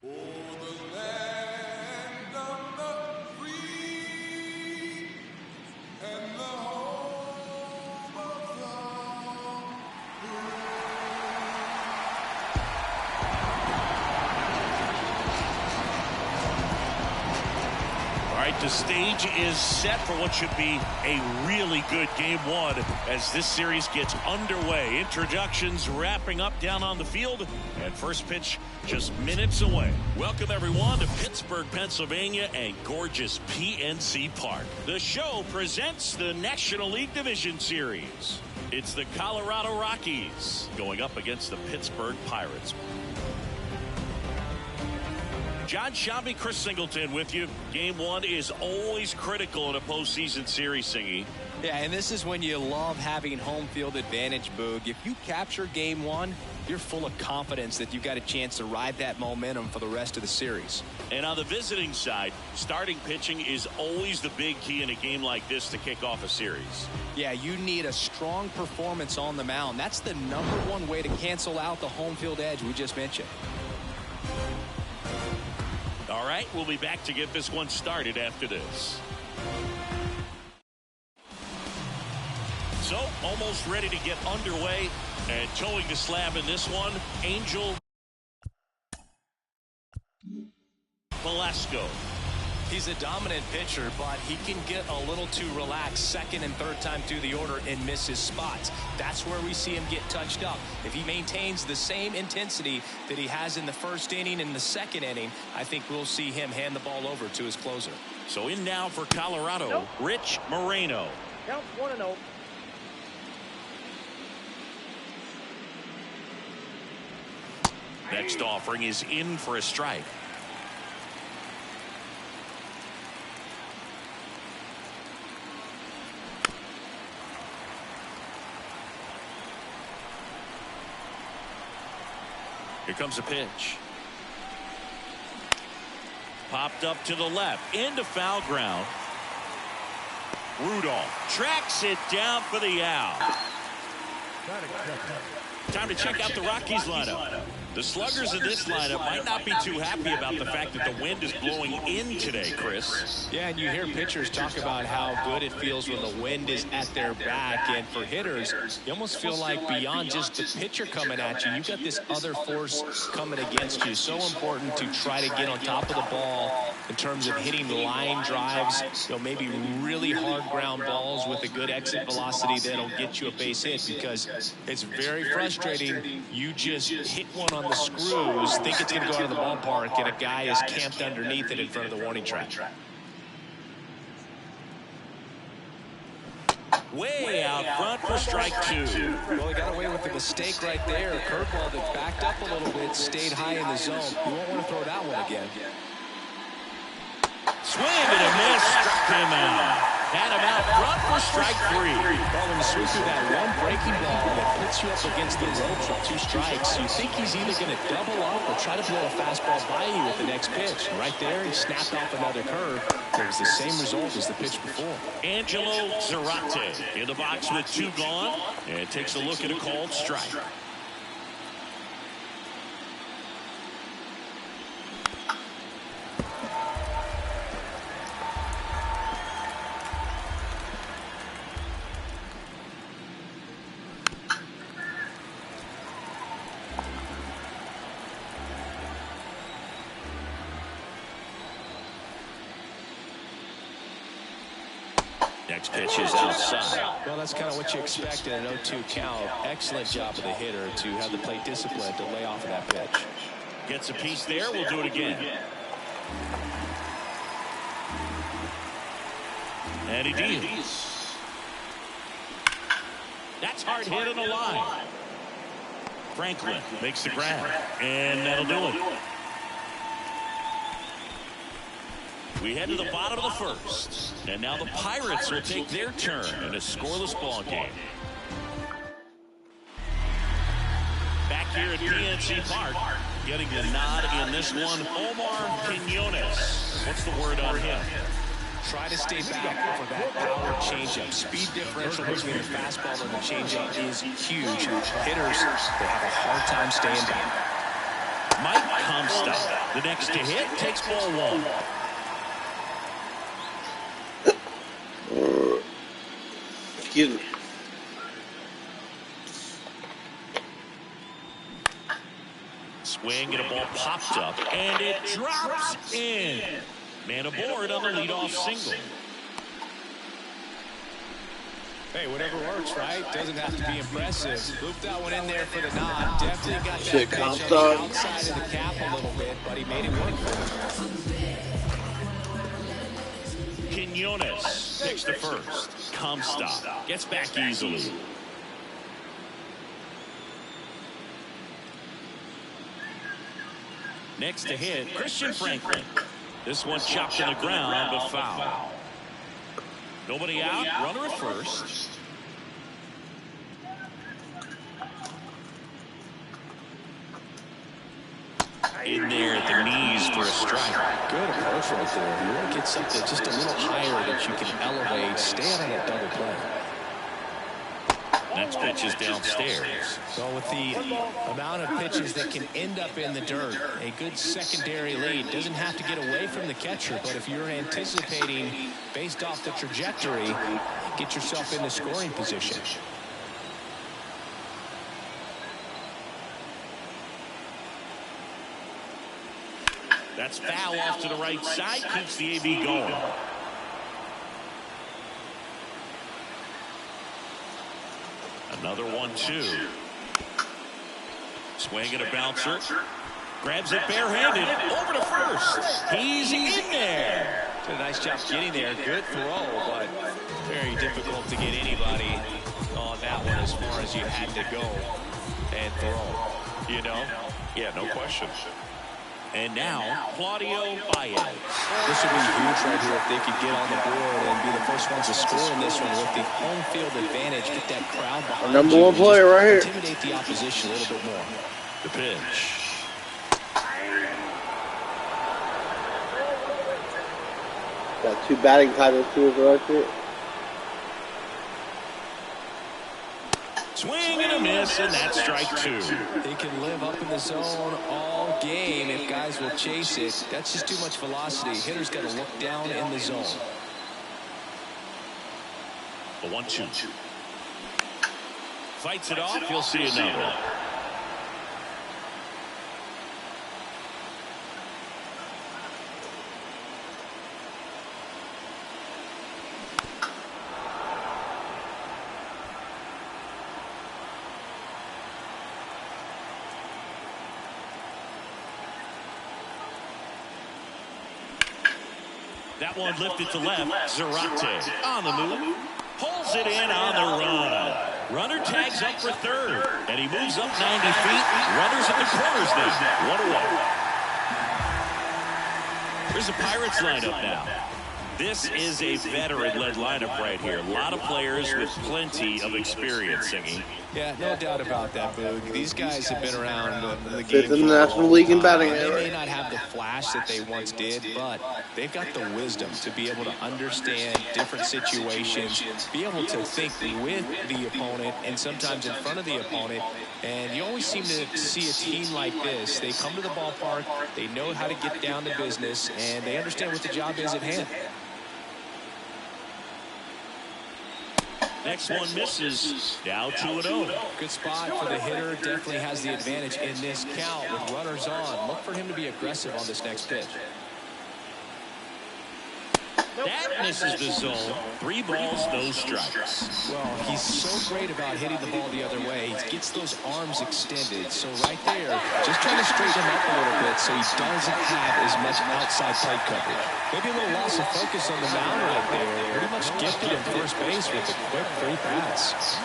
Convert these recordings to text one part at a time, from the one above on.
For the land of the free and the home of the All right, the stage is set for what should be a really good game one as this series gets underway. Introductions wrapping up down on the field, and first pitch just minutes away. Welcome, everyone, to Pittsburgh, Pennsylvania, and gorgeous PNC Park. The show presents the National League Division Series. It's the Colorado Rockies going up against the Pittsburgh Pirates. John Shambi, Chris Singleton with you. Game one is always critical in a postseason series, Singy. Yeah, and this is when you love having home field advantage, Boog. If you capture game one, you're full of confidence that you've got a chance to ride that momentum for the rest of the series. And on the visiting side, starting pitching is always the big key in a game like this to kick off a series. Yeah, you need a strong performance on the mound. That's the #1 way to cancel out the home field edge we just mentioned. All right, we'll be back to get this one started after this. So, almost ready to get underway, and towing the slab in this one, Angel Velasco. He's a dominant pitcher, but he can get a little too relaxed second and third time through the order and miss his spots. That's where we see him get touched up. If he maintains the same intensity that he has in the first inning and the second inning, I think we'll see him hand the ball over to his closer. So in now for Colorado, Rich Moreno. Count 1-0. Next offering is in for a strike. Here comes a pitch. Popped up to the left, into foul ground. Rudolph tracks it down for the out. Time to check out the Rockies lineup. The sluggers in this lineup might not be too happy about the fact that the wind is blowing in today, Chris. Yeah, and you hear pitchers talk about how good it feels when the wind is at their back. And for hitters, you almost feel like beyond just the pitcher coming at you, you've got this other force coming against you. So important to try to get on top of the ball in terms of hitting line drives, maybe really hard ground balls with a good exit velocity that'll get you a base hit, because it's very frustrating. You just hit one on the screws, think it's going to go out of the ballpark, and a guy is camped underneath it in front of the warning track. Way out front for strike two. Well, he got away with the mistake right there. A curveball that backed up a little bit, stayed high in the zone. You won't want to throw that one again. Swing and a miss, struck him out. Had him out front for strike three. Well, when you swing through that one breaking ball that puts you up against the ropes with 2 strikes, you think he's either going to double up or try to blow a fastball by you with the next pitch. And right there, he snapped off another curve. It was the same result as the pitch before. Angelo Zarate in the box with 2 gone, and takes a look at a called strike. Next pitch is outside. Well, that's kind of what you expect in an 0-2 count. Excellent job of the hitter to have the plate discipline to lay off of that pitch. Gets a piece there. We'll do it again. And he deals. That's hard hit on the line. Franklin makes the grab, and that'll do it. We head to the bottom of the first, and now the Pirates will take their turn in a scoreless ball game. Back here at PNC Park, getting the nod in this one, Omar Quinones. What's the word on him? Try to stay back for that power changeup. Speed differential between the fastball and the changeup is huge. Hitters, they have a hard time staying back. Mike Comstock The next to hit takes ball one. Excuse me. Swing and a ball popped up, and it drops in. Man aboard on the leadoff single. Hey, whatever works, right? Doesn't have to be impressive. Looped that one in there for the nod. Definitely got that Shit, pitch on the outside of the cap a little bit, but he made it work for him. Quinones picks to first. Comstock gets back easily. Next to hit, Christian Franklin. This one chopped in the ground, but foul. Nobody out, runner at first. In there at the knees for a strike. Good approach right there. You want to get something just a little higher that you can elevate. Stay on a double play. Next pitch is downstairs. So with the amount of pitches that can end up in the dirt, a good secondary lead doesn't have to get away from the catcher, but if you're anticipating based off the trajectory, get yourself into scoring position. That's foul off to the right side, keeps the AB going. Another 1-2. Swing and a bouncer. Grabs it barehanded. Over to first. He's in there. Did a nice job getting there. Good throw, but very difficult to get anybody on that one as far as you had to go and throw. You know? Yeah, no question. And now, Claudio Baez. This would be huge right here if they could get on the board and be the first ones to score in this one with the home field advantage. Get that crowd behind our number one player right here. Intimidate the opposition a little bit more. The pitch. Got 2 batting titles to his record. Swing and a miss, and that's strike 2. They can live up in the zone all game if guys will chase it. That's just too much velocity. Hitter's got to look down in the zone. The 1-2. Fights it off. You'll see another. That one lifted to left. Zarate on the move. Pulls it in on the run. Runner tags up for third. And he moves up 90 feet. Runners at the corners now. 1 away. Here's the Pirates lineup now. This is a veteran-led lineup right here. A lot of players with plenty of experience singing. Yeah, no doubt about that, Boog. These guys have been around the game. Fifth in the National League in batting They average. may not have the flash that they once did, but they've got the wisdom to be able to understand different situations, be able to think with the opponent and sometimes in front of the opponent. And you always seem to see a team like this. They come to the ballpark, they know how to get down to business, and they understand what the job is at hand. Next one misses. Now 2-0. Good spot for the hitter. Definitely has the advantage in this count with runners on. Look for him to be aggressive on this next pitch. That misses the zone. 3 balls, no strikes. Well, he's so great about hitting the ball the other way. He gets those arms extended. So right there, just trying to straighten him up a little bit so he doesn't have as much outside plate coverage. Maybe a little loss of focus on the mound right there. Pretty much gifted him first base with a quick 3 bats.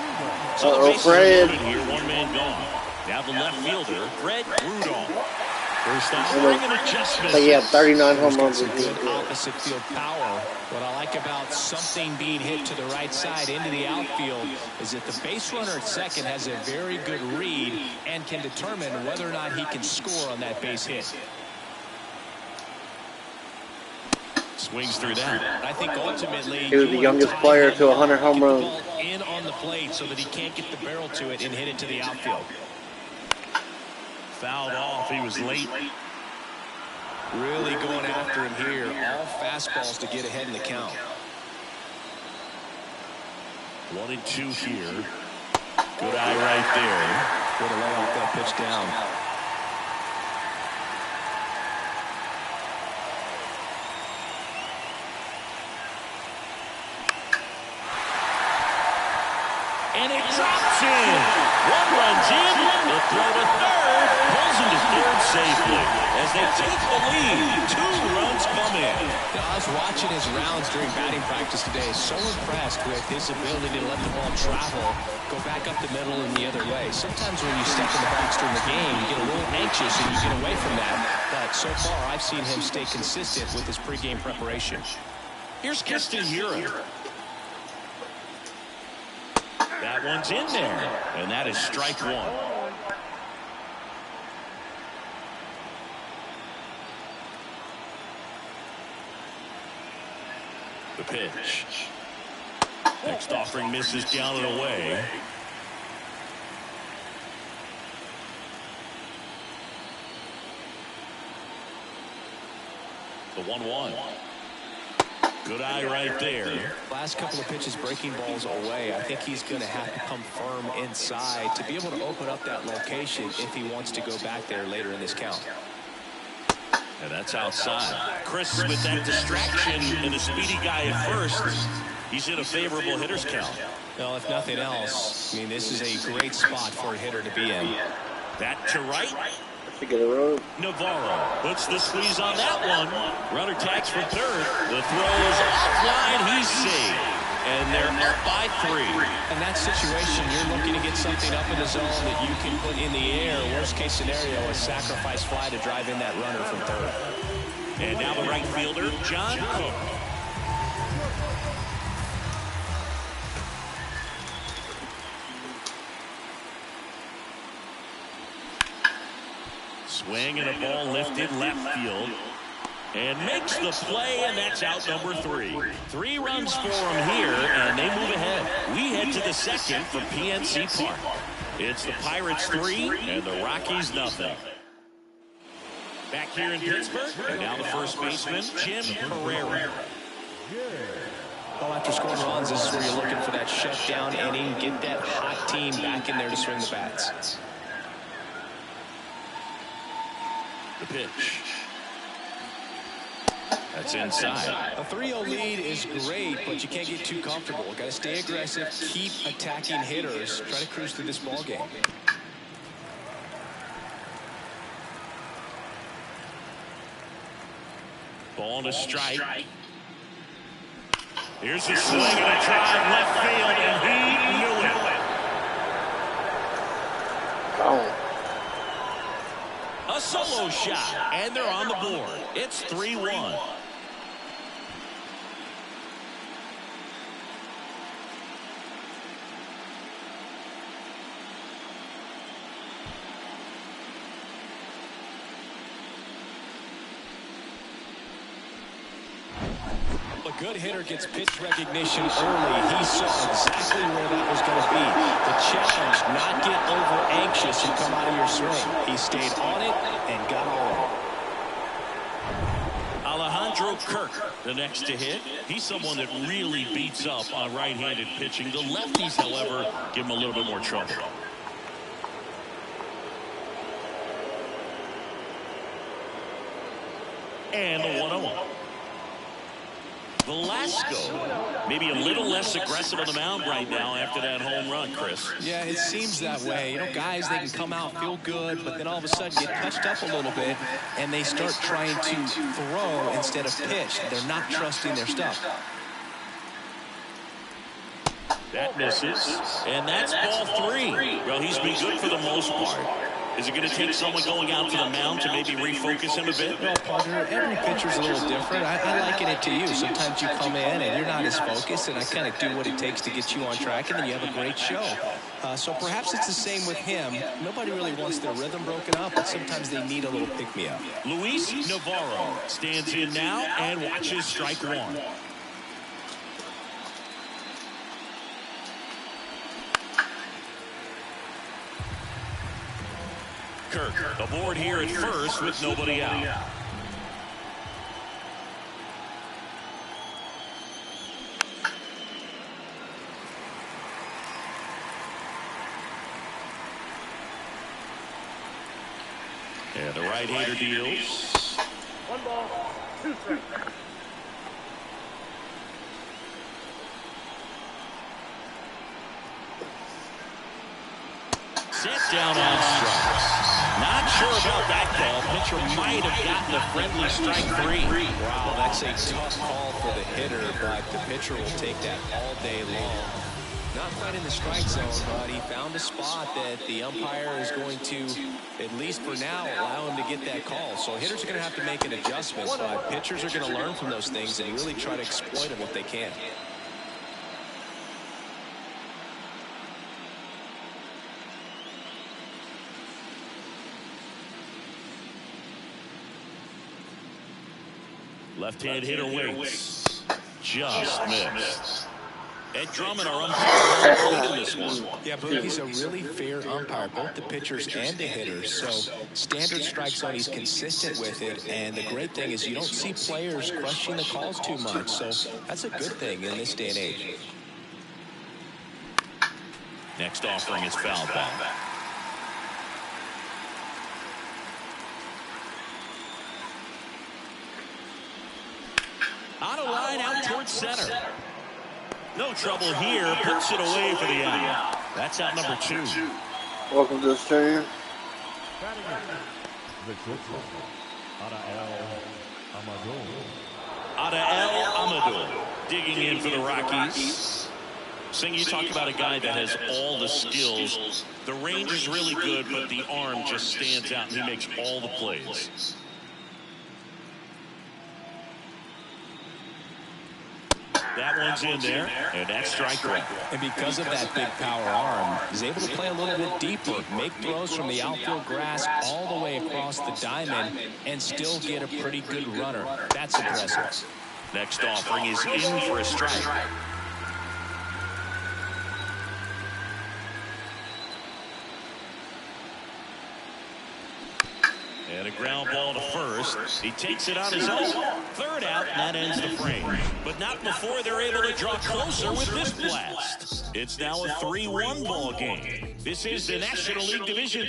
So the bases are Fred. loaded here, 1 man gone. Now the left fielder, Fred Rudolph. First off, I an adjustment. think he had 39 home runs. Some good opposite field power. What I like about something being hit to the right side into the outfield is that the base runner at second has a very good read and can determine whether or not he can score on that base hit. Swings through that. I think ultimately He was the youngest player to 100 home runs. In on the plate so that he can't get the barrel to it and hit it to the outfield. Fouled off. He was late. Really going after him here. All fastballs to get ahead in the count. 1-2 here. Good eye right there. Way to lay off that pitch down. And it drops in. 1 runs in. The throw to third. Pulls into third safely. As they take the lead, 2 runs come in. I was watching his rounds during batting practice today. So impressed with his ability to let the ball travel, go back up the middle and the other way. Sometimes when you step in the box during the game, you get a little anxious and you get away from that. But so far, I've seen him stay consistent with his pregame preparation. Here's Genarational. That one's in there, and that is strike 1. The pitch. Next offering misses down and away. The 1-1. Good eye right there. Last couple of pitches breaking balls away. I think he's going to have to come firm inside to be able to open up that location if he wants to go back there later in this count. And that's outside. Chris, with that distraction and a speedy guy at first, he's in a favorable hitter's count. Well, if nothing else, I mean, this is a great spot for a hitter to be in. That to right. Navarro puts the squeeze on that one. Runner tags for third. The throw is offline. He's safe. And they're up by 3. In that situation, you're looking to get something up in the zone that you can put in the air. Worst case scenario, a sacrifice fly to drive in that runner from third. And now the right fielder, John Cook. Swing and a ball lifted left field. And makes the play, and that's out number 3. 3 runs for him here, and they move ahead. We head to the second for PNC Park. It's the Pirates 3 and the Rockies nothing. Back here in Pittsburgh, and now the first baseman, Jim Pereira. Well, after scoring runs, this is where you're looking for that shutdown inning, get that hot team back in there to swing the bats. The pitch. That's inside. A 3-0 lead is great, but you can't get too comfortable. Got to stay aggressive, keep attacking hitters, try to cruise through this ball game. Ball on a strike. Here's a swing and a drive left field, and he knew it. A solo shot, and they're on the board. It's 3-1. A good hitter gets pitch recognition early. He saw exactly where that was going to be. The challenge, not get over anxious and come out of your swing. He stayed on it and got all of it. Alejandro Kirk, the next to hit. He's someone that really beats up on right-handed pitching. The lefties, however, give him a little bit more trouble. And the 1-0. Velasco, maybe a little less aggressive on the mound right now after that home run, Chris. Yeah, it seems that way. You know, guys, they can come out, feel good, but then all of a sudden get touched up a little bit, and they start trying to throw instead of pitch. They're not trusting their stuff. That misses, and that's ball 3. Well, he's been good for the most part. Is it going to take someone going out to the mound to maybe refocus him a bit? Well, partner, every pitcher's a little different. I liken it to you. Sometimes you come in and you're not as focused, and I kind of do what it takes to get you on track, and then you have a great show. So perhaps it's the same with him. Nobody really wants their rhythm broken up, but sometimes they need a little pick-me-up. Luis Navarro stands in now and watches strike 1. Kirk aboard here at first with nobody out. And the right-hander deals. 1 ball, 2 strikes. Set down on strikes. Not sure about that call. Pitcher might have gotten a friendly strike 3. Wow, that's a tough call for the hitter, but the pitcher will take that all day long. Not quite in the strike zone, but he found a spot that the umpire is going to, at least for now, allow him to get that call. So hitters are going to have to make an adjustment, but pitchers are going to learn from those things and really try to exploit them if they can. Left-hand hitter waits. Just missed. Ed Drummond, our umpire, in this one. Yeah, but he's a really fair umpire, both the pitchers and the hitters. So standard strike zone, he's consistent with it. And the great thing is you don't see players questioning the calls too much. So that's a good thing in this day and age. Next offering is foul ball. On a line out towards center. No trouble here. Puts it away for the out. That's out number 2. Welcome to the stream. Adael Amador digging in for the Rockies. Sing, you talk about a guy that has all the skills. The range is really good, but the arm just stands out, and he makes all the plays. That one's in there, and that's strike 3. And because of that big power arm, he's able to play a little bit deeper, make throws from the outfield grass all the way across the diamond, and still get a pretty good runner. That's impressive. Next offering is in for a strike. And a ground ball to first. He takes it on his own. Third out, and that ends the frame. But not before they're able to draw closer with this blast. It's now a 3-1 ball game. This is the National League Division.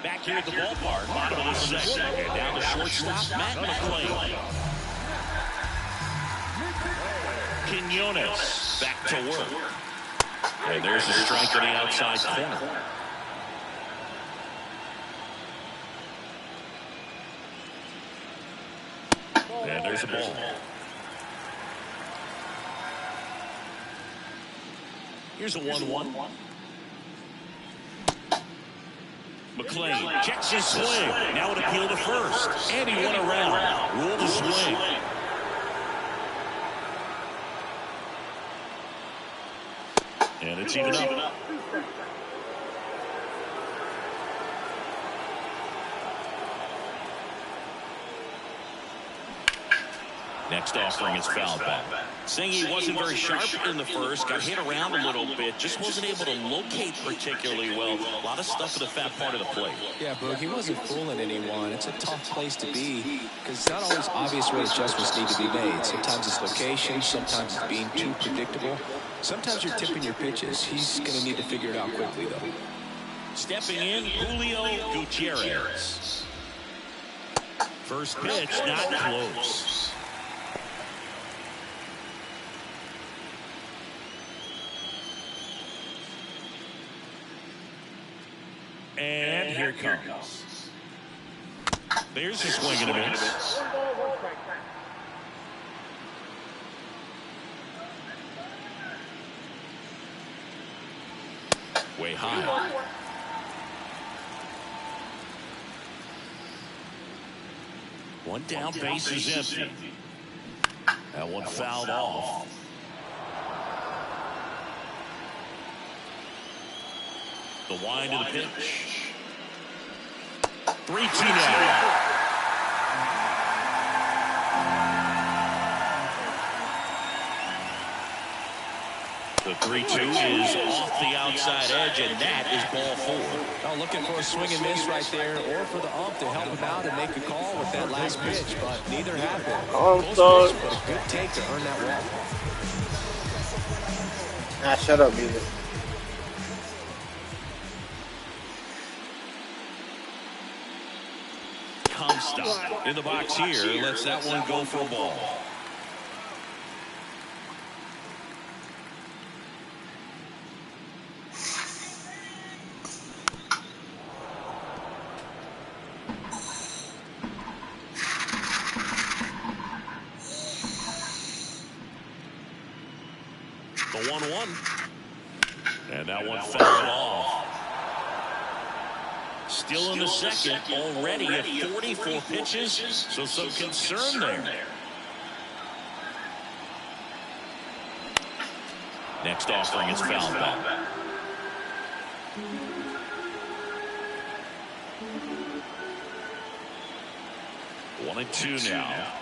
Back here at the ballpark, bottom of the second. And down the shortstop, Matt McClain. Quinones back to work. And there's a strike on the outside corner. And there's a ball. Here's a 1-1. McClain checks his swing. Now an appeal to first. And he went around. Ruled the swing. And it's even up. Next offering is foul back. Saying he wasn't very sharp in the first, got hit around a little bit, just wasn't able to locate particularly well. A lot of stuff at the fat part of the plate. Yeah, Boog, he wasn't fooling anyone. It's a tough place to be because it's not always obvious where adjustments need to be made. Sometimes it's location, sometimes it's being too predictable. Sometimes you're tipping your pitches. He's going to need to figure it out quickly, though. Stepping in, Julio Gutierrez. First pitch, not close. And here it comes. There's a swing and a miss. 1 ball, 1 strike. Way high. One down, base is empty. That one fouled off. The wind of the pitch. 3-2 now. The 3-2 is off the outside edge, and that is ball 4. Oh, looking for a swing and miss right there, or for the ump to help him out and make a call with that last pitch, but neither happened. Close pitch, but a good take to earn that walk. Ah, shut up, music. shortstop in the box here lets that one go for a ball. The 1-1. And that one fouled off. Still in the second, already at 44 pitches, so some concern there. Next offering is fouled back. One and two now.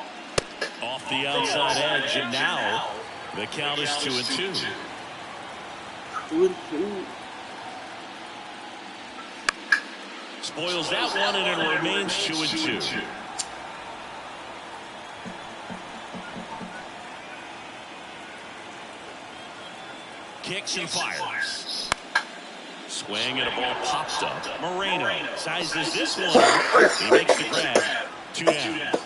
Off the outside edge, and now the count is 2-2. 2-2. Spoils that one, and it remains 2-2. Kicks and fires. Swing and a ball popped up. Moreno sizes this one up. He makes the grab. 2 down.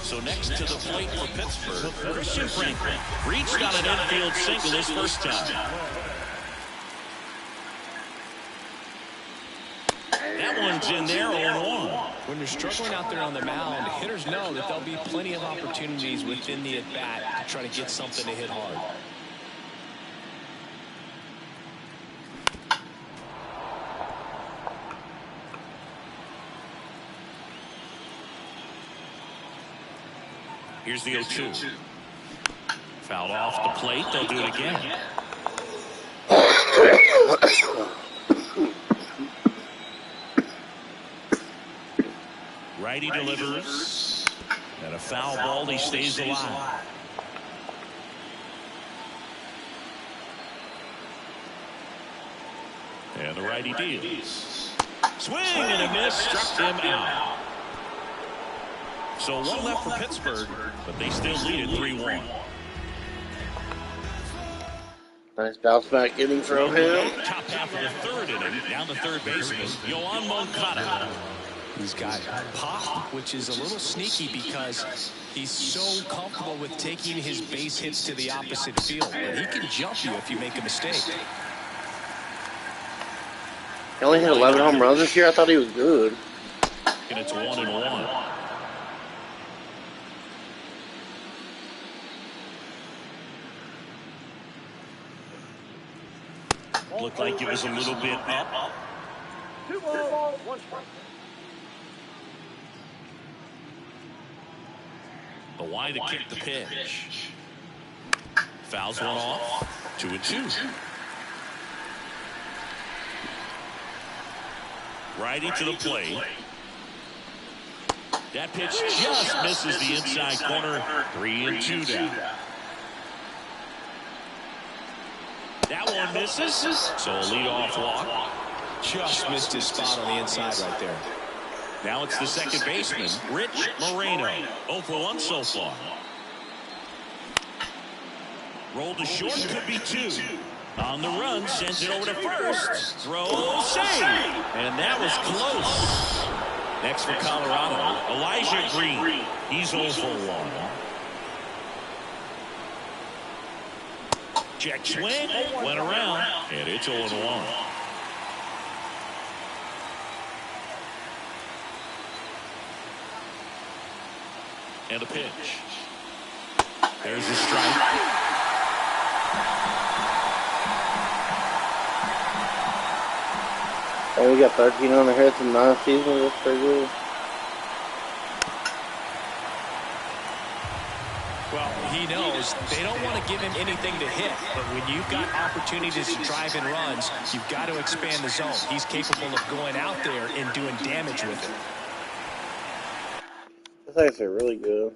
So next to the plate for Pittsburgh, Christian Franklin reached on an infield single his first time. That one's in there, 0-1. When you're struggling out there on the mound, hitters know that there'll be plenty of opportunities within the at-bat to try to get something to hit hard. Here's the 0-2. Fouled off the plate. They'll do it again. Righty delivers. And a foul ball. He stays alive. And the righty deals. Swing and a miss. Struck him out. So one left for Pittsburgh, but they still lead at 3-1. Nice bounce back inning from him. Top half of the third inning, down the third baseman, Yoan Moncada. He's got pop, which is a little sneaky because he's so comfortable with taking his base hits to the opposite field. But he can jump you if you make a mistake. He only hit 11 home runs this year. I thought he was good. And it's 1-1. Looked like it was a little bit up. 2 balls, 1 strike. The wide to kick the pitch. Fouls one off. 2-2. Righty to the plate. That pitch just misses the inside corner. 3-2 down. That one misses. So a leadoff walk. Just missed his spot on the inside right there. Now it's the second baseman, Rich Moreno. 0 for 1 so far. Rolled to short, could be 2. On the run, sends it over to first. Throw, save. And that was close. Next for Colorado, Elijah Green. He's 0 for 1. Check swing, went around, and it's 0-1. And a pitch. There's a strike. Oh, we got 13 on the hits in 9 seasons. That's pretty good. Well, he knows they don't want to give him anything to hit, but when you've got opportunities to drive in runs, you've got to expand the zone. He's capable of going out there and doing damage with it. That's actually really good.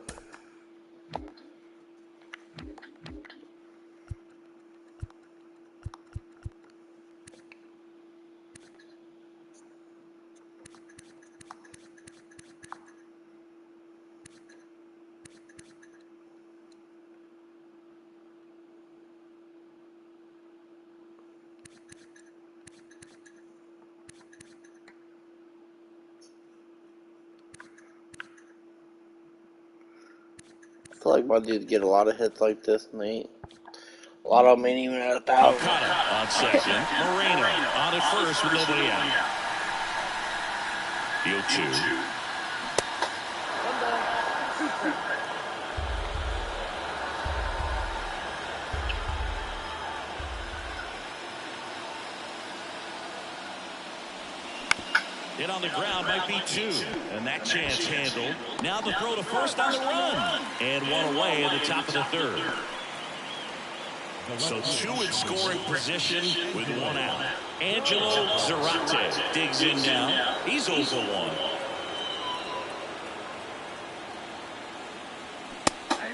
like my dude get a lot of hits like this, Nate. A lot of them ain't even at 1,000. Okada on second. Moreno on at first with nobody out. The 0-2. Hit on the ground might be 2. And that chance handled. Now the throw to first on the run. And one away in the top of the third. So 2 in scoring position with 1 out. Angelo Zarate digs in now. He's 0 for 1.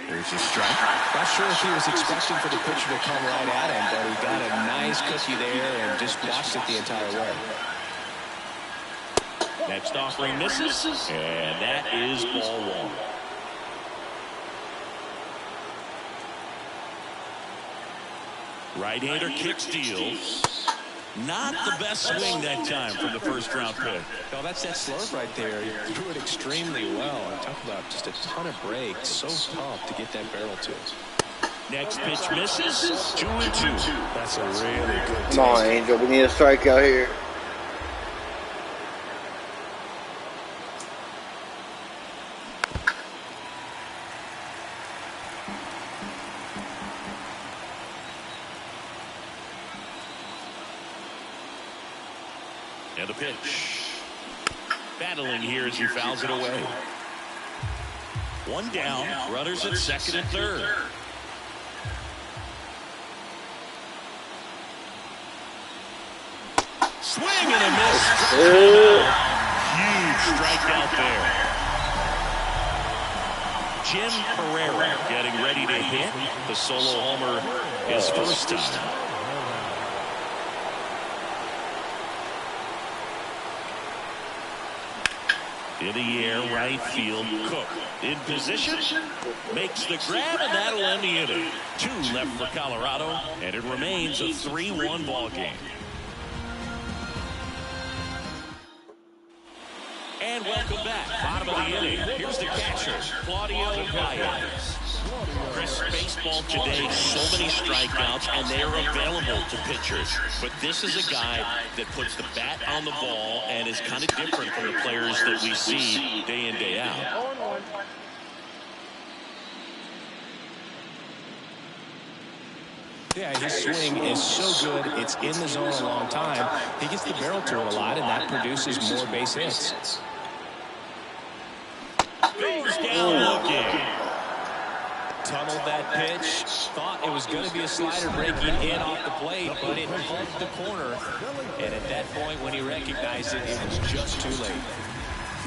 There's a strike. Not sure if he was expecting for the pitcher to come right at him, but he got a nice cookie there and just watched it the entire way. Next offering misses, and that is ball 1. Right-hander kick steals. Not the best swing that time from the first-round pick. No, that's that slurve right there. He threw it extremely well. And talk about just a ton of breaks. So tough to get that barrel to. Next pitch misses. 2-2. That's a really good take. Come on, Angel. We need a strikeout here. And the pitch. Battling here as he fouls it away. 1 down. Runners at second and third. Swing and a miss. Huge strikeout there. Jim Pereira getting ready to hit. The solo homer his first time. In the air, right field, Cook. In position, makes the grab, and that'll end the inning. 2 left for Colorado, and it remains a 3-1 ball game. And welcome back. Bottom of the inning. Here's the catcher, Claudio Baez. Chris, baseball today, so many strikeouts, and they are available to pitchers. But this is a guy that puts the bat on the ball and is kind of different from the players that we see day in, day out. Yeah, his swing is so good. It's in the zone a long time. He gets the barrel to it a lot, and that produces more base hits. Goes down looking. Tunneled that pitch. Thought it was going to be a slider breaking in off the plate, but it hit the corner. And at that point, when he recognized it, it was just too late.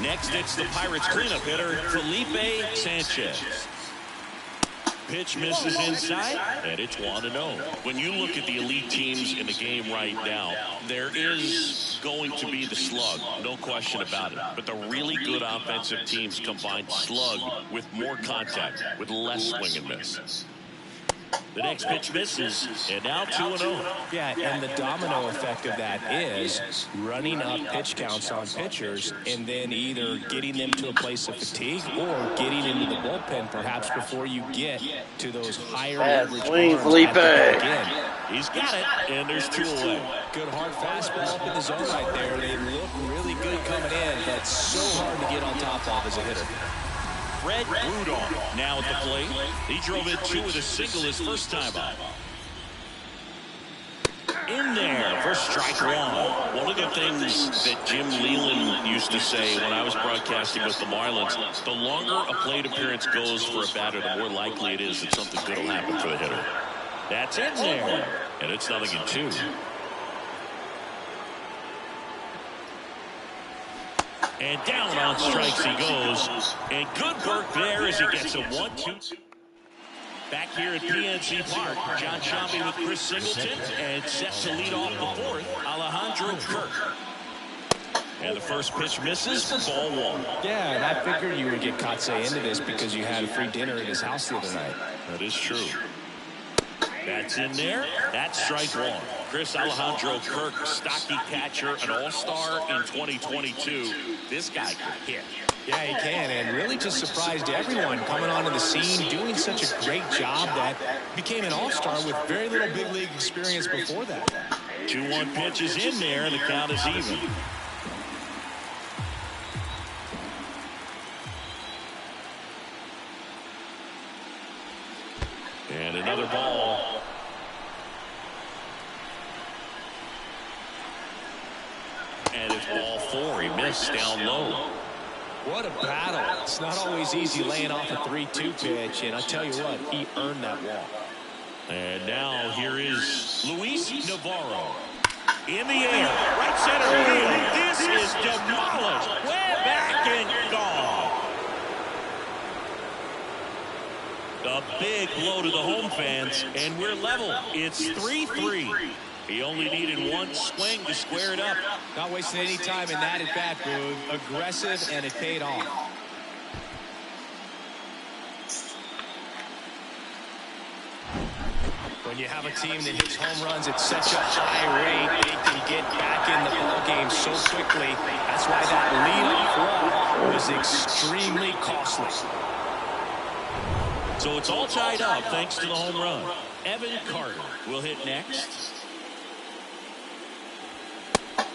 Next, it's the Pirates cleanup hitter, Felipe Sanchez. Pitch misses inside, and it's 1-0. When you look at the elite teams in the game right now, there is going to be the slug, no question about it. But the really good offensive teams combine slug with more contact, with less swing and miss. The next pitch misses, and now 2-0. Yeah, and the domino effect of that is running up pitch counts on pitchers and then either getting them to a place of fatigue or getting into the bullpen perhaps before you get to those higher leverage swing, arms Felipe. at the back end. He's got it, and there's 2 away. Good hard fastball up in the zone right there. They look really good coming in, but so hard to get on top of as a hitter. Fred Rudolph now at the plate. He drove in 2 with a single his first time out. In there for strike 1. One of the things that Jim Leland used to say when I was broadcasting with the Marlins, the longer a plate appearance goes for a batter, the more likely it is that something good will happen for the hitter. That's in there. And it's 0-2. And down on strikes he goes. And good work there as he gets a 1-2. Back here at PNC Park, John Shambi with Chris Singleton. And set to lead off the 4th, Alejandro Kirk. And the first pitch misses for ball 1. Yeah, and I figured you would get Kotsay into this because you had a free dinner at his house the other night. That is true. That's in there. That's strike 1. Chris, Alejandro Kirk, stocky catcher, an all-star in 2022. This guy can hit. Yeah, he can, and really just surprised everyone coming onto the scene, doing such a great job that became an all-star with very little big league experience before that. 2-1 pitch is in there, and the count is even. And another ball. And it's ball 4. He missed down low. What a battle. It's not always easy laying off a 3-2 pitch, and I tell you what, he earned that walk. And now here is Luis Navarro. In the air, right center field. This is demolished. Way back and gone. A big blow to the home fans, and we're level. It's 3-3. He only needed one swing to square it up. Not wasting any time in that at-bat, Boog. Aggressive, and it paid off. When you have a team that hits home runs at such a high rate, they can get back in the ball game so quickly. That's why that leadoff walk was extremely costly. So it's all tied up thanks to the home run. Evan Carter will hit next.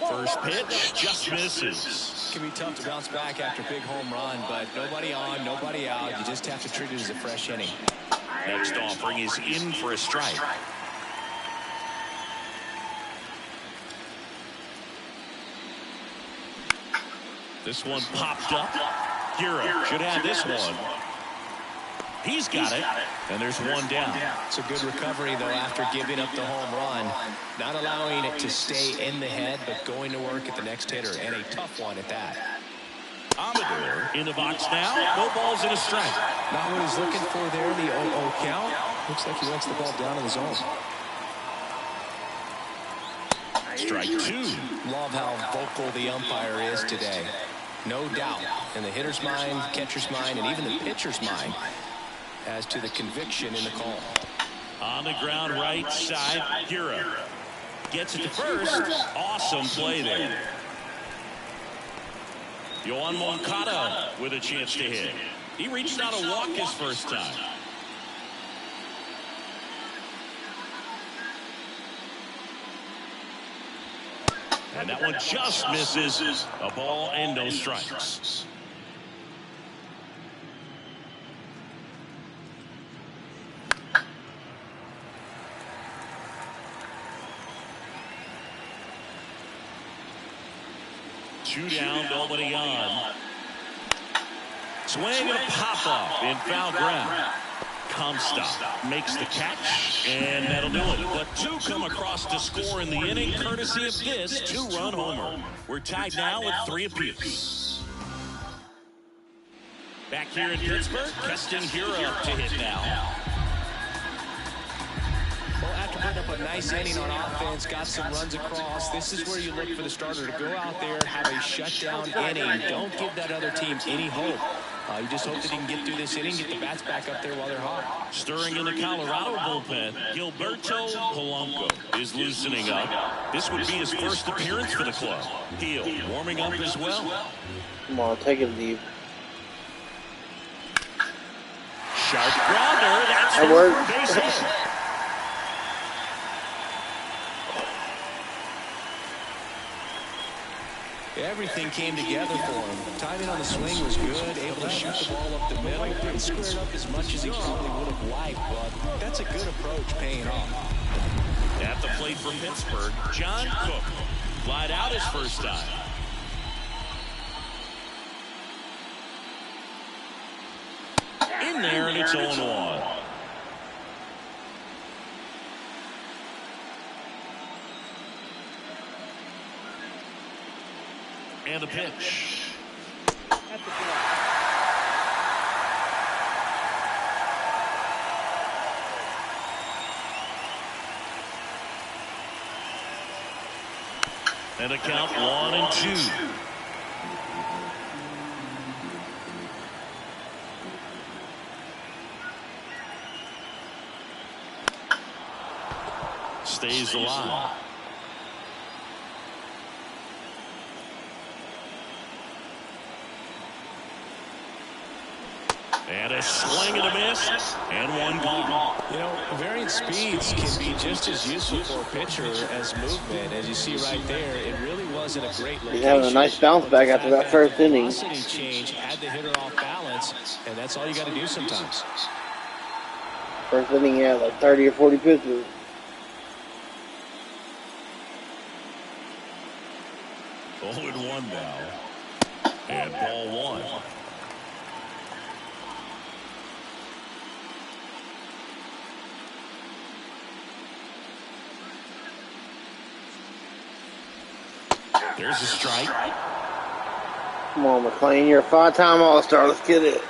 First pitch just misses. It can be tough to bounce back after a big home run, but nobody on, nobody out. You just have to treat it as a fresh inning. Next offering is in for a strike. This one popped up. Hero should have this one. He's got it, and there's one down. It's a good recovery, though, after giving up the home run. Not allowing it to stay in the head, but going to work at the next hitter, and a tough one at that. Amador in the box now. No balls and a strike. Not what he's looking for there, the 0-0 count. Looks like he wants the ball down in the zone. Strike 2. Love how vocal the umpire is today. No doubt in the hitter's mind, catcher's mind, and even the pitcher's mind as to the conviction in the call. On the ground right side, Hero gets it to first. Awesome play there. Yohan Moncada with a chance to hit. He reached out a walk his first time. And that one just misses. A ball and no strikes. Two down, nobody on. Swing and a pop-off in foul ground. Comstock makes the catch, and that'll do it. But two come across to score in the inning, courtesy of this two-run homer. We're tied now with 3 apiece. Back here in Pittsburgh, Keston Hero to hit now. Well, after putting up a nice inning on offense, got some runs across, this is where you look for the starter to go out there, have a shutdown inning. Don't give that other team any hope. You just hope that he can get through this inning, get the bats back up there while they're hot. Stirring in the Colorado bullpen, Gilberto Polanco is loosening up. This would be his first appearance for the club. Heel warming up as well. Come on, take it deep. Sharp grounder. That's That worked. base hit. Everything came together for him. Timing on the swing was good, able to shoot the ball up the middle. Didn't square it up as much as he probably would have liked, but that's a good approach paying off. At the plate for Pittsburgh, John Cook flied out his first time. In there, and it's 0-1. And a pitch. At the plate. And a count 1-2. Stays alive. And a swing and a miss, and one gone. You know, varying speeds can be just as useful for a pitcher as movement. As you see right there, it really wasn't a great location. He's having a nice bounce back after that first inning. Velocity change had the hitter off balance, and that's all you got to do sometimes. First inning, he had like 30 or 40 pitches. Oh, and 1 now. And ball 1. There's a strike. Come on, McClain, you're a 5-time All-Star. Let's get it.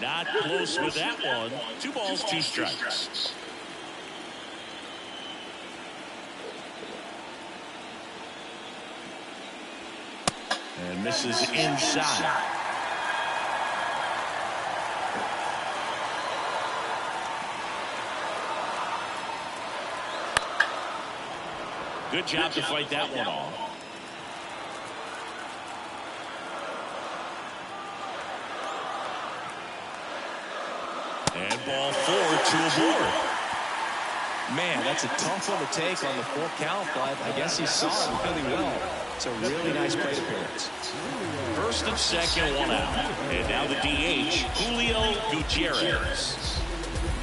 Not close with that one. 2 balls, 2 strikes. And misses inside. Good job to fight that one off. And ball 4 to a board. Man, that's a tough one to take on the 4 count, but I guess he saw it really well. It's a really nice plate appearance. First and second, 1 out. And now the DH, Julio Gutierrez.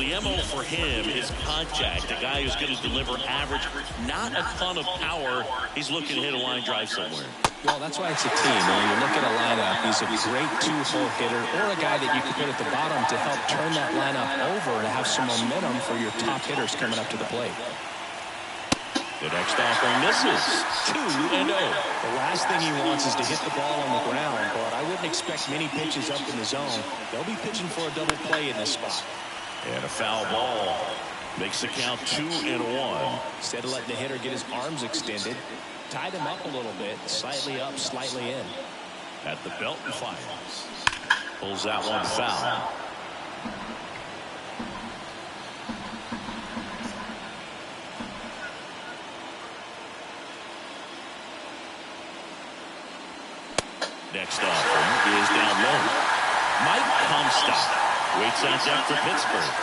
The MO for him is contact. A guy who's going to deliver average, not a ton of power. He's looking to hit a line drive somewhere. Well, that's why it's a team. When you look at a lineup, he's a great 2-hole hitter or a guy that you can put at the bottom to help turn that lineup over to have some momentum for your top hitters coming up to the plate. The next offering misses. 2-0. The last thing he wants is to hit the ball on the ground, but I wouldn't expect many pitches up in the zone. They'll be pitching for a double play in this spot. And a foul ball. Makes the count 2-1. Instead of letting the hitter get his arms extended, tied him up a little bit, slightly up, slightly in. At the belt and fires. Pulls that one foul. Next offering is down low. Mike Comstock waits on deck for Pittsburgh.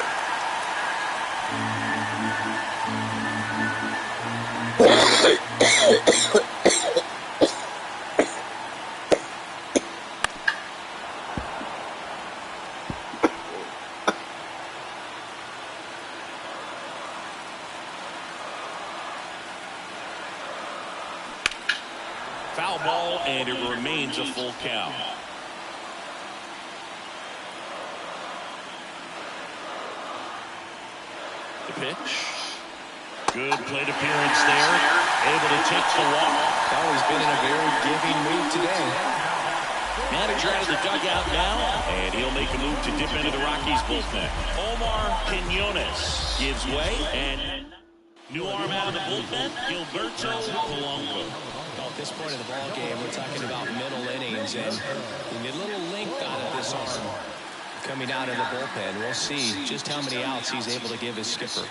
Foul ball, and it remains a full count. The pitch. Good plate appearance there. Able to take the walk. Oh, he's been in a very giving mood today. Manager out of the dugout now, and he'll make a move to dip into the Rockies bullpen. Omar Quinones gives way, and new arm out of the bullpen, Gilberto Polanco. Well, at this point of the ball game, we're talking about middle innings, and we need a little length out of this arm coming out of the bullpen. We'll see just how many outs he's able to give his skipper.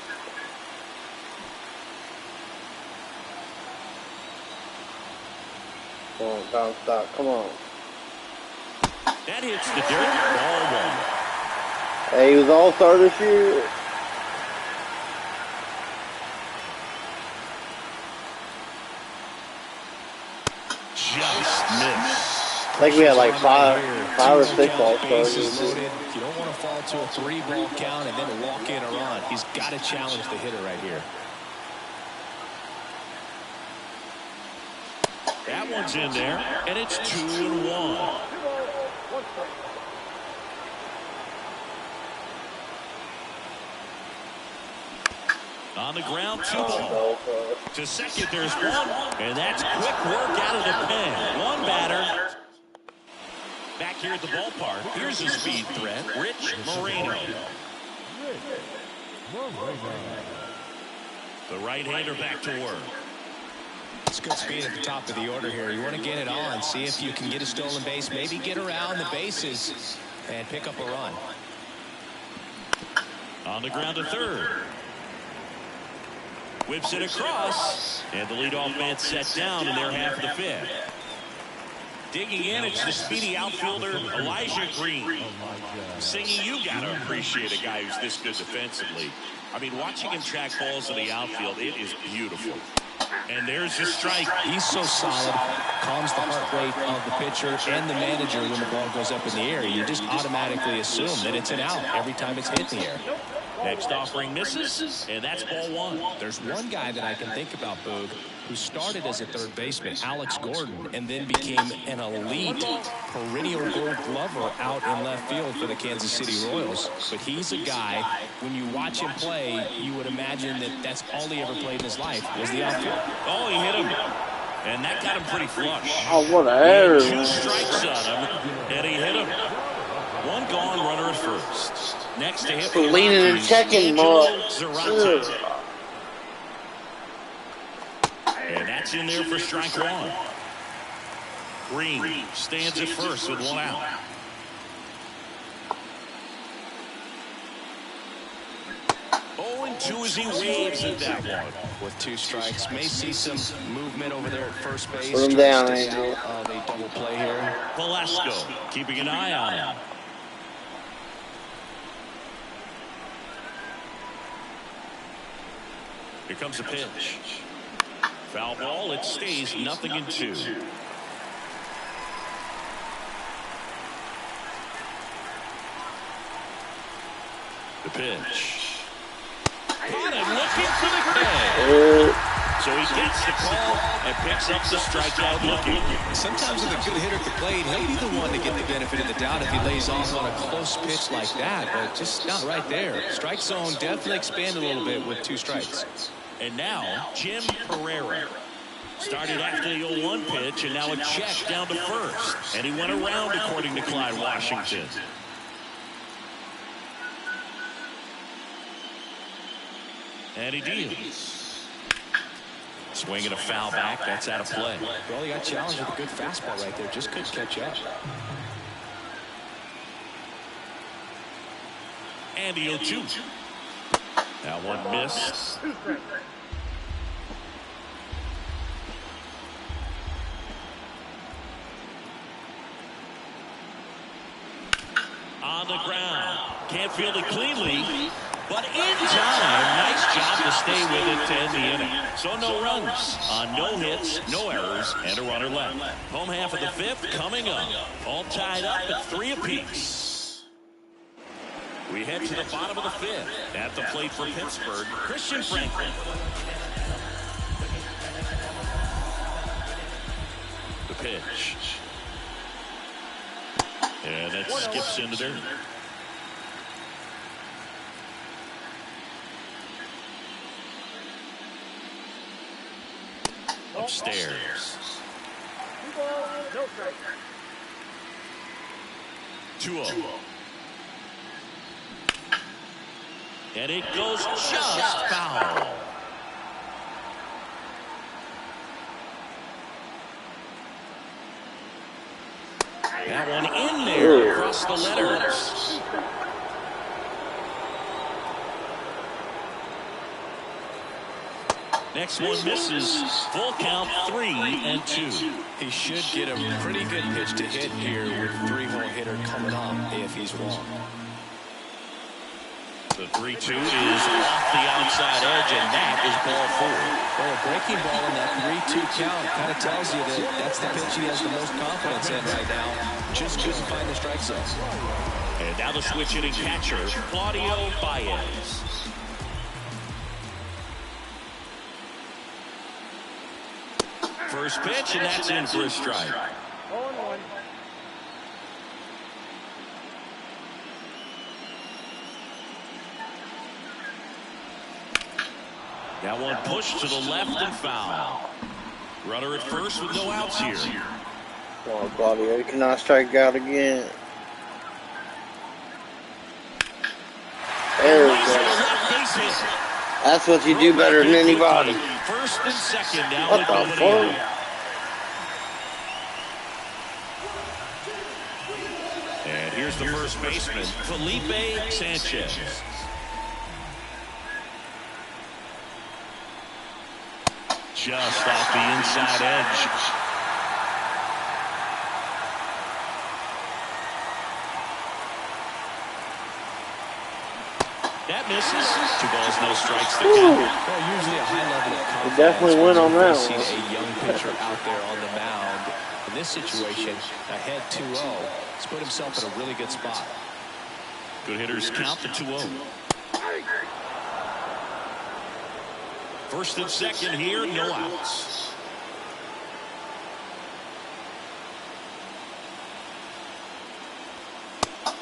Come on, Comstock, come on. That hits the dirt. Ball 1. Hey, he was All-Star this year. Just missed. I think we had like five or six All-Stars. You don't want to fall to a 3-ball count and then walk in a run. He's got to challenge the hitter right here. That one's in there, and it's 2-1. On the ground, 2 ball. To second, there's 1, and that's quick work out of the pen. 1 batter. Back here at the ballpark, here's the speed threat, Rich Moreno. The right-hander back to work. It's good speed at the top of the order here. You want to get it on, see if you can get a stolen base, maybe get around the bases and pick up a run. On the ground to third. Whips it across, and the leadoff man set down in their half of the 5th. Digging in, it's the speedy outfielder, Elijah Green. Singing, you got to appreciate a guy who's this good defensively. I mean, watching him track balls in the outfield, it is beautiful. And there's your strike. He's so solid, calms the heart rate of the pitcher and the manager when the ball goes up in the air. You just automatically assume that it's an out every time it's hit in the air. Next offering misses, and that's ball one. There's one guy that I can think about, Boog, who started as a third baseman, Alex Gordon, and then became an elite perennial gold glover out in left field for the Kansas City Royals. But he's a guy, when you watch him play, you would imagine that that's all he ever played in his life was the outfield. Oh, he hit him. And that got him pretty flush. Oh, what a error. 2 strikes on him, and he hit him. 1 gone, runner at first. Next to hit, Leaning and checking more. And that's in there for strike 1. Green stands at first with 1 out. Oh, and 2 as he waves at that one. With 2 strikes, may see some movement over there at first base. Put him down, Angel. They double play here. Velasco keeping an eye on him. Here comes a pitch. Foul ball. It stays 0-2. The pitch. Caught him looking for the catch. So he gets the call and picks up the strikeout looking. Sometimes with a good hitter at the plate, he'll be the one to get the benefit of the doubt if he lays off on a close pitch like that, but just not right there. Strike zone definitely expanded a little bit with 2 strikes. And now, Jim Pereira. Started after the 0-1 pitch, and now a check down to first. And he went around, according to Clyde Washington. And he deals. Swinging a foul back, that's out of play. Well, he got challenged with a good fastball right there. Just couldn't catch up. And the 0-2. That one missed. On the ground. Can't field it cleanly. But in time, nice job to stay with it to end the inning. So no runs on no hits, no errors, and a runner left. Home half of the 5th coming up. All tied up at 3 apiece. We head to the bottom of the 5th. At the plate for Pittsburgh, Christian Franklin. The pitch. And that skips into dirt. Upstairs. 2-0. And it goes just foul. That one in there across the letters. Next one misses. Full count, 3-2. He should get a pretty good pitch to hit here with 3-hole hitter coming up if he's wrong. The 3-2 is off the outside edge, and that is ball 4. Well, a breaking ball in that 3-2 count kind of tells you that that's the pitch he has the most confidence in right now. Just couldn't find the strike zone. And now the switch hitting catcher, Claudio Baez. First pitch, and that's in for a strike. 0-1. That one pushed to the left and foul. Runner at first with no outs here. Come on, Claudio, you cannot strike out again. There we go. That's what you do better than anybody. First and second now. What the fuck? And here's the first baseman, Felipe Sanchez. Just off the inside edge. misses. 2 balls, no strikes to Well, count. usually a high level of confidence. definitely went on that Seen one. a young pitcher out there on the mound. In this situation, ahead 2-0, he's put himself in a really good spot. Good hitters count the 2-0. First and second here, no outs.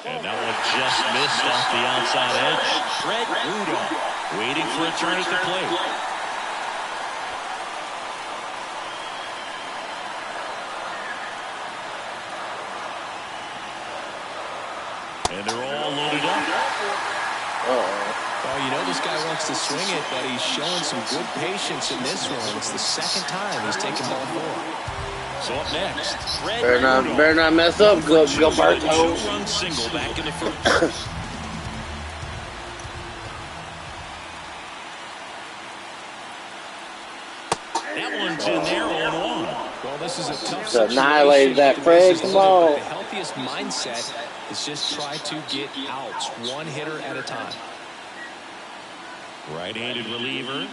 And that one just missed off the outside edge. Fred Rudolph waiting for a turn at the plate. And they're all loaded up. Well, you know this guy wants to swing it, but he's showing some good patience in this one. It's the second time he's taken ball 4. So up next, Fred Better not mess up, Gilberto. 2-run single back in the first. That one's in there, 0-1. Well, this is a tough Just situation. annihilate that Fred. Come on. The healthiest mindset is just try to get outs, one hitter at a time. Right-handed reliever.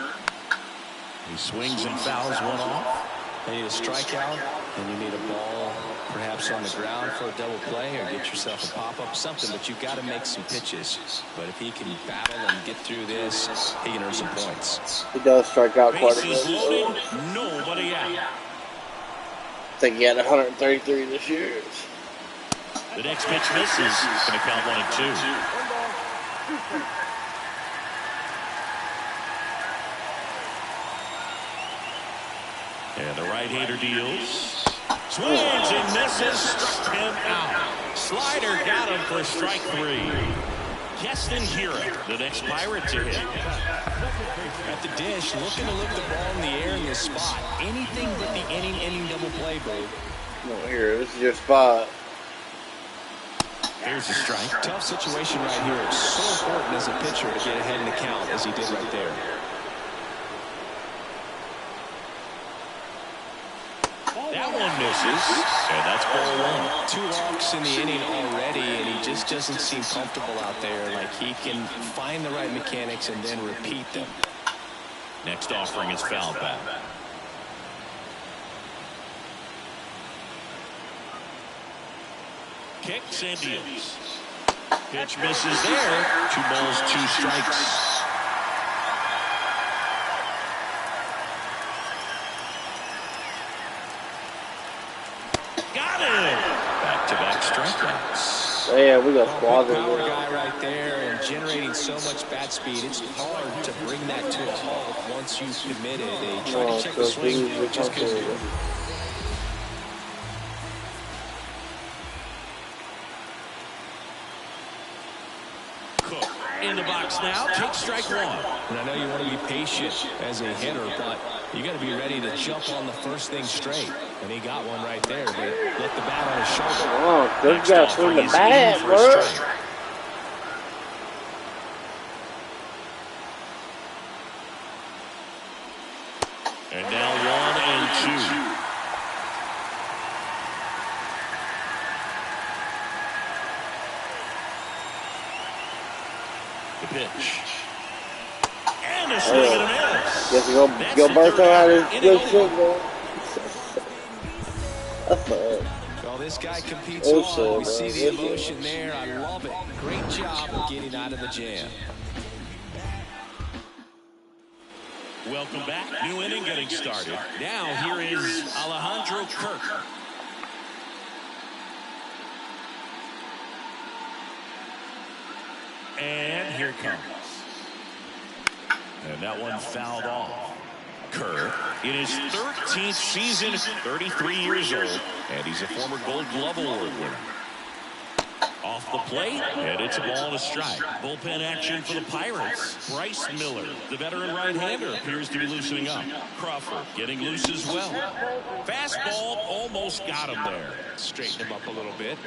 He swings and fouls one off. You need a strikeout, and you need a ball perhaps on the ground for a double play, or get yourself a pop-up, something, but you've got to make some pitches. But if he can battle and get through this, he can earn some points. He does strike out quite a Bases bit. loaded, nobody out. I think he had 133 this year. The next pitch misses. Going to count 1 and 2. 1 ball, 2 strikes. And the right-hander deals. Swings and misses. Struck him out. Slider got him for strike 3. Genarational, the next Pirate to hit. At the dish, looking to lift the ball in the air in this spot. Anything but the inning double play, Boo. No, here, this is your spot. There's a strike. Tough situation right here. It's so important as a pitcher to get ahead in the count as he did right there. That one misses, and that's ball 1. 2 walks in the inning already, and he just doesn't seem comfortable out there. Like he can find the right mechanics and then repeat them. Next offering is foul back. Kicks and deals. Pitch misses there. 2 balls, 2 strikes. Got it! Back-to-back strikeouts. Yeah, we got squads Power in guy right there and generating so much bat speed. It's hard to bring that to a halt once you've committed. They try to check the swing, just couldn't do it. Cook in the box now. Take strike 1. And I know you want to be patient as a hitter, but you got to be ready to jump on the first thing straight. And he got one right there, but let the bat on his shoulder. Oh, good Next guy offering swing the is bat, in for a bro. strike. And now 1 and 2. The pitch. And a swing and a miss. Guess That's Gilberto the had third his inning good over. shit going. That's fun. Well, this guy competes Oh, hard. so, We see the bro. emotion there. I love it. Great job of getting out of the jam. Welcome back. New inning getting started. Now here is Alejandro Kirk. And here it comes. And that one fouled off. Kirk in his 13th season, 33 years old, and he's a former Gold Glove Award winner. Off the plate, and it's a ball and a strike. Bullpen action for the Pirates. Bryce Miller, the veteran right-hander, appears to be loosening up. Crawford getting loose as well. Fastball almost got him there. Straighten him up a little bit.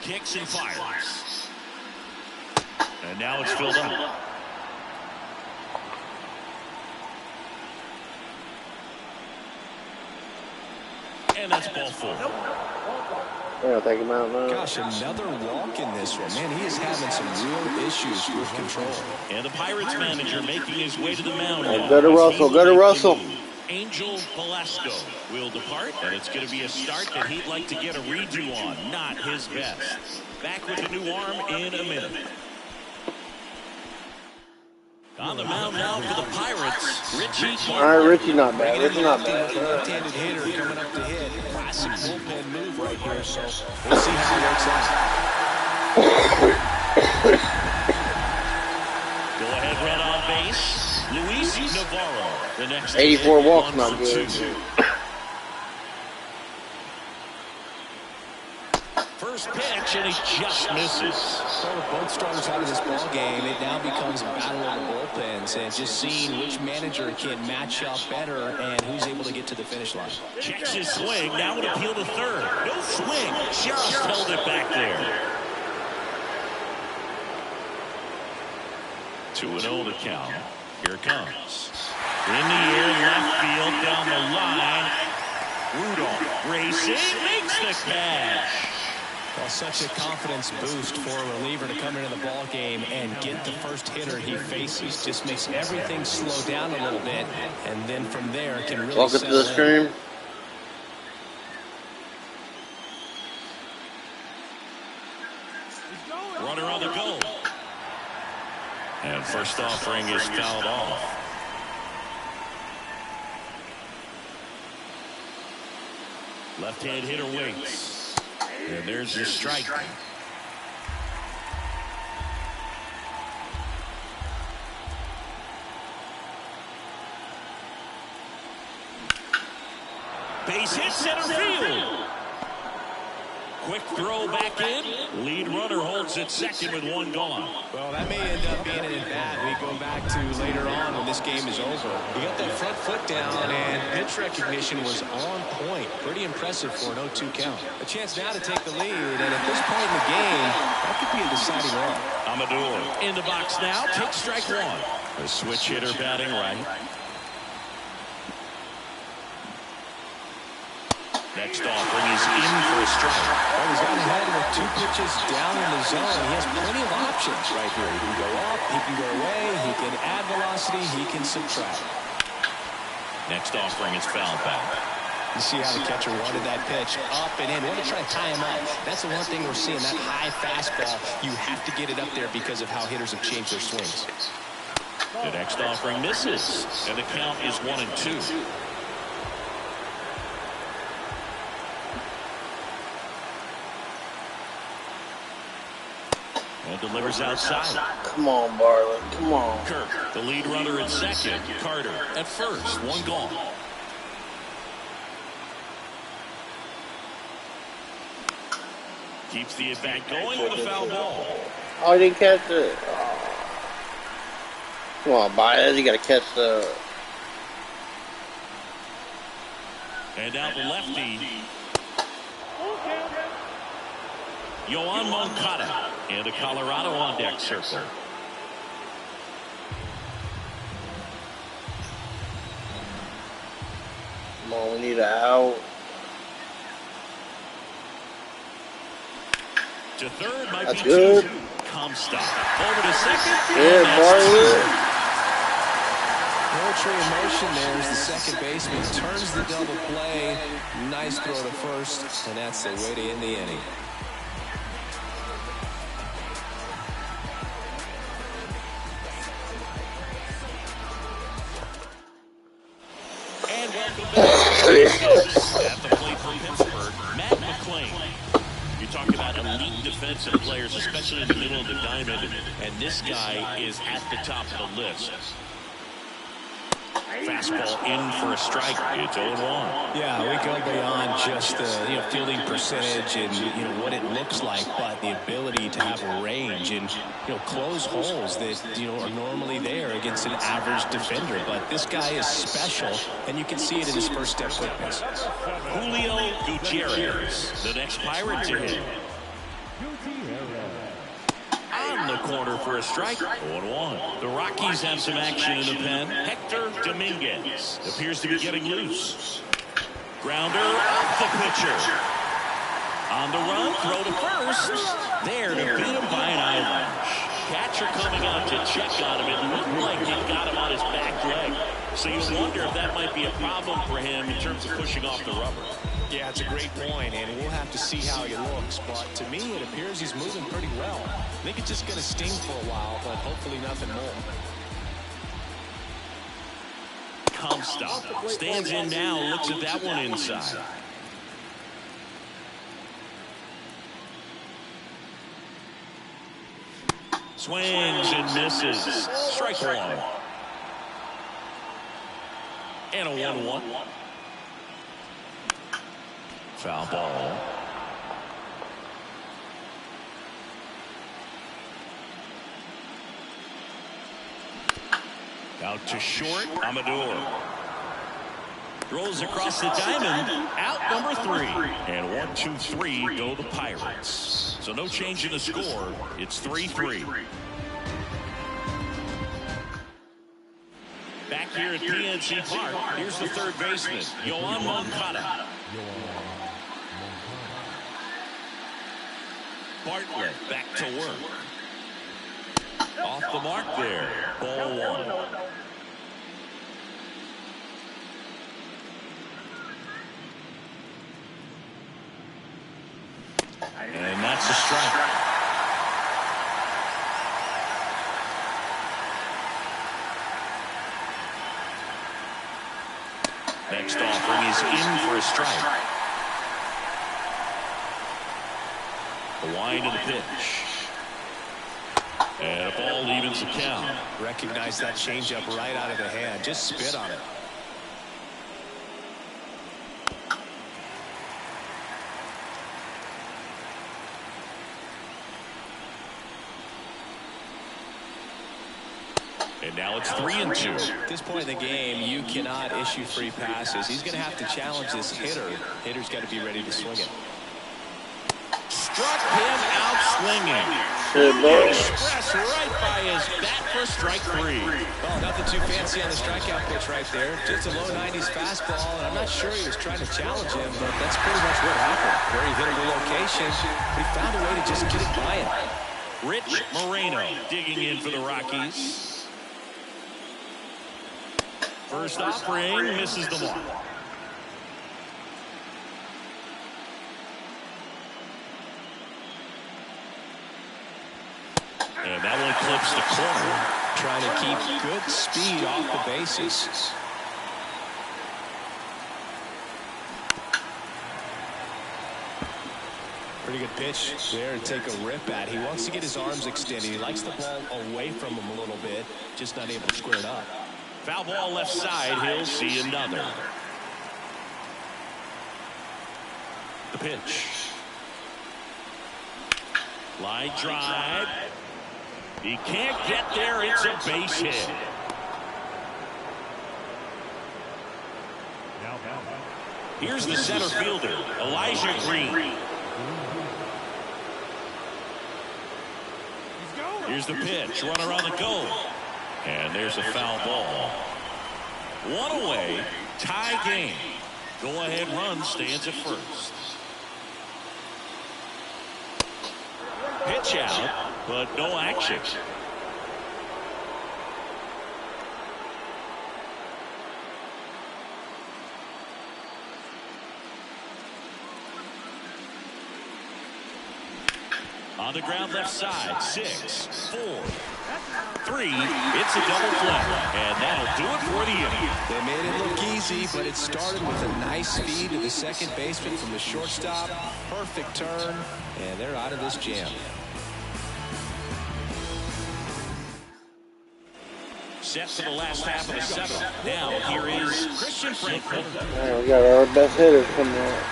Kicks and fires. And now it's filled up. And that's ball 4. I'll take him out now. Gosh, another walk in this one. Man, he is having some real issues with control. And the Pirates manager making his way to the mound. Go to Russell. Go to Russell. Angel Velasco will depart, and it's going to be a start that he'd like to get a redo on. Not his best. Back with a new arm in a minute. On the mound now for the Pirates, Richie. All right, Richie not bad. Richie not bad. Left-handed hitter coming up to hit. Classic bullpen move right here, so we'll see how it works out. Go ahead, run on base. Luis Navarro. The next 84 walks, not good. First pitch, and he just misses. So with both starters out of this ball game, it now becomes a battle of the bullpens and just seeing which manager can match up better and who's able to get to the finish line. Checks his swing, now would appeal to third. No swing, just held it back there. 2-0 to count. Here it comes. In the air, left field, down the line. Rudolph racing, makes the catch. Well, such a confidence boost for a reliever to come into the ball game and get the first hitter he faces. Just makes everything slow down a little bit, and then from there can really welcome to the stream. Runner on the go. And first offering is fouled off. Left-hand hitter waits. And there's your strike. Base hit, center field. Quick throw back in. Lead runner holds at second with one gone. Well, that may end up being an at-bat we go back to later on when this game is over. He got that front foot down, and pitch recognition was on point. Pretty impressive for an 0-2 count. A chance now to take the lead, and at this point in the game, that could be a deciding run. Amador in the box now. Takes strike one. The switch hitter batting right. Next offering is in for a strike. Well, he's gone ahead with 2 pitches down in the zone. He has plenty of options right here. He can go up, he can go away, he can add velocity, he can subtract. Next offering is fouled back. You see how the catcher wanted that pitch up and in. Want to try to tie him up. That's the one thing we're seeing, that high fastball. You have to get it up there because of how hitters have changed their swings. The next offering misses, and the count is 1-2. And delivers outside. Come on, Barley. Come on. Kirk, the lead runner at second. Carter at first. One gone. Keeps the at-bat going with a foul ball. Oh, he didn't catch it. Oh. Come on, Baez. You got to catch the... And out the lefty. Yoan Moncada and a Colorado on deck circle. Come on, we need an out. To third might That's be good. Comstock. Over to second. Good, Barley. Poetry in motion there as the second baseman turns the double play. Nice throw to first, and that's the way to end the inning. And welcome back. At the plate from Pittsburgh, Matt McClain. You talk about elite defensive players, especially in the middle of the diamond, and this guy is at the top of the list. Fastball in for a strike. It's 0-1. Yeah, we go beyond just the fielding percentage and what it looks like, but the ability to have a range and close holes that are normally there against an average defender. But this guy is special, and you can see it in his first step quickness. Julio Gutierrez, the next Pirate to hit. On the corner for a strike. 0-1. The Rockies have some action in the pen. Hector Dominguez appears to be getting loose. Grounder off the pitcher. On the run, throw to first. There to beat him by an eye. Catcher coming out to check on him. It looked like he got him on his back leg. So you wonder if that might be a problem for him in terms of pushing off the rubber. Yeah, it's a great point, and we'll have to see how he looks. But to me, it appears he's moving pretty well. I think it's just going to sting for a while, but hopefully nothing more. Comstock stands in now, looks at that one inside. Swings and misses. Strike one. And a 1-1. Foul ball. Out to short, Amador. Throws across the diamond, out number 3. And 1, 2, 3 go the Pirates. So no change in the score. It's 3-3. Back here at PNC Park, here's the third baseman, Yoan Moncada. Bartlett back to work. Off the mark there. Ball 1. And that's a strike. Next offering is in for a strike. The wind of the pitch. And a ball evens the count. Recognize that changeup right out of the hand. Just spit on it. And now it's 3-2. At this point in the game, you cannot issue free passes. He's going to have to challenge this hitter. Hitter's got to be ready to swing it. Struck him out swinging. Express right by his bat for strike 3. Oh, nothing too fancy on the strikeout pitch right there. Just a low 90s fastball, and I'm not sure he was trying to challenge him, but that's pretty much what happened. Very hittable location, but he found a way to just get it by him. Rich Moreno digging in for the Rockies. First offering misses the mark. And that one clips the corner. Trying to keep good speed off the bases. Pretty good pitch there to take a rip at. He wants to get his arms extended. He likes the ball away from him a little bit, just not able to square it up. Foul ball left side. He'll see another. The pitch. Line drive. He can't get there. It's a base hit. Here's the center fielder, Elijah Green. Here's the pitch. Runner on the goal. And there's a foul ball. One away. Tie game. Go-ahead run stands at first. Pitch out, but no action. On the ground left side, 6, 4, 3. It's a double play, and that'll do it for the inning. They made it look easy, but it started with a nice feed to the second baseman from the shortstop. Perfect turn, and they're out of this jam. Set for the last half of the seventh. Now here is Christian Franklin. Right, we got our best hitter coming out.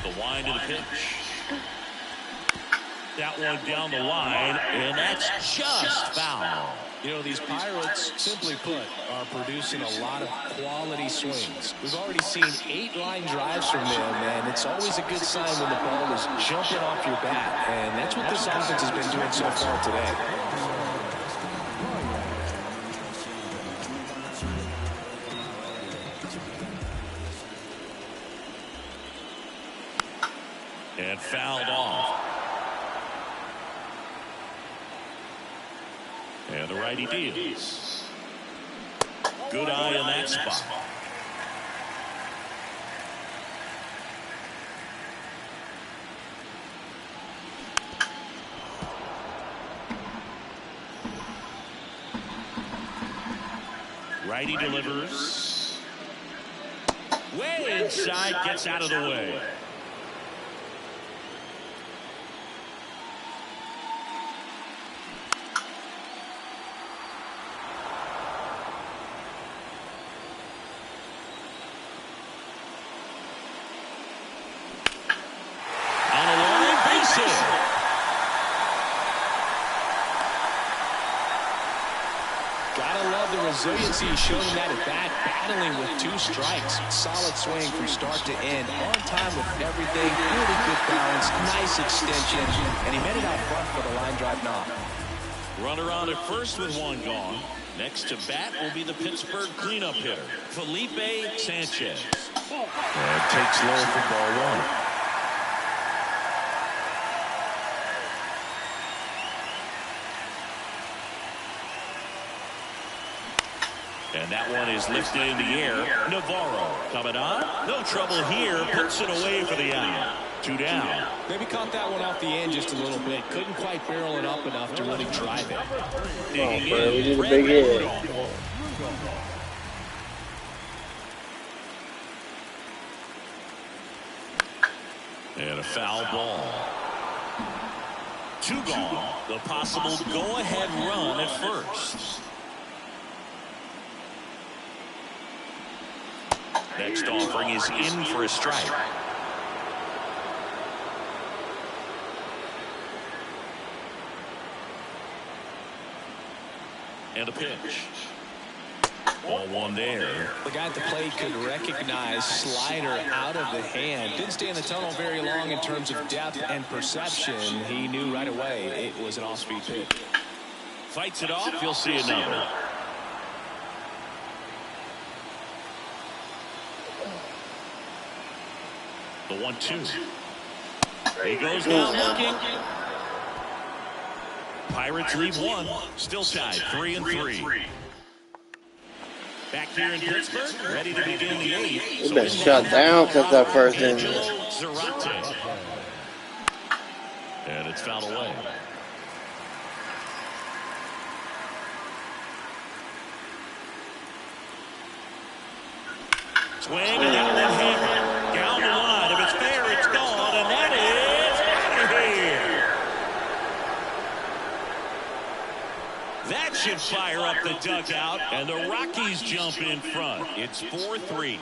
The wind of the pitch. That one down the line, and that's just foul. You know, these Pirates, simply put, are producing a lot of quality swings. We've already seen 8 line drives from them, and it's always a good sign when the ball is jumping off your bat. And that's what this offense has been doing so far today. And fouled off. And the righty deals. Good eye in that spot. Righty delivers. Way inside, gets out of the way. Resiliency showing that at bat, battling with 2 strikes. Solid swing from start to end. On time with everything. Really good balance. Nice extension. And he made it out front for the line drive knock. Runner on at first with 1 gone. Next to bat will be the Pittsburgh cleanup hitter, Felipe Sanchez. And takes low for ball 1. And that one is lifted in the air. Navarro coming on. No trouble here. Puts it away for the out. 2 down. Maybe caught that one off the end just a little bit. Couldn't quite barrel it up enough to really drive it. We did a big hit. And a foul ball. 2 gone. The possible go-ahead run at first. Next offering is in for a strike. And a pitch. Ball 1 there. The guy at the plate could recognize slider out of the hand. Didn't stay in the tunnel very long in terms of depth and perception. He knew right away it was an off-speed pitch. Fights it off. You'll see another. The 1-2. He goes down looking. Pirates lead 1. Still tied 3-3. Back here in Pittsburgh, ready to begin the 8th. We've been shut down since that first inning. And it's fouled away. Swing and that one hammered. Down the line. If it's fair, it's gone. And that is out of here. That should fire up the dugout. And the Rockies jump in front. It's 4-3.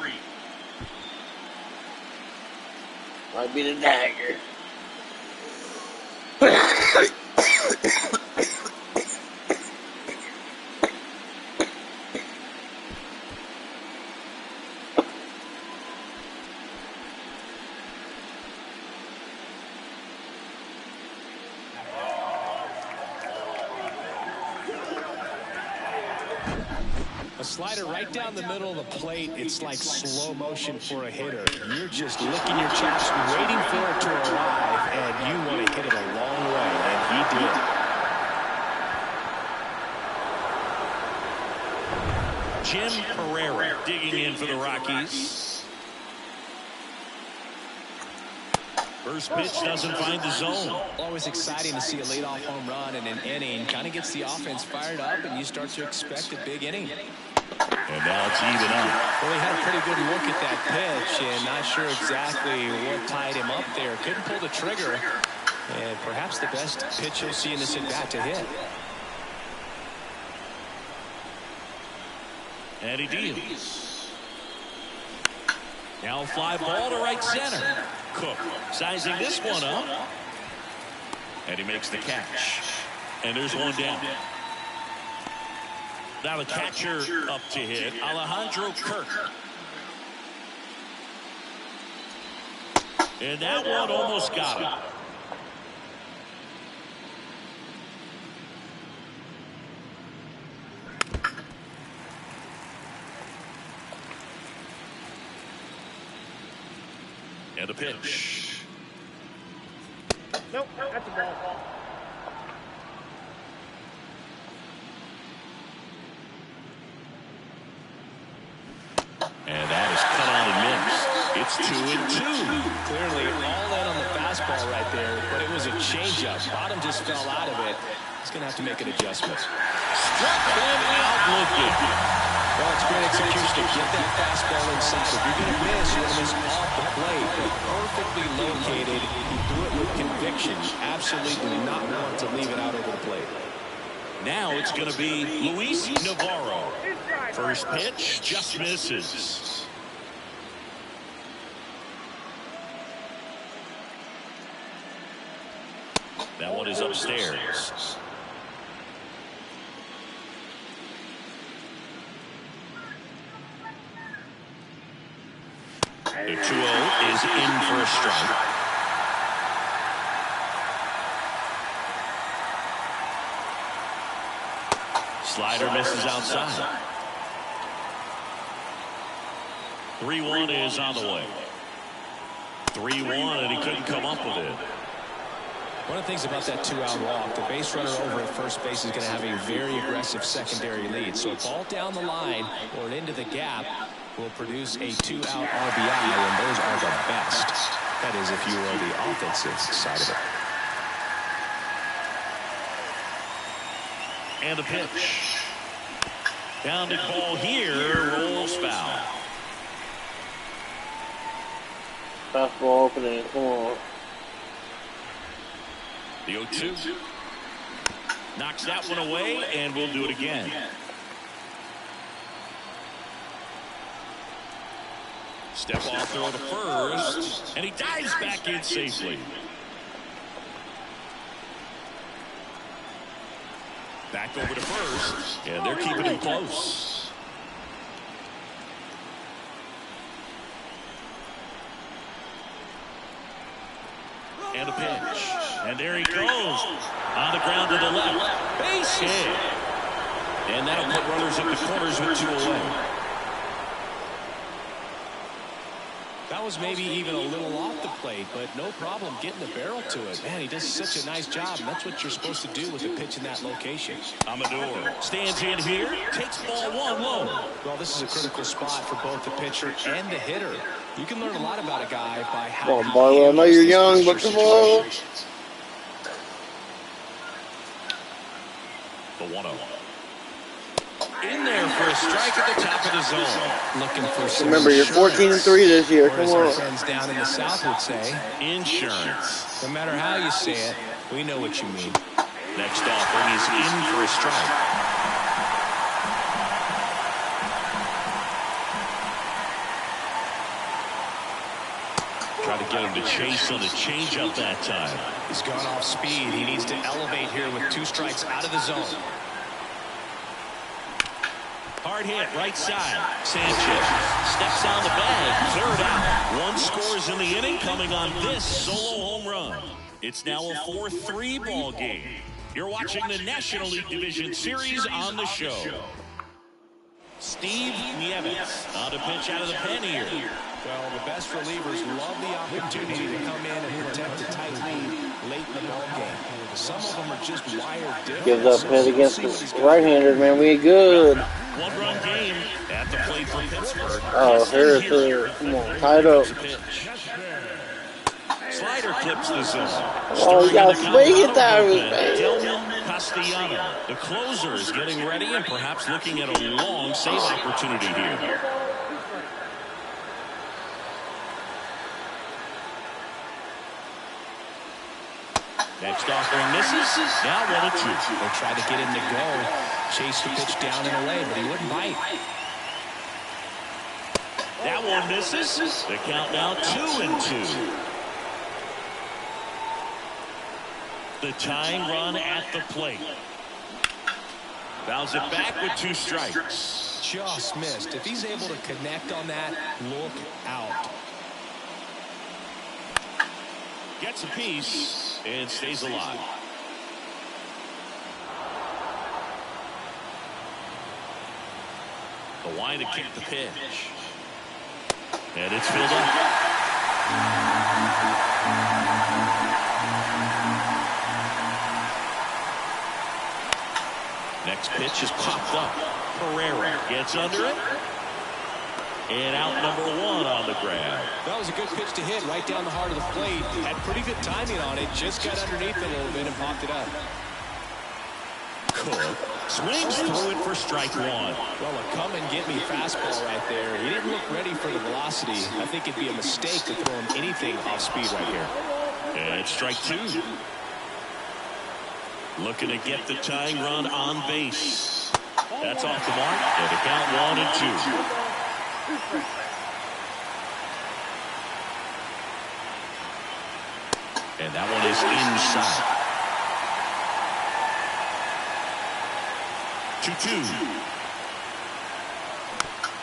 Might be the dagger. A slider right down the middle of the plate. It's like slow motion for a hitter. You're just licking your chops, waiting for it to arrive, and you want to hit it a long way, and he did. Jim Pereira digging in for the Rockies. First pitch doesn't find the zone. Always exciting to see a leadoff home run in an inning. Kind of gets the offense fired up, and you start to expect a big inning. And now it's even up. Well, he had a pretty good look at that pitch, and not sure exactly what tied him up there. Couldn't pull the trigger, and perhaps the best pitch you'll see in this at-bat to hit. And he deals. Now fly ball to right center. Cook sizing this one up. And he makes the catch. And there's one down. Now the catcher up to hit, Alejandro Kirk. And that one almost got him. And a pitch. Nope, that's a ball. And that is cut on and missed. It's 2-2. Clearly all in on the fastball right there, but it was a changeup. Bottom just fell out of it. He's going to have to make an adjustment. Struck him out looking. Well, it's great execution to get that fastball inside. If you're going to miss, you're going to miss off the plate. But perfectly located. He threw it with conviction. Absolutely did not want to leave it out over the plate. Now it's going to be Luis Navarro. First pitch just misses. That one is upstairs. The 2-0 is in for a strike. Slider misses outside. 3-1 is on the way. 3-1, and he couldn't come up with it. One of the things about that 2-out walk, the base runner over at first base is going to have a very aggressive secondary lead. So a ball down the line or into the gap will produce a 2-out RBI, and those are the best. That is if you are the offensive side of it. And a pitch. Grounded ball here, rolls foul. Fastball opening, come on. The 0-2. Knocks that one away, and we'll do it again. Step off throw to first, and he dives back in safely. Back over to first, and they're keeping him close. And a pitch. And there he goes. On the ground to the left. Base hit. And that'll put runners at the corners with 2 away. That was maybe even a little off the plate, but no problem getting the barrel to it. Man, he does such a nice job, and that's what you're supposed to do with a pitch in that location. Amador stands in here, takes ball 1 low. Well, this is a critical spot for both the pitcher and the hitter. You can learn a lot about a guy by how Come on, Barlow. I know you're young, but come on. The 1-0. In there for a strike at the top of the zone. Looking for some Remember, you're 14-3 this year. or Come as our on. friends down in the South would say, Insurance. no matter how you say it, we know what you mean. Next offering is in for a strike. Try to get him to chase on the changeup that time. He's gone off speed. He needs to elevate here with 2 strikes out of the zone. Hard hit, right side. Sanchez steps on the bag, 3rd out. 1 scores in the inning, coming on this solo home run. It's now a 4-3 ball game. You're watching the National League Division Series on the show. Steve Nieves on a pitch out of the pen here. Well, the best relievers love the opportunity to come in and protect a tight lead late in the ball game. Some of them are just wired different. Gives up hit against the right-hander, man. We ain't good. 1-run game at the plate for Pittsburgh. Oh, here's the, come on, tied up. Slider clips the zone. Oh, you got to swing it down, man. Delman Castellano, the closer, is getting ready and perhaps looking at a long save opportunity here. Next offering misses. Now 1-2. They tried to get him to go, chase the pitch down and away, but he wouldn't bite. That one misses. The count now 2-2. The tying run at the plate. Bounce it back with 2 strikes. Just missed. If he's able to connect on that, look out. Gets a piece and stays alive. The line to kick the pitch. And it's filled up. Next pitch is popped up. Pereira gets under it. And out number 1 on the grab. That was a good pitch to hit right down the heart of the plate. Had pretty good timing on it. Just got underneath it a little bit and popped it up. Cook swings through it for strike 1. Well, a come-and-get-me fastball right there. He didn't look ready for the velocity. I think it'd be a mistake to throw him anything off speed right here. And strike 2. Looking to get the tying run on base. That's off the mark. And the count 1 and 2. And that one is inside. 2-2.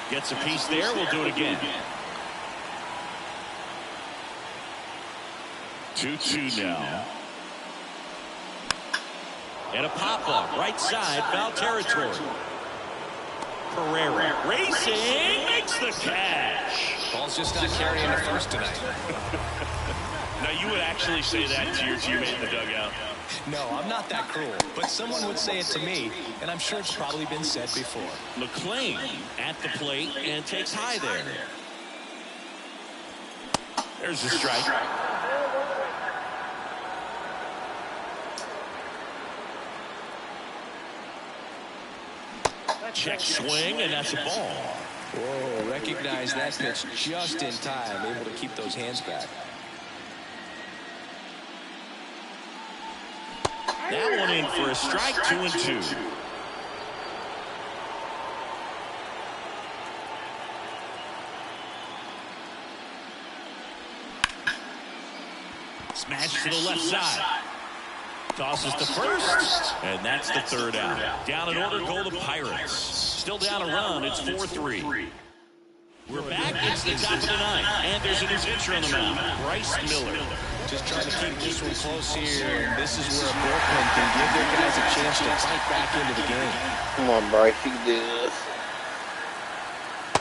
Gets a piece there. We'll do it again. 2-2 now. And a pop-up. Right side. Foul territory. Pereira racing. Makes the catch. Ball's just not carrying the first tonight. Now, you would actually say that to your teammate in the dugout. No, I'm not that cruel, but someone would say it to me, and I'm sure it's probably been said before. McClain at the plate and takes high there. There's the strike. Check swing, and that's a ball. Whoa, recognize that pitch just in time, able to keep those hands back. That one in for a strike, 2-2. Smash to the left side. Tosses to first, and that's the third out. Down in order go the Pirates. Still down a run. It's 4-3. We're back. It's the top of the ninth, and there's a new pitcher on the mound, Bryce Miller. Just trying to keep this one close here, and this is where a bullpen can give their guys a chance to fight back into the game. Come on, Bryce, you can do this.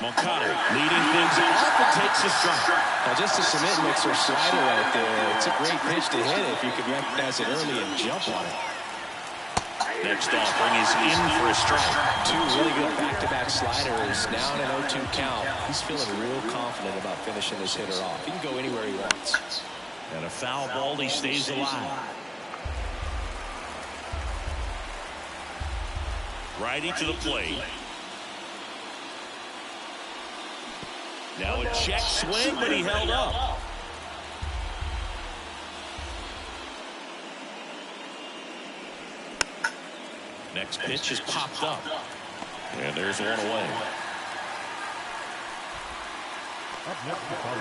Moncada leading things off and takes a strike. Now just a cement mixer slider right there. It's a great pitch to hit if you can recognize it early and jump on it. Next offering is in for a strike. 2 really good back-to-back sliders. Now in an 0-2 count. He's feeling real confident about finishing this hitter off. He can go anywhere he wants. And a foul ball, he stays alive. Righty to the plate. Now a check swing, but he held up. Next pitch is popped up. And there's one away.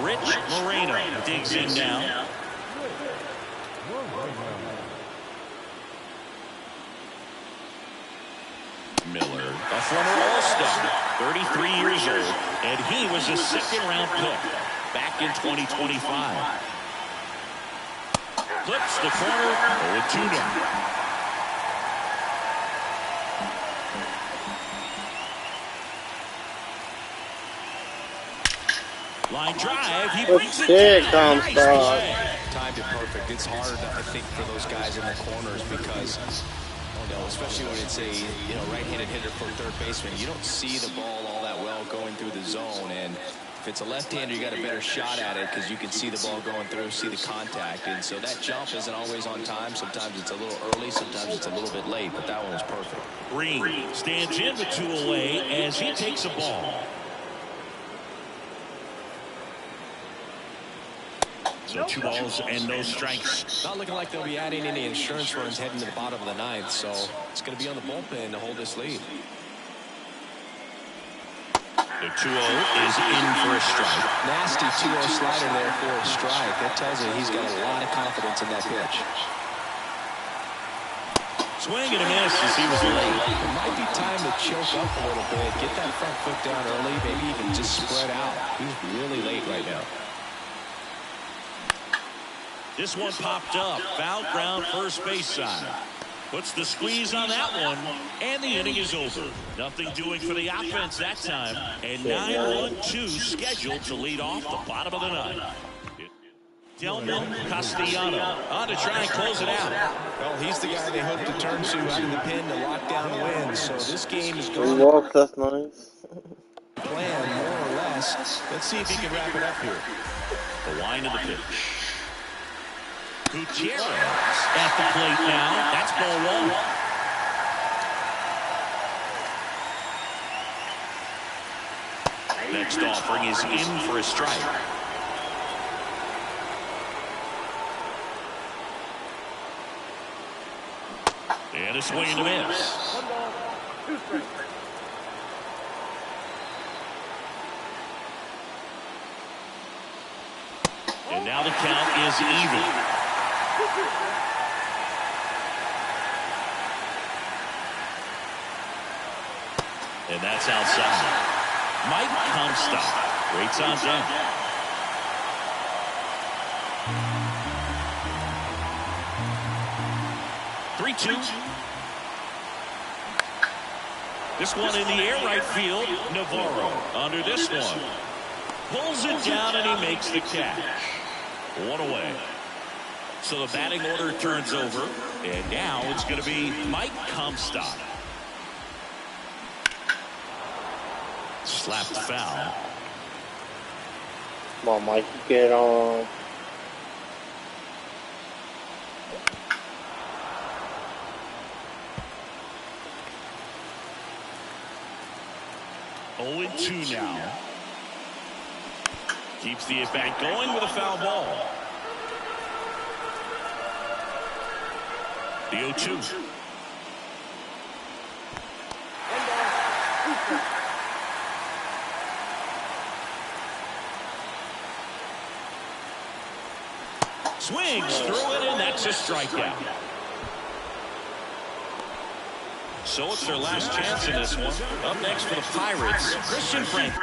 Rich Moreno digs in now. Miller, a former All-Star, 33 years old, and he was a second-round pick back in 2025. Clips the corner, 0-2 now. Line drive, he brings it down. Nice play. Timed it perfect. It's hard, I think, for those guys in the corners because, especially when it's a right-handed hitter for third baseman, you don't see the ball all that well going through the zone. And if it's a left-hander, you got a better shot at it because you can see the ball going through, see the contact. And so that jump isn't always on time. Sometimes it's a little early, sometimes it's a little bit late, but that one was perfect. Green stands in with 2 away as he takes a ball. So 2 balls and no strikes. Not looking like they'll be adding any insurance runs heading to the bottom of the ninth, so it's going to be on the bullpen to hold this lead. The 2-0 is in for a strike. Nasty 2-0 slider there for a strike. That tells you he's got a lot of confidence in that pitch. Swing and a miss as he was late. It might be time to choke up a little bit, get that front foot down early, maybe even just spread out. He's really late right now. This one popped up. Foul ground first base side. Puts the squeeze on that one, and the inning is over. Nothing doing for the offense that time. And 9-1-2 scheduled to lead off the bottom of the ninth. Delman Castellano on to try and close it out. Well, he's the guy they hope to turn to out of the pen to lock down wins. So this game is 3 going walks, that's nice. plan more or less. Let's see if he can wrap it up here. The line of the pitch. Gutierrez at the plate now. That's ball one. Next offering is in for a strike. And a swing and a miss. 1 ball, 2 strikes. And now the count is even. And that's outside. Mike Comstock waits on deck. Three-two. This one in the air right field. Navarro under this one. Pulls it down and he makes the catch. One away. So the batting order turns over. And now it's going to be Mike Comstock. Slapped foul. Come on, Mike, get on. Oh and 2 now. Keeps the at-bat going with a foul ball. The 0-2. 1 ball, 2 strikes. Swings through it, and that's a strikeout. So it's their last chance in this one. Up next for the Pirates, Christian Frank.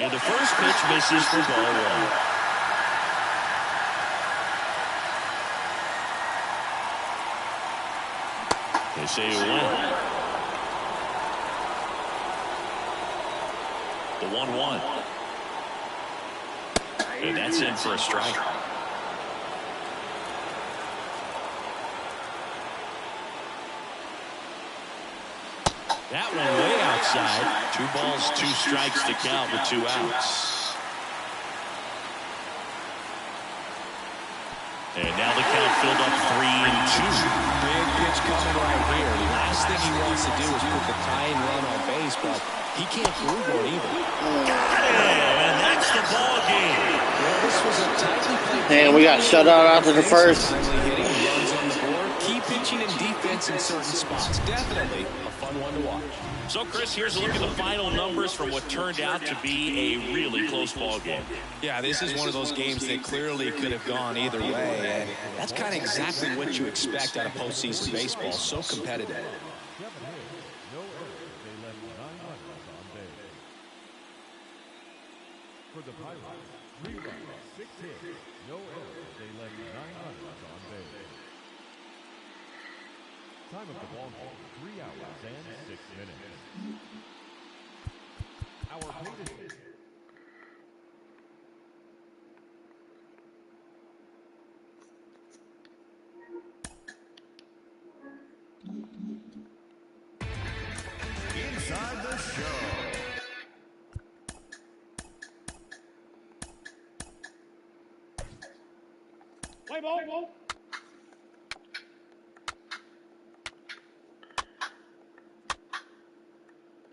And the first pitch misses for ball one. They say it went. The 1-1. And that's in for a strike. That one way outside. 2 balls, 2 strikes to count with 2 outs. And now the count filled up 3-2. Big pitch coming right here. The last thing he wants to do is put the tying run on base, but he can't prove one either. Got him, and that's the ball game. Well, this was a tightly played And we got shut out after the first. Timely hitting, runs on the board, key pitching and defense in certain spots. Definitely a fun one to watch. So, Chris, here's a look at the final numbers from what turned out to be a really close ball game. Yeah, this is one of those games that clearly could have gone either way. And that's kind of exactly what you expect out of postseason baseball. So competitive. 7 hits, no errors. They left 9 runners on base. For the Pirates, 3 runs, 6 hits, no errors. They left 9 runners on base. Time of the ball game, 3 hours and 6 minutes. Our paid Inside the show. Play ball.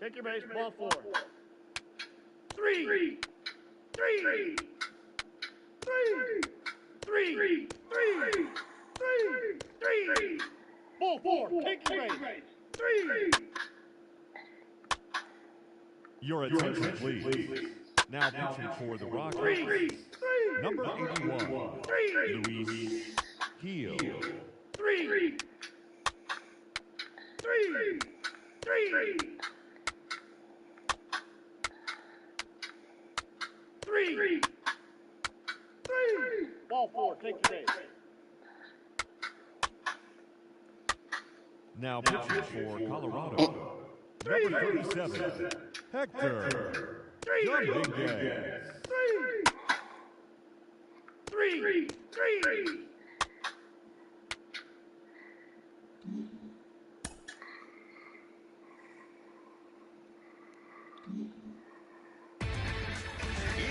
Take your base, ball 4. 3. Ball 4, take your base. 3. Your attention, please. Now pitching for the Rockies, number 81, Luis Gil. 3. 3. Ball 4, take your base. Now pitching for Colorado, number 37, Hector Dominguez. 3.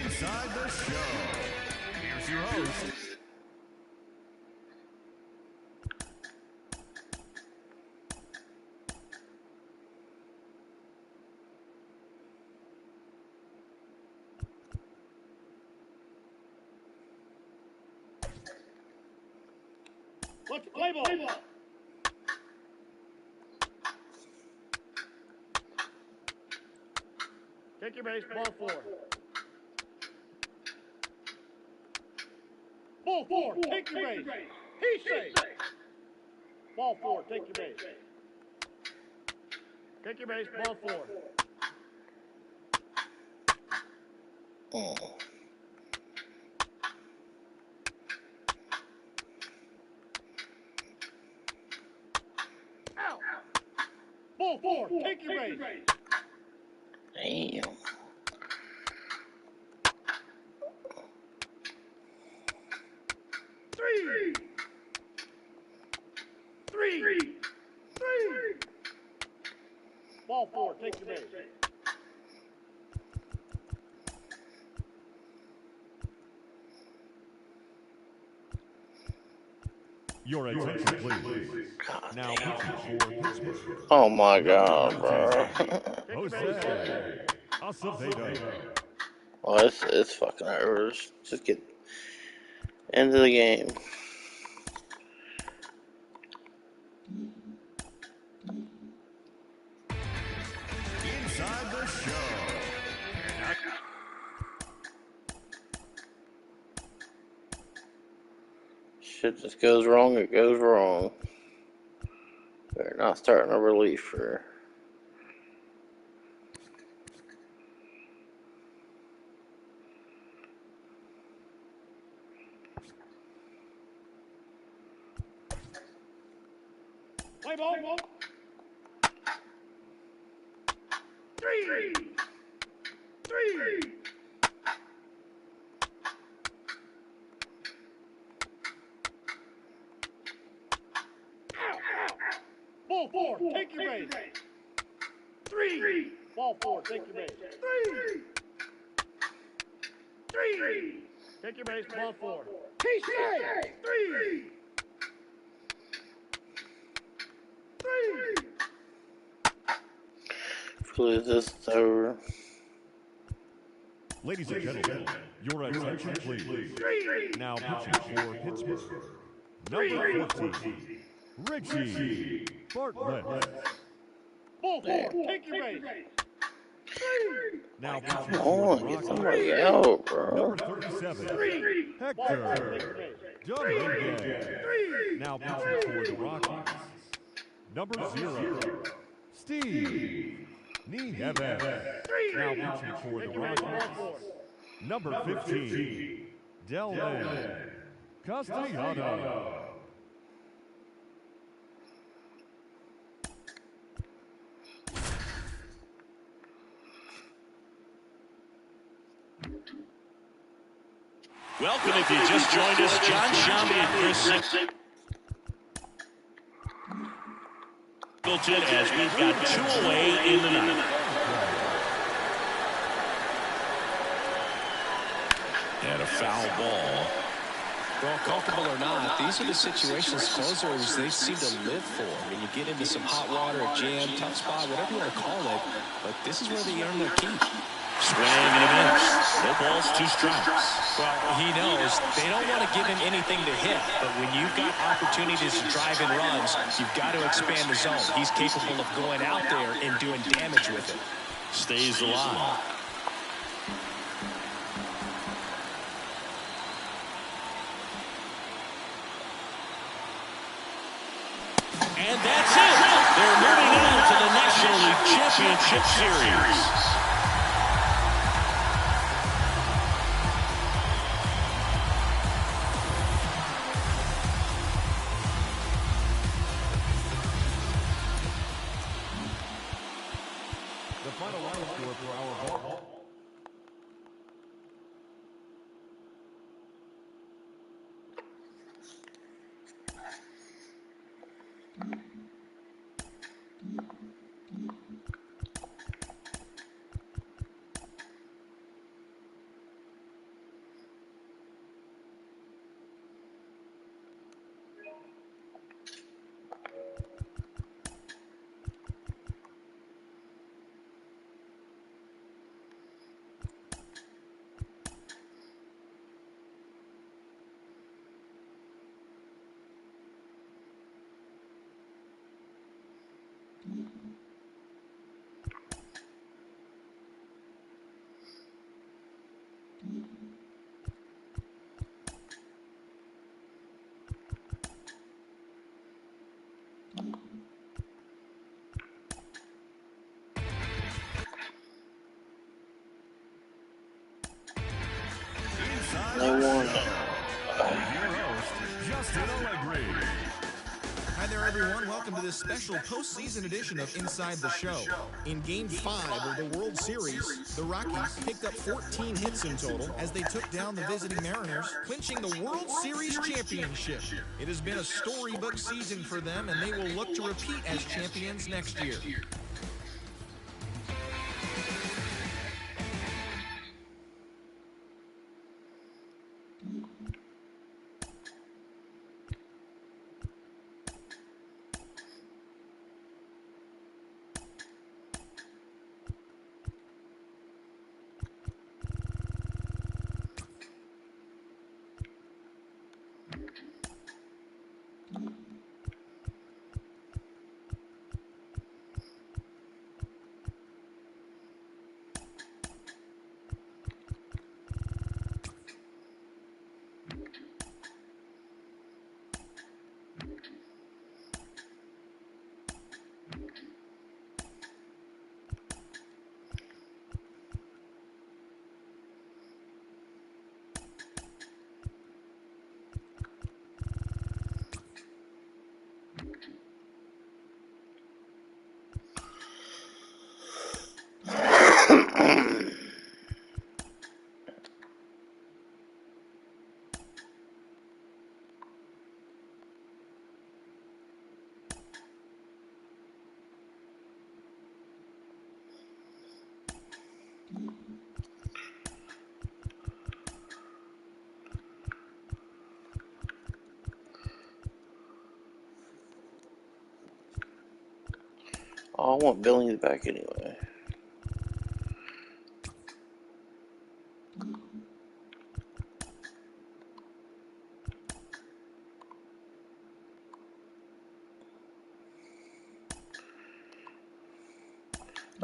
Inside the show, here's your host, Let's play ball. Take your base, ball 4. Ball 4, take your base. He's safe. Ball 4, take your base. Take your base, ball 4. Oh. Out. Ball 4, take your base. Damn. 3. Ball 4, take your base. your attention, please. Now pitching for Pittsburgh, Oh my God, bro. Jose Acevedo. Well, it's fucking over. Just get into the game. Inside the show. Shit just goes wrong, it goes wrong. They're not starting a reliever. Play ball. 3. Ball 4, take your base. 3. Ball 4, take your base. 3. Take your base, ball 4. He's safe. 3. Hopefully this is over. Ladies and gentlemen, your attention, please. Now pitching for Pittsburgh, number 15, Richie Bartlett. Ball 4, take your base. Now pitching Come for on, the get Rockies, somebody out, bro. number 37, Hector Dominguez. Now pitching for the Rockies, number 0, Steve Nieves. Now pitching for the Rockies, number 15, Delman Castellano. Welcome if you just joined us, John Shambi and Chris Singleton, as we've got 2 away in the ninth. And a foul ball. Well, comfortable or not, these are the situations closers they seem to live for. I mean, you get into some hot water, a jam, tough spot, whatever you want to call it, but this is where they earn their keep. Swing and a miss. No balls, 2 strikes. Well, he knows they don't want to give him anything to hit, but when you've got opportunities to drive in runs, you've got to expand the zone. He's capable of going out there and doing damage with it. Stays alive. And that's it. They're moving on to the National League Championship Series. The final line score for our ball. They won. Hi there, everyone. Welcome to this special postseason edition of Inside the Show. In Game 5 of the World Series, the Rockies picked up 14 hits in total as they took down the visiting Mariners, clinching the World Series championship. It has been a storybook season for them, and they will look to repeat as champions next year. Oh, I want Billings back anyway.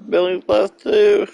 Billings left too.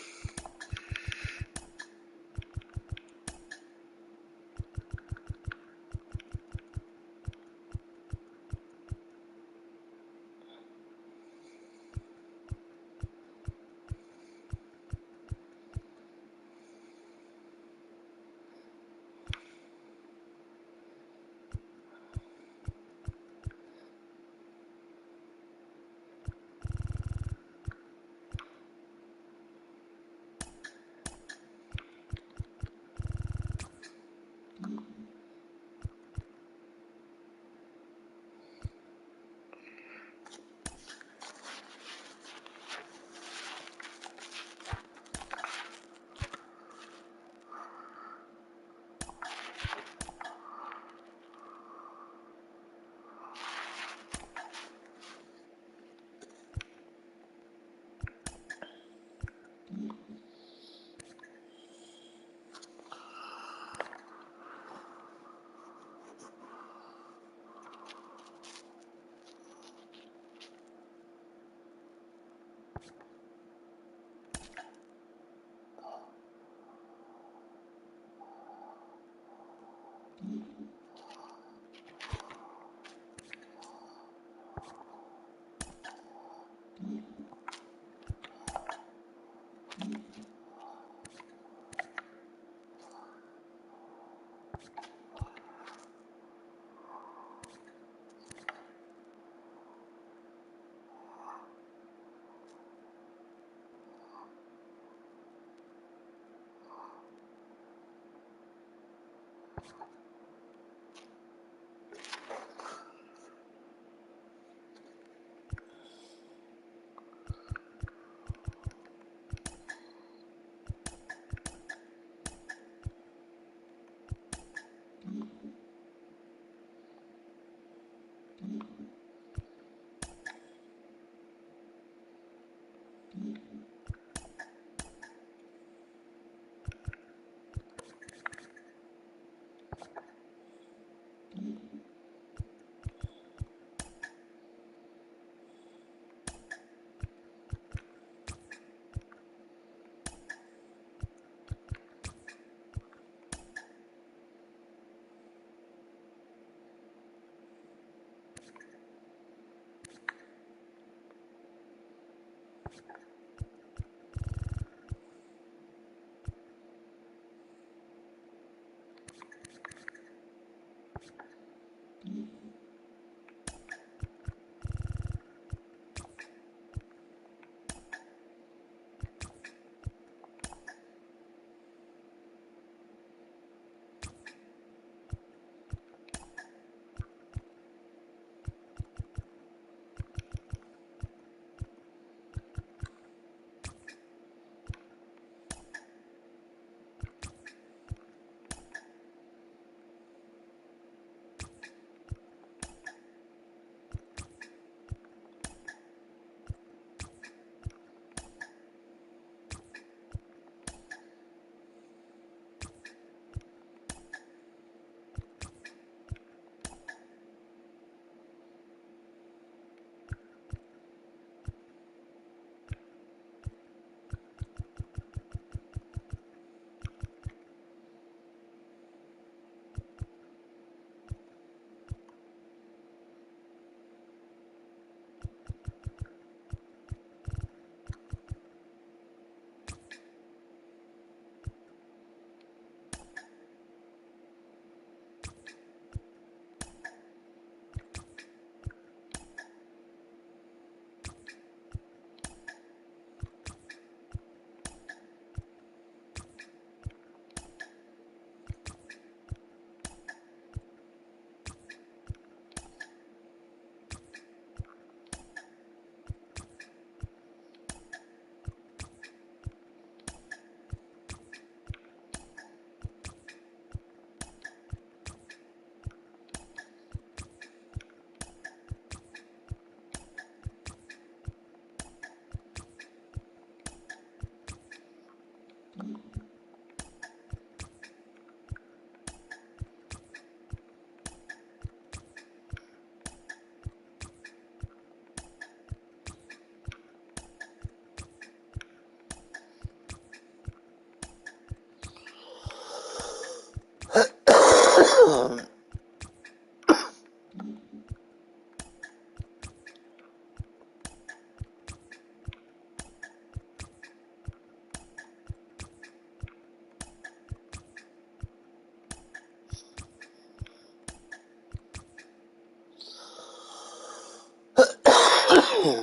Fuck,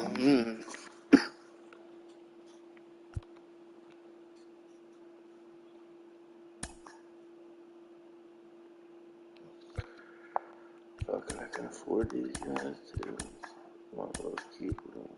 I can afford these guys too. Might as well keep them.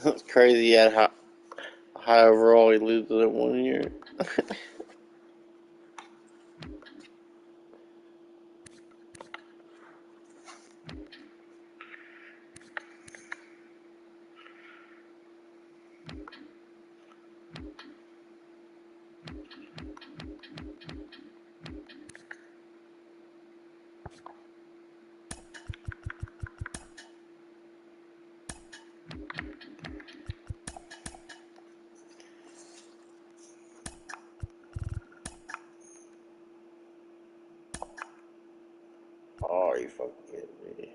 That's crazy. He had high overall. He loses it 1 year. Oh, you fucking kidding me?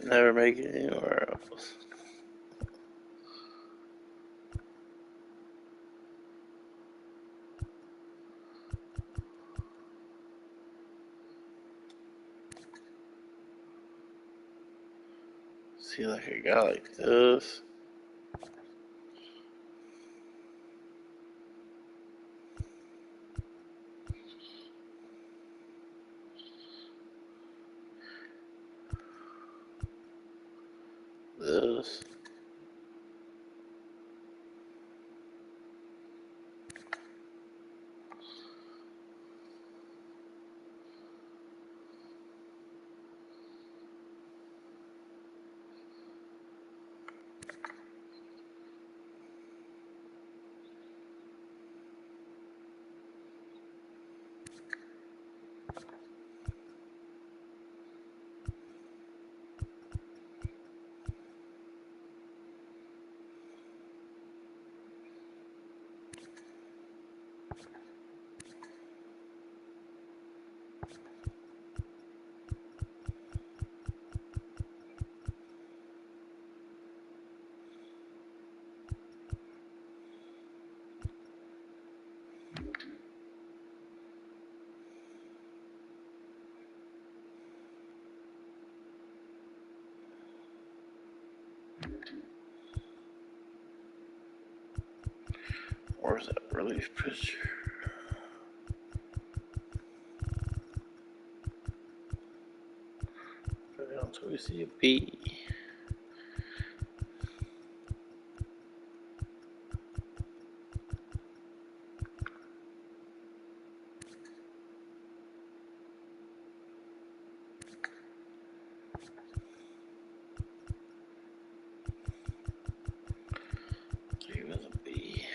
Never make it anywhere else. See, like a guy like this. This. Where's that relief picture? Go down until we see a B. He was a B.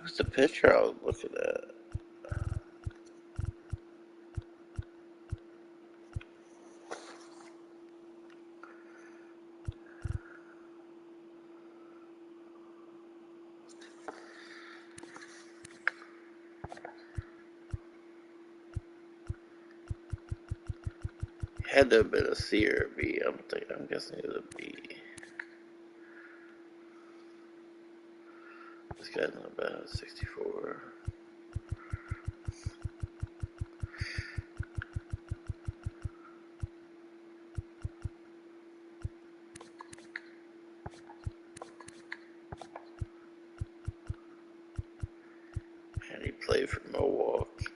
Who's the picture I was looking at? Had to have been a C or a B. I'm guessing it was a B. This guy's not bad. 64. And he played for Milwaukee.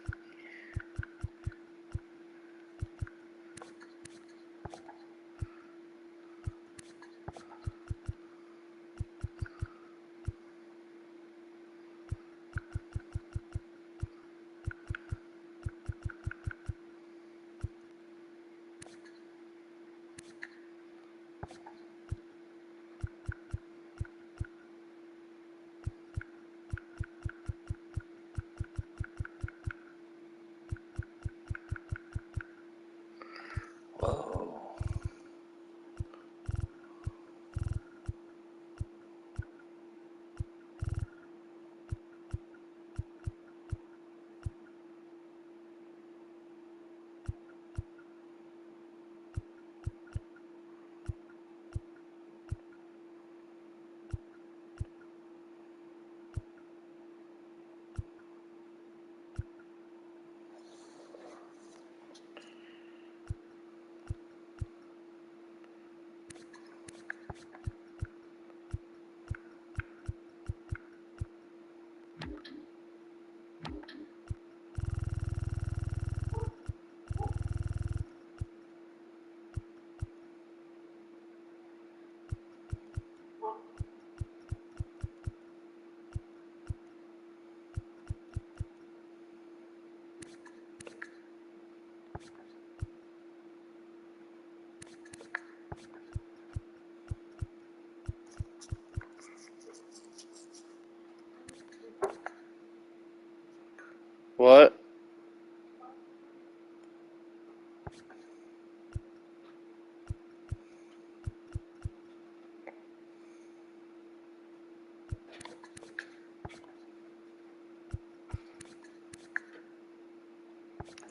What?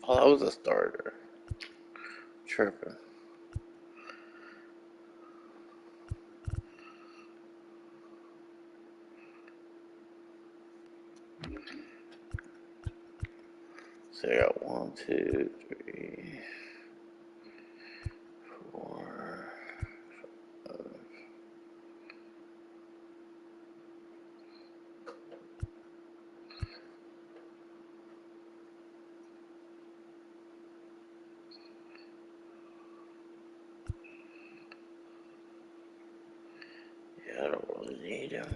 Oh, that was a starter. Tripping. So I got 1, 2, 3, 4, 5. Yeah, I don't really need him.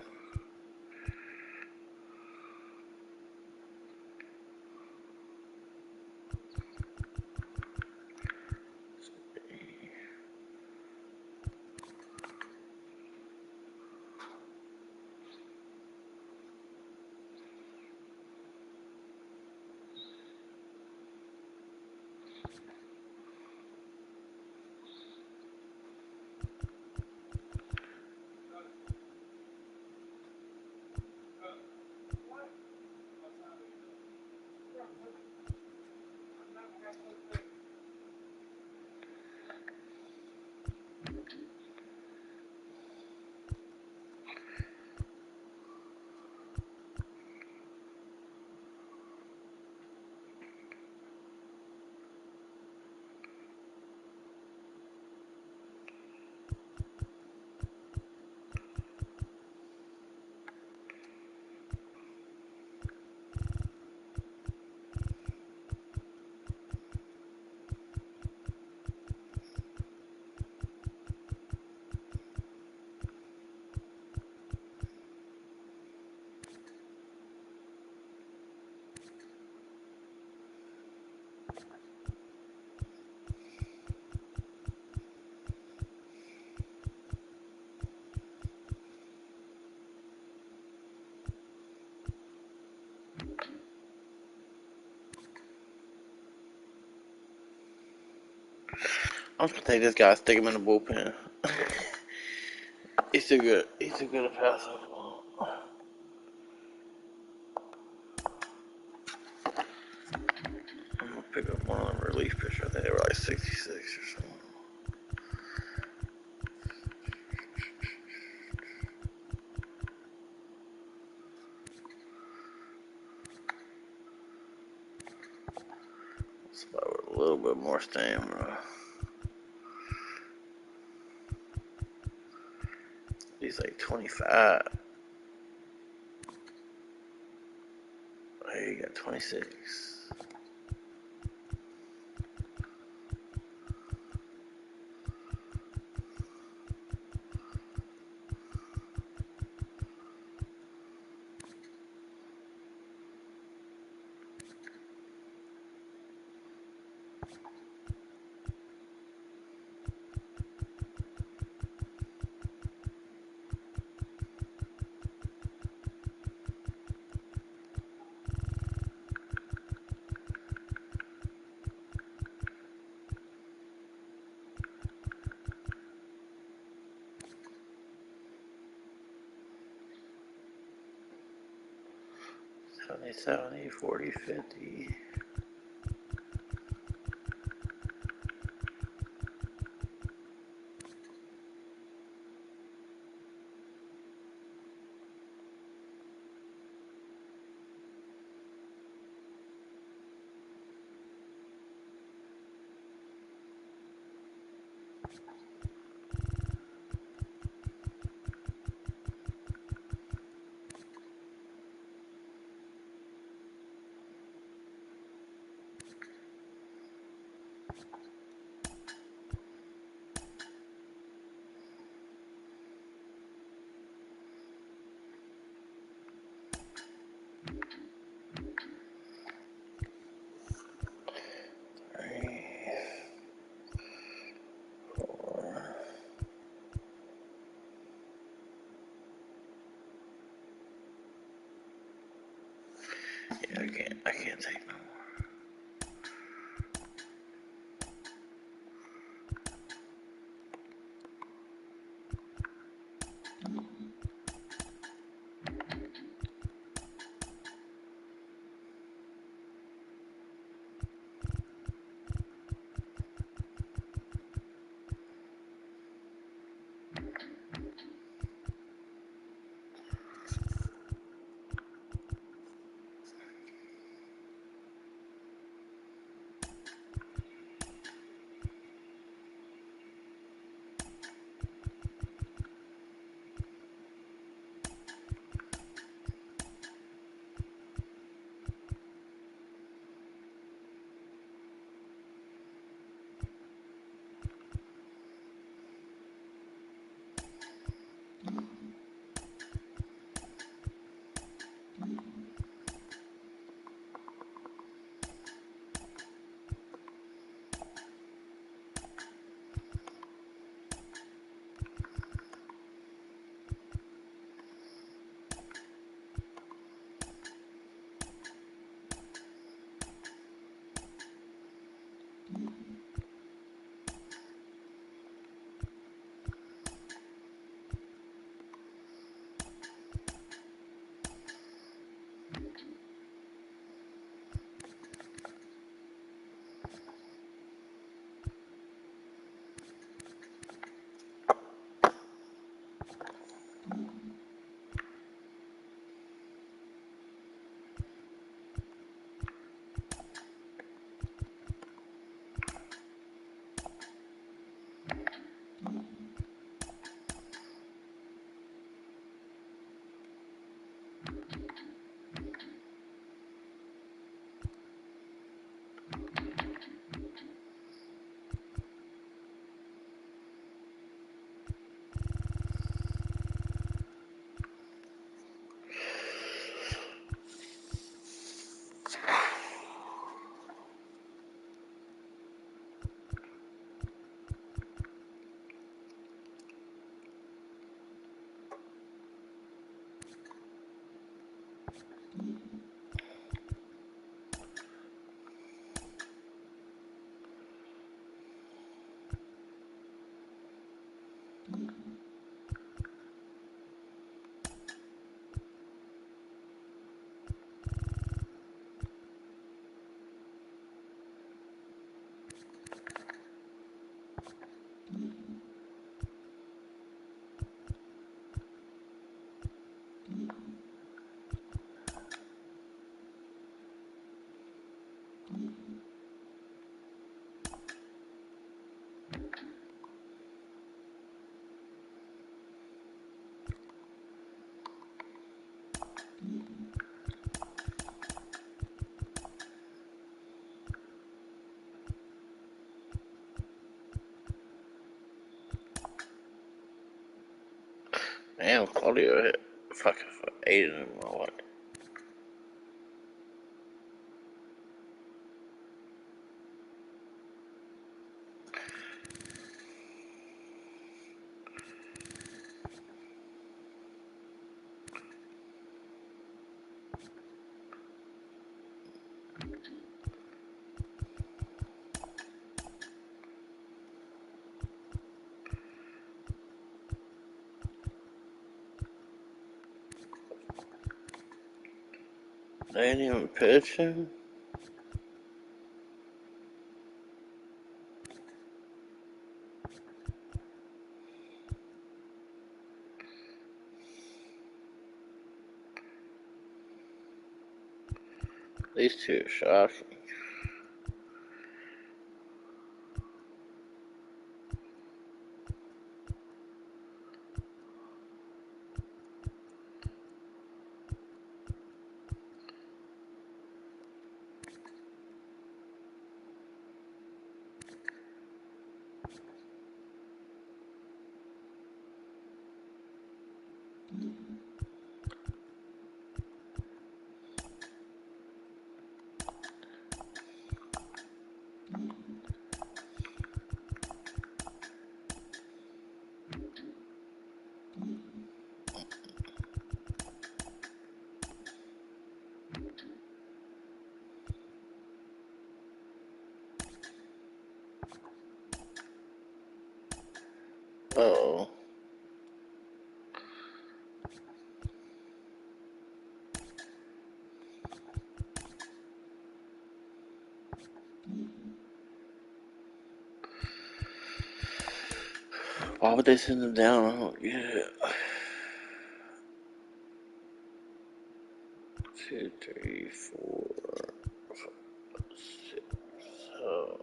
I'm just gonna take this guy, stick him in the bullpen. He's too good. He's too good at passing. I'm gonna pick up one of them relief pitchers. I think they were like 66 or something. Somebody with a little bit more stamina. He's like 25. Hey, you got 26. $70, 40, 50. Yeah, I can't take no more. Damn, Claudio hit fucking 8 in my life. They ain't even pitching. These two are shocking. Uh-oh. Why would they send him down? I don't get it. 2, 3, 4, 5, 6. Oh.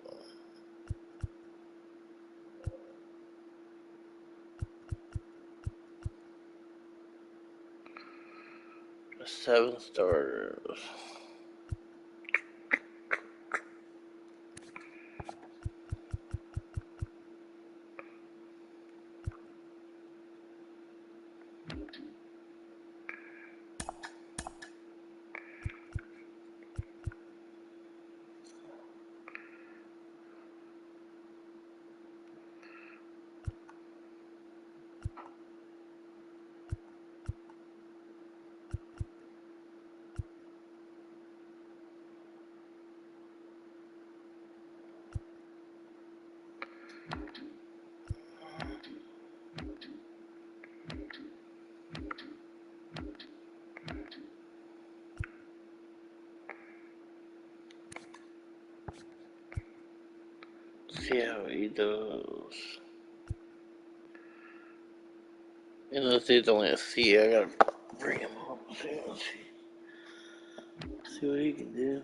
Seven starters. See how he does. And this dude's only a C. I gotta bring him up. See what he can do.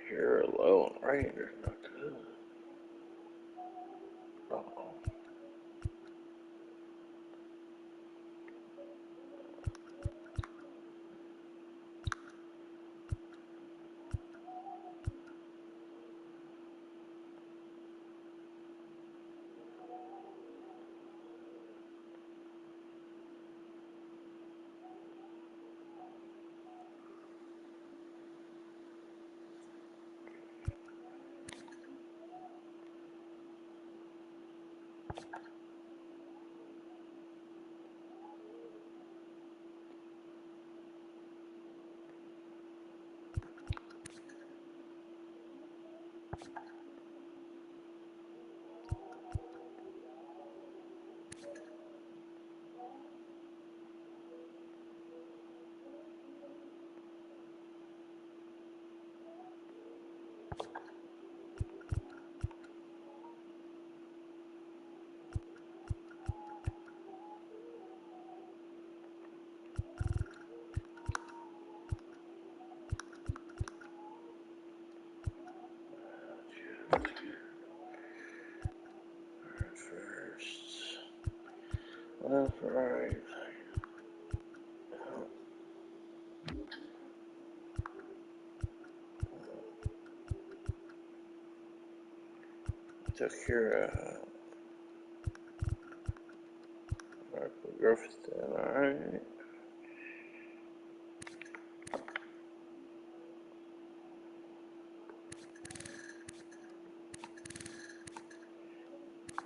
Here low and Rangers, not good. Uh-oh. First. Left, right. Took your Griffith in, alright.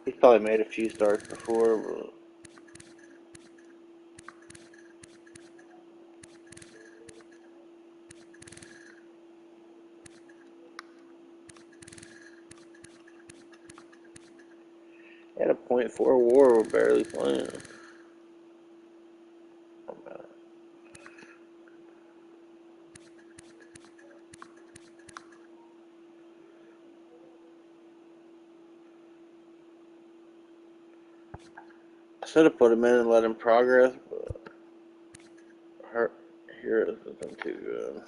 He's probably made a few starts before, but he had a .4 WAR. We're barely playing. I should have put him in and let him progress, but here isn't too good.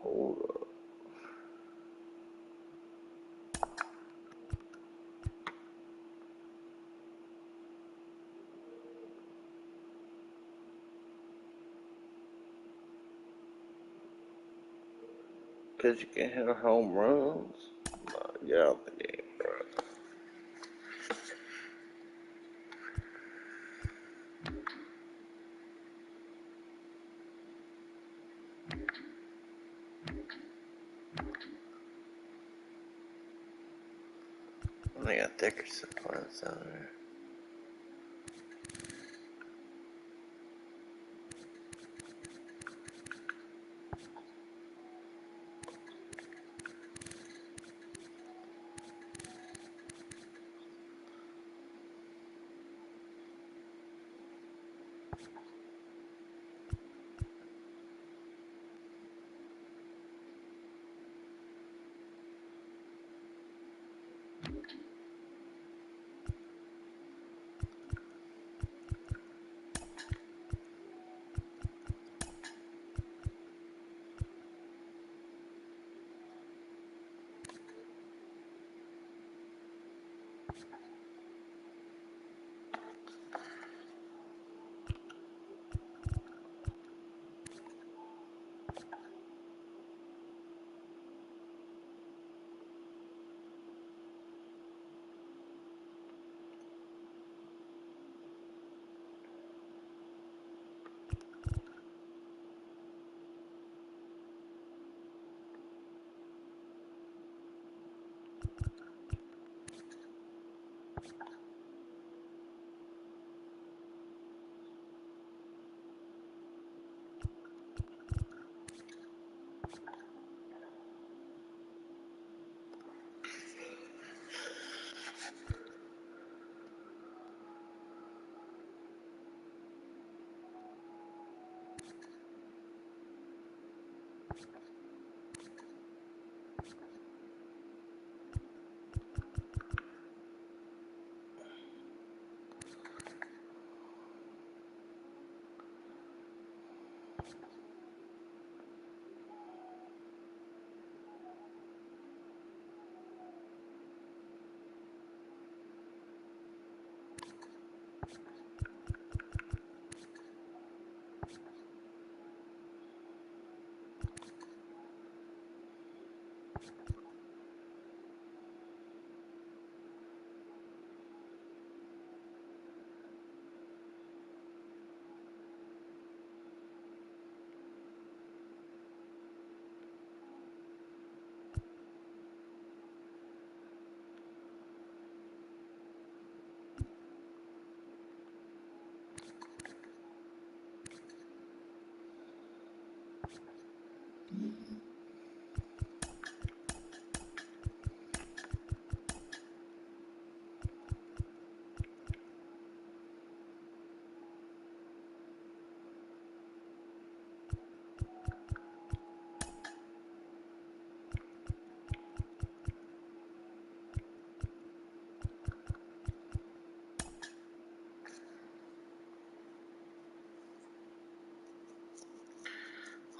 Hold up. Because you can't hit home runs. Get out the game, bro. Dickerson playing down there.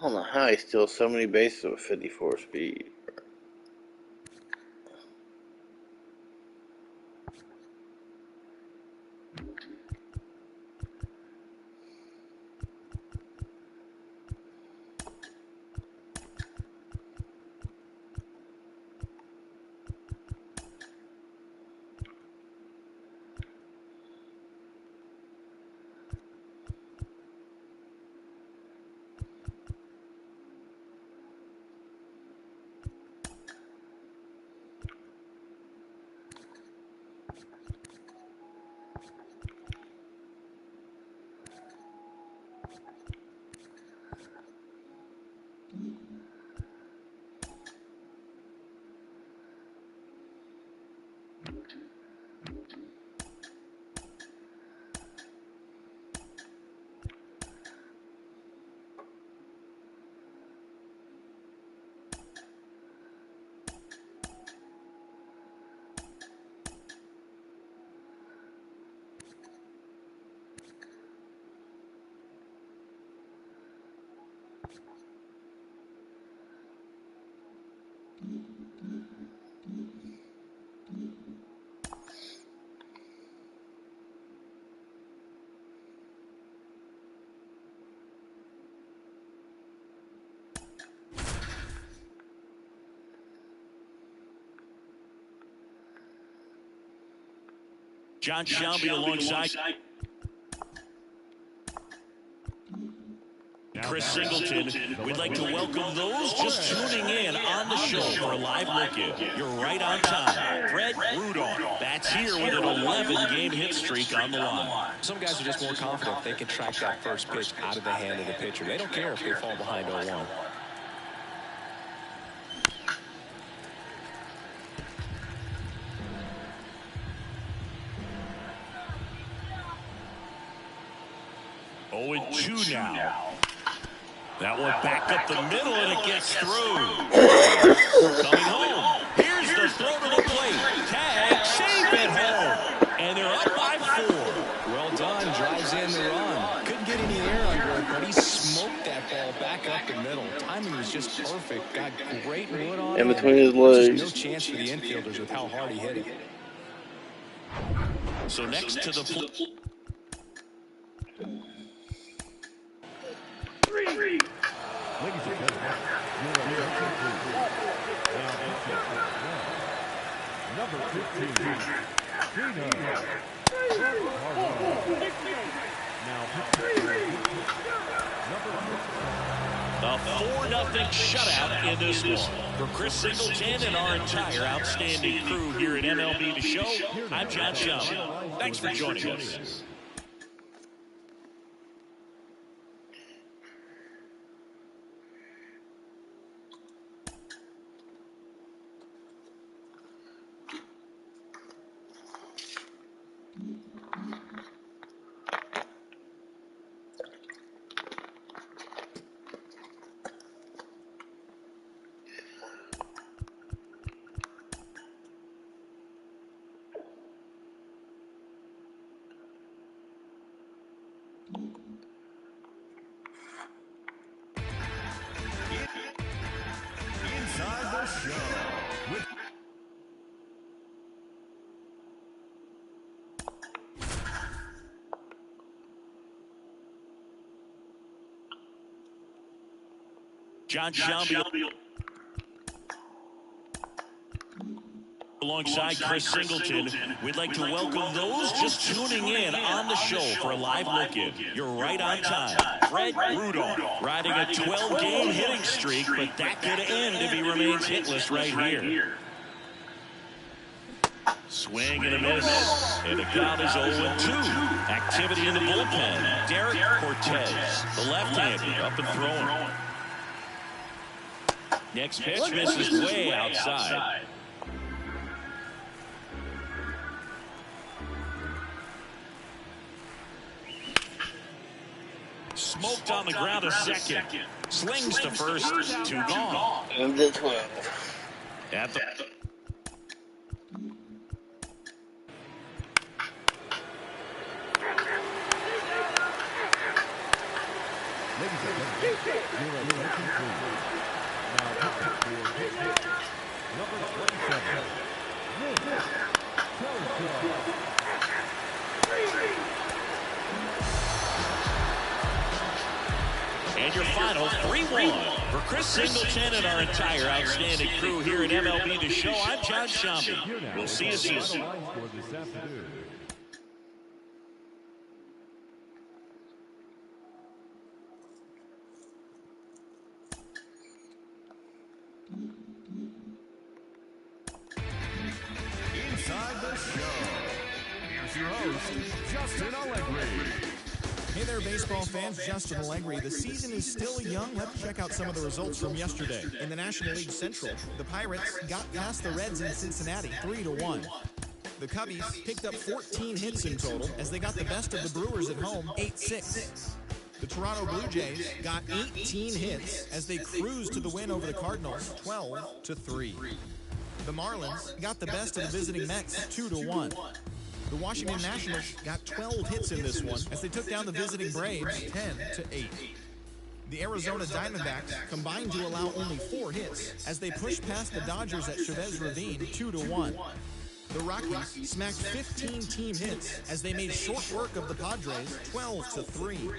I don't know how he steals so many bases with 54 speed. John Shelby alongside. Now Chris Singleton. We'd like to welcome those just tuning in on the show for a live look-in. You're right on time. Fred Rudolph bats here with an 11-game hit streak on the line. Some guys are just more confident they can track that first pitch out of the hand of the pitcher. They don't care if they fall behind 0-1. Oh, and 2 now. That one back up the middle, and it gets through. Coming home. Here's the throw to the plate. Tag, safe at home. And they're up by 4. Well done. Drives in the run. Couldn't get any air under it, but he smoked that ball back up the middle. Timing was just perfect. Got great wood on it. In between his legs. Just no chance for the infielders with how hard he hit it. So next to the plate. Ladies and gentlemen, number 15, Gina. A 4-0 shutout in this one. For Chris Singleton and our entire outstanding crew here at MLB The Show, I'm John Shelby. Thanks for joining us. Inside the show. With John Shelby alongside Chris Singleton. We'd like to welcome those just tuning in on the show for a live look-in. You're right on time. Fred Rudolph riding a 12-game hitting streak, but that could end if he remains hitless right here. Swing and a miss, and the count is 0-2. Activity in the bullpen. Derek Cortez, the left-hander, up and throwing. Next pitch misses way outside. Smoked on the ground a second. Slings to first. 2 gone. And the 12. At the ladies and gentlemen, your attention please. Now pitching for pitch number 27, Nick Teleshoff. And your final 3-1 for Chris Singleton and our entire outstanding crew here at MLB The Show. I'm John Shelby. We'll see you soon. Inside the show. Here's your host, Justin Allegri. Hey there, baseball fans. Justin Allegri. The season is still young. Let's check out some of the results from yesterday. In the National League Central, the Pirates got past the Reds in Cincinnati 3-1. The Cubbies picked up 14 hits in total as they got the best of the Brewers at home 8-6. The Toronto Blue Jays got 18 hits as they cruised to the win over the Cardinals 12-3. The Marlins got the best of the visiting Mets 2-1. The Washington Nationals got 12 hits in this one as they took down the visiting Braves 10-8. The Arizona Diamondbacks combined to allow only 4 hits as they pushed past the Dodgers at Chavez Ravine 2-1. The Rockies smacked 15 team hits as they made short work of the Padres 12-3.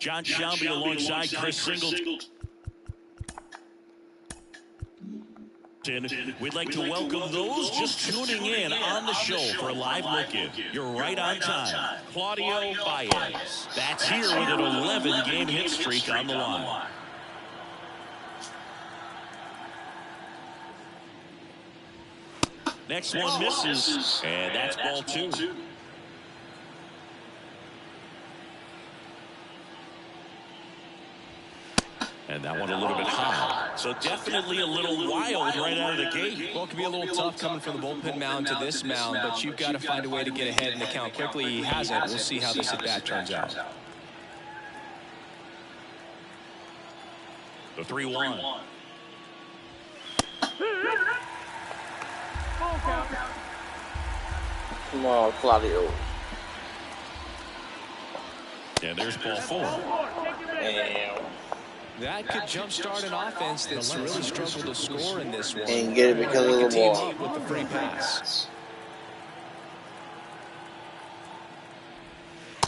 John Shelby alongside Chris Singleton. We'd like to welcome those just tuning in on the show for a live look-in. You're right on time. Claudio Baez. That's here with an 11-game hit streak on the line. Next one misses, and that's ball two. And that one a little bit high. So definitely a little wild right out of the gate. Well, it could be a little tough coming from the bullpen mound to this mound, but you've got to find a way to get ahead in the count quickly. He hasn't. We'll see how this at-bat turns out. The 3-1. Come on, Claudio. And there's ball four. Damn. That could jumpstart an offense that's really struggled to score in this one. Can't get it because of the ball. With the free pass.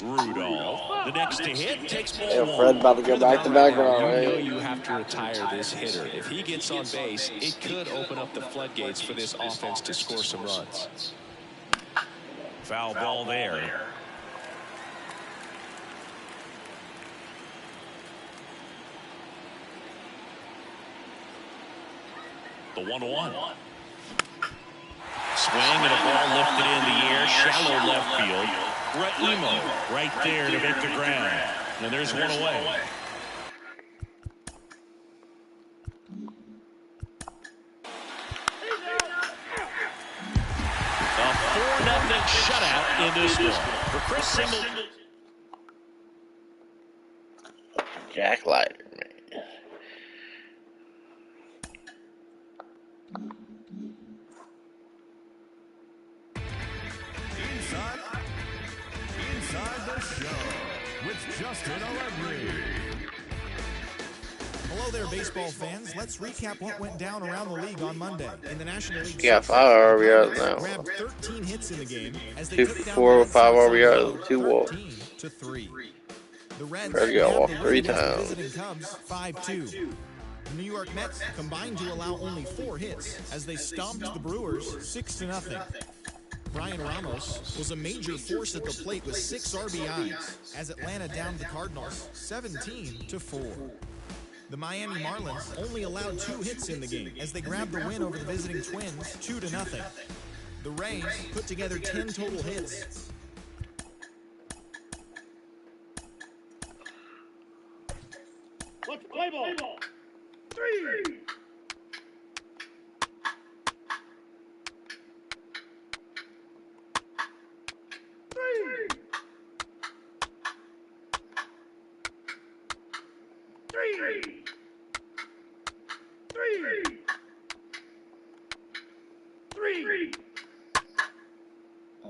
Rudolph, the next to hit, takes ball Yeah, one. Fred about to go back to background, You know right? you have to retire this hitter. If he gets on base, it could open up the floodgates for this offense to score some runs. Foul ball there. The 1-1. Swing and a ball lifted in the air, shallow left field. Raimo right there to make the ground. And there's one away. A 4-0 shutout in this one for Chris Singleton. Jack Leiter, man. Inside the show with Justin Allegri. Hello there, baseball fans. Let's recap what went down around the league on Monday. In the National League, Yeah, 5 RBIs now. grabbed 13 hits in the game as they 2 took down 4 the 5 Red Sox RBIs, 2 walks. 13-3. The Reds Fred got grabbed walked the 3 win against the times. visiting Cubs 5-2. The New York Mets combined to allow only 4 hits as they stomped the Brewers 6-0. Brian Ramos was a major force at the plate with 6 RBIs as Atlanta downed the Cardinals 17-4. The Miami Marlins only allowed 2 hits in the game as they grabbed the win over the visiting Twins 2-0. The Rays put together 10 total hits. Let's play ball. 3. 3.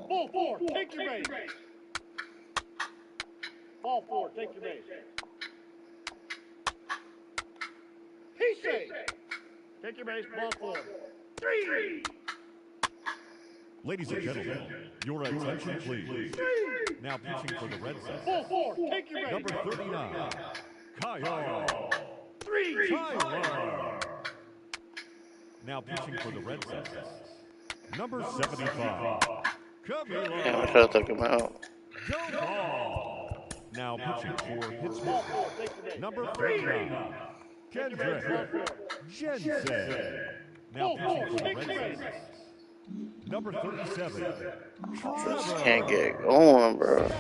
Ball 4, take your base. Ball 4, take your base. He's safe. Take your base, ball 4. 3. Ladies and gentlemen, your attention please. Now pitching for the Red Sox. Ball 4, take your base. Number 39, Kyle 3. Tyler. Now pitching for the Red Sox. Number 75, Damn, I Camilo should have took him out. Gopal. Now pitching for Pittsburgh. Ball 4, take your base. Number 39, Kendrick Jensen. Now pitching for the Red Sox. Number 37, Just can't get it going, bro.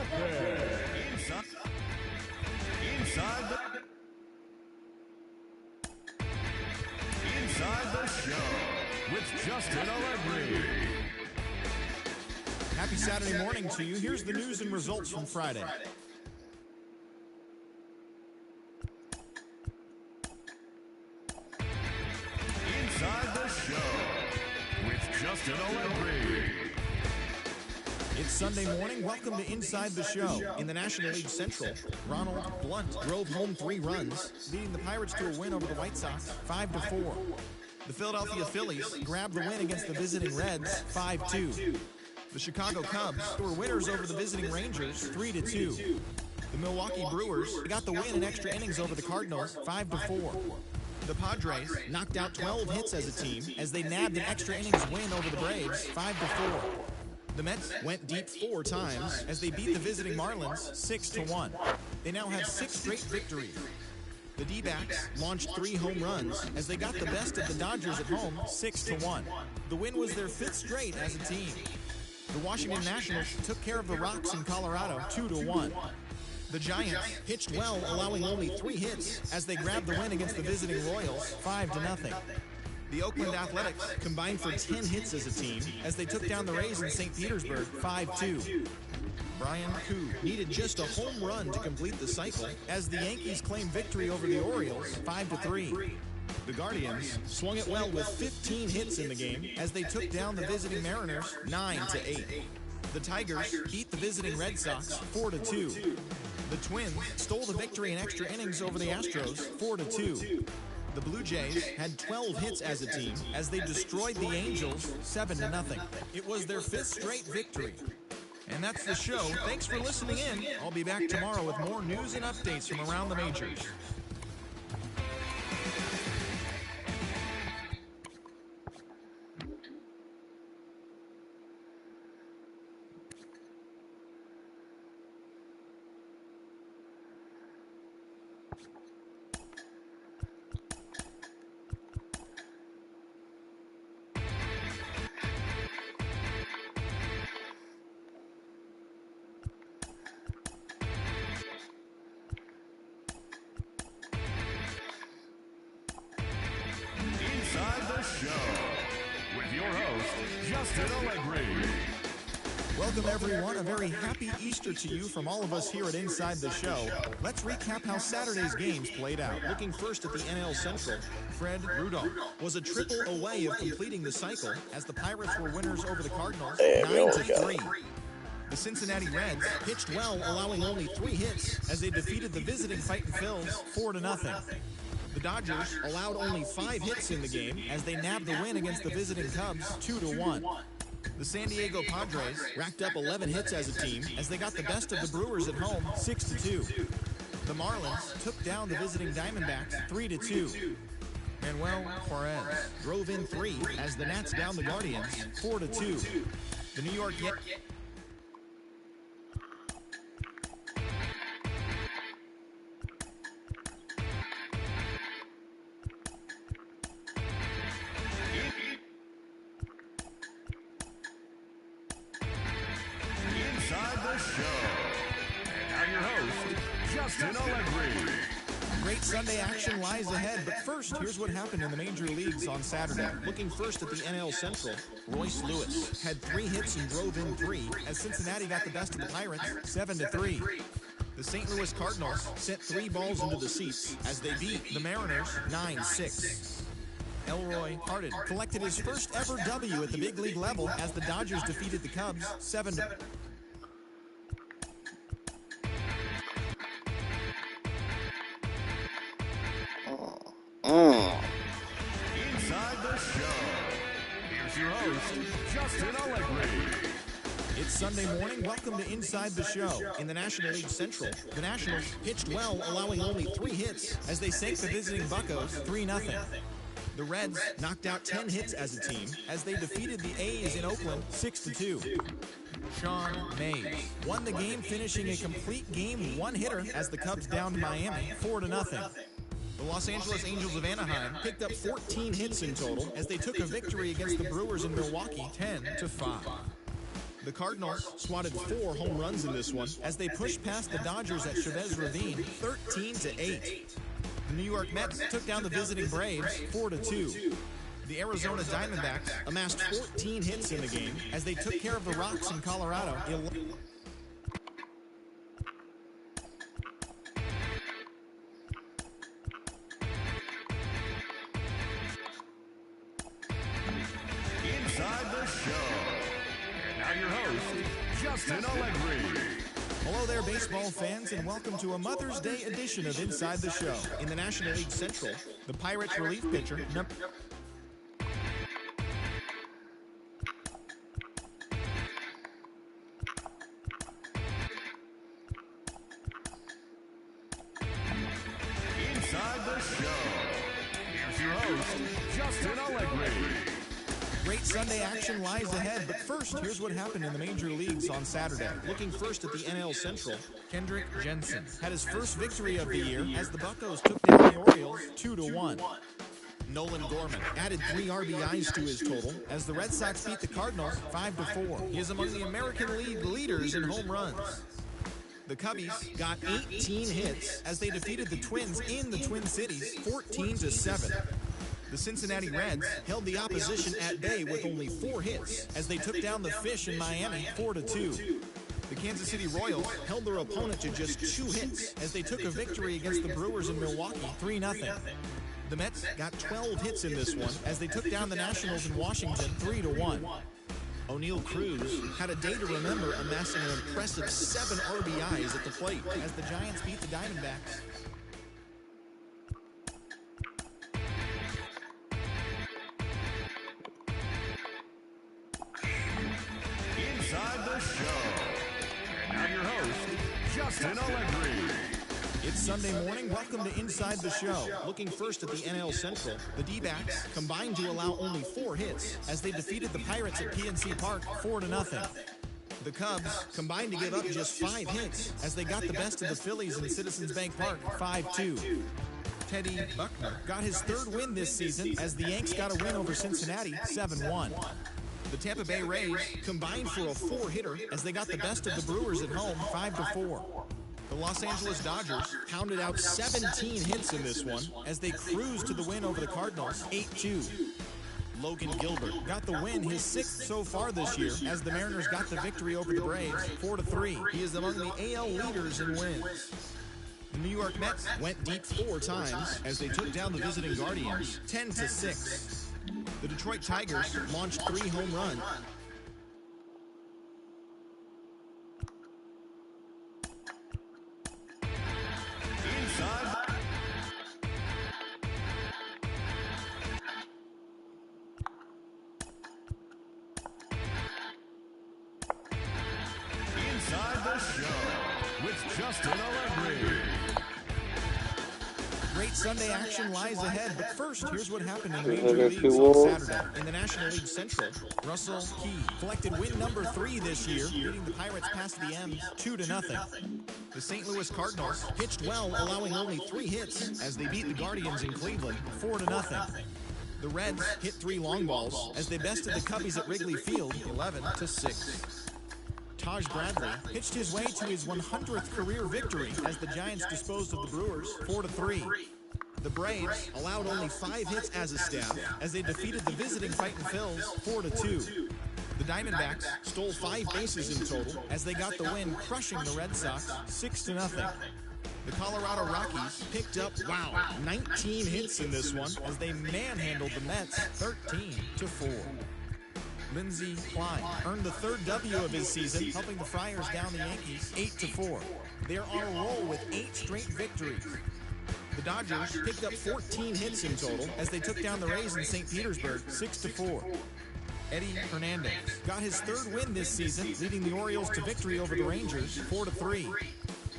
Inside the show with Justin Allegri. Happy Saturday morning to you. Here's the news and results from Friday. Inside the show with Justin Allegri. It's Sunday morning. Welcome to Inside the Show. In the National League Central, Ronald Blunt drove home 3 runs, leading the Pirates to a win over the White Sox 5-4. The Philadelphia Phillies grabbed the win against the visiting Reds 5-2. The Chicago Cubs were winners over the visiting Rangers 3-2. The Milwaukee Brewers got the win in extra innings over the Cardinals 5-4. The Padres knocked out 12 hits as a team as they nabbed an extra innings win over the Braves 5-4. The Mets went deep 4 times as they beat the visiting Marlins 6-1. They now have 6 straight victories. The D-backs launched 3 home runs as they got the best of the Dodgers at home 6-1. The win was their 5th straight as a team. The Washington Nationals took care of the Rocks in Colorado 2-1. The Giants pitched well, allowing only 3 hits as they grabbed the win against the visiting Royals 5-0. The Oakland Athletics combined for 10 hits as a team as they took down the Rays in St. Petersburg 5-2. Brian Koo needed just a home run to complete the cycle as the Yankees claimed victory over the Orioles 5-3. The Guardians swung it well with 15 hits in the game as they took down the visiting Mariners 9-8. The Tigers beat the visiting Red Sox 4-2. The Twins stole the victory in extra innings over the Astros 4-2. The Blue Jays had 12 hits as a team as they destroyed the Angels 7-0. It was their 5th straight victory. And that's the show. Thanks for listening in. I'll be back tomorrow with more news and updates from around the majors. Inside the Show with your host, Justin Allegri. Welcome, everyone. A very happy Easter to you from all of us here at Inside the Show. Let's recap how Saturday's games played out. Looking first at the NL Central, Fred Rudolph was a triple away of completing the cycle as the Pirates were winners over the Cardinals 9-3. The Cincinnati Reds pitched well, allowing only 3 hits as they defeated the visiting Fightin' Phils 4-0. The Dodgers allowed only 5 hits in the game as they nabbed the win against the visiting Cubs 2-1. The San Diego Padres racked up 11 hits as a team as they got the best of the Brewers at home 6-2. The Marlins took down the visiting Diamondbacks 3-2. Manuel Juarez drove in 3 as the Nats downed the Guardians 4-2. The New York Yankees Justin Allegri. Great Sunday action lies ahead, but first, here's what happened in the major leagues on Saturday. Looking first at the NL Central, Royce Lewis had 3 hits and drove in 3 as Cincinnati got the best of the Pirates 7-3. The St. Louis Cardinals sent 3 balls into the seats as they beat the Mariners 9-6. Elroy Hardin collected his first ever W at the big league level as the Dodgers defeated the Cubs 7-2. Inside the Show. Here's your host, Justin Allegri. It's Sunday morning. Welcome to Inside the Show. In the National League Central, the Nationals pitched well, allowing only 3 hits as they sank the visiting Buccos 3-0. The Reds knocked out 10 hits as a team as they defeated the A's in Oakland 6-2. Sean Mays won the game, finishing a complete game 1-hitter as the Cubs downed Miami 4-0. The Los Angeles Angels of Anaheim picked up 14 hits in total as they took a victory against the Brewers in Milwaukee 10-5. The Cardinals swatted 4 home runs in this one as they pushed past the Dodgers at Chavez Ravine 13-8. The New York Mets took down the visiting Braves 4-2. The Arizona Diamondbacks amassed 14 hits in the game as they took care of the Rocks in Colorado. Inside the Show. And now your host, Justin Allegri. Hello there, baseball fans, and welcome to a Mother's Day edition of Inside the Show. In the National League Central, the Pirates relief pitcher, host, Justin Allegri. Great Sunday action lies ahead, but first, here's what happened in the major leagues on Saturday. Looking first at the NL Central, Kendrick Jensen had his first victory of the year as the Buccos took down the Orioles 2-1. Nolan Gorman added 3 RBIs to his total as the Red Sox beat the Cardinals 5-4. He is among the American League leaders in home runs. The Cubbies got 18 hits as they defeated the Twins in the Twin Cities 14-7. The Cincinnati Reds held the opposition at bay with only 4 hits as they took down the Fish in Miami 4-2. The Kansas City Royals held their opponent to just 2 hits as they took a victory against the Brewers in Milwaukee 3-0. The Mets got 12 hits in this one as they took down the Nationals in Washington 3-1. O'Neal Cruz had a day to remember, amassing an impressive 7 RBIs at the plate as the Giants beat the Diamondbacks. Inside the show. And now your host, Justin Allegri. It's Sunday morning. Welcome to Inside the Show. Looking first at the NL Central, the D-backs combined to allow only 4 hits as they defeated the Pirates at PNC Park 4-0. The Cubs combined to give up just 5 hits as they got the best of the Phillies in Citizens Bank Park 5-2. Teddy Buckner got his 3rd win this season as the Yanks got a win over Cincinnati 7-1. The Tampa Bay Rays combined for a 4-hitter as they got the best of the Brewers at home 5-4. The Los Angeles Dodgers pounded out 17 hits in this one as they cruised to the win over the Cardinals 8-2. Logan Gilbert got the win, his 6th so far this year, as the Mariners got the victory over the Braves 4-3. He is among the AL leaders in wins. The New York Mets went deep 4 times as they took down the visiting Guardians 10-6. The Detroit Tigers launched 3 home runs. Inside the show with Justin Allegri. Great Sunday action lies ahead, but first, here's what happened in the major leagues on Saturday. In the National League Central, Russell Key collected win number 3 this year, beating the Pirates past the M's 2-0. The St. Louis Cardinals pitched well, allowing only 3 hits as they beat the Guardians in Cleveland 4-0. The Reds hit 3 long balls as they bested the Cubbies at Wrigley Field 11-6. Taj Bradley pitched his way to his 100th career victory as the Giants disposed of the Brewers 4-3. The Braves allowed only 5 hits as a staff as they defeated the visiting Fightin' Phils 4-2. The Diamondbacks stole 5 bases in total as they got the win, crushing the Red Sox 6-0. The Colorado Rockies picked up, 19 hits in this one as they manhandled the Mets 13-4. Lindsey Klein earned the 3rd W of his season, helping the Friars down the Yankees 8-4. They're on a roll with 8 straight victories. The Dodgers picked up 14 hits in total as they took down the Rays in St. Petersburg 6-4. Eddie Hernandez got his 3rd win this season, leading the Orioles to victory over the Rangers 4-3.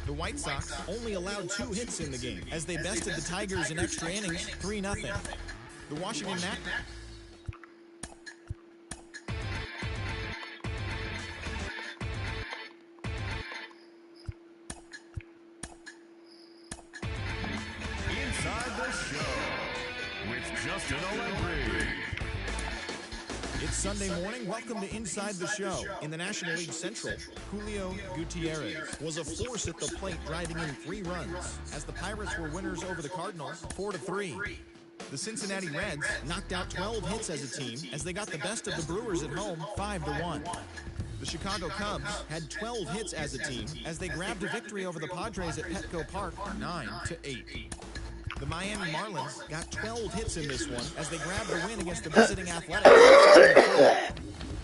The White Sox only allowed 2 hits in the game as they bested the Tigers in extra innings 3-0. The Washington Nationals Inside the show with Justin Allegri. It's Sunday morning. Welcome to Inside the Show. In the National League Central, Julio Gutierrez was a force at the plate, driving in 3 runs as the Pirates were winners over the Cardinals 4-3. The Cincinnati Reds knocked out 12 hits as a team as they got the best of the Brewers at home 5-1. The Chicago Cubs had 12 hits as a team as they grabbed a victory over the Padres at Petco Park 9-8. The Miami Marlins got 12 hits in this one as they grabbed the win against the visiting Athletics 7-4.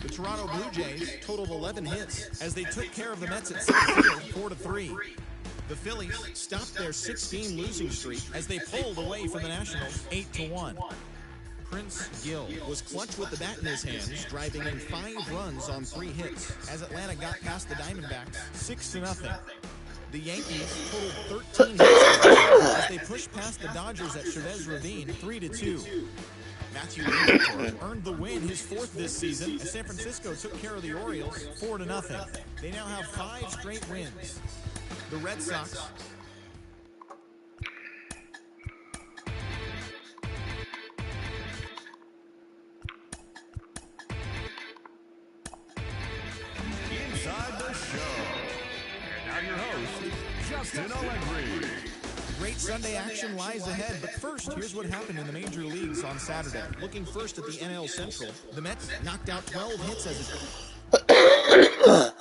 The Toronto Blue Jays totaled 11 hits as they took care of the Mets at Citi Field 4-3. The Phillies stopped their 6-game losing streak as they pulled away from the Nationals 8-1. Prince Gill was clutch with the bat in his hands, driving in 5 runs on 3 hits as Atlanta got past the Diamondbacks 6-0. The Yankees totaled 13 hits as they pushed past the Dodgers at Chavez Ravine 3-2. Matthew Liberatore earned the win, his 4th this season, as San Francisco took care of the Orioles 4-0. They now have 5 straight wins. The Red Sox Inside the show. And now your host, Justin Allegri. Great Sunday action lies ahead, but first, here's what happened in the major leagues on Saturday. Looking first at the NL Central, the Mets knocked out 12 hits as a...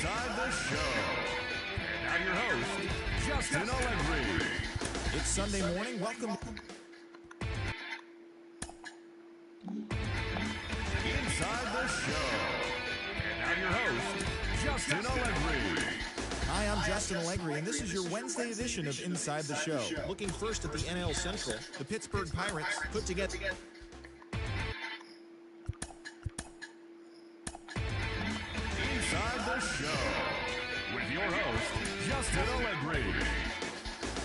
Inside the show. And now your host, Justin Allegri. It's Sunday morning. Welcome. Inside the show. And now your host, Justin Allegri. Hi, I'm Justin Allegri, and this is your Wednesday edition of Inside the Show. Looking first at the NL Central, the Pittsburgh Pirates put together. Inside the show. With your host, Justin Allegri.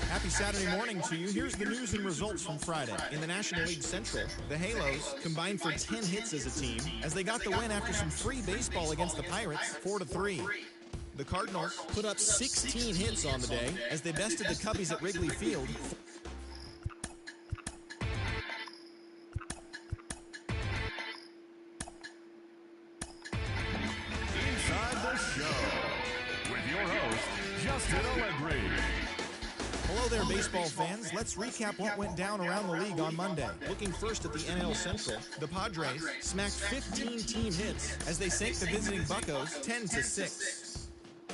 Happy Saturday morning to you. Here's the news and results from Friday. In the National League Central, the Halos combined for 10 hits as a team as they got the win after some free baseball against the Pirates, 4-3. The Cardinals put up 16 hits on the day as they bested the Cubbies at Wrigley Field. Inside the Show with your host, Justin Allegri. Hello there, baseball fans. Let's recap what went down around the league on Monday. Looking first at the NL Central, the Padres smacked 15 team hits as they sank the visiting Buccos 10-6.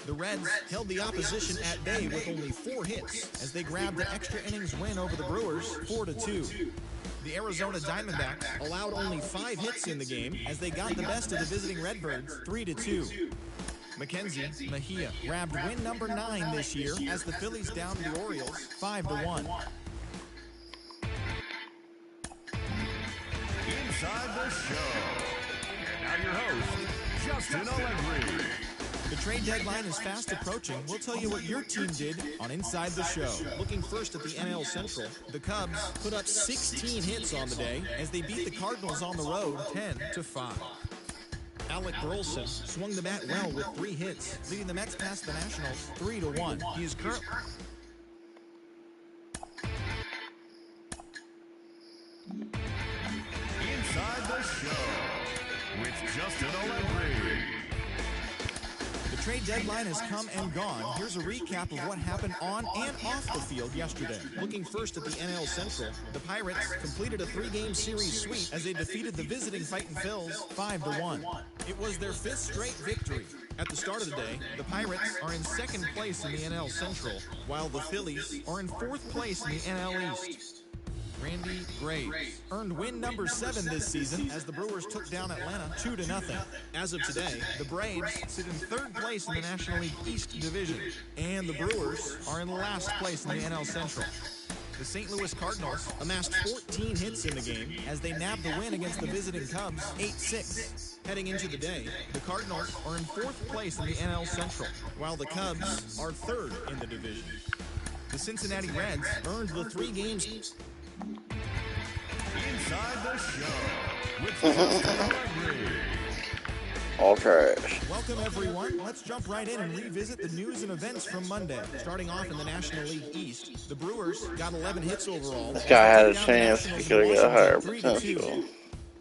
The Reds held the opposition at bay with only 4 hits as they grabbed an extra innings win over the Brewers 4-2. The Arizona Diamondbacks allowed only 5 hits in the game as they got the best of the visiting Redbirds 3-2. Mackenzie Mejia grabbed win number 9 this year as the Phillies downed the Orioles 5-1. Inside the Show. And now your host, Justin Allegri. The trade deadline is fast approaching. We'll tell you what your team did on Inside the Show. Looking first at the NL Central, the Cubs put up 16 hits on the day as they beat the Cardinals on the road 10-5. Alec Burleson swung the bat well with 3 hits, leading the Mets past the Nationals 3-1. He is currently Inside the Show with Justin Allegri. The trade deadline has come and gone. Here's a recap of what happened on and off the field yesterday. Looking first at the NL Central, the Pirates completed a 3-game series sweep as they defeated the visiting Fightin' Phils 5-1. It was their 5th straight victory. At the start of the day, the Pirates are in 2nd place in the NL Central, while the Phillies are in 4th place in the NL East. Randy Graves earned win number 7 this season as the Brewers took down Atlanta 2-0. As of today, the Braves sit in 3rd place in the National League East Division, and the Brewers are in last place in the NL Central. The St. Louis Cardinals amassed 14 hits in the game as they nabbed the win against the visiting Cubs 8-6. Heading into the day, the Cardinals are in 4th place in the NL Central, while the Cubs are 3rd in the division. The Cincinnati Reds earned the 3 games. Inside the Show with Justin Allegri. All trash. Welcome, everyone. Let's jump right in and revisit the news and events from Monday. Starting off in the National League East, the Brewers got 11 hits overall. This guy had a chance. He could have got higher potential.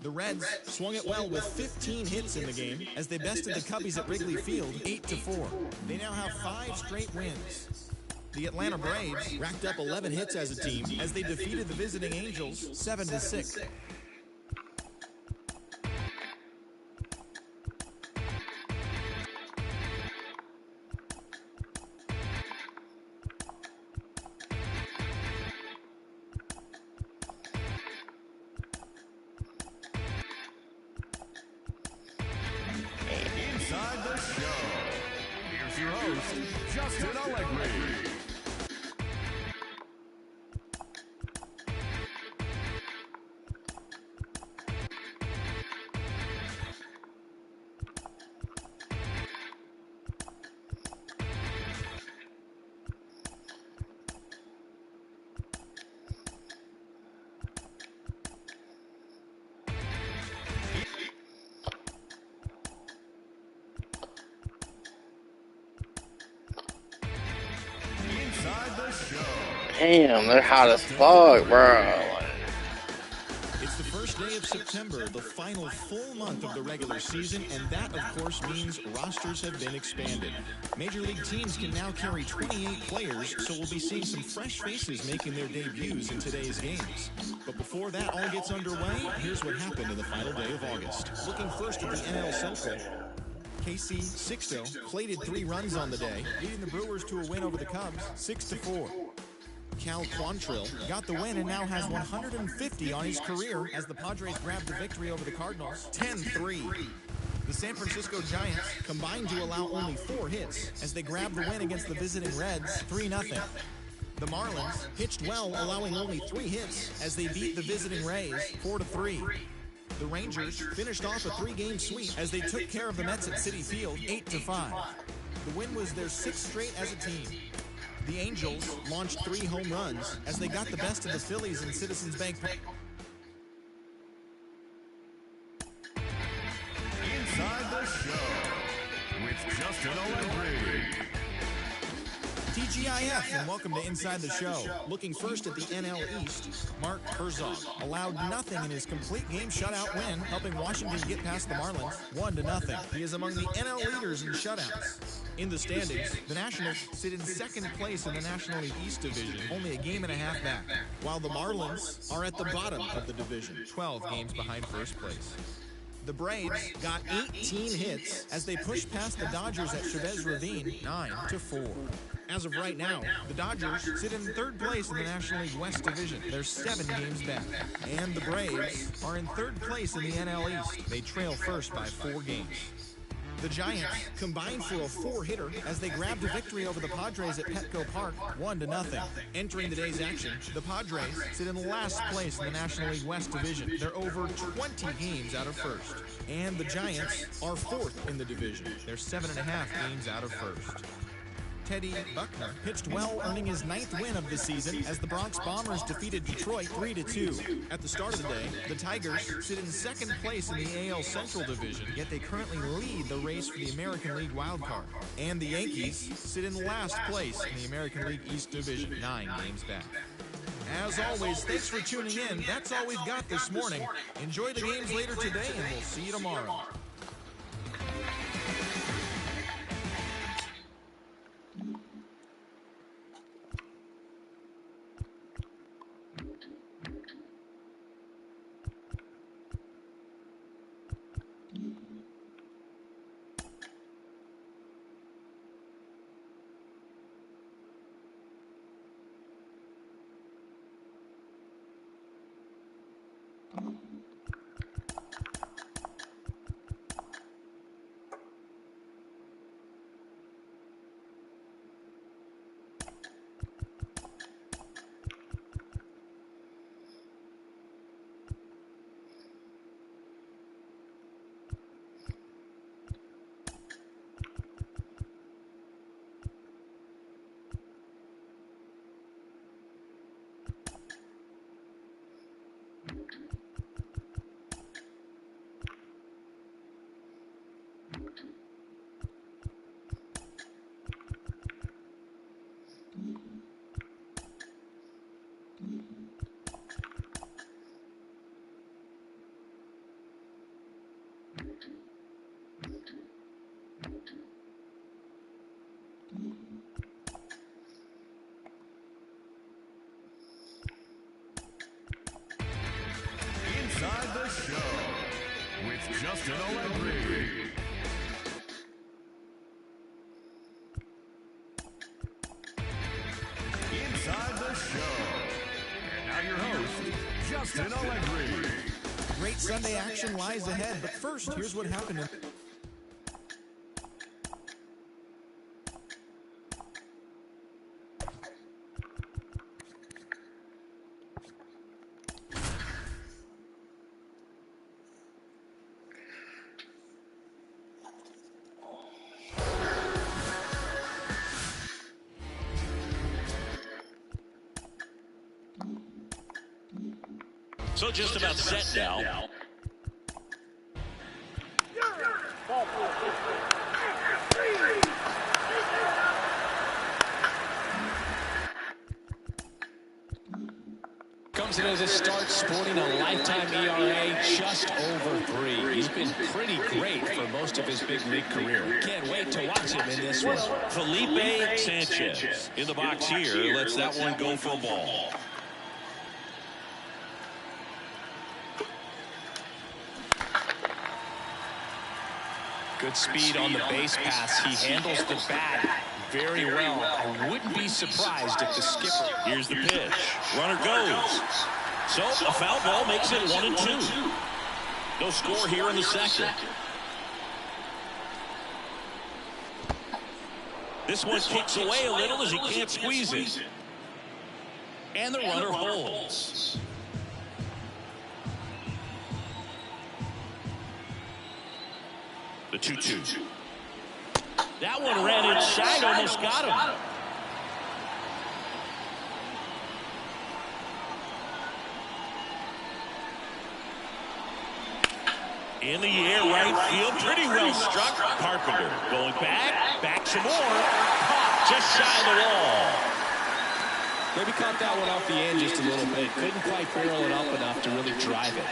The Reds swung it well with 15 hits in the game as they bested the Cubbies at Wrigley Field 8-4. They now have 5 straight wins. The Atlanta Braves racked up 11 hits as a team as they defeated the visiting Angels 7-6. Inside the Show. Here's your host, Justin Allegri. Damn, they're hot as fuck, bro. It's the first day of September, the final full month of the regular season, and that, of course, means rosters have been expanded. Major League teams can now carry 28 players, so we'll be seeing some fresh faces making their debuts in today's games. But before that all gets underway, here's what happened in the final day of August. Looking first at the NL Central, Casey Sixto plated 3 runs on the day, leading the Brewers to a win over the Cubs 6-4. Cal Quantrill got the win and now has 150 on his career as the Padres grabbed the victory over the Cardinals 10-3. The San Francisco Giants combined to allow only 4 hits as they grabbed the win against the visiting Reds 3-0. The Marlins pitched well, allowing only 3 hits as they beat the visiting Rays 4-3. The Rangers finished off a 3-game sweep as they took care of the Mets at Citi Field 8-5. The win was their 6th straight as a team. The Angels launched 3 home runs as they got the best of the Phillies in Citizens Bank Park. Inside the Show with Justin Allegri. TGIF, and welcome to Inside the Show. Looking first at the NL East, Mark Herzog allowed nothing in his complete game shutout win, helping Washington get past the Marlins 1-0. He is among the NL leaders in shutouts. In the standings, the Nationals sit in second place in the National League East Division, only a game and a half back, while the Marlins are at the bottom of the division, 12 games behind first place. The Braves got 18 hits as they pushed past the Dodgers at Chavez Ravine 9-4. As of right now, the Dodgers sit in third place in the National League West Division. They're 7 games back. And the Braves are in third place in the NL East. They trail first by 4 games. The Giants combined for a 4-hitter as they grabbed a victory over the Padres at Petco Park, 1-0. Entering today's action, the Padres sit in last place in the National League West Division. They're over 20 games out of first. And the Giants are 4th in the division. They're 7.5 games out of first. Teddy Buckner pitched well, earning his 9th win of the season as the Bronx Bombers defeated Detroit 3-2. At the start of the day, the Tigers sit in second place in the AL Central Division, yet they currently lead the race for the American League wildcard. And the Yankees sit in last place in the American League East Division, 9 games back. As always, thanks for tuning in. That's all we've got this morning. Enjoy the games later today, and we'll see you tomorrow. Inside the Show with Justin Allegri. Inside the Show. And now your host, Justin Allegri. Great Sunday action lies ahead, but first, here's what happened in So just about set now. Ball 4. Comes into this start sporting a lifetime ERA just over 3. He's been pretty great for most of his big league career. Can't wait to watch him in this one. Felipe Sanchez in the box here lets that one go for a ball. Good speed on the base pass. He handles the bat very well. I wouldn't be surprised if the skipper. Here's the pitch. Runner goes. So a foul ball makes it 1-2. No score here in the second. This one kicks away a little as he can't squeeze it. And the runner holds. The 2-2. That one ran inside, almost got him. In the air, right field, pretty well struck. Carpenter going back some more. Caught just shy of the wall. Maybe caught that one off the end just a little bit. Couldn't quite barrel it up enough to really drive it.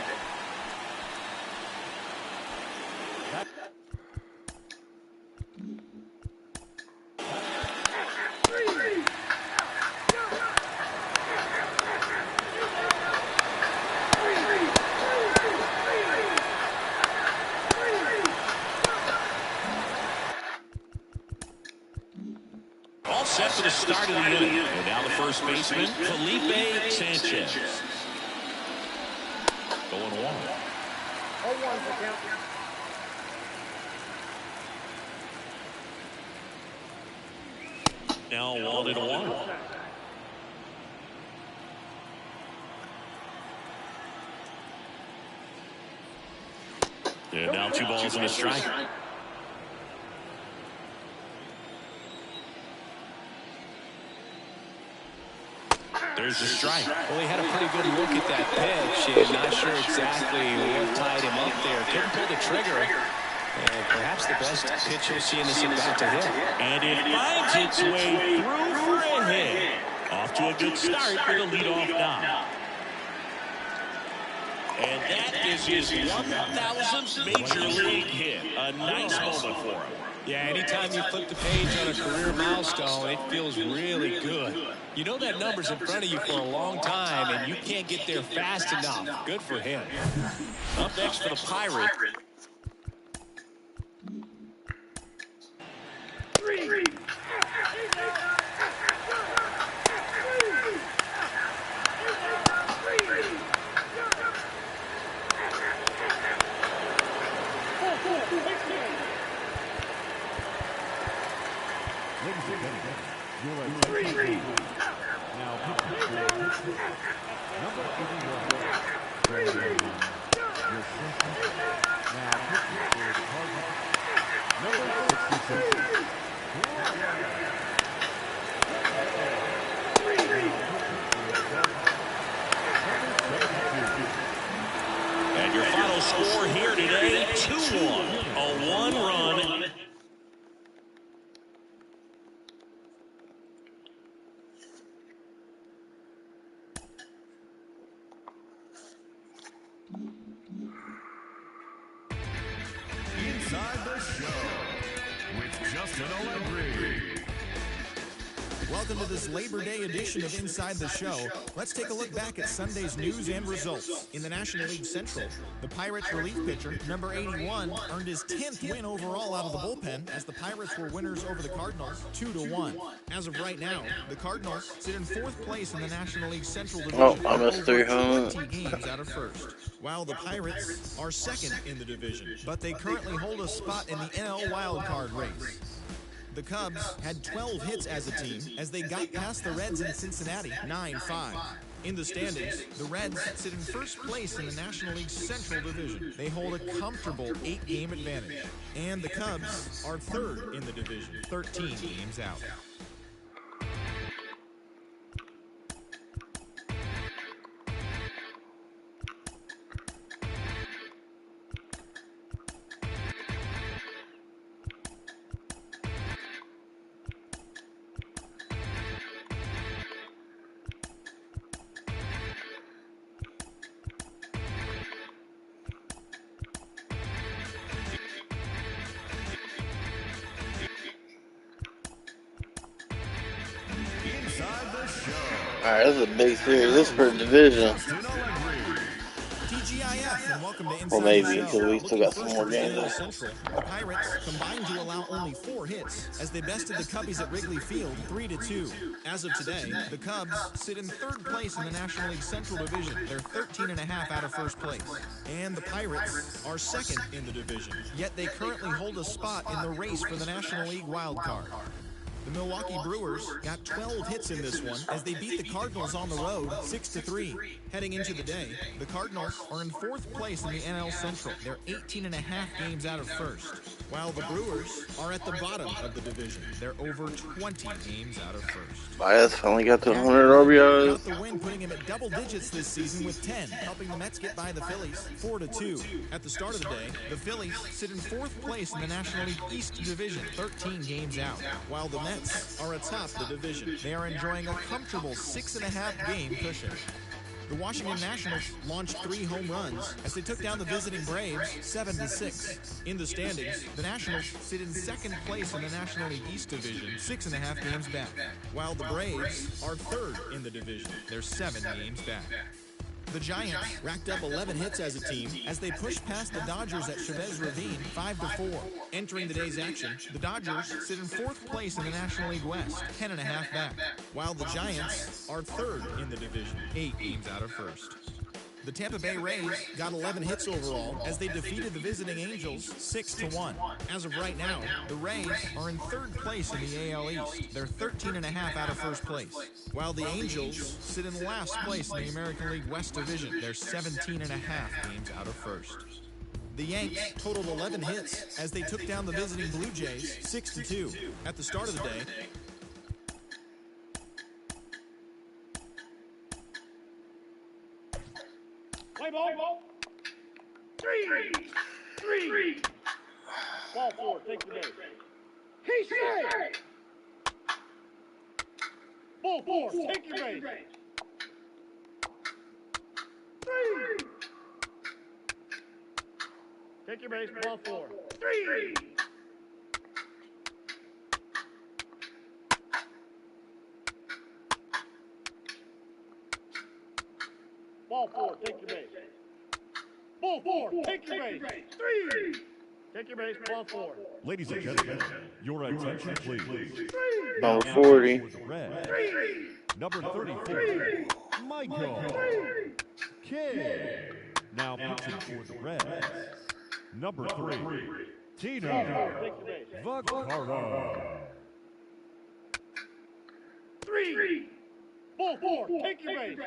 All set for the start of the inning. And now the first baseman, Felipe Sanchez. Going one. 0-1 for count. Now 1-1. And now 2 balls and a strike. There's a strike. Well, he had a pretty good look at that pitch and not sure exactly what tied him up there. Couldn't pull the trigger. And perhaps the best pitch he'll see in this at-bat to hit. And it finds its way through for a hit. Off to a good start with a leadoff knock. And that is his 1,000th Major League hit. A nice moment for him. Yeah, anytime you flip the page on a career milestone, it feels really good. You know that number's in front of you for a long time, and you can't get there fast enough. Good for him. Up next for the Pirates. And your final score here today, 2-1. A one-run. Inside the Show with Justin Allegri. Welcome to this Labor Day edition of Inside the Show. Let's take a look back at Sunday's news and results. In the National League Central, the Pirates relief pitcher, number 81, earned his 10th win overall out of the bullpen as the Pirates were winners over the Cardinals 2-1. As of right now, the Cardinals sit in 4th place in the National League Central division. I missed 300. 20 games out of first, while the Pirates are second in the division, but they currently hold a spot in the NL wildcard race. The Cubs had 12 hits as a team as they got past the Reds in Cincinnati 9-5. In the standings, the Reds sit in first place in the National League Central Division. They hold a comfortable 8-game advantage. And the Cubs are third in the division, 13 games out. Alright, this is a big series. This is for division. TGIF, and welcome to Inside Well, maybe, the Show. because we still got some more Looking games first left. for Central, the Pirates combined to allow only 4 hits as they bested the Cubbies at Wrigley Field 3-2. As of today, the Cubs sit in 3rd place in the National League Central Division. They're 13.5 out of first place. And the Pirates are second in the division, yet they currently hold a spot in the race for the National League wild card. The Milwaukee Brewers got 12 hits in this one as they beat the Cardinals on the road 6-3. Heading into the day, the Cardinals are in 4th place in the NL Central. They're 18.5 games out of first, while the Brewers are at the bottom of the division. They're over 20 games out of first. Baez finally got to 100 RBIs. Got the win, putting him at double digits this season with 10, helping the Mets get by the Phillies 4-2. At the start of the day, the Phillies sit in 4th place in the National League East Division, 13 games out, while the Mets are atop the division. They are enjoying a comfortable 6.5 game cushion. The Washington Nationals launched 3 home runs as they took down the visiting Braves 7-6. In the standings, the Nationals sit in 2nd place in the National League East Division, 6.5 games back, while the Braves are 3rd in the division. They're 7 games back. The Giants racked up 11 hits as a team as they pushed past the Dodgers at Chavez Ravine 5-4. Entering the day's action, the Dodgers sit in 4th place in the National League West, 10.5 back, while the Giants are 3rd in the division, 8 games out of first. The Tampa Bay Rays got 11 hits overall as they defeated the visiting Angels 6-1. As of right now, the Rays are in 3rd place in the AL East. They're 13.5 out of first place, while the Angels sit in last place in the American League West Division. They're 17.5 games out of first. The Yanks totaled 11 hits as they took down the visiting Blue Jays 6-2. At the start of the day, Play ball. 3. Ball 4, take the base. He said. Ball 4, take your base. 3. Take your base, ball 4. 3. Ball 4, take your base. Ball 4, take your base. 3. Take your base, ball 4. Ladies and gentlemen, your attention please. Number 40. Red. Number 34, Michael Kidd. Now pitching for the Reds. Number 3, Tina Vaccaro. 3. Ball 4, take your base.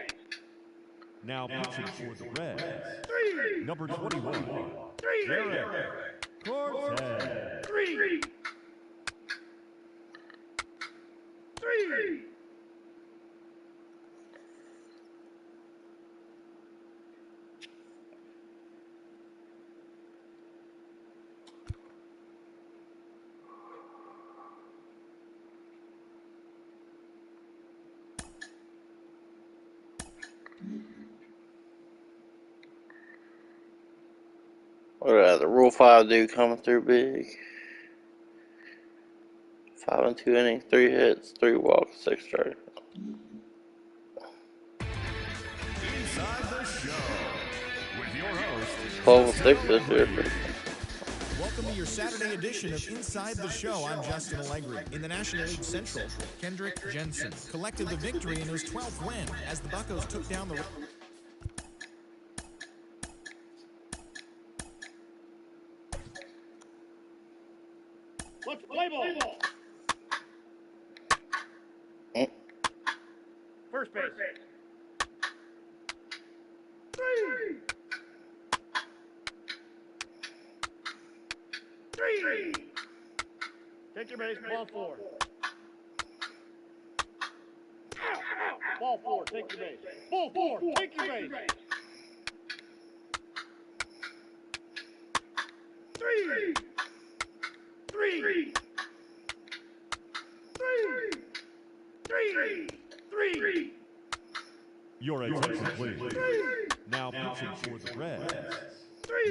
Now pitching for the Reds. 3. Number 21, 3. Derek Cortez. 3. 3. Look at that, the Rule 5 dude coming through big. 5 and 2 innings, 3 hits, 3 walks, 6 strikes. Inside the show with your host 12 and 6 this year. welcome to your Saturday edition of Inside the Show. I'm Justin Allegri. In the National League Central, Kendrick Jensen collected the victory in his 12th win as the Buccos took down the... Let's play ball. First base. 3. 3. Take your base, ball 4. Ball 4, take your base. Ball 4, take your base. 3. 3. 3. 3. Your attention please. Now pitching for the Reds.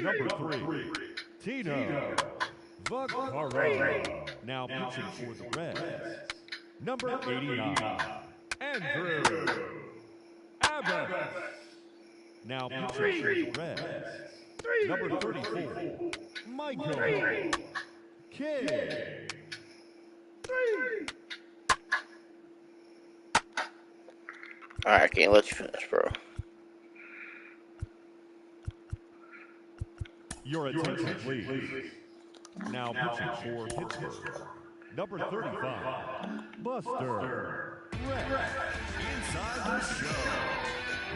Number 3, Tina Vaccaro. Now pitching for the Reds. Number 89, Andrew Abbott. Now pitching for the Reds. Number 34, Michael Kidd. 3. Alright, I can't let you finish, bro. Your attention please. Now pitching for Pittsburgh. Number 35, Buster Red. Inside the show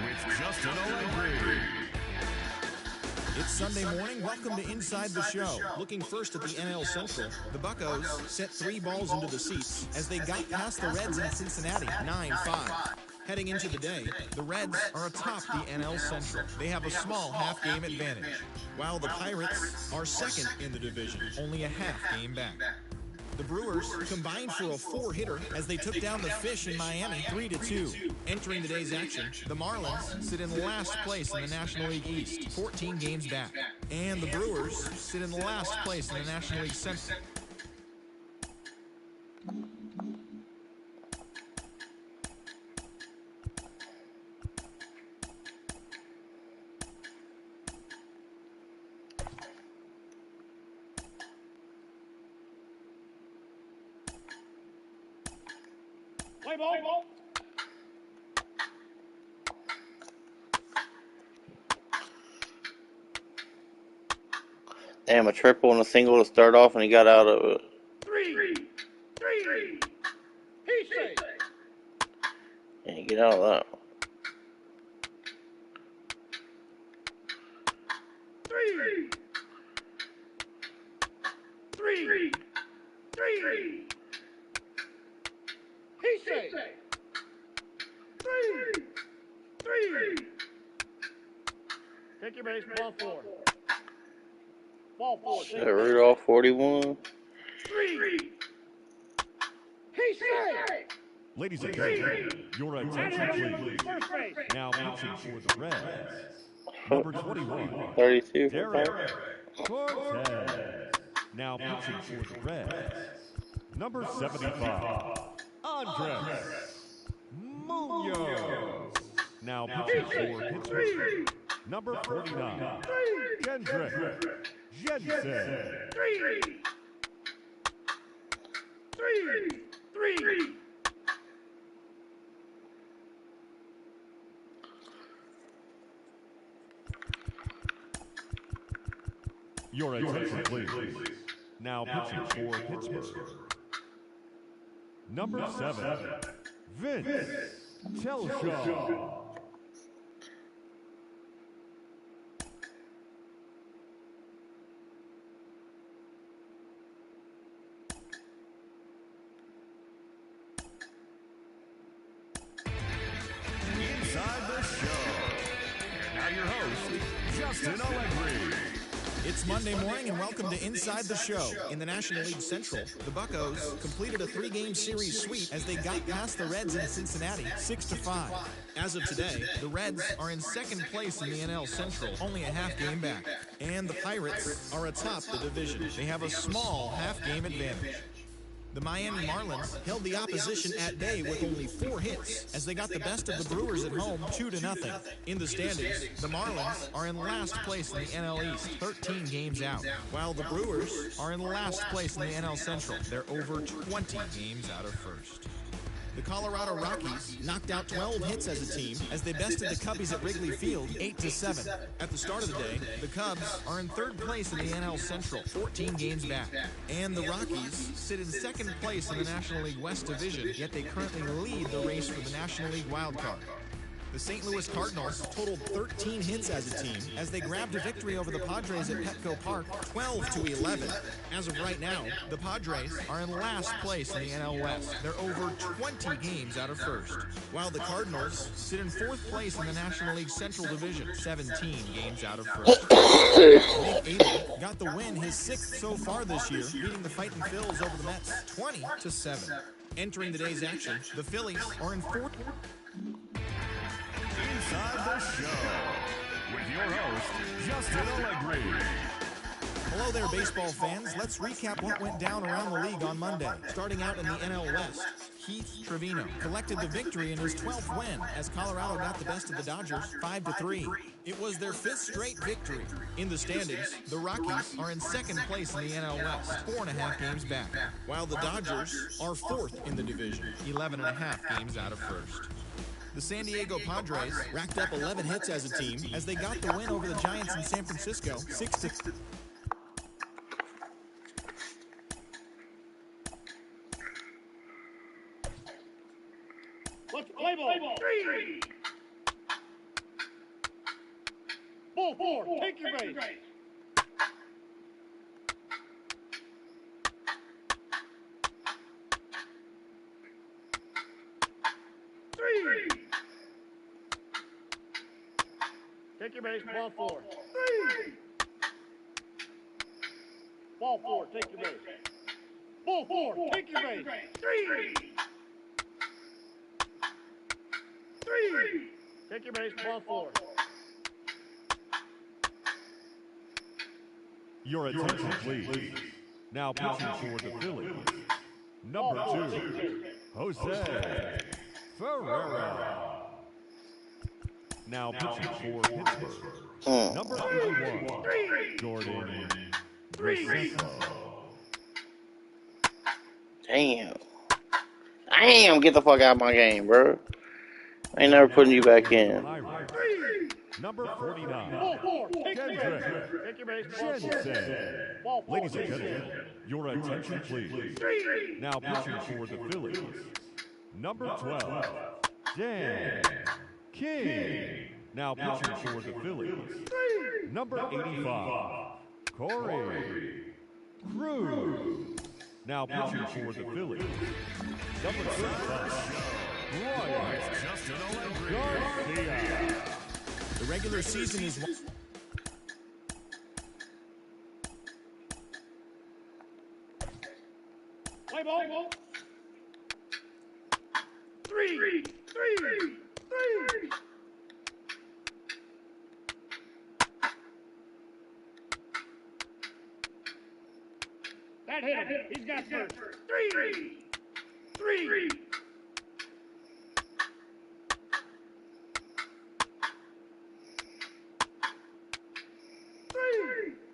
with Justin Allegri. It's Sunday morning. Welcome to Inside the Show. Looking first at the NL Central, the Buccos sent 3 balls into the seats as they got past the Reds in Cincinnati 9-5. Heading into the day, the Reds are atop the NL Central. They have a small half-game advantage, while the Pirates are second in the division, only a half game back. The Brewers combined for a 4-hitter as they took down the Fish in Miami 3-2. Entering today's action, the Marlins sit in last place in the National League East, 14 games back. And the Brewers sit in last place in the National League Central. Play ball. Damn, a triple and a single to start off, and he got out of it. 3. He say. Can't get out of that one. 3. He say. 3. Take your base, ball 4. Ball 4. Shit, Rudolph 41. 3. He say. Ladies and gentlemen, your attention please. First base. Now pitching for the Reds, number 21, 32 for Derek Pirates. Cortez. Now pitching for the Reds, number 75, Andres Munoz. Now pitching for Pittsburgh, number 49, Gendrick Jensen. 3. Your attention please. Now pitching for Pittsburgh, number 7, Vince Telshaw. Inside the show. And now your host, Justin Allegri. It's Monday morning, and welcome to Inside the Show. In the National League Central, the Buccos completed a 3-game series sweep as they got past the Reds in Cincinnati 6-5. As of today, the Reds are in second place in the NL Central, only a half game back. And the Pirates are atop the division. They have a small half-game advantage. The Miami Marlins held the opposition at bay with only 4 hits as they got the best of the Brewers at home 2-0. In the standings, the Marlins are in last place in the NL East, 13 games out, while the Brewers are in last place in the NL Central. They're over 20 games out of first. The Colorado Rockies knocked out 12 hits as a team as they bested the Cubbies at Wrigley Field 8-7. At the start of the day, the Cubs are in third place in the NL Central, 14 games back. And the Rockies sit in second place in the National League West Division, yet they currently lead the race for the National League wildcard. The St. Louis Cardinals totaled 13 hits as a team as they grabbed a victory over the Padres at Petco Park 12-11. As of right now, the Padres are in last place in the NL West. They're over 20 games out of first, while the Cardinals sit in fourth place in the National League Central Division, 17 games out of first. Nick Abel got the win, his 6th so far this year, beating the Fightin' Phils over the Mets 20-7. Entering today's action, the Phillies are in fourth. Inside the show with your host, Justin Allegri. Hello there, baseball fans. Let's recap what went down around the league on Monday. Starting out in the NL West, Keith Trevino collected the victory in his 12th win as Colorado got the best of the Dodgers 5-3. It was their 5th straight victory. In the standings, the Rockies are in second place in the NL West, 4.5 games back, while the Dodgers are 4th in the division, 11.5 games out of first. The San Diego Padres racked up 11 hits as a team as they got the win over the Giants in San Francisco 6-3. Let's play ball. 3. Ball 4. Take your base. 3. Take your base. Ball 4. 3. Ball 4. Take your base. Ball 4. Take your base. 3. 3. Take your base. Ball 4. Your attention, please. Now pitching for the Phillies, number 2, Jose Ferreira. Now pitching for Pittsburgh, number 81, Jordan Grisello. Damn, get the fuck out of my game, bro. I ain't never putting you back in. Number 49, Jensen. Ladies and gentlemen, your attention, please. Now pitching for the Phillies, number 12, Dan King. Now pitching for the Phillies, number 85, Corey Cruz. Now pitching for the Phillies, number 35, Ryan Garcia. The regular season is... Play ball. 3. That hit him. He's got first. 3.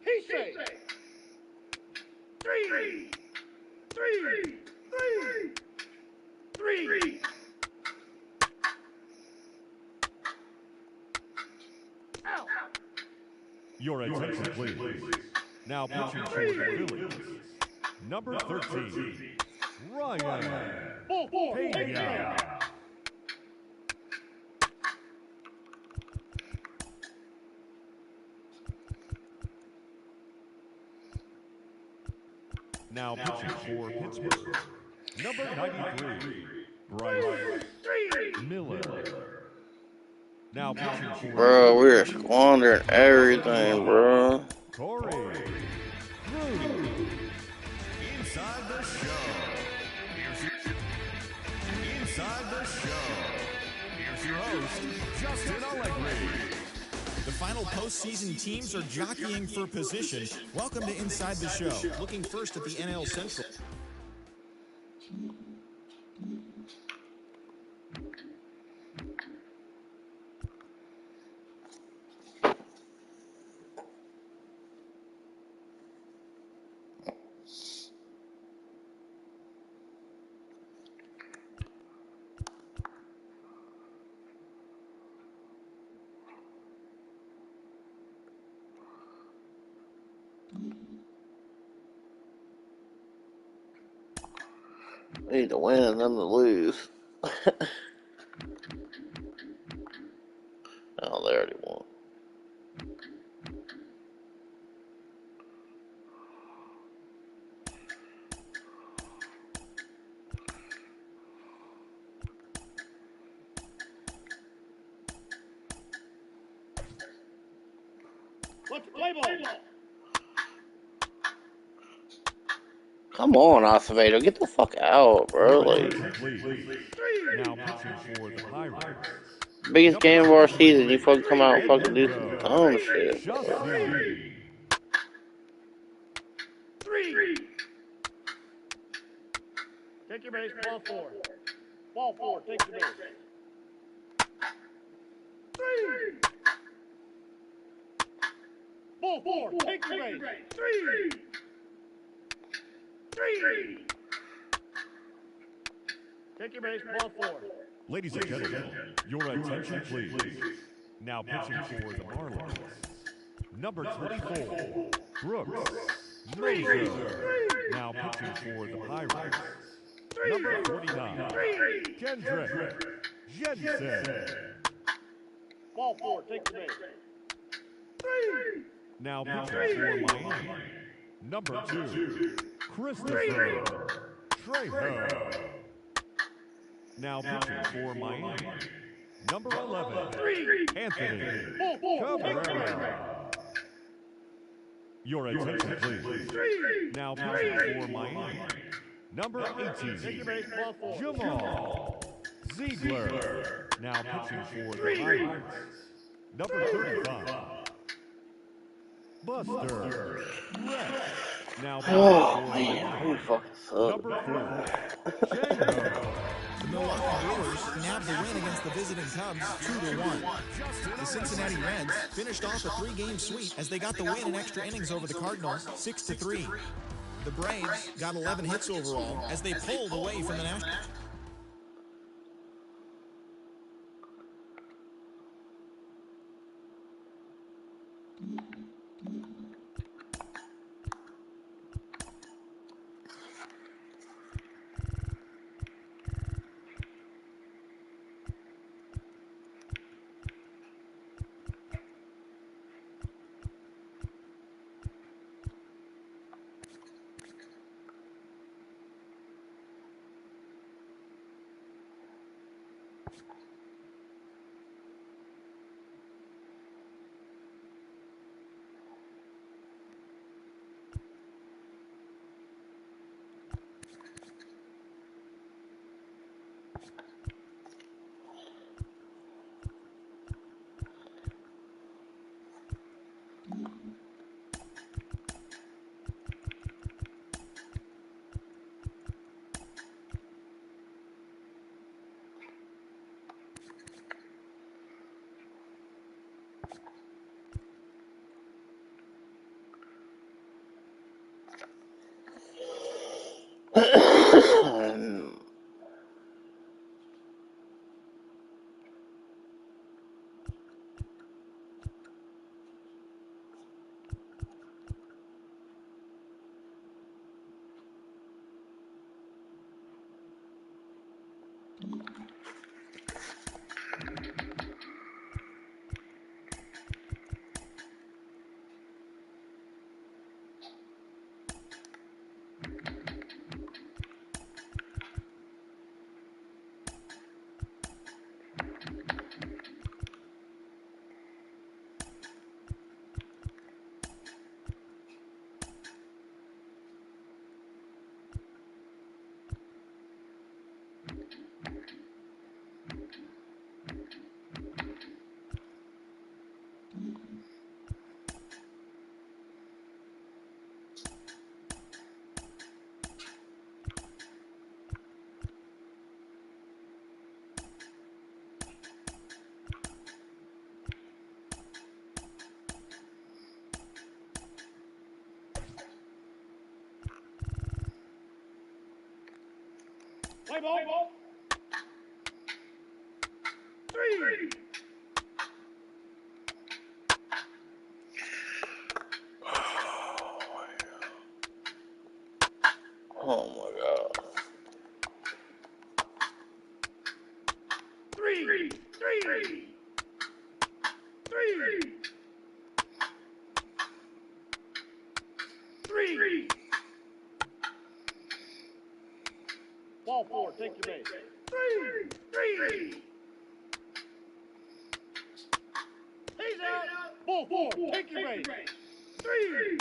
He's safe. 3. Out. Your attention, please. Now pitching for the Phillies, number 13, Ryan Pena. Now pitching for Pittsburgh, number 93, Bryce Miller. Now pitching for... Bro, we're squandering everything, bro. Corey Cruz. Inside the show. Inside the show. Here's your host, Justin Allegri. The final postseason teams are jockeying for position. Welcome to Inside the Show. Looking first at the NL Central. We need to win and them to lose. Oh, they already won. Let's play ball. Come on, Acevedo, get the fuck out, bro. Like, Now pitching for the Pirates, biggest game of our season, you fucking come out and fucking do some dumb shit. Justin. 3. Take your base. Ball 4. Ball 4. Take your base. 3. Ball 4. Take your base. 3. Take your base. Ball 4. Ladies and gentlemen, your attention, please. Now pitching for the Marlins, number 24, Brooks Moses. Now pitching for the Pirates, number 49, Kendrick Jensen. Ball four, take your base. 3. Now pitching for Miami. Number 2, Christopher Trejo. Now pitching for Miami. Number 11, Anthony Cabrera. Your attention, please. Now pitching for Miami. Number 18, Jamal Ziegler. Now pitching for the Pirates. Number 35, Buster Rex. Now Oh, pitching for man. Miami. We fucking suck. Number 4, Django. The Milwaukee Brewers nabbed the win against the visiting Cubs 2-1. The Cincinnati Reds finished off a 3-game sweep as they got the win in extra innings over the Cardinals 6-3. The Braves got 11 hits overall as they pulled away from the Nationals. Play ball. 3. Oh my God. 3. 3. Ball four, take your base. 3. He's out. Ball four, take your base. 3.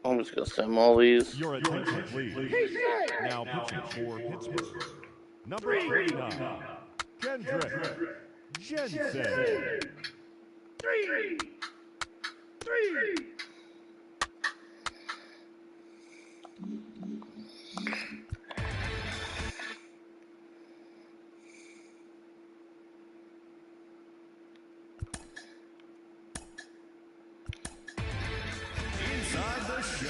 I'm just gonna send all these. Your attention, please. Now pitching for Pittsburgh. Number 39, Kendrick Jensen. 3. Inside the show.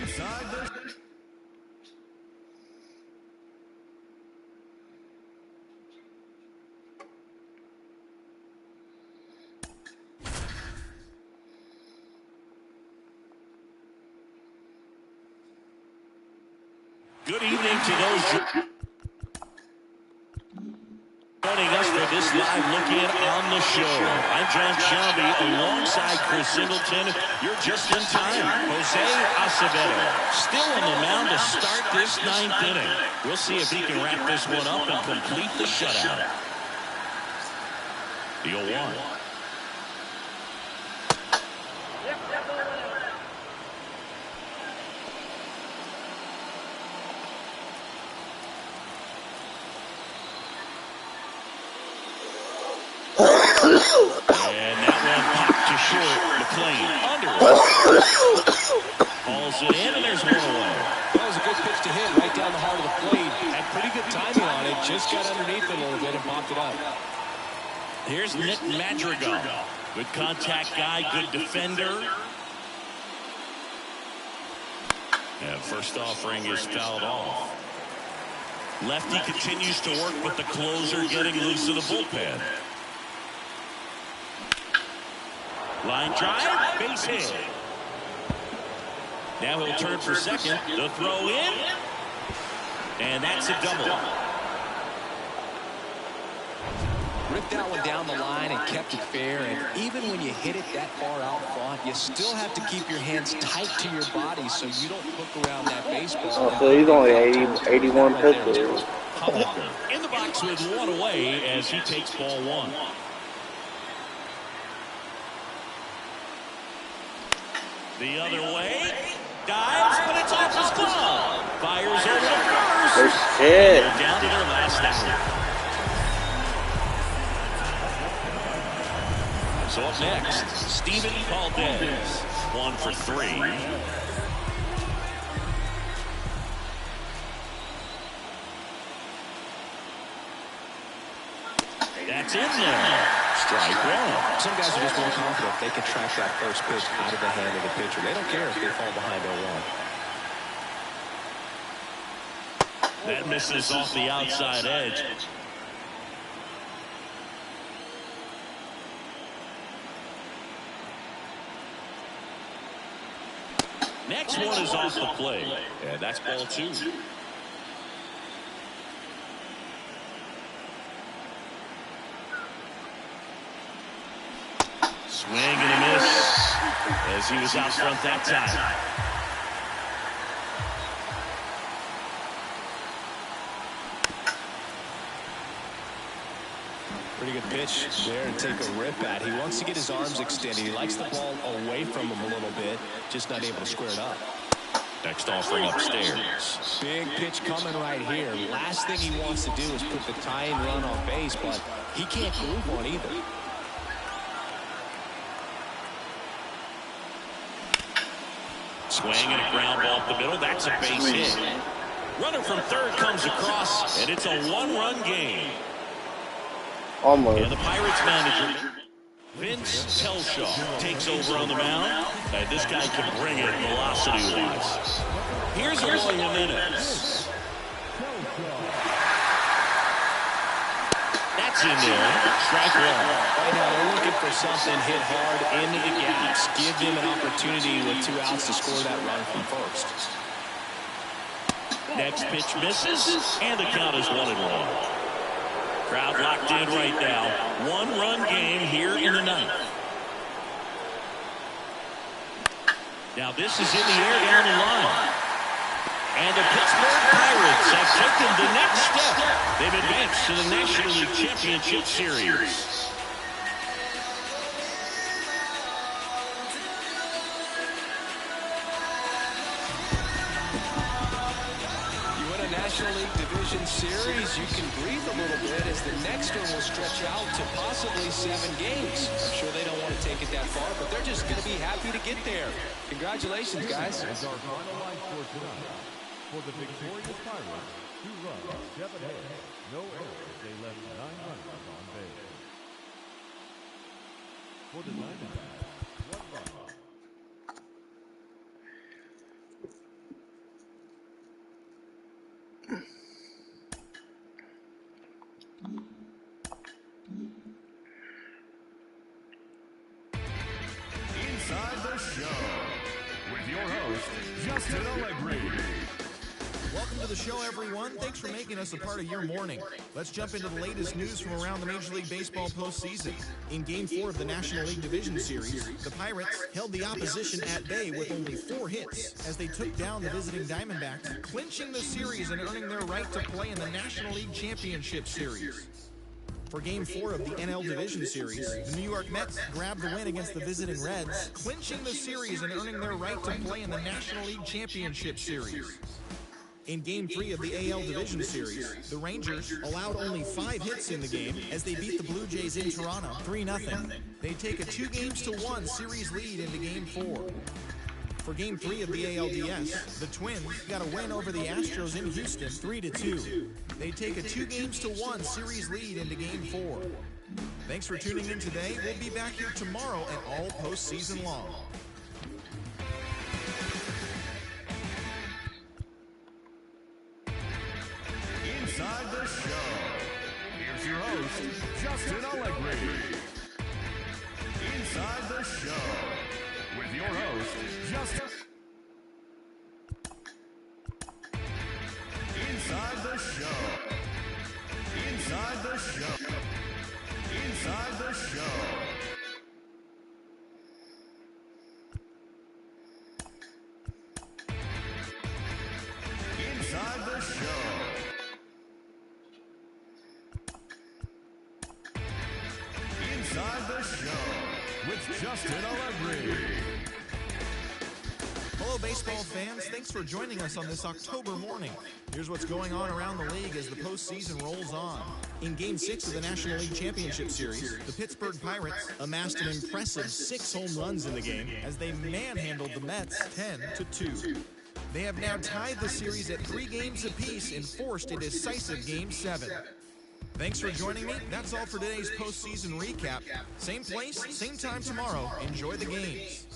Inside the Good evening to those joining us for this live look-in on the show. I'm John Shelby alongside Chris Singleton. You're just in time. Jose Acevedo still on the mound to start this 9th inning. We'll see if he can wrap this one up and complete the shutout. The 0-1. And that one popped to short. McLean under it. Hauls it in, and there's one away. That was a good pitch to hit right down the heart of the plate. Had pretty good timing on it. Just got underneath it a little bit and popped it up. Here's Nick Madrigal. Good contact guy, good defender. And first offering is fouled off. Lefty continues to work with the closer getting loose of the bullpen. Line drive, base hit. Now he'll turn for second. The throw in. And that's a double. Ripped that one down the line and kept it fair. And even when you hit it that far out front, you still have to keep your hands tight to your body so you don't hook around that baseball. Oh, so he's only 81 pitches. In the box with one away as he takes ball one. The other way. Dives, but it's off his glove. Fires over to first. First hit. They're down to their last out. So up next, Steven Valdez, 1 for 3. That's in there. Strike one. Some guys are just more confident they can track that first pitch out of the hand of the pitcher. They don't care if they fall behind 0-1. That misses off the outside edge. Next one is off the plate. Yeah, that's ball 2. Swing and a miss as he was out front that time. Pretty good pitch there and take a rip at. He wants to get his arms extended. He likes the ball away from him a little bit, just not able to square it up. Next offering upstairs. Big pitch coming right here. Last thing he wants to do is put the tying run on base, but he can't groove one either. Swing and a ground ball up the middle. That's a base hit. Runner from third comes across, and it's a 1-run game. Almost. And the Pirates manager, Vince Telshaw, takes over on the mound. And this guy can bring it velocity-wise. Here's William Jimenez. That's in there. Strike one. Right now, they're looking for something hit hard into the gaps. Give them an opportunity with 2 outs to score that run from first. Next pitch misses, and the count is 1-1. Crowd locked in right now. 1-run game here in the 9th. Now this is in the air down the line. And the Pittsburgh Pirates have taken the next step. They've advanced to the National League Championship Series. National League Division Series, you can breathe a little bit as the next one will stretch out to possibly 7 games. I'm sure they don't want to take it that far, but they're just going to be happy to get there. Congratulations, guys. That's our final line score tonight. For the victorious Pirates, 2 runs, 7 hits, no errors. They left 9 runners on base. For the Diamondbacks, 1 run. Inside the Show with your host, Justin Allegri. Welcome to the the show, everyone. Thanks for making us a part of your morning. Let's jump into the latest news from around the Major League Baseball postseason. In Game 4 of the National League Division Series, the Pirates held the opposition at bay with only 4 hits as they took down the visiting Diamondbacks, clinching the series and earning their right to play in the National League Championship Series. For Game 4 of the NL Division Series, the New York Mets grabbed the win against the visiting Reds, clinching the series and earning their right to play in the National League Championship Series. In Game 3 of the AL Division Series, the Rangers allowed only 5 hits in the game as they beat the Blue Jays in Toronto 3-0. They take a 2-1 series lead into Game 4. For Game 3 of the ALDS, the Twins got a win over the Astros in Houston 3-2. They take a 2-1 series lead into Game 4. Thanks for tuning in today. We'll be back here tomorrow and all postseason long. Inside the show, here's your host, Justin Allegri. Inside the show, with your host, Justin. Inside the show. Inside the show. Inside the show. Inside the show. Inside the show with Justin Allegri. Hello, baseball fans. Thanks for joining us on this October morning. Here's what's going on around the league as the postseason rolls on. In Game 6 of the National League Championship Series, the Pittsburgh Pirates amassed an impressive 6 home runs in the game as they manhandled the Mets 10-2. They have now tied the series at 3 games apiece and forced a decisive Game 7. Thanks for joining me. That's all for today's postseason recap. Same place, same time tomorrow. Enjoy the games.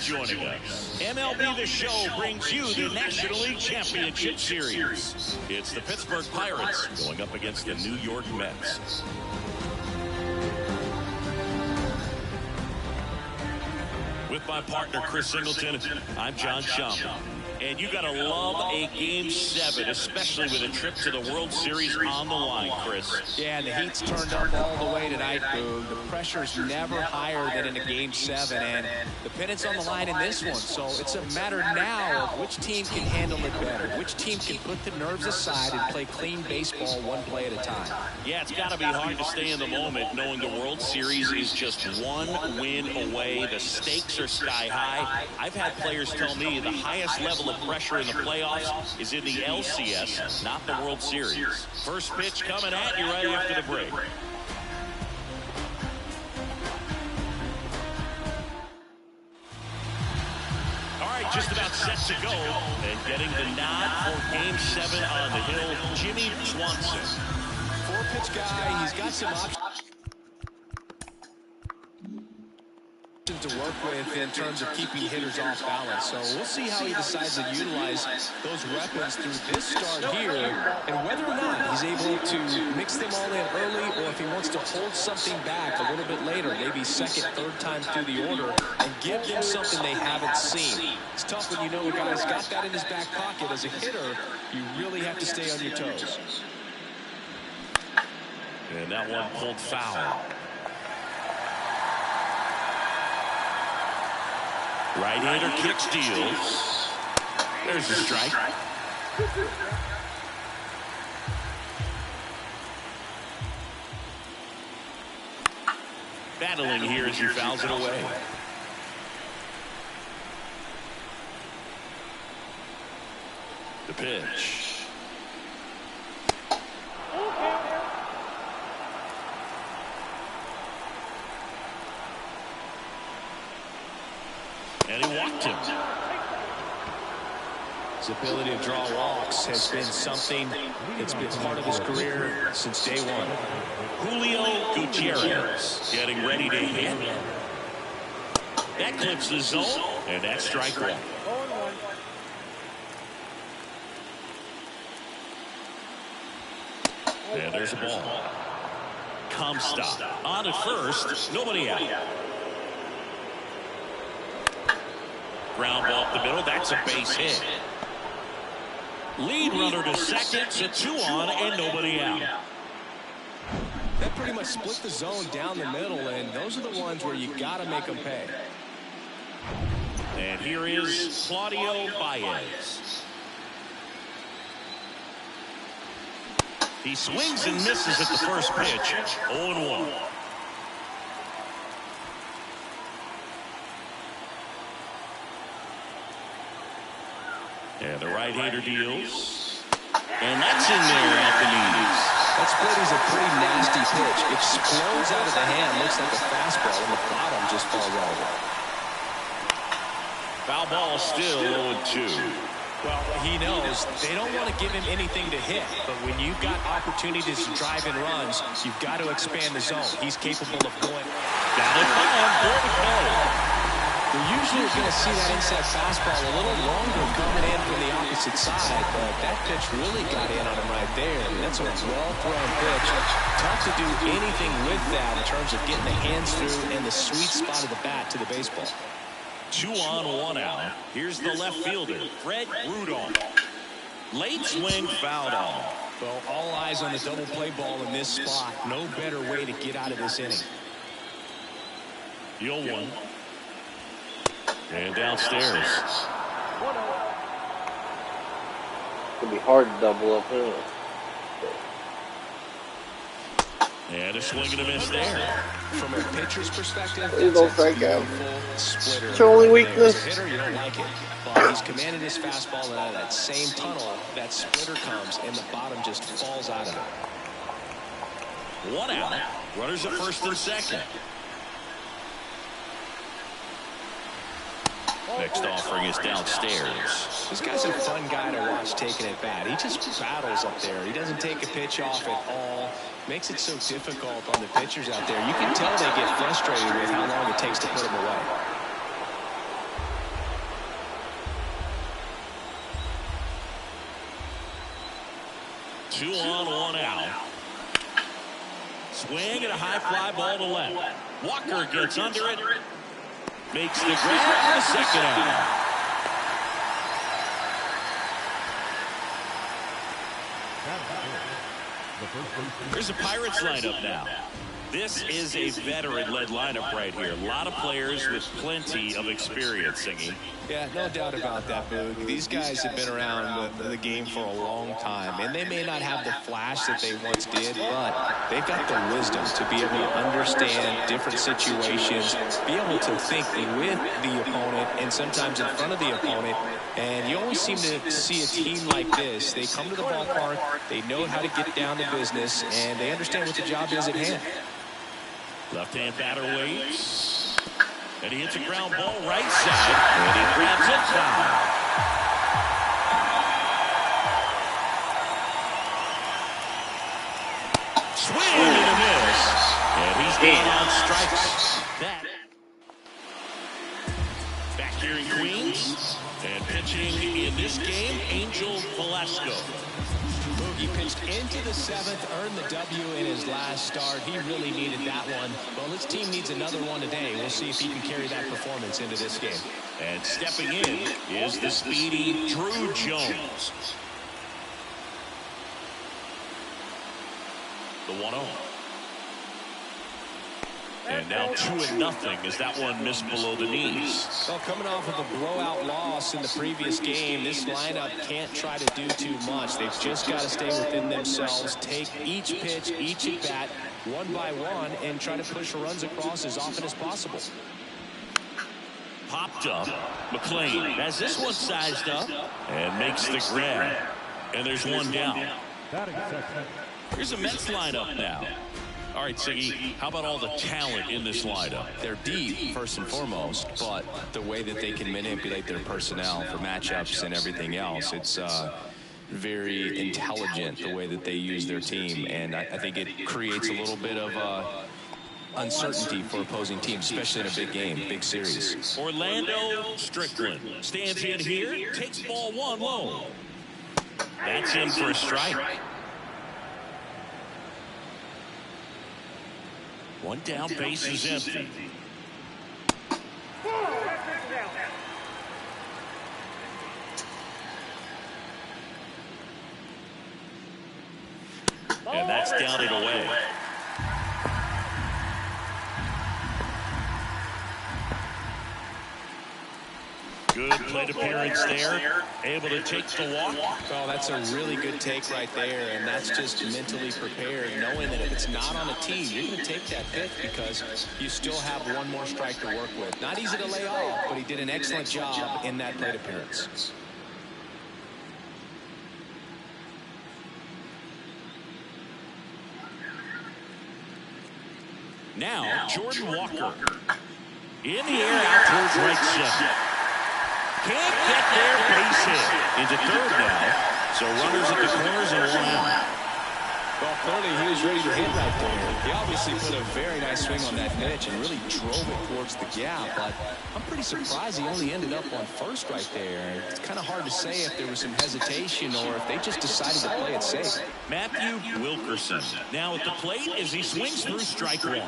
Joining us. MLB The Show brings you the National League Championship Series. It's the Pittsburgh Pirates going up against the New York Mets. With my partner, Chris Singleton, I'm John Schaum. And you got to love a Game 7, especially with a trip to the World Series on the line, Chris. Yeah, and the heat's turned up all the way tonight, Boog. The pressure's never higher than in a Game 7, and the pennant's on the line in this one. So it's a matter now of which team can handle it better, which team can put the nerves aside and play clean baseball one play at a time. Yeah, it's got to be hard to stay in the moment knowing the World Series is just one win away. The stakes are sky high. I've had players tell me the highest level of of pressure in the playoffs is in the LCS, not the World Series. First pitch coming at you right after the break. All right, just about set to go, and getting the nod for Game 7 on the hill, Jimmy Swanson. Four-pitch guy, he's got some options to work with in terms of keeping hitters off balance. So we'll see how he decides to utilize those weapons through this start here, and whether or not he's able to mix them all in early, or if he wants to hold something back a little bit later, maybe second, third time through the order, and give them something they haven't seen. It's tough when you know a guy's got that in his back pocket. As a hitter, you really have to stay on your toes. And that one pulled foul. Right-hander kick steals. There's the strike. Battling here as he fouls it away. The pitch. And he walked him. His ability to draw walks has been something that's been part of his career since day one. Julio Gutierrez getting ready to hit. That clips the zone, and that's strike one. And there's a ball. Come stop. On at first, nobody out. Ground ball up the middle, that's a base hit. Lead runner to second, it's a 2-on and nobody out. That pretty much split the zone down the middle, and those are the ones where you got to make them pay. And here is Claudio Baez. He swings and misses at the first pitch. 0-1. And the right-hander deals. And that's in there at the knees. That split is a pretty nasty pitch. Explodes out of the hand. Looks like a fastball, and the bottom just falls out of it. Foul ball still 0-2. Well, he knows they don't want to give him anything to hit, but when you've got opportunities to drive in runs, you've got to expand the zone. He's capable of going down and for the call. We're usually going to see that inside fastball a little longer coming in from the opposite side, but that pitch really got in on him right there. And that's a well-thrown pitch. Tough to do anything with that in terms of getting the hands through and the sweet spot of the bat to the baseball. 2-on, 1 out. Here's the left fielder, Fred Rudolph. Late swing, fouled off. Well, all eyes on the double play ball in this spot. No better way to get out of this inning. 0-1. And downstairs. It'll be hard to double up here. And a swing and a miss there. From a pitcher's perspective, Please don't strike out. Splitter. It's your only weakness. As a hitter, you don't like it. But he's commanded his fastball, and out of that same tunnel, that splitter comes, and the bottom just falls out of it. 1 out. Runners at first and second. Next offering is downstairs. This guy's a fun guy to watch taking at bat. He just battles up there. He doesn't take a pitch off at all. Makes it so difficult on the pitchers out there. You can tell they get frustrated with how long it takes to put him away. Two on, 1 out. Swing and a high fly ball to left. Walker gets under it. Makes the grab for the second out. There's a Pirates lineup now. This is a veteran-led lineup right here. A lot of players with plenty of experience, Singy. Yeah, no doubt about that, Boog. These guys have been around the game for a long time, and they may not have the flash that they once did, but they've got the wisdom to be able to understand different situations, be able to think with the opponent and sometimes in front of the opponent. And you always seem to see a team like this. They come to the ballpark, they know how to get down to business, and they understand what the job is at hand. Left-hand batter waits. And he hits a ground ball right side. And he grabs it foul. Swing and a miss. And he's down on strikes. Back here in Queens. And pitching in this game, Angel Velasco. He pitched into the 7th, earned the W in his last start. He really needed that one. Well, his team needs another one today. We'll see if he can carry that performance into this game. And stepping in is the speedy Drew Jones. The 1-0. And now 2-0 as that one missed below the knees. Well, coming off of a blowout loss in the previous game, this lineup can't try to do too much. They've just got to stay within themselves, take each pitch, each at-bat, one by one, and try to push runs across as often as possible. Popped up. McLean has this one sized up and makes the grab. And there's one down. Here's a Mets lineup now. All right, Siggy, how about all the talent in this lineup? They're deep, first and foremost, but the way that they can manipulate their personnel for matchups and everything else, it's very intelligent the way that they use their team, and I think it creates a little bit of uncertainty for opposing teams, especially in a big game, big series. Orlando Strickland stands in here, takes ball 1 low. That's in for a strike. One down, base is empty. And that's down and away. Good plate appearance there. Able to take the walk. Oh, that's a really good take right there, and that's just mentally prepared, knowing that if it's not on a tee, you're going to take that pitch because you still have one more strike to work with. Not easy to lay off, but he did an excellent job in that plate appearance. Now, Jordan Walker. In the air, out towards right center. Can't get there, base hit. Into third now. So runners at the corners and 1 out. Well, clearly he was ready to hit right there. He obviously put a very nice swing on that pitch and really drove it towards the gap. But I'm pretty surprised he only ended up on first right there. It's kind of hard to say if there was some hesitation or if they just decided to play it safe. Matthew Wilkerson now at the plate as he swings through strike 1.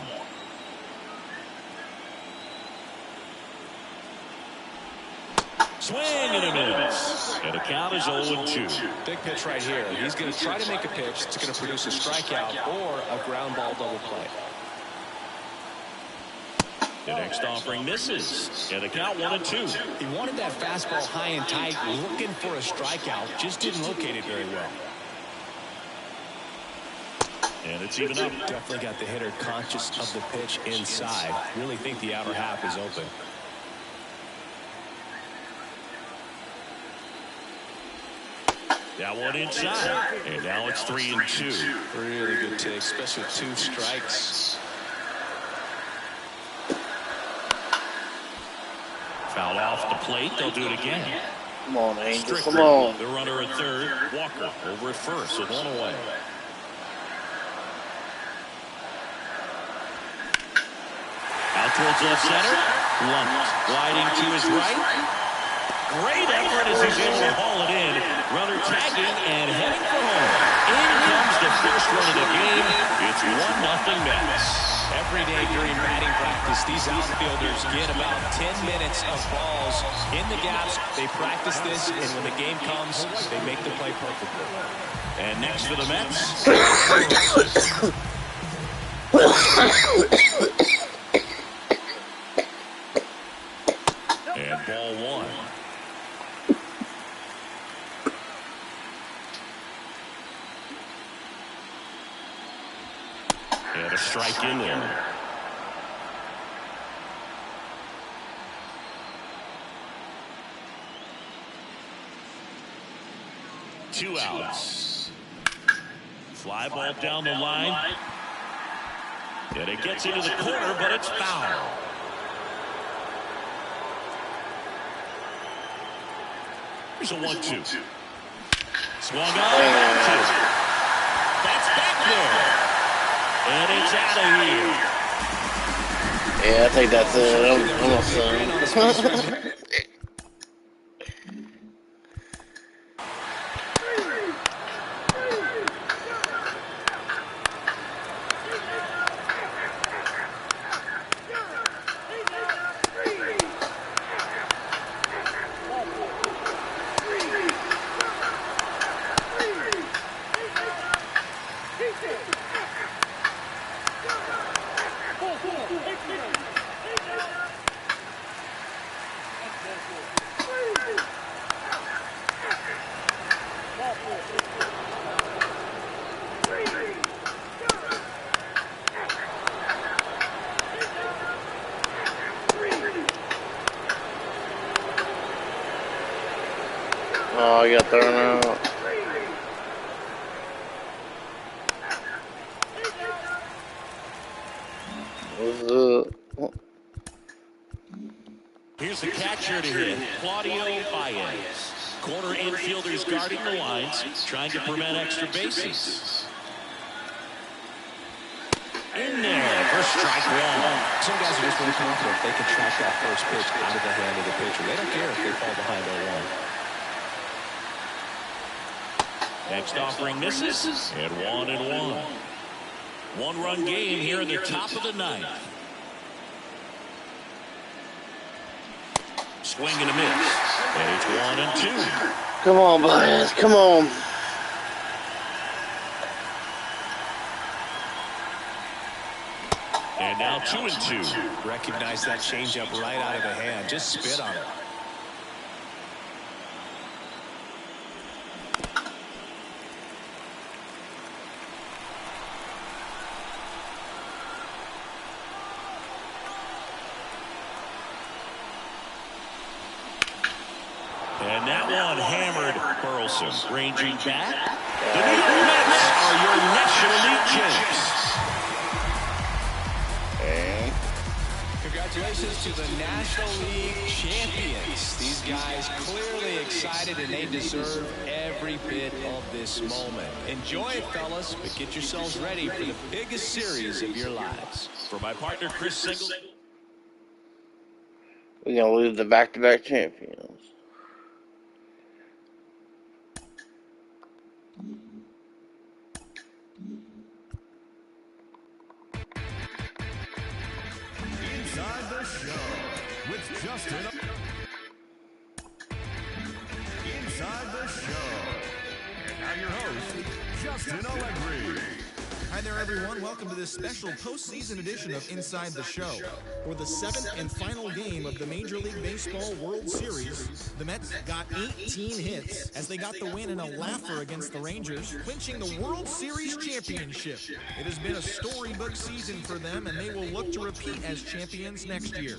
Swing and a miss. And the count is 0-2. Big pitch right here. He's going to try to make a pitch that's going to produce a strikeout or a ground ball double play. The next offering misses. And the count 1-2. He wanted that fastball high and tight, looking for a strikeout. Just didn't locate it very well. And it's even up. Definitely got the hitter conscious of the pitch inside. Really think the outer half is open. That one inside. And now it's 3-2. Really good take, especially with 2 strikes. Fouled off the plate. They'll do it again. Come on, Angel. Strickland, Come on. the runner at third. Walker over at first, so 1 away. Out towards left center. Lumped. Gliding to his right. Great effort as he's able to haul it in. Runner tagging and heading for home. In comes the first run of the game. It's 1-0 Mets. Every day during batting practice, these outfielders get about 10 minutes of balls in the gaps. They practice this, and when the game comes, they make the play perfectly. And next for the Mets. And ball one. And a strike in there. Two outs. Fly ball down the line. And it gets into the corner, but it's foul. Here's a 1-2. Swung on. That's back there. And it's out of here. Yeah, I think that's it. Almost done. Oh, I got thrown out. Here's the catcher to hit, Claudio Baez. Corner infielders guarding the lines, trying to prevent extra bases. In there for strike one. Some guys are just really confident they can track that first pitch out of the hand of the pitcher. They don't care if they fall behind 0-1. Next offering misses, and 1-1. One-run game here in the top of the ninth. Swing and a miss, and it's 1-2. Come on, boys, come on. And now 2-2. Recognize that changeup right out of the hand. Just spit on it. And that one hammered Burleson. Ranging back. The New York Mets are your National League champs. And Congratulations to the National League champions. These guys clearly excited, and they deserve every bit of this moment. Enjoy it, fellas, but get yourselves ready for the biggest series of your lives. For my partner, Chris Singleton. we're going to lose the back-to-back champions. Inside the show with Justin. Inside the show. And now your host, Justin Allegri. Hi there, everyone. Welcome to this special postseason edition of Inside the Show. For the seventh and final game of the Major League Baseball World Series, the Mets got 18 hits as they got the win in a laugher against the Rangers, clinching the World Series championship. It has been a storybook season for them, and they will look to repeat as champions next year.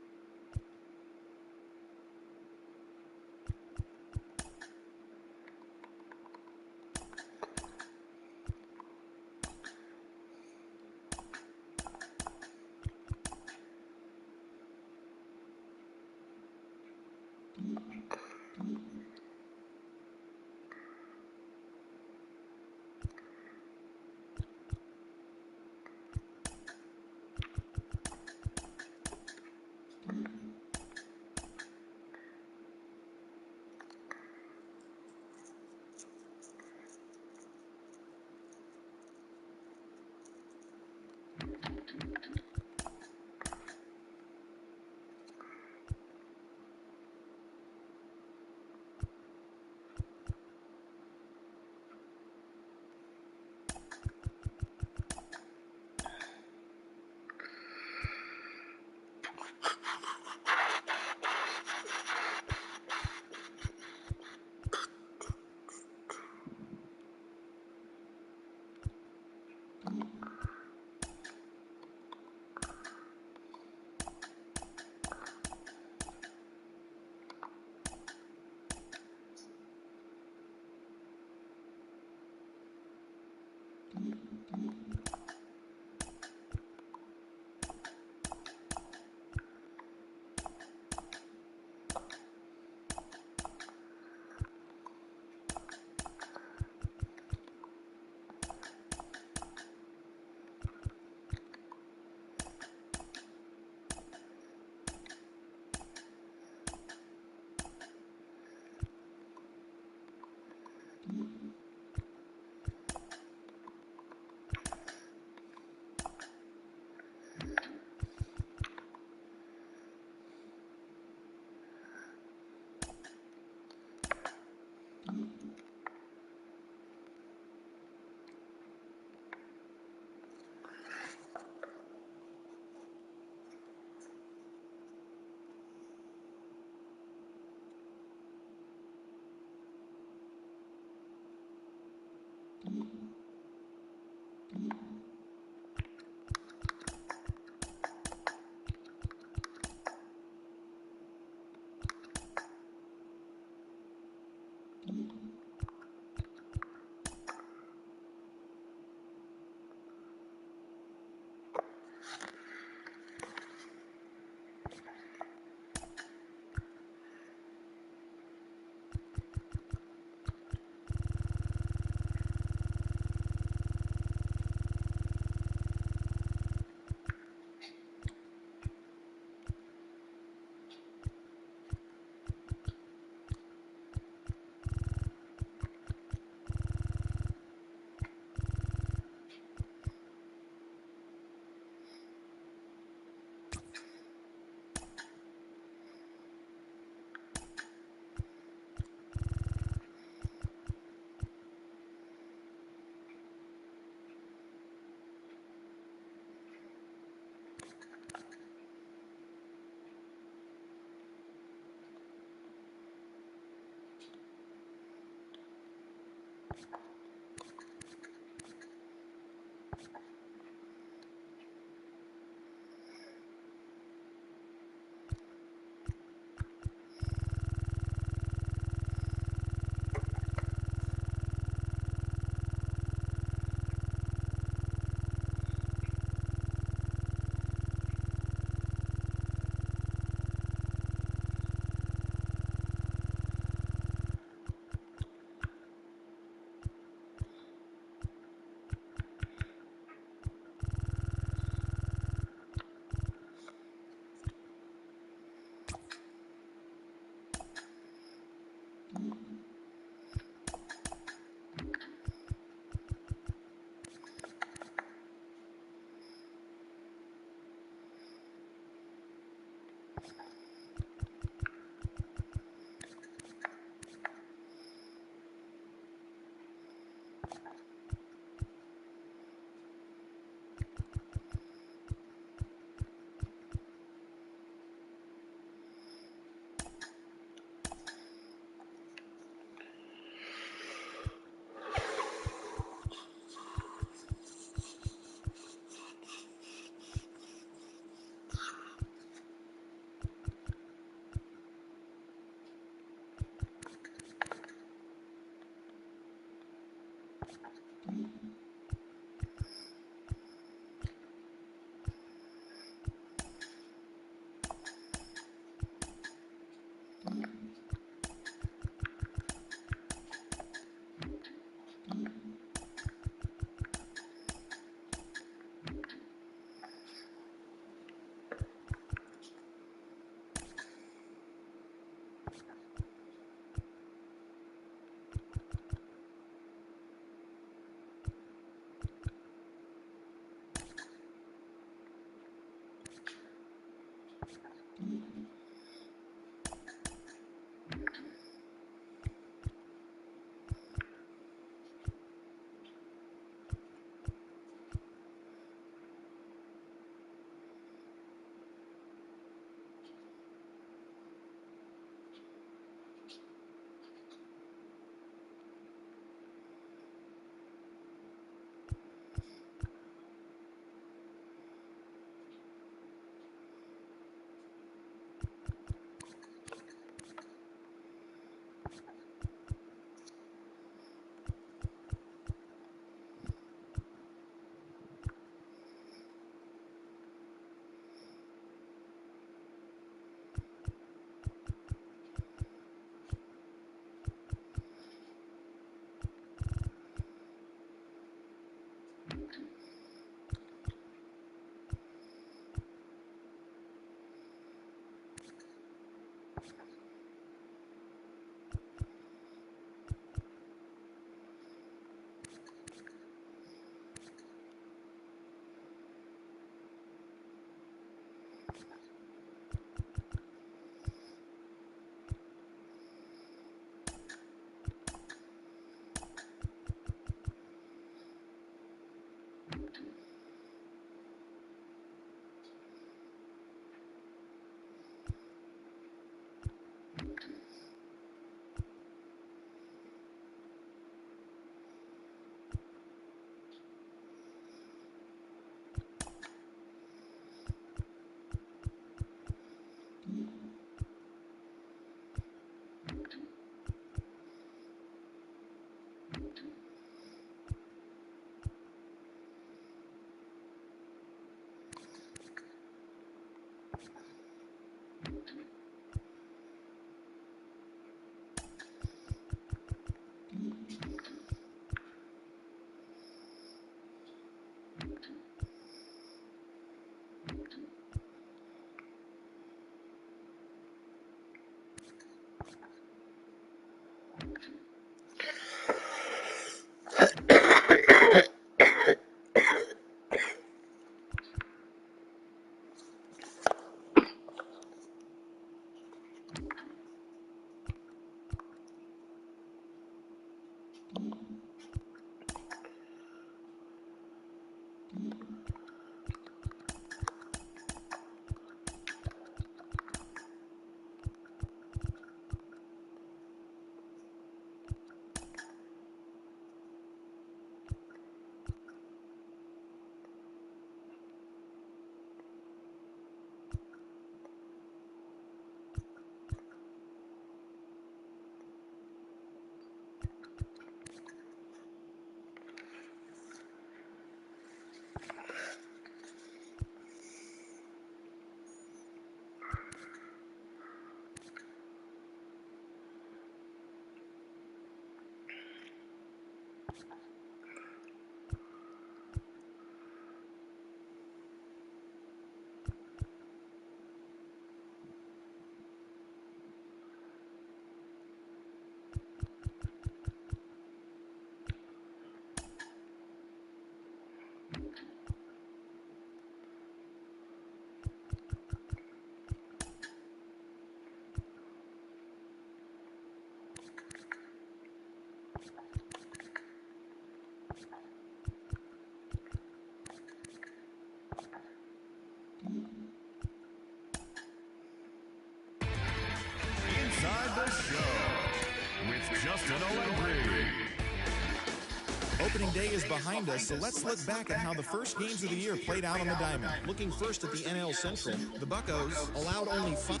Opening day is behind us, so let's look back at how the first games of the year played out on the diamond. Looking first at the NL Central, the Buccos allowed only 5.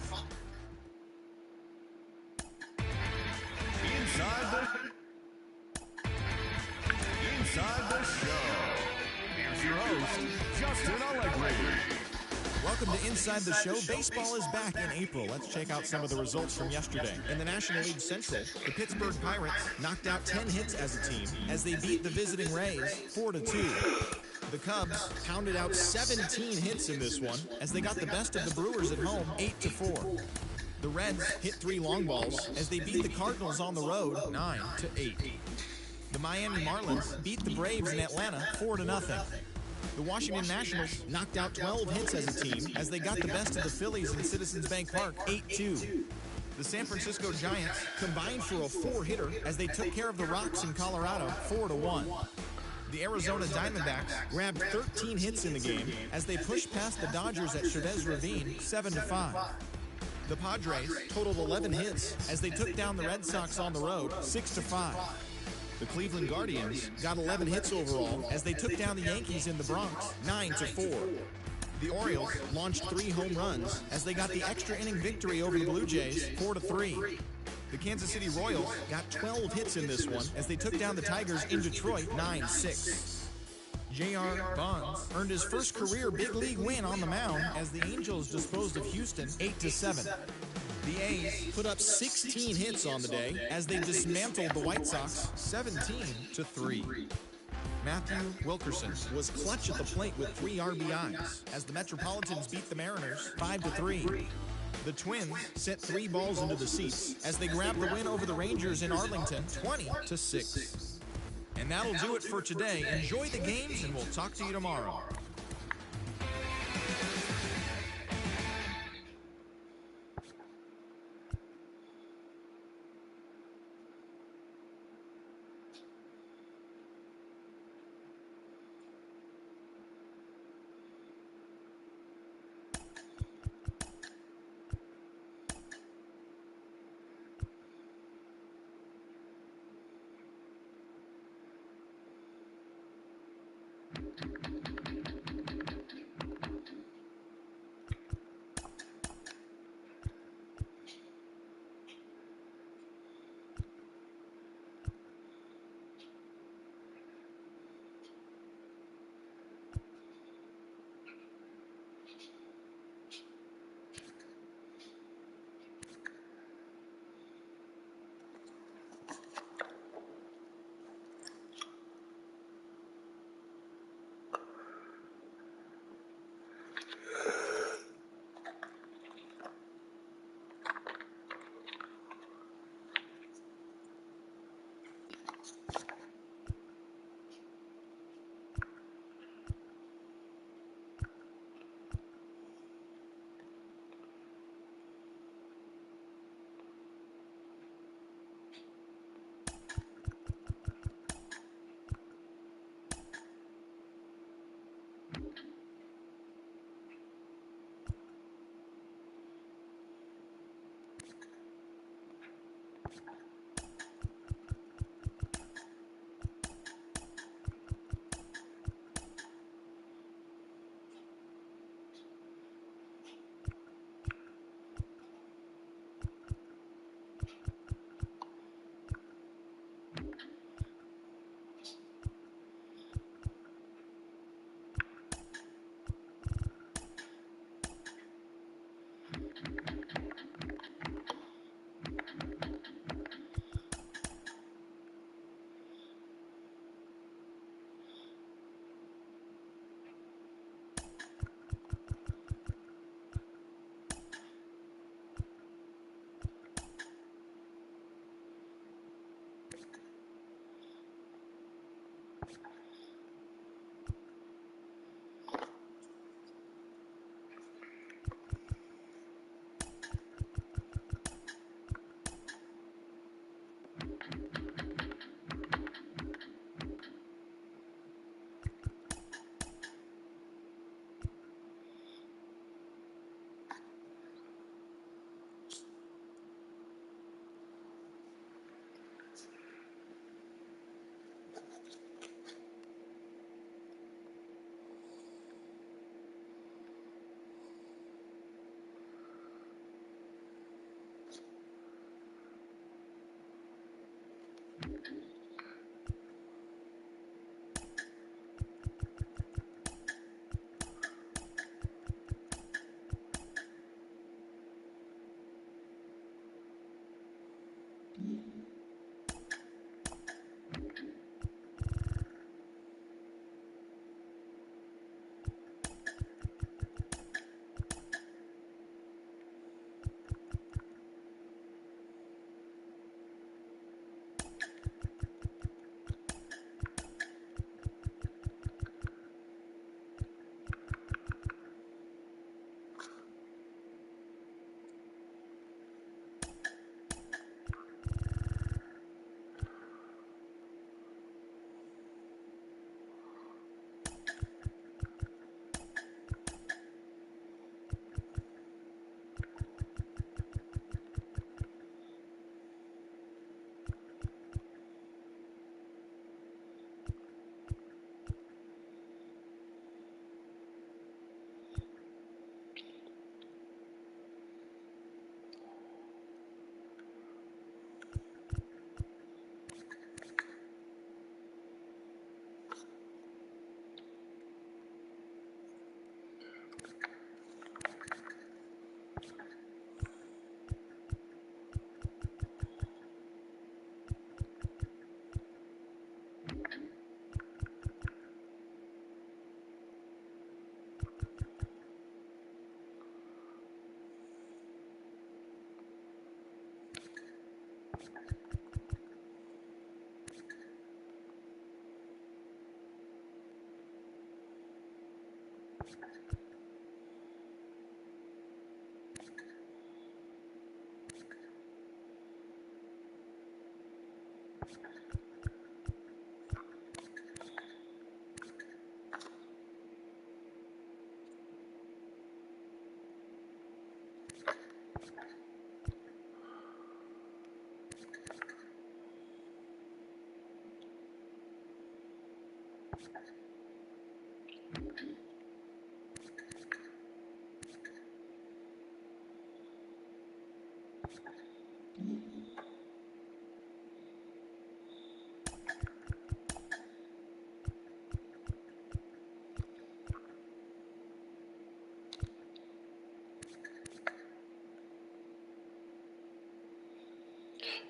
Inside the show. Here's your host, Justin Allegri. Welcome to Inside the Show. Baseball is back in April. Let's check out some of the results from yesterday. In the National League Central, the Pittsburgh Pirates knocked out 10 hits as a team as they beat the visiting Rays 4-2. The Cubs pounded out 17 hits in this one as they got the best of the Brewers at home 8-4. The Reds hit 3 long balls as they beat the Cardinals on the road 9-8. The Miami Marlins beat the Braves in Atlanta 4-0. The Washington Nationals knocked out 12 hits as a team as they got the best of the Phillies in Citizens Bank Park 8-2. The San Francisco Giants combined for a 4-hitter as they took care of the Rocks in Colorado 4-1. The Arizona Diamondbacks grabbed 13 hits in the game as they pushed past the Dodgers at Chavez Ravine 7-5. The Padres totaled 11 hits as they took down the Red Sox on the road 6-5. The Cleveland Guardians got 11 hits overall as they took down the Yankees in the Bronx 9-4. The Orioles launched 3 home runs as they got the extra inning victory over the Blue Jays 4-3. The Kansas City Royals got 12 hits in this one as they took down the Tigers in Detroit 9-6. J.R. Bonds earned his first career big league win on the mound as the Angels disposed of Houston 8-7. The A's put up 16 hits on the day as they dismantled the White Sox 17-3. Matthew Wilkerson was clutch at the plate with 3 RBIs as the Metropolitans beat the Mariners 5-3. The Twins sent 3 balls into the seats as they grabbed the win over the Rangers in Arlington 20-6. And that'll do it for today. Enjoy the games, and we'll talk to you tomorrow.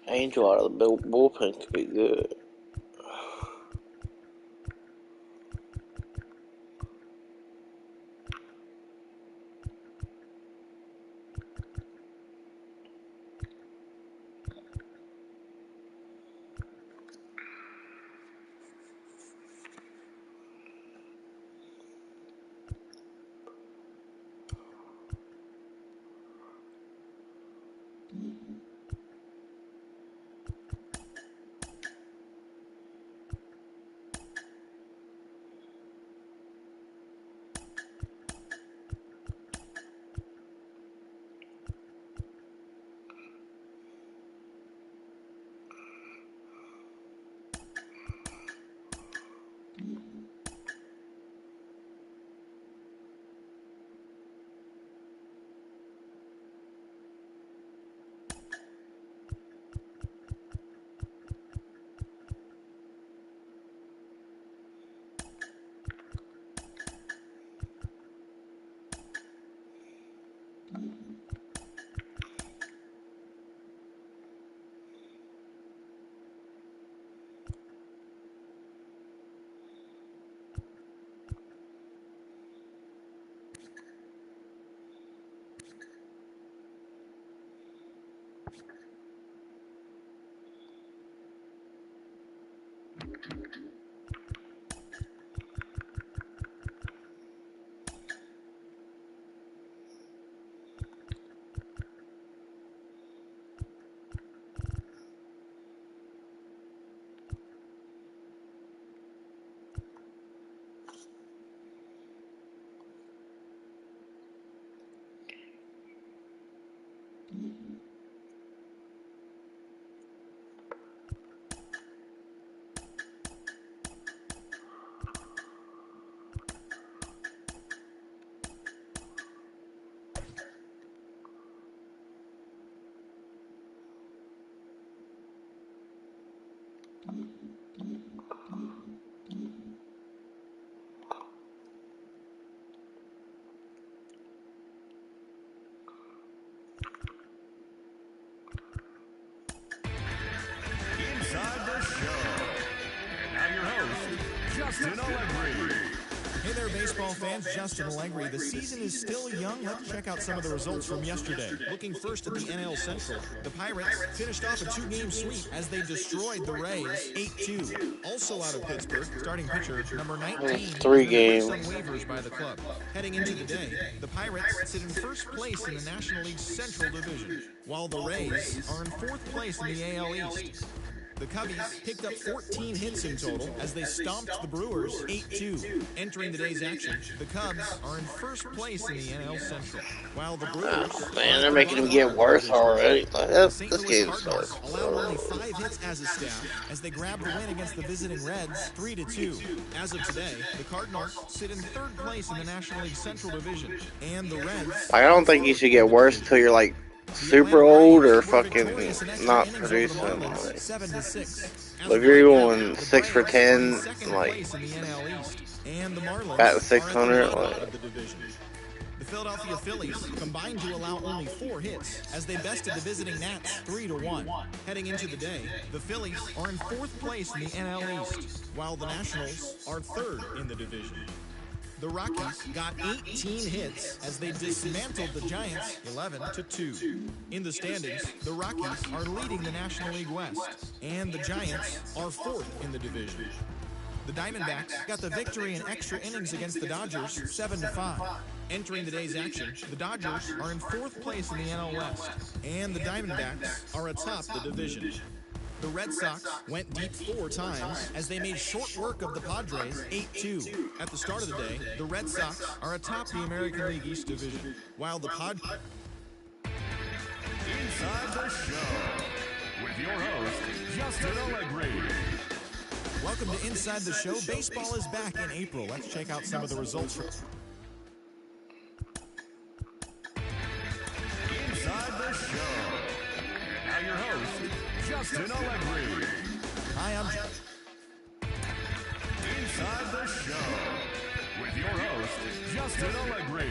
Angel out of the bullpen could be good. Inside the show. And now your host, Justin Allegri. Hey there, baseball fans. Justin Allegri. The season is still young. Let's check out some of the results from yesterday. Looking first at the NL Central, the Pirates finished off a two-game sweep as they destroyed the Rays 8-2. Also out of Pittsburgh, starting pitcher number 19 3 games. on waivers by the club. Heading into the day, the Pirates sit in first place in the National League Central Division, while the Rays are in fourth place in the AL East. The Cubbies picked up 14 hits in total as they stomped the Brewers 8-2. Entering the day's action, the Cubs are in first place in the NL Central, while the Brewers... Oh, man, they're making him get worse already. Like, this game sucks. Allowed only 5 hits as a staff as they grabbed the win against the visiting Reds 3-2. As of today, the Cardinals sit in third place in the National League Central Division, and the Reds... I don't think you should get worse until you're like super old or fucking not producing. Like, if you're going 6 for 10, like batting 600, like. The Philadelphia Phillies combined to allow only 4 hits as they bested the visiting Nats 3-1. Heading into the day, the Phillies are in 4th place in the NL East, while the Nationals are 3rd in the division. the Rockies got 18 hits as they dismantled the Giants 11-2. In the standings, the Rockies are leading the National League West, and the Giants are 4th in the division. The Diamondbacks got the victory in extra innings against the Dodgers 7-5. Entering today's action, the Dodgers are in 4th place in the NL West, and the Diamondbacks are atop the division. The Red Sox went deep 4 times as they made short work of the Padres 8-2. At the start of the day, the Red Sox are atop the American League East Division, while the Inside the Show with your host, Justin Allegri. Welcome to Inside the Show. Baseball is back in April. Let's check out some of the results. Inside the Show. And now your host, Justin Allegri. Hi, I'm Inside the Show with your host, Justin Allegri.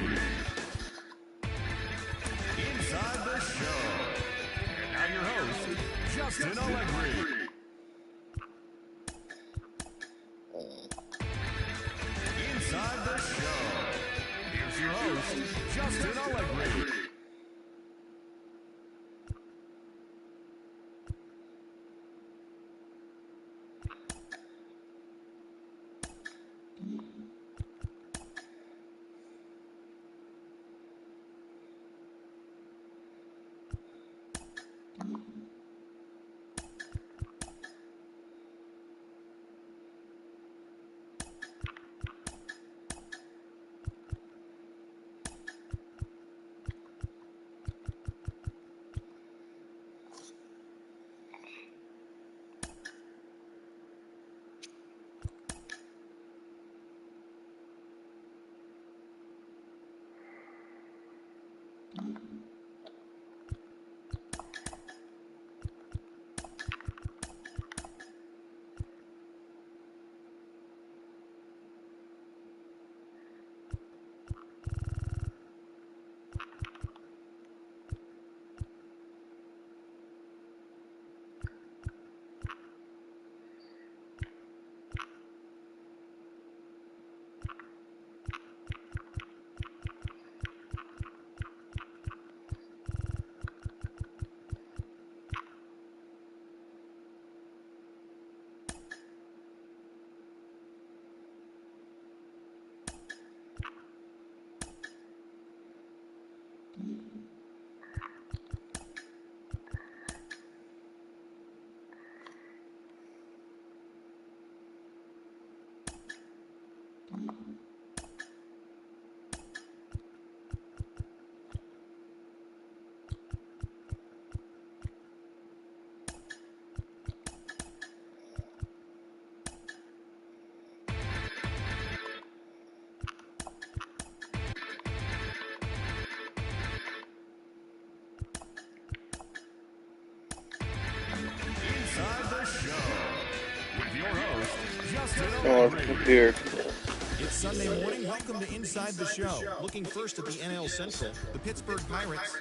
Inside the Show. And now your host, Justin Allegri. Inside the Show. Here's your host, Justin Allegri. Oh, it's computer. It's Sunday morning. Welcome to Inside the Show. Looking first at the NL Central, the Pittsburgh Pirates.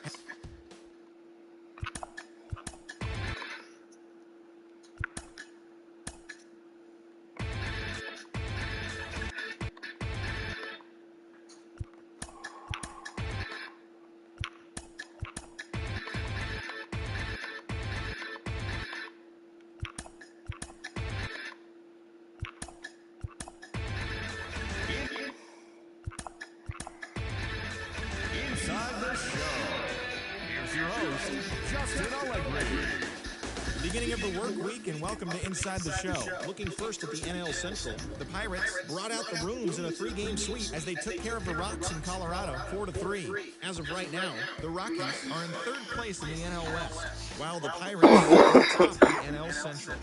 Beginning of the work week, and welcome to Inside the Show. Looking first at the NL Central, the Pirates brought out the rooms in a 3-game sweep as they took care of the Rocks in Colorado 4-3. As of right now, the Rockies are in 3rd place in the NL West, while the Pirates are atop the NL Central.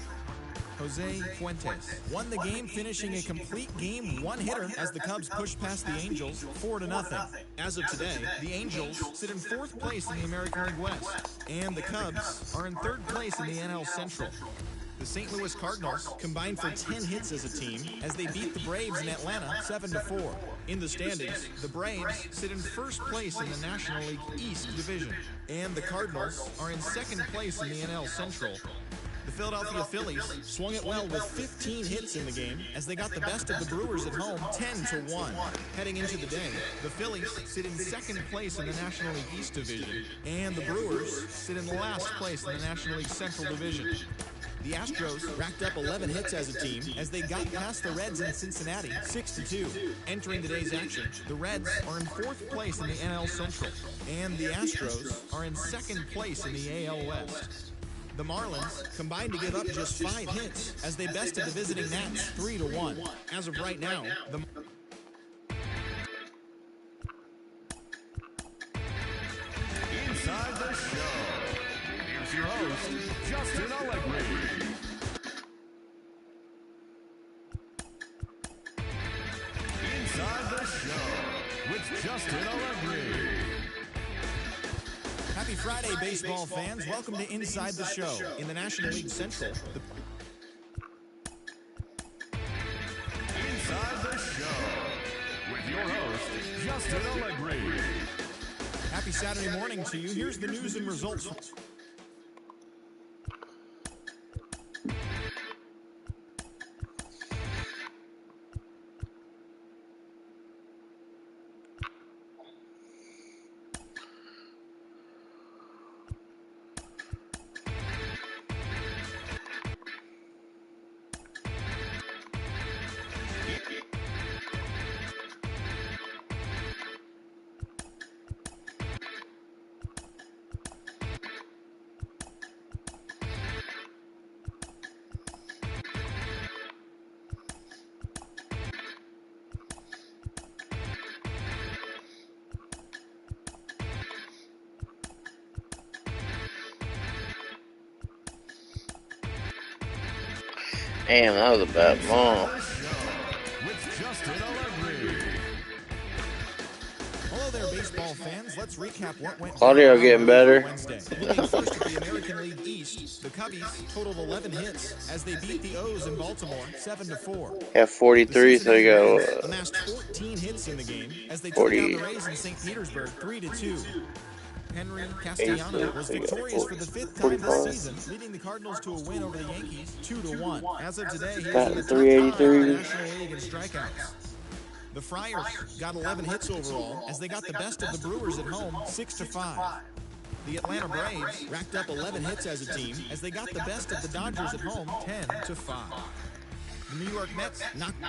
Jose Fuentes won the game, finishing a complete game one-hitter as the Cubs pushed past the Angels 4-0. As of today, the Angels sit in 4th place in the American League West, and the Cubs are in 3rd place in the NL Central. The St. Louis Cardinals combined for 10 hits as a team as they beat the Braves in Atlanta 7-4. In the standings, the Braves sit in 1st place in the National League East Division, and the Cardinals are in 2nd place in the NL Central. The Philadelphia Phillies swung it well with 15 hits in the game as they got the best of the Brewers at home 10-1. Heading into the day, the Phillies sit in second place in the National League East Division, and the Brewers sit in last place in the National League Central Division. The Astros racked up 11 hits as a team as they got past the Reds in Cincinnati 6-2. Entering today's action, the Reds are in fourth place in the NL Central, and the Astros are in second place in the AL West. The Marlins combined to give up just 5 hits as they bested the visiting Nats 3-1. As of right now, the Inside the show. Here's your host, Justin Allegri. Inside the show with Justin Allegri. Happy Friday, baseball fans. Welcome to Inside the Show. In the National League Central, Inside the show with your host, Justin Allegri. happy Saturday morning to you. Here's the news and results. Damn, that was a bad ball. With Justin Allegri. Hello there, baseball fans. Let's recap what went Claudio down getting on better. Wednesday. Looking first at the American League East, the Cubbies totaled 11 hits as they beat the O's in Baltimore 7-4. Have 43, so you got amassed 14 hits in the game as they took down the Rays in St. Petersburg 3-2. Henry Castellano was victorious for the 5th time this season, leading the Cardinals to a win over the Yankees 2-1. As of today, he is in the top 5 of the National League in strikeouts. The Friars got 11 hits overall as they got the best of the Brewers at home 6-5. The Atlanta Braves racked up 11 hits as a team as they got the best of the Dodgers at home 10-5. The New York Mets knocked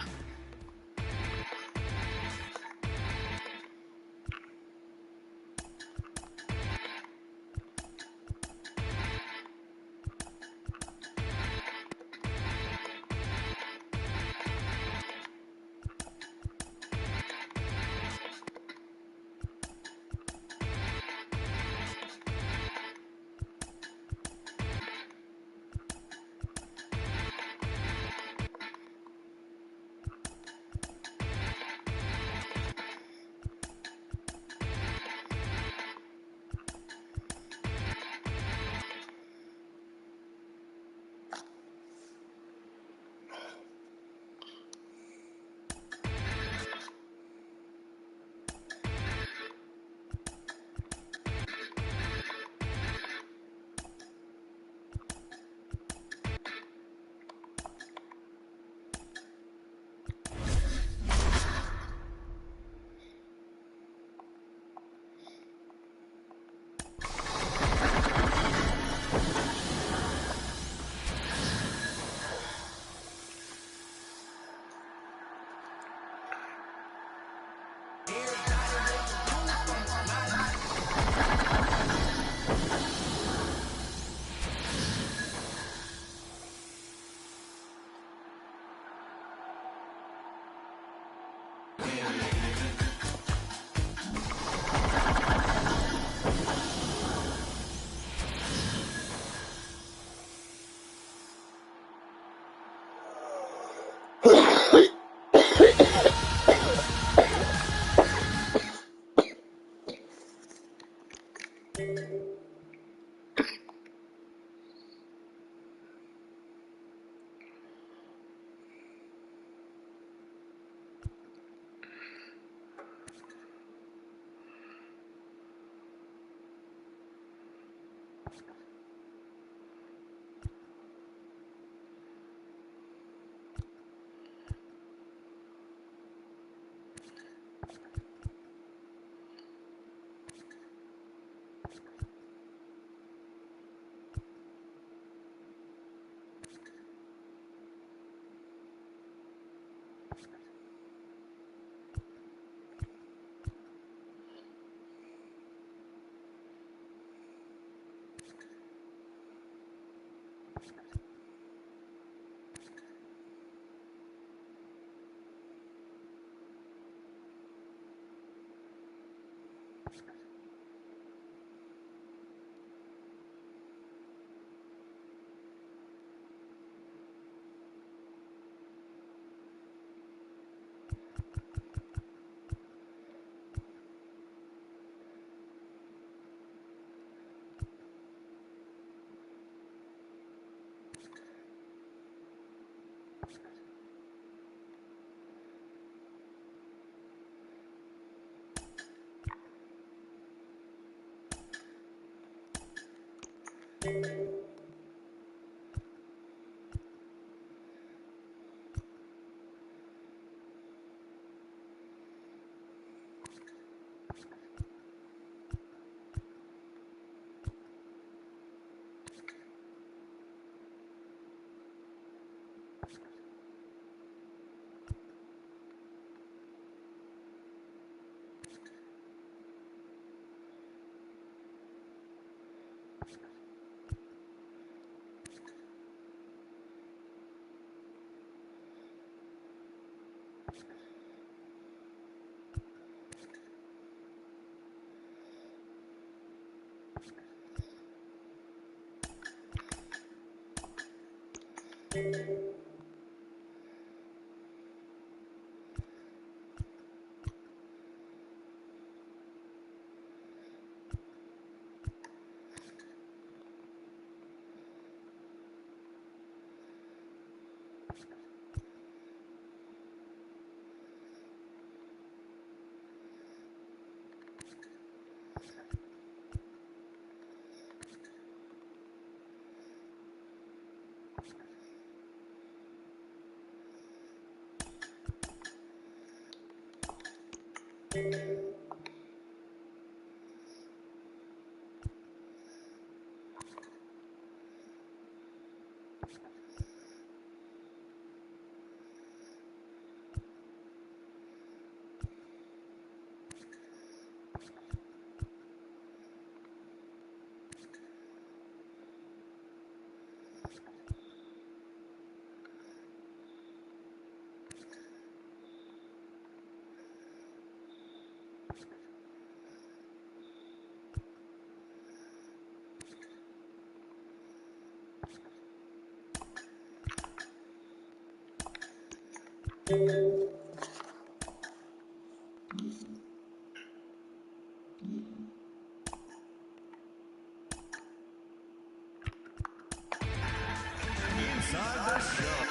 Inside the show.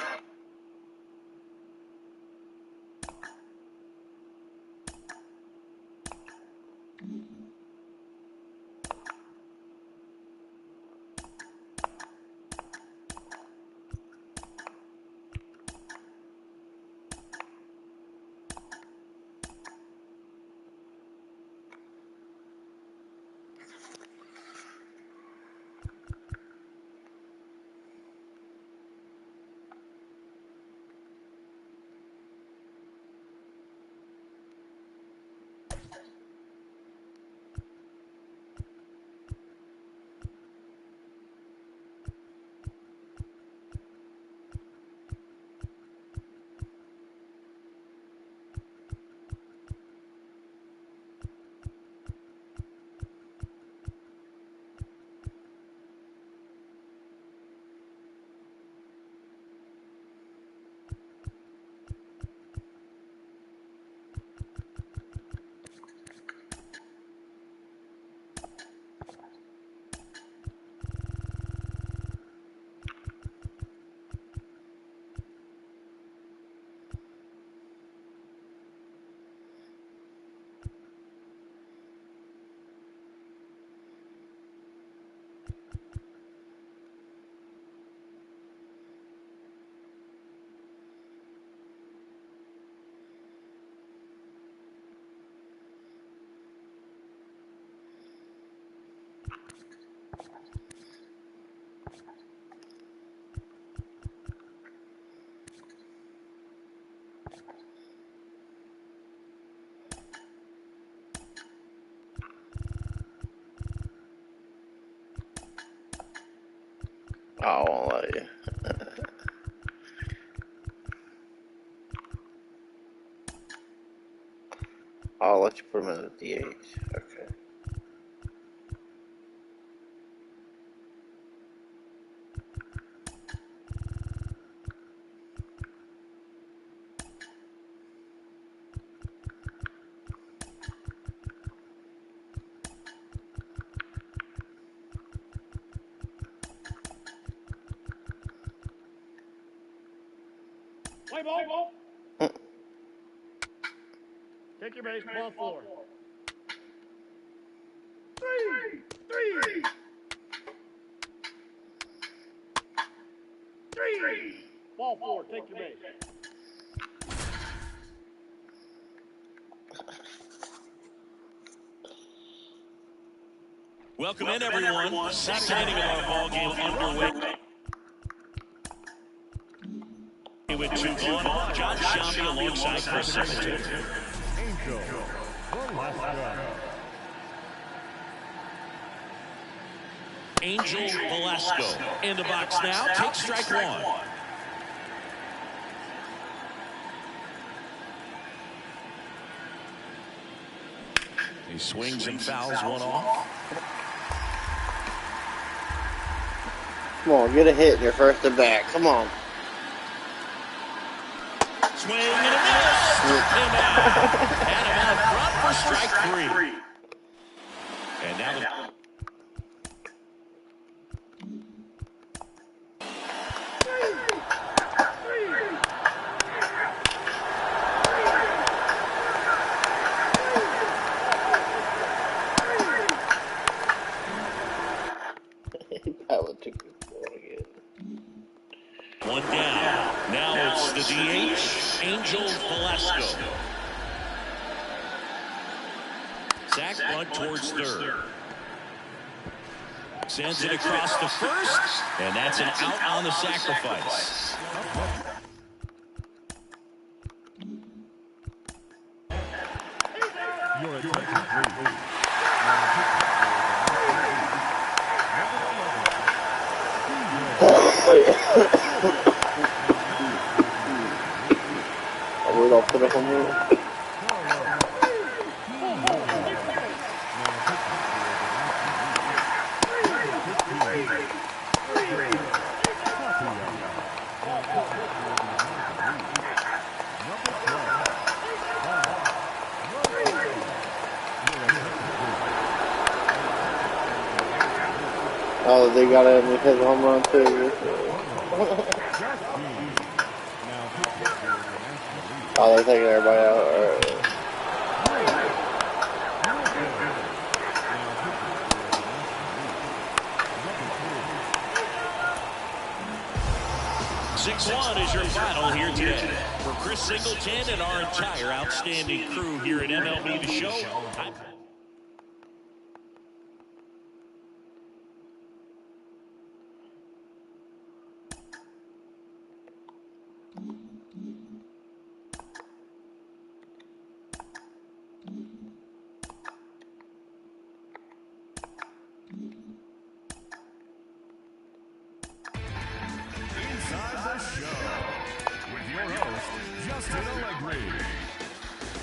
I won't let you. I'll let you put him in the DH. Okay. Play ball. Take your base, ball 4. 3. Ball 4, take your base. Welcome in, everyone. Second inning of our ball game underway. With 2 gone, John Shambi alongside Chris Singleton. Angel Velasco. Angel Velasco in the box now. Takes strike 1. He swings and fouls one off. Come on, get a hit in your first at bat. Come on. Swing and a miss. Him out. Had him out front for strike 3. And now the one down. Now it's the DH, Angel Velasco. Zach bunt towards third. Sends it across the first, and that's an out on the sacrifice. Your attention, please. Rudolph put a home run. Oh, they got it with his home run too. Oh, they're taking everybody out. Right. 6-1 is your final here today. For Chris Singleton and our entire outstanding crew here at MLB The Show.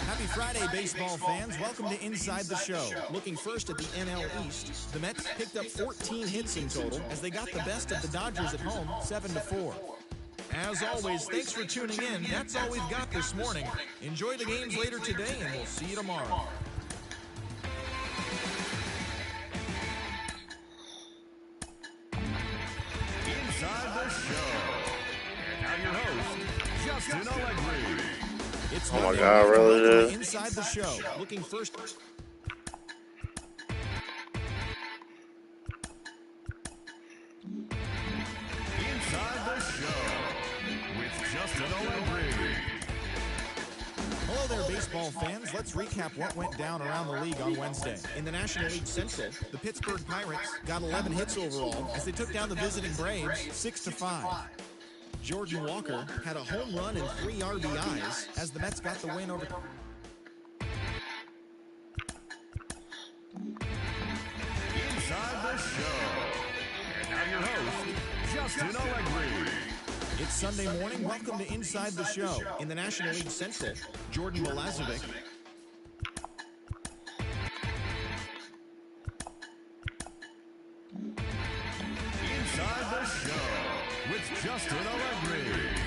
Happy Friday, baseball fans. Welcome to Inside the Show. Looking first at the NL East, the Mets picked up 14 hits in total as they got the best of the Dodgers at home, 7-4. As always, thanks for tuning in. That's all we've got this morning. Enjoy the games later today, and we'll see you tomorrow. Inside the Show. And now your host, Justin Allegri. It's Oh my Monday God, night. really, Welcome to dude? Inside the Show. Looking first. Inside the Show with Justin Allegri. Hello there, baseball fans. Let's recap what went down around the league on Wednesday. In the National League Central, the Pittsburgh Pirates got 11 hits overall as they took down the visiting Braves 6-5. Jordan Walker had a home run and 3 RBIs as the Mets got the win over. Inside the Show. And now your host, Justin Allegri. It's Sunday morning. Welcome to Inside the Show. In the National League Central, Jordan Milazovic. Inside the Show with Justin Allegri.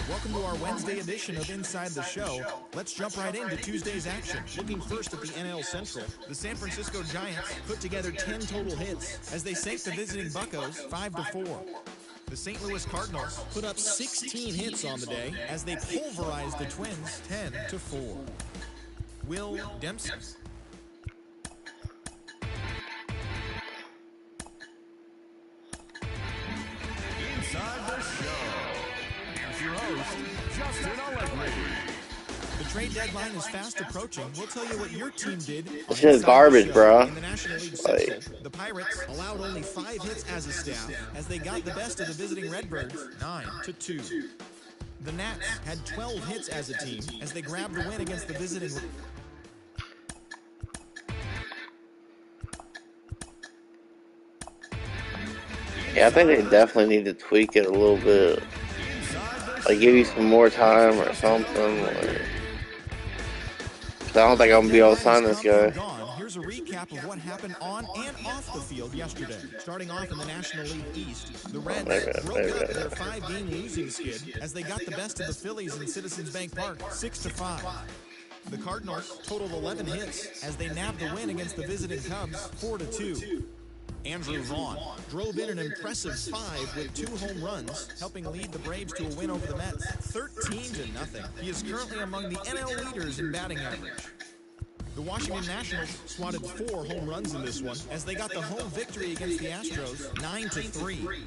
Welcome to our Wednesday edition of Inside the Show. Let's jump right into Tuesday's action. Looking first at the NL Central, the San Francisco Giants put together 10 total hits as they sank the visiting Buccos 5-4. The St. Louis Cardinals put up 16 hits on the day as they pulverized the Twins 10-4. Will Dempsey. Inside the Show. Here's your host, Justin Allegri. The trade deadline is fast approaching. We'll tell you what your team did. This shit's garbage, bro. In the National League Central, the Pirates allowed only 5 hits as a staff as they got the best of the visiting Redbirds 9-2. The Nats had 12 hits as a team as they grabbed the win against the visiting. Yeah, I think they definitely need to tweak it a little bit. Like, give you some more time or something. Like, I don't think I'm going to be able to sign this guy. Here's a recap of what happened on and off the field yesterday. Starting off in the National League East, the Reds broke up their 5-game losing skid as they got the best of the Phillies in Citizens Bank Park 6-5. The Cardinals totaled 11 hits as they nabbed the win against the visiting Cubs 4-2. Andrew Vaughn drove in an impressive 5 with 2 home runs, helping lead the Braves to a win over the Mets 13-0. He is currently among the NL leaders in batting average. The Washington Nationals swatted 4 home runs in this one as they got the home victory against the Astros 9-3.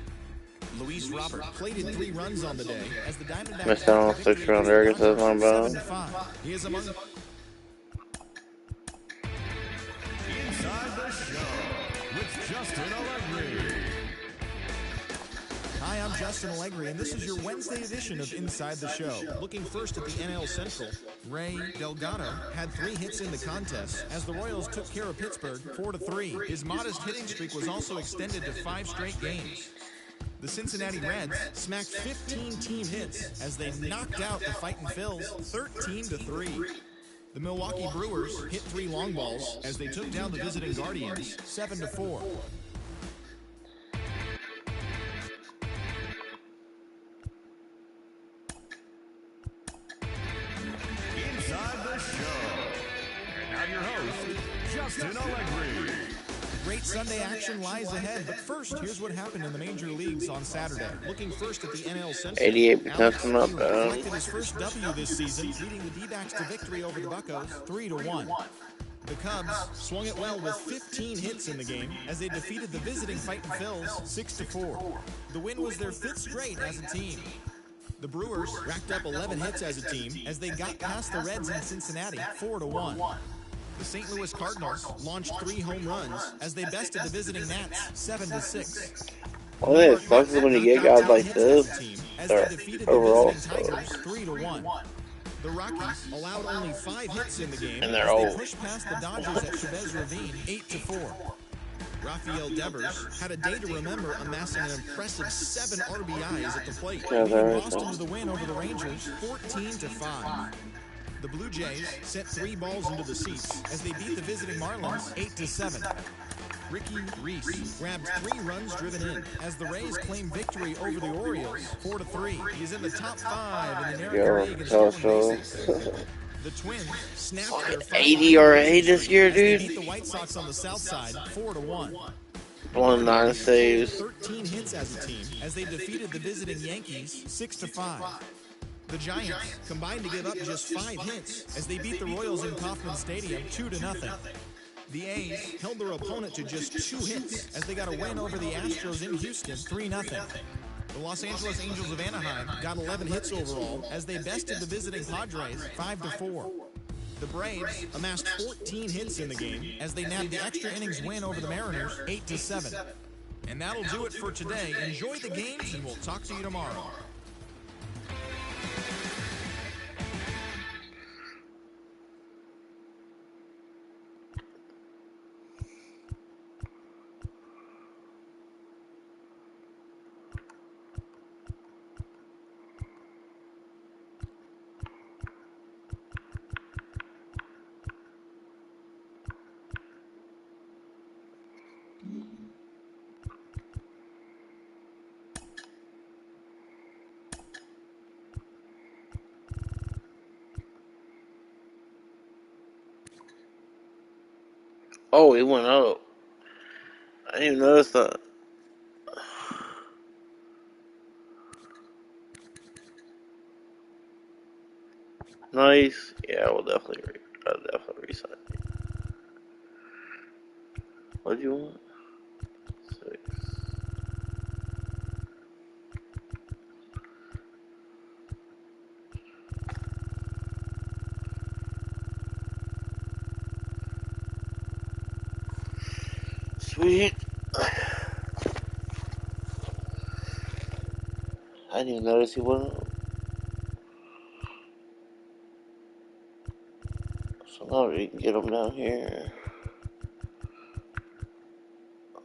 Luis Robert plated 3 runs on the day as the Diamondbacks Missed out on 6 round there, guess that's not bad. 7-5. He is among Inside the Show with Justin Allegri. Hi, I'm Justin Allegri, and this is your Wednesday edition of Inside the Show. Looking first at the NL Central, Ray Delgado had 3 hits in the contest as the Royals took care of Pittsburgh 4-3. His modest hitting streak was also extended to 5 straight games. The Cincinnati Reds smacked 15 team hits as they knocked out the Fightin' Phils 13-3. The Milwaukee Brewers hit 3 long balls as they took down the visiting Guardians 7-4. Inside the Show. And now your host, Justin Allegri. Great Sunday action lies ahead, but first, here's what happened in the major leagues on Saturday. Looking first at the NL Central, 88% not bad. collected his first W this season, leading the D-backs to victory over the Buccos 3-1. The Cubs swung it well with 15 hits in the game as they defeated the visiting Fightin' Phils 6-4. The win was their 5th straight as a team. The Brewers racked up 11 hits as a team as they got past the Reds in Cincinnati 4-1. The St. Louis Cardinals launched 3 home runs as they bested the visiting Nats 7-6. Well, it sucks when you get guys like this. Overall, so. 3-1. The Rockies allowed only 5 hits in the game And they're as old. they pushed past the Dodgers at Chavez Ravine 8-4. Rafael Devers had a day to remember, amassing an impressive 7 RBIs at the plate, Yeah, leading there is Boston some. to the win over the Rangers 14-5. The Blue Jays sent 3 balls into the seats as they beat the visiting Marlins 8-7. Ricky Reese grabbed 3 runs driven in as the Rays claimed victory over the Orioles 4-3. He's in the top 5 in the American League in stolen bases. The Twins snapped their 80 ERA this year, as they dude. beat the White Sox on the south side 4-1. Blown 9 saves. 13 hits as a team as they defeated the visiting Yankees 6-5. The Giants combined to give up just 5 hits as they beat the Royals in Kauffman Stadium 2-0. The A's held their opponent to just 2 hits as they got a win over the Astros in Houston 3-0. The Los Angeles Angels of Anaheim got 11 hits overall as they bested the visiting Padres 5-4. The Braves amassed 14 hits in the game as they nabbed the extra innings win over the Mariners 8-7. And that'll do it for today. Enjoy the games, and we'll talk to you tomorrow. Oh, he went up. I didn't even notice that. Nice. Yeah, I'll definitely resign. What do you want? 6. Sweet. I didn't even notice he went up. So now we can get him down here.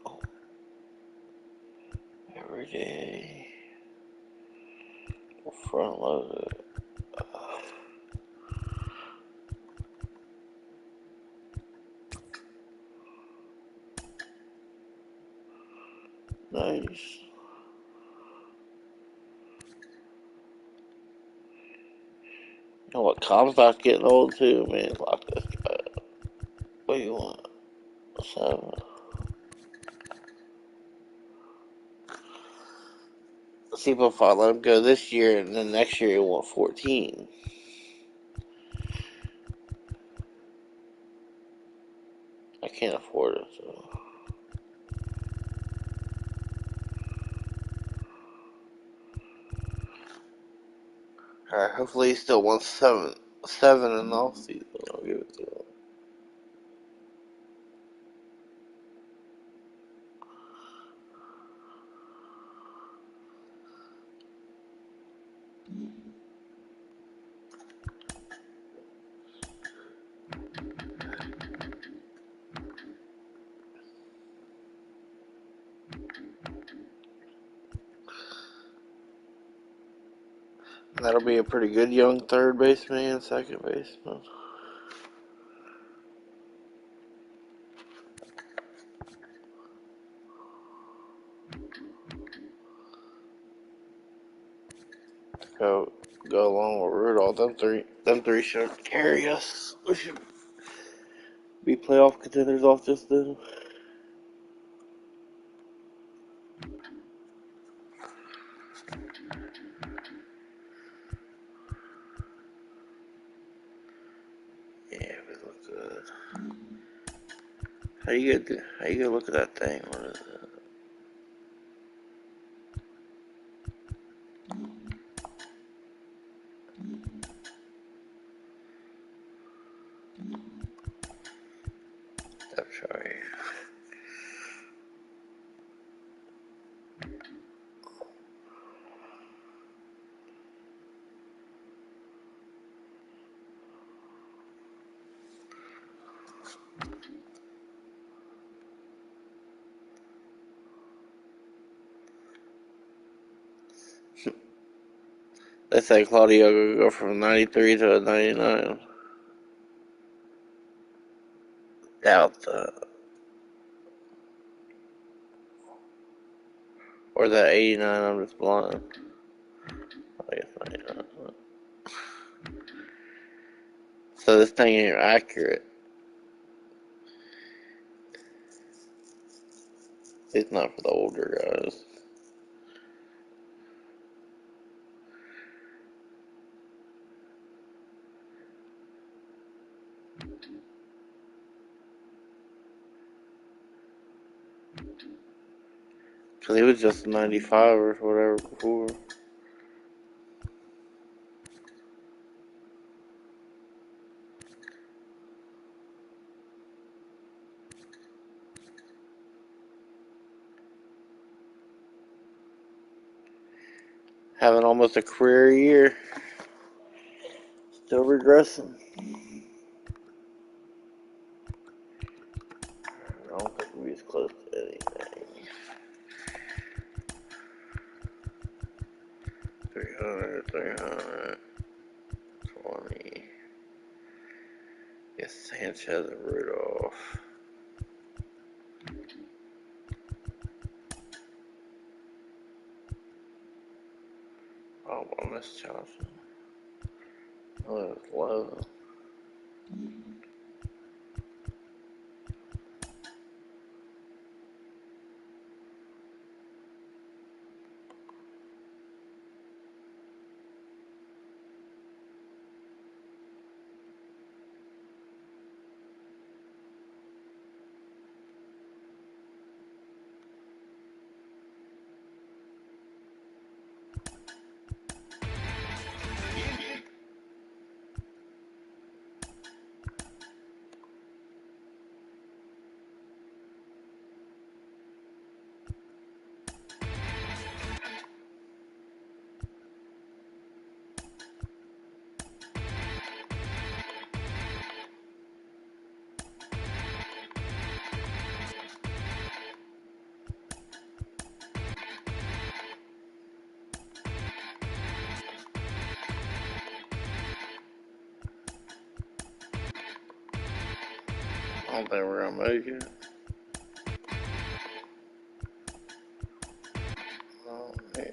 Oh, every day. We'll front load it. Nice. You know what? Comstock's getting old too, man. Lock this guy up. What do you want? 7. See if I let him go this year, and then next year he'll want 14. I can't afford it, so. Alright, hopefully he still wants 7 in the off season. I'll give it to him. That'll be a pretty good young third baseman, second baseman. Go along with Rudolph. Them three should carry us. We should be playoff contenders off just then. Yeah, we look good. How you gonna look at that thing? What is it? I'm sorry. They say Claudio could go from 93 to a 99. Doubt that. Or that 89, I'm just blind. I guess 99. So this thing ain't accurate. It's not for the older guys. Cause he was just 95 or whatever before. Having almost a career year. Still regressing. I don't think we was close to anything. 300, 320. Yes, Sanchez and Rudolph. Oh, I missed Johnson. Oh, it was low. don't think we're gonna make it. Oh, man.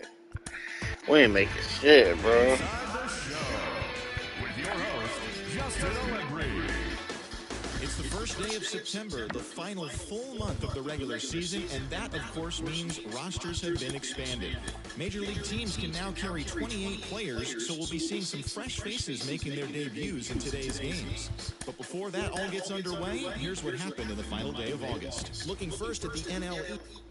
We ain't making shit, bro. Inside the show with your host, Justin Allegri. It's the first day of September, the final full month of the regular season, and that, of course, means rosters have been expanded. Major League teams can now carry 28 players, so we'll be seeing some fresh faces making their debuts in today's games. But before that all gets underway, here's what happened in the final day of August. Looking first at the NL East.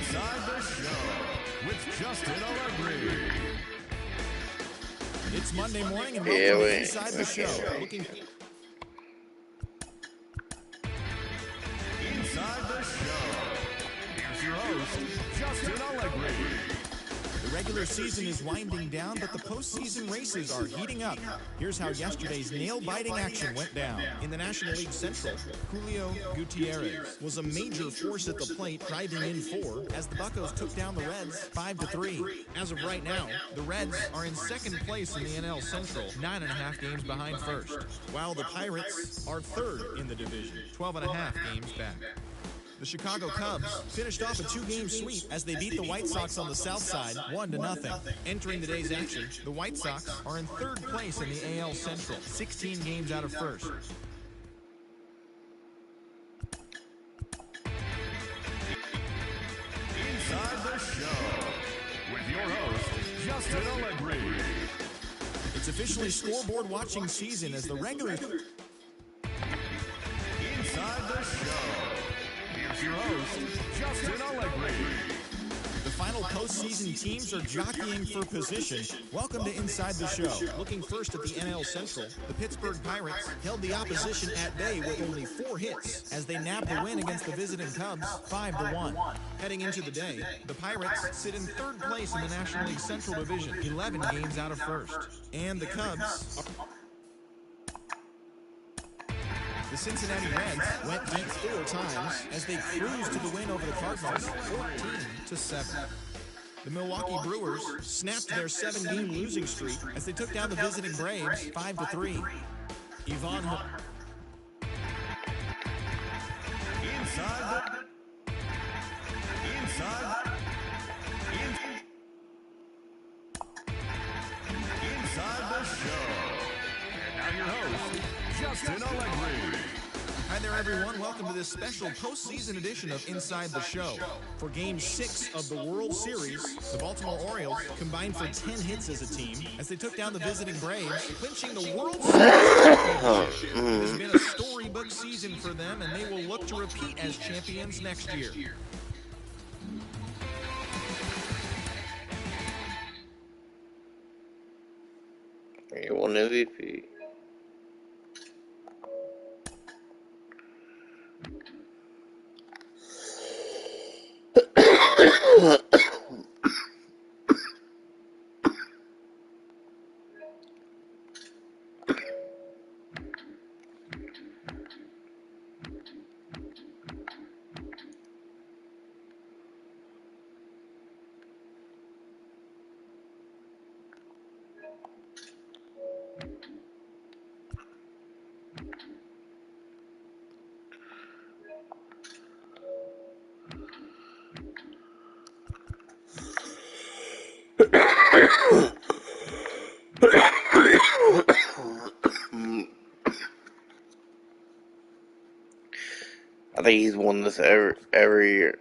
Inside the show with Justin Allegri. It's Monday morning, and Yeah, welcome to we- Inside the Show. Inside the show. Here's your host, Justin Allegri. The regular season is winding down, but the postseason races are heating up. Here's how yesterday's nail-biting action went down. In the National League Central, Julio Gutierrez was a major force at the plate, driving in 4 as the Buccos took down the Reds 5-3. As of right now, the Reds are in second place in the NL Central, 9.5 games behind first, while the Pirates are third in the division, 12.5 games back. The Chicago Cubs finished off a 2-game sweep as they beat the White Sox on the south side 1-0. Entering today's action, the White Sox are in third place in the AL Central, 16 games out of first. Inside the show with your host, Justin Allegri. It's officially scoreboard watching season as the regular... Inside the show. Here's your host, Justin Allegri. The final postseason teams are jockeying for position. Welcome to Inside the Show. Looking first at the NL Central, the Pittsburgh Pirates held the opposition at bay with only 4 hits as they nabbed the win against the visiting Cubs 5-1. Heading into the day, the Pirates sit in third place in the National League Central Division, 11 games out of first. And the Cubs... The Cincinnati Reds went deep 4 times as they cruised to the win over the Cardinals 14-7. The Milwaukee Brewers snapped their 7-game losing streak as they took down the visiting Braves 5-3. Inside the show. And now your host, Justin Allegri. Hi there, everyone. Welcome to this special postseason edition of Inside the Show. For Game 6 of the World Series, the Baltimore Orioles combined for 10 hits as a team as they took down the visiting Braves, clinching the World Series. It has been a storybook season for them, and they will look to repeat as champions next year. You won MVP. I think he's won this every year.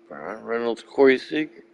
Brian Reynolds, Corey Seager.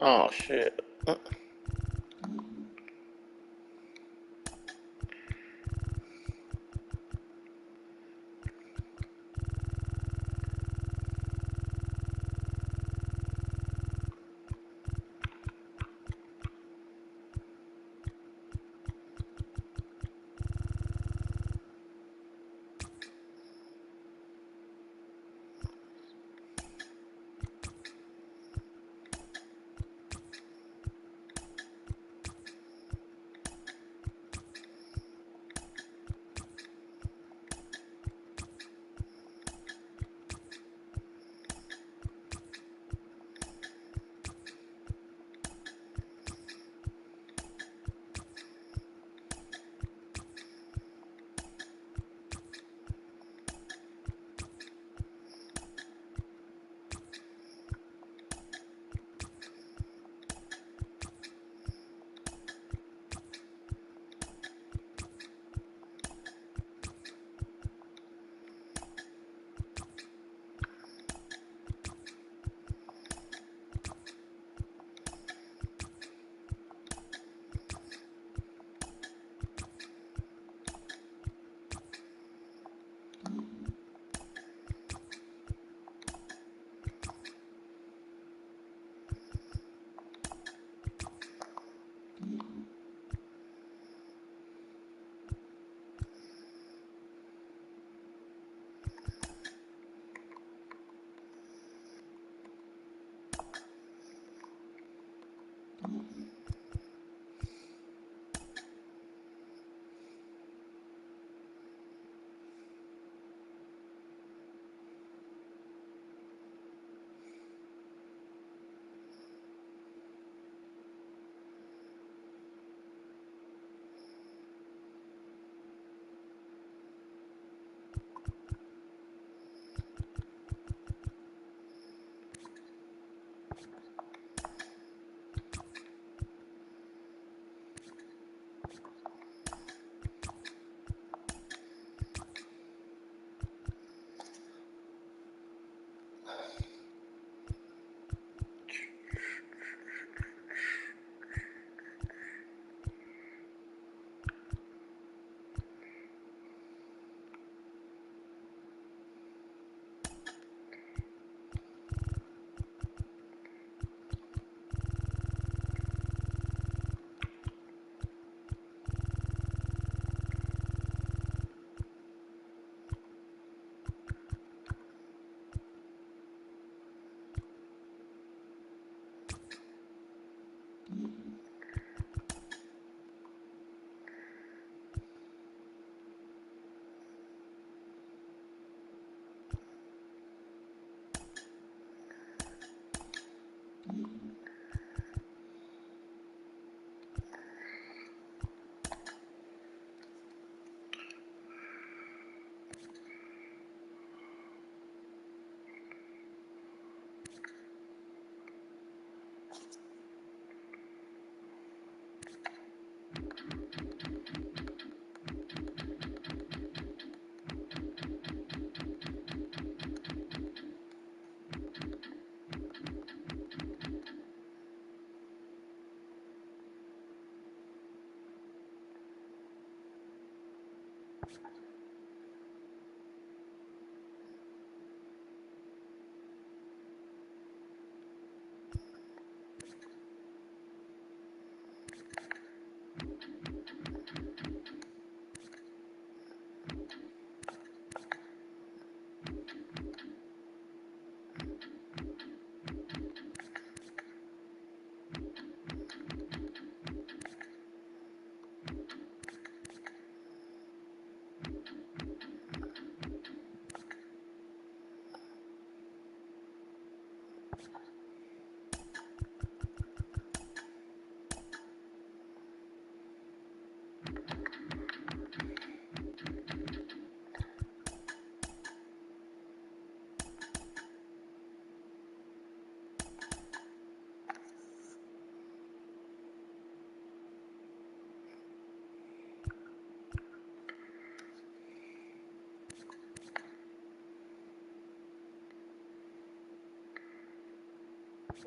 Oh shit.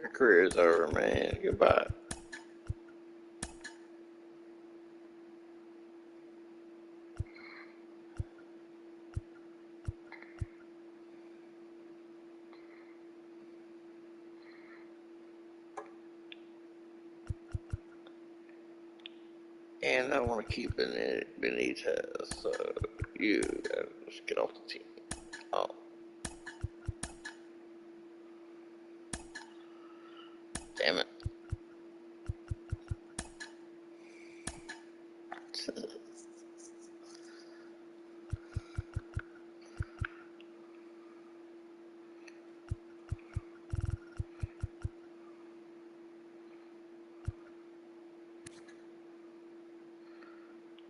Your career's over, man. Goodbye. And I want to keep Benitez, so you gotta just get off the team. Oh. Damn it.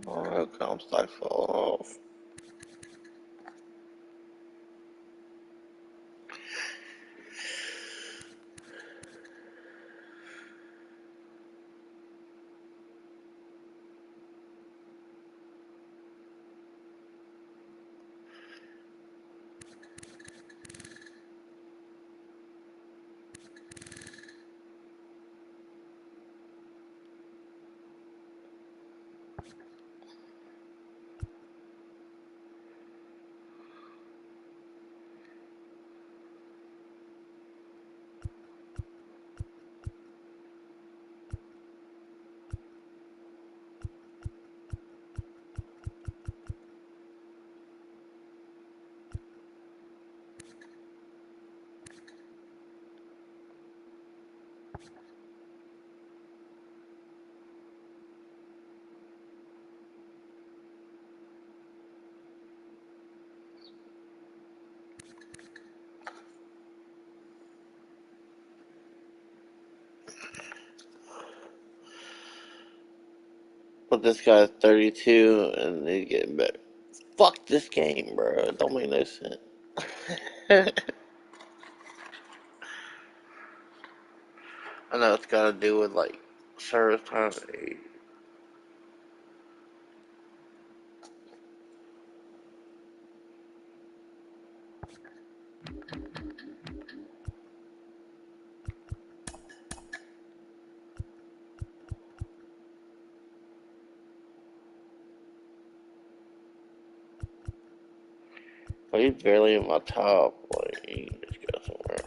Oh, comes I fall off. But this guy's 32 and he's getting better. Fuck this game, bro. It don't make no sense. I know it's got to do with like service time. But he's barely in my top. Like, he can just go somewhere.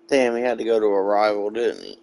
Damn, he had to go to a rival, didn't he?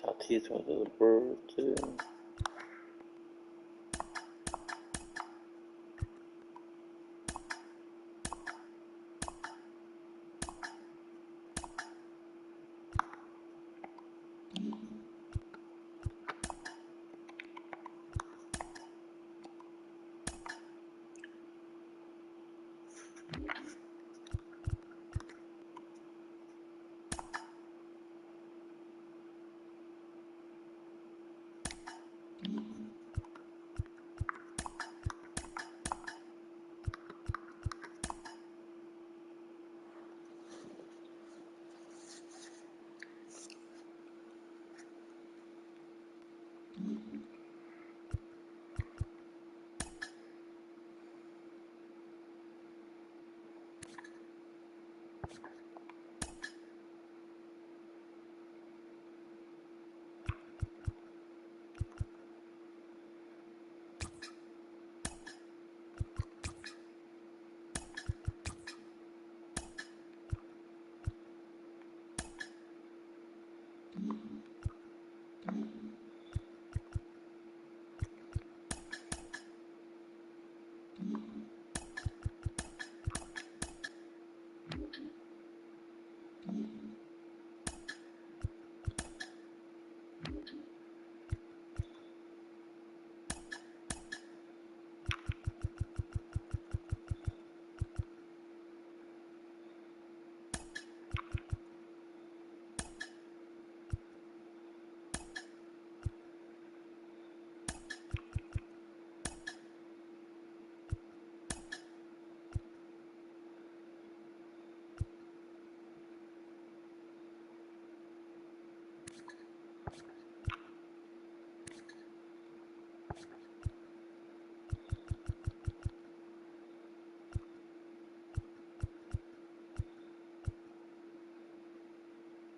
Tatis went to the Brewers, too.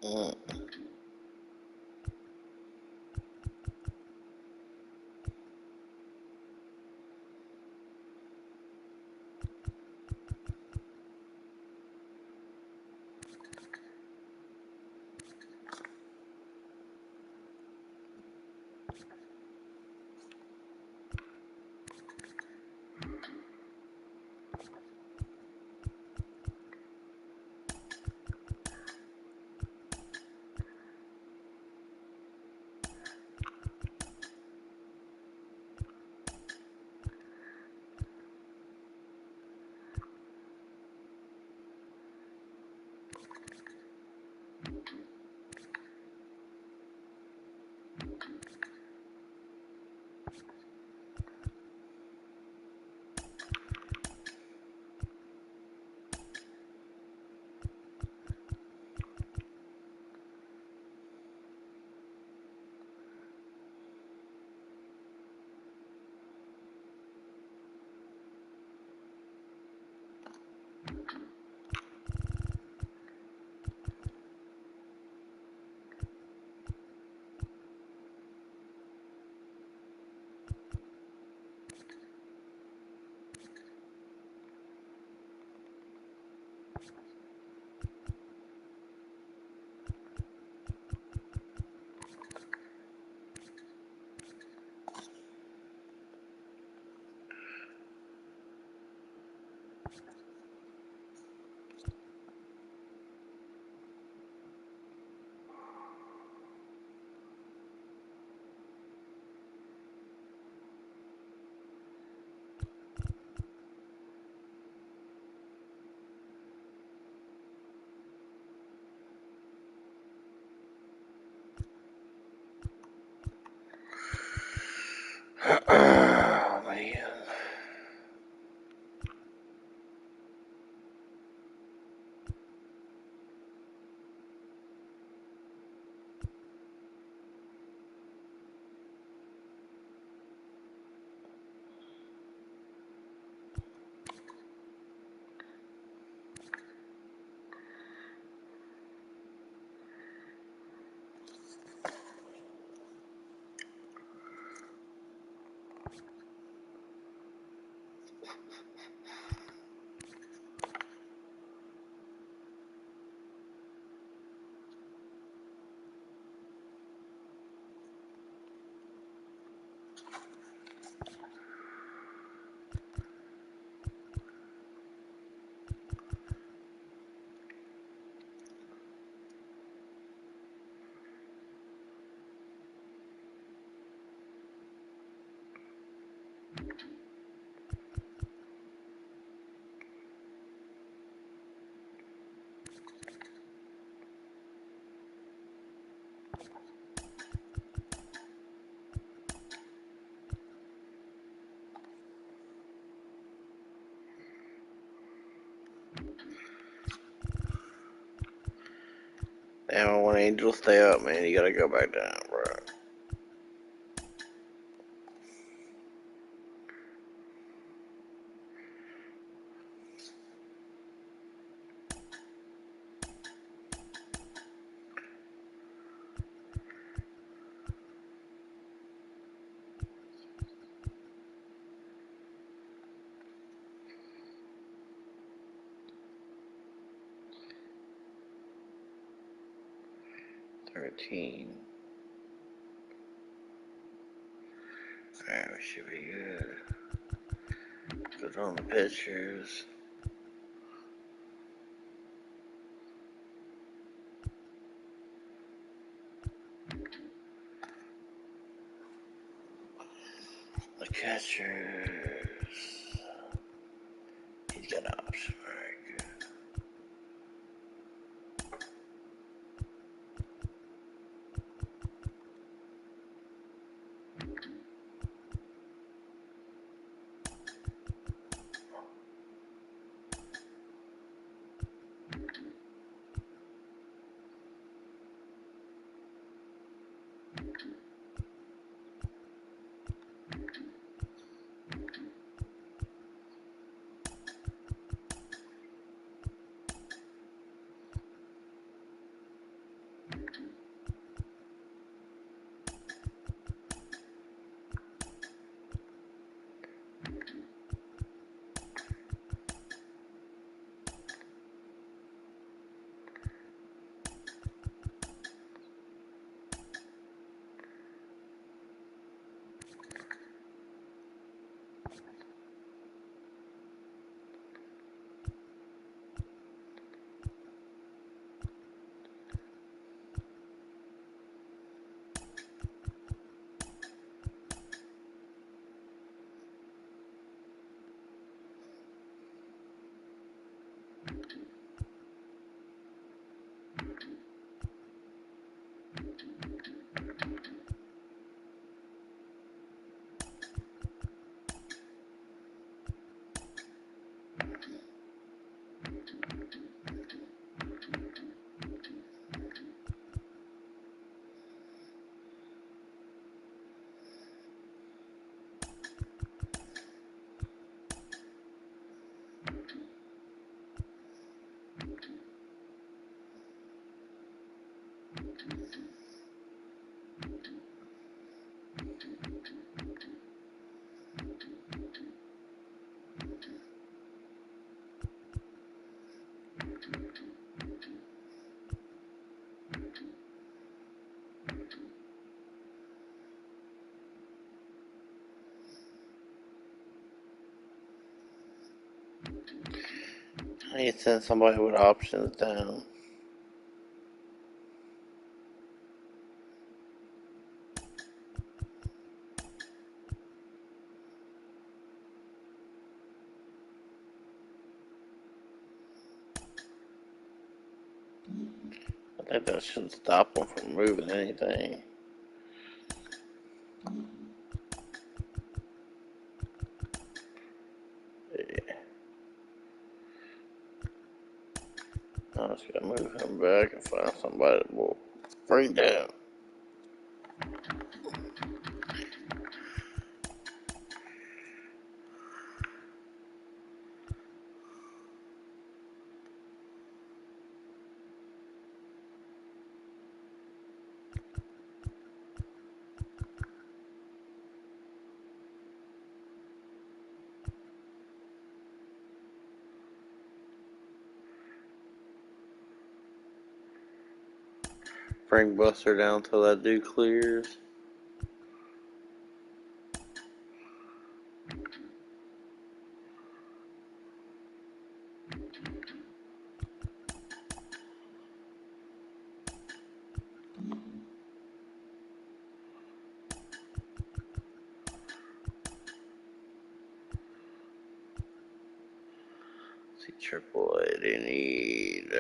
Mm. Damn, when Angels stay up, man, you gotta go back down, bro. Alright, we should be good. Put on the pictures. The catchers. He's got an option. Alright, good. I need to send somebody with options down. I think that should stop them from moving anything. Yeah. I just gotta move him back and find somebody that will bring down. Bring Buster down till that dude clears. Triple A, they need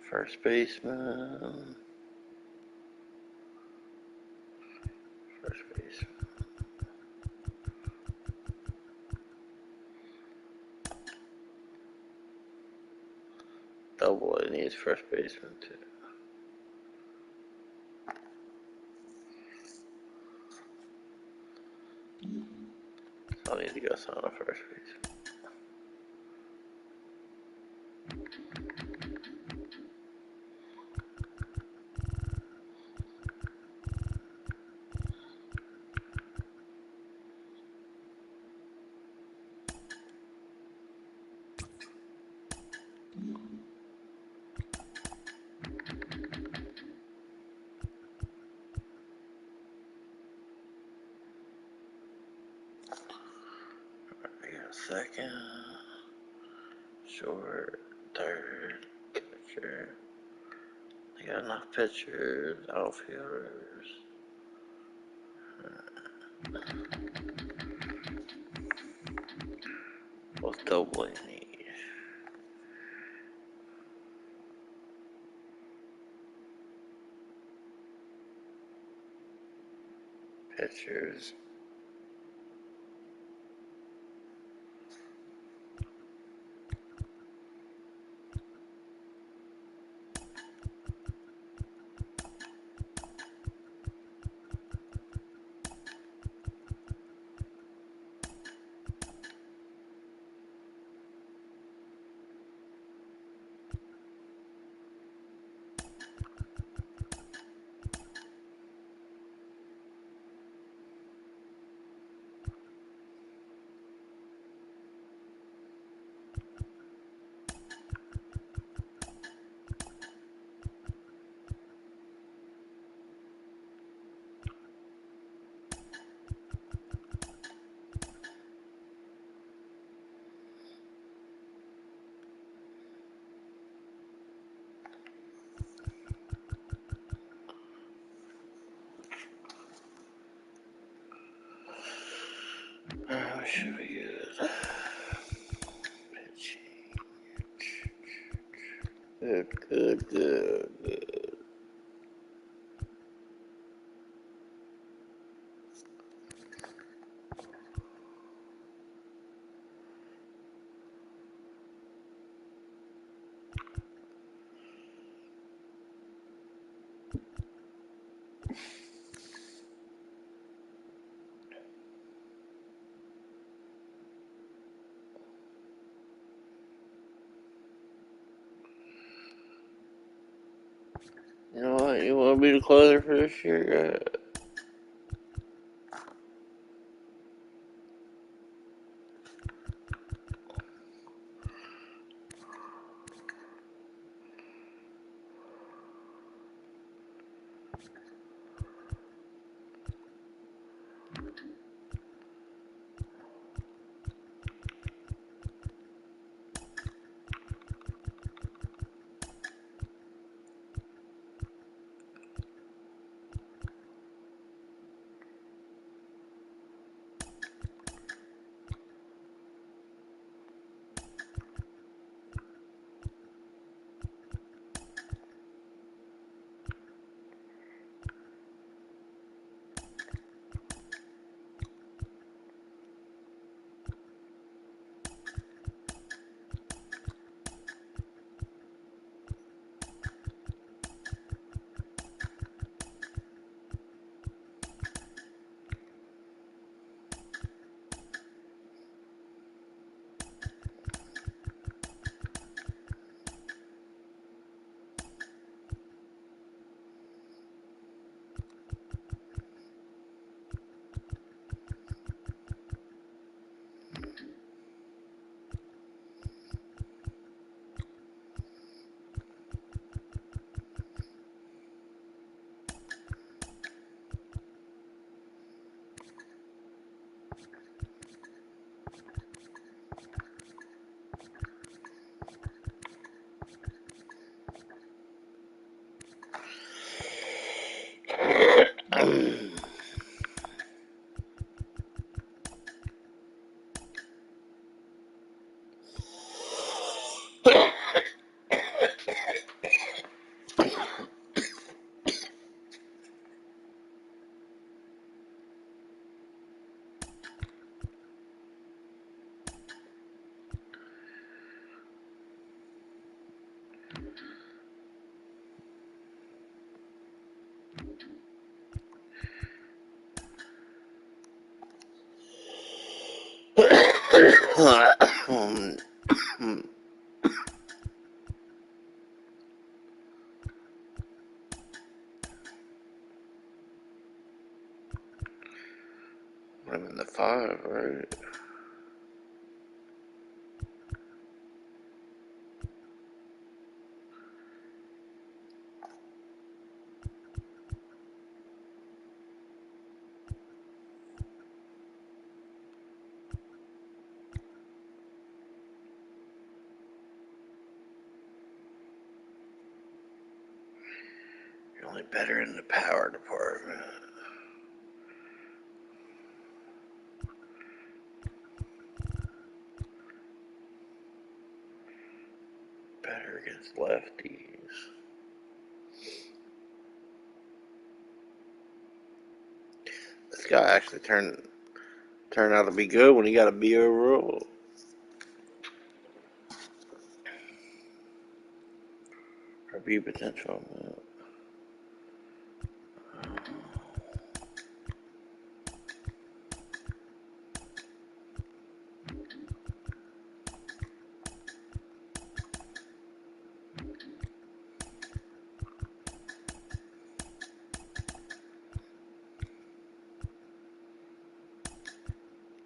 first baseman. First baseman. Double A needs first baseman too. So I need to go sign a first baseman. I got second, short, third, catcher. They got enough pitchers, outfielders. What's double A need? Pitchers. Should be good. Pitching. Good. You know what? You want to be the closer for this year? I'm in the 5, right? You're only better in the power department. Better against lefties. This guy actually turned out to be good when he got a B overall. Or B potential on that.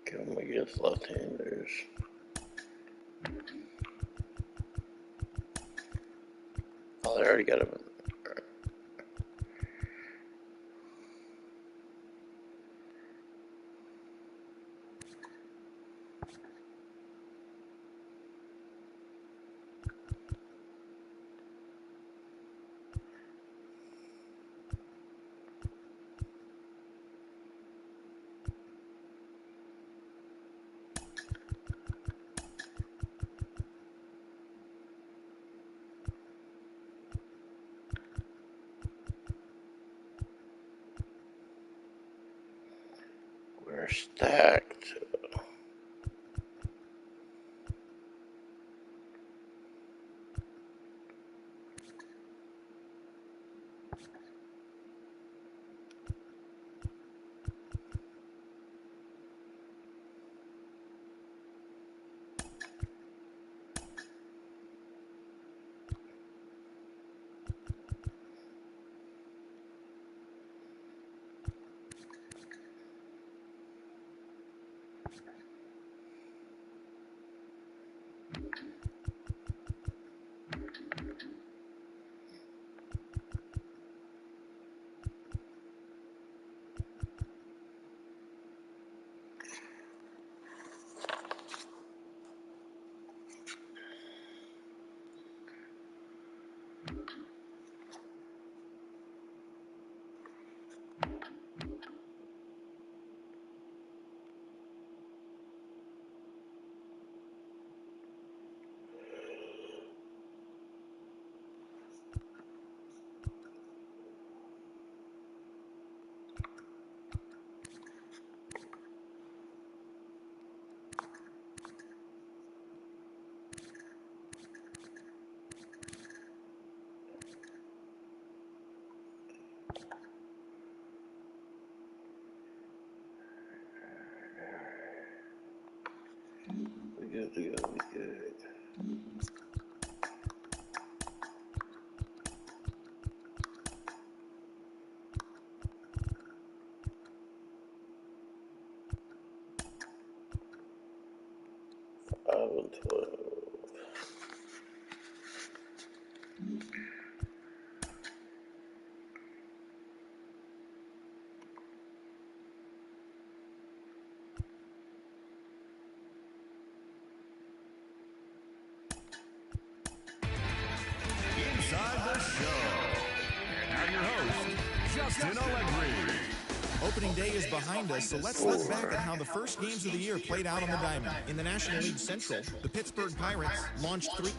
Kill him against left-handers. Oh, they already got him. We're stacked. We good. 5 and 12. Inside the show. And now your host, Justin Allegri. Opening day is behind us, so let's look back at how the first games of the year played out on the diamond. In the National League Central, the Pittsburgh Pirates launched 3...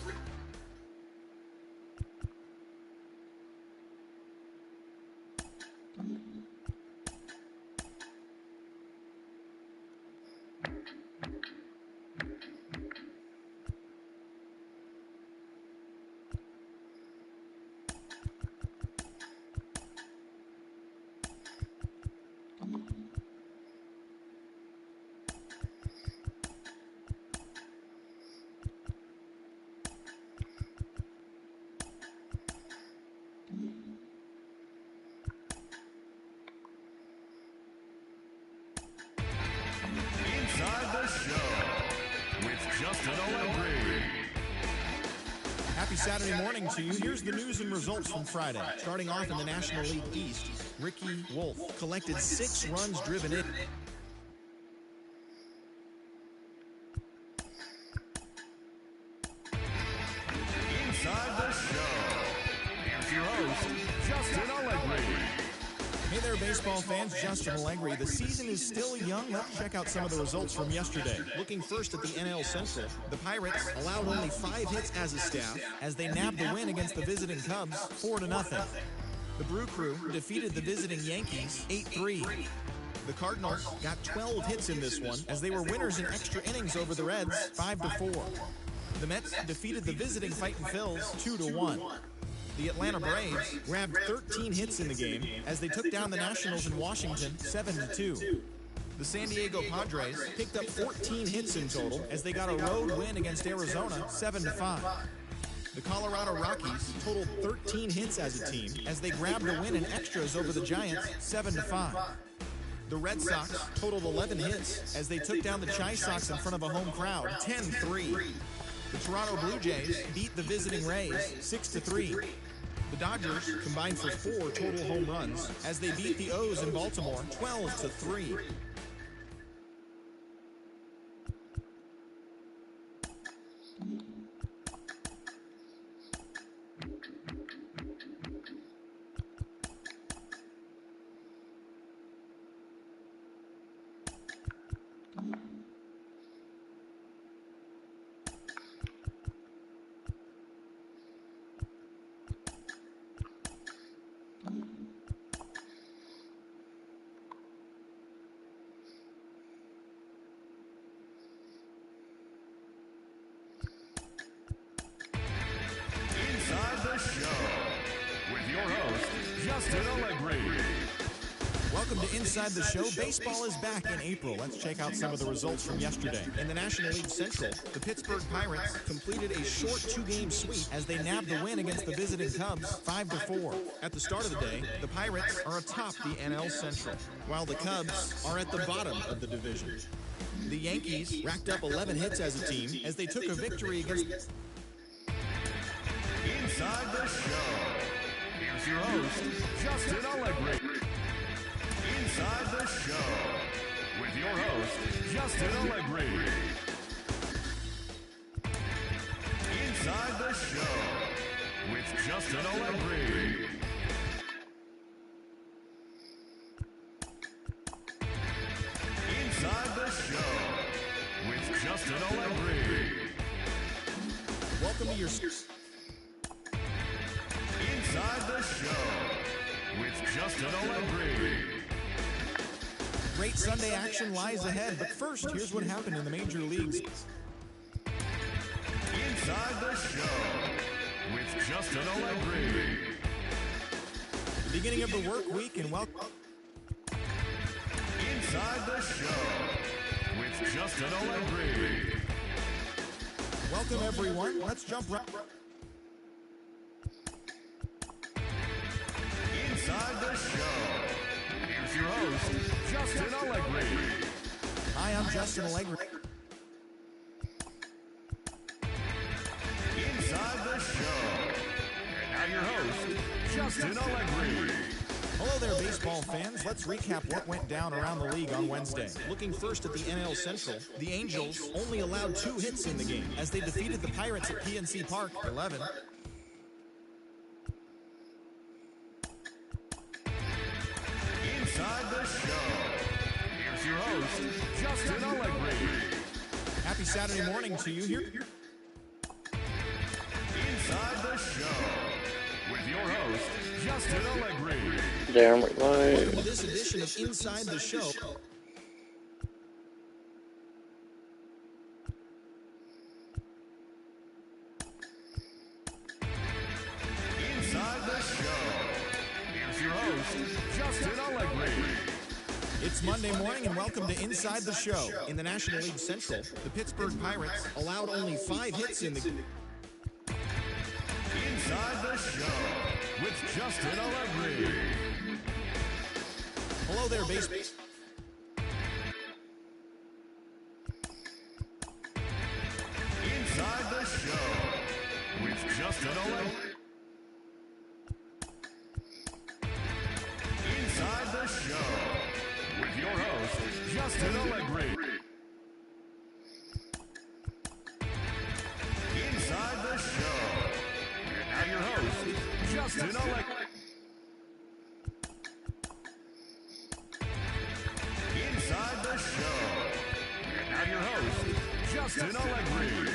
Happy Saturday morning to you. Here's the news and results from Friday. Starting off in the National League East, Ricky Wolf collected 6 runs driven in. Inside the show, here's your host, Justin Allegri. Hey there, baseball fans. Justin Allegri. The season is still young. Let's check out some of the results from yesterday. Looking first at the NL Central, the Pirates allowed only 5 hits as a staff as they nabbed the win against the visiting Cubs 4-0. The Brew Crew defeated the visiting Yankees 8-3. The Cardinals got 12 hits in this one as they were winners in extra innings over the Reds 5-4. The Mets defeated the visiting Fightin' Phils 2-1. The Atlanta Braves grabbed 13 hits in the game as they took down the Nationals in Washington 7-2. The San Diego Padres picked up 14 hits in total as they got a road win against Arizona 7-5. The Colorado Rockies totaled 13 hits as a team as they grabbed a win in extras over the Giants 7-5. The Red Sox totaled 11 hits as they took down the Chi Sox in front of a home crowd 10-3. The Toronto Blue Jays beat the visiting Rays 6-3. The Dodgers combined for 4 total home runs as they beat the O's in Baltimore 12-3. With your host, Justin Allegri. Welcome to Inside the Show. Baseball is back in April. Let's check out some of the results from yesterday. In the National League Central, the Pittsburgh Pirates completed a short 2-game sweep as they nabbed the win against the visiting Cubs 5-4. At the start of the day, the Pirates are atop the NL Central, while the Cubs are at the bottom of the division. The Yankees racked up 11 hits as a team as they took a victory against... Inside the show, here's your host, Justin Allegri. Inside the show, with your host, Justin Allegri. Inside the show, with Justin Allegri. Inside the show, with Justin Allegri. Welcome to your... Inside the show with Justin Allegri. Great Sunday action lies ahead, but first, here's what happened in the major leagues. Inside the show with Justin Allegri. The beginning of the work week and welcome. Inside the show with Justin Allegri. Welcome everyone. Let's jump right. Inside the show, here's your host, Justin Allegri. Hi, I'm Justin Allegri. Inside the show, and now your host, Justin Allegri. Hello there, baseball fans. Let's recap what went down around the league on Wednesday. Looking first at the NL Central, the Angels only allowed 2 hits in the game as they defeated the Pirates at PNC Park 11. Inside the show, here's your host, Justin Allegri. Happy Saturday morning to you here. Inside the show, with your host, Justin Allegri. Damn Welcome to right. this edition of Inside the Show. Inside the show, here's your host, Justin Allegri. It's Monday morning and welcome to Inside the Show. In the National League Central, the Pittsburgh Pirates allowed only 5 hits in the game. Inside the show with Justin Allegri. Hello there, baseball. Inside the show with Justin Justin Allegri. Inside the Show. And now your host, Justin Allegri. Inside the Show. And now your host, Justin Allegri.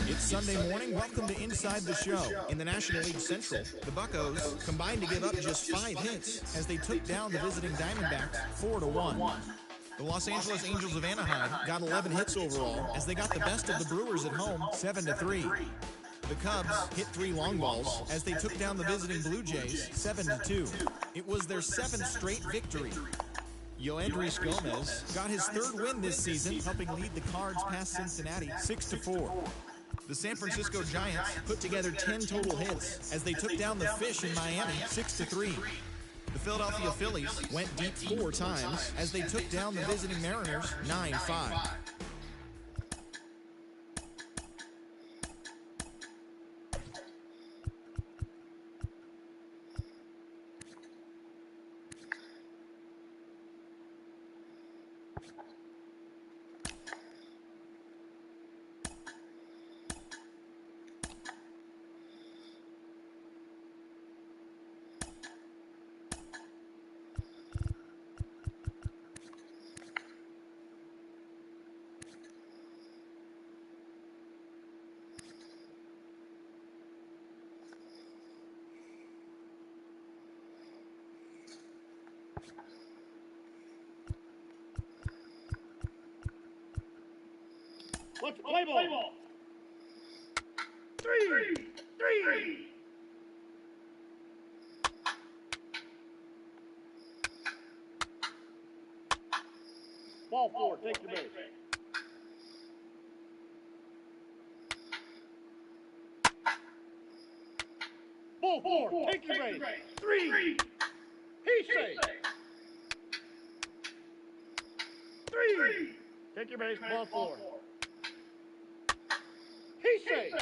It's Sunday morning. Welcome to Inside the Show. In the National League Central, the Buccos combined to give up just 5 hits as they took down the visiting Diamondbacks 4-1. The Los Angeles Angels of Anaheim got 11 hits overall as they got the best of the Brewers at home 7-3. The Cubs hit 3 long balls as they took down the visiting Blue Jays 7-2. It was their 7th straight victory. Yoendrys Gomez got his 3rd win this season, helping lead the Cards past Cincinnati 6-4. The San Francisco Giants put together 10 total hits as they took down the Fish in Miami 6-3. The Philadelphia Phillies went deep 4 times as they took down the visiting Mariners 9-5. Let's play ball. 3. Ball 4, take your base. Ball 4, take your base. 3. He's safe. 3. Take your base, ball 4. He's safe.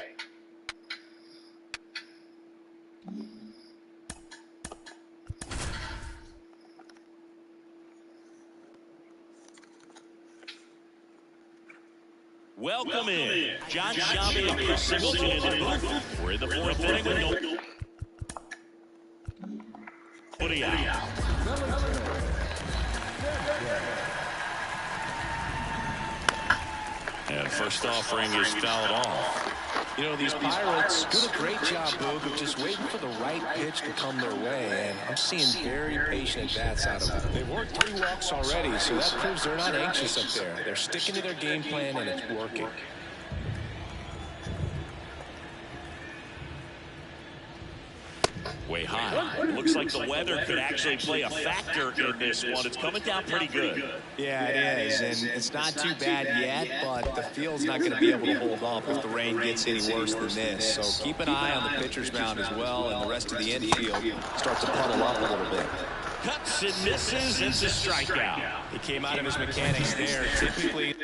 Welcome in, John Shelby and Chris Singleton in the booth. We're in the 4th inning with no putting out. And first offering is fouled off. You know, these Pirates do a great job, Boog, of just waiting for the right pitch to come their way, and I'm seeing very patient at-bats out of them. They've worked 3 walks already, so that proves they're not anxious up there. They're sticking to their game plan, and it's working. Way high. Looks like the weather could actually play a factor in this one. It's coming down pretty good. Yeah, it is, and it's not too bad yet, but the field's not going to be able to hold up if the rain gets any worse than this. So keep an eye on the pitcher's mound as well, and the rest of the infield starts to puddle up a little bit. Cuts and misses. It's a strikeout. He came out of his mechanics there. Typically,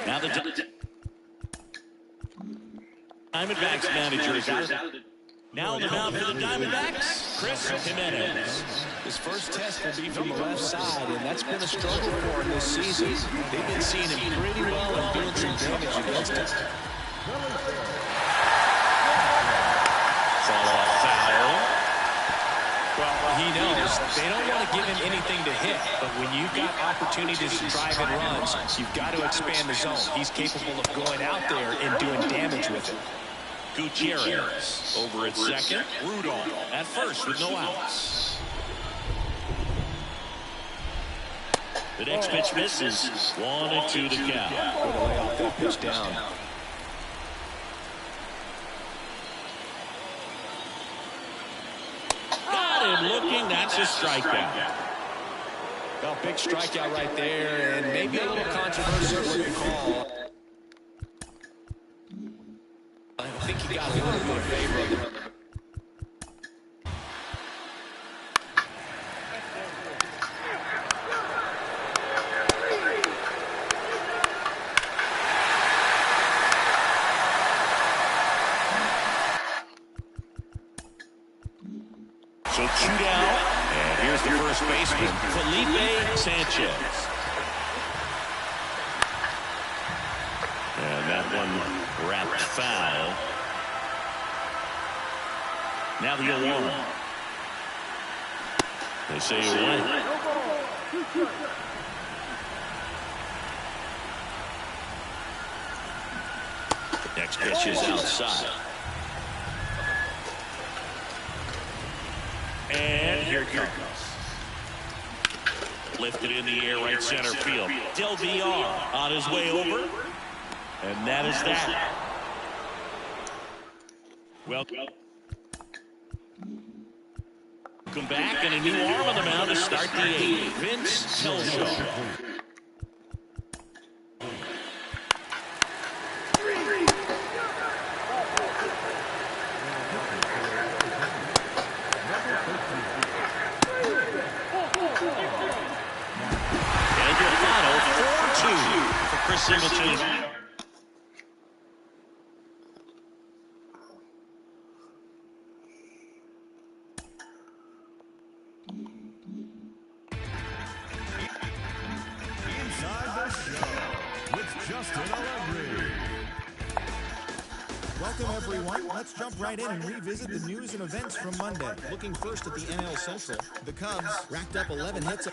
now the Diamondbacks manager is out. Now on the mound for the Diamondbacks, Chris Jimenez. his first test will be from the left side, and that's been a struggle for him this season. They've been seeing him pretty well and doing some damage against him. Well, he knows they don't want to give him anything to hit, but when you've got opportunities to drive in runs, you've got to expand the zone. He's capable of going out there and doing damage with it. Gutierrez over at second. Rudolph at first with no outs. The next pitch misses. 1-2 the count. Way to lay off that pitch down. Got him looking. That's a strikeout. Well, big strikeout right there, and maybe a little controversial with the call. I think he got a little bit of favor of it. here's the first baseman, Felipe Sanchez. And that one wrapped foul. Now the 0-1. They say you're right. Next pitch is outside. And here it comes. Lifted in the air, right center field. Del VR on his way over. And that is that. Welcome back, and a new arm on the mound to start the 8th. Vince Telshaw. And your final 4-2 for Chris Singleton. Welcome, everyone. Let's jump right in and revisit the news and events from Monday. Looking first at the NL Central, the Cubs racked up 11 hits.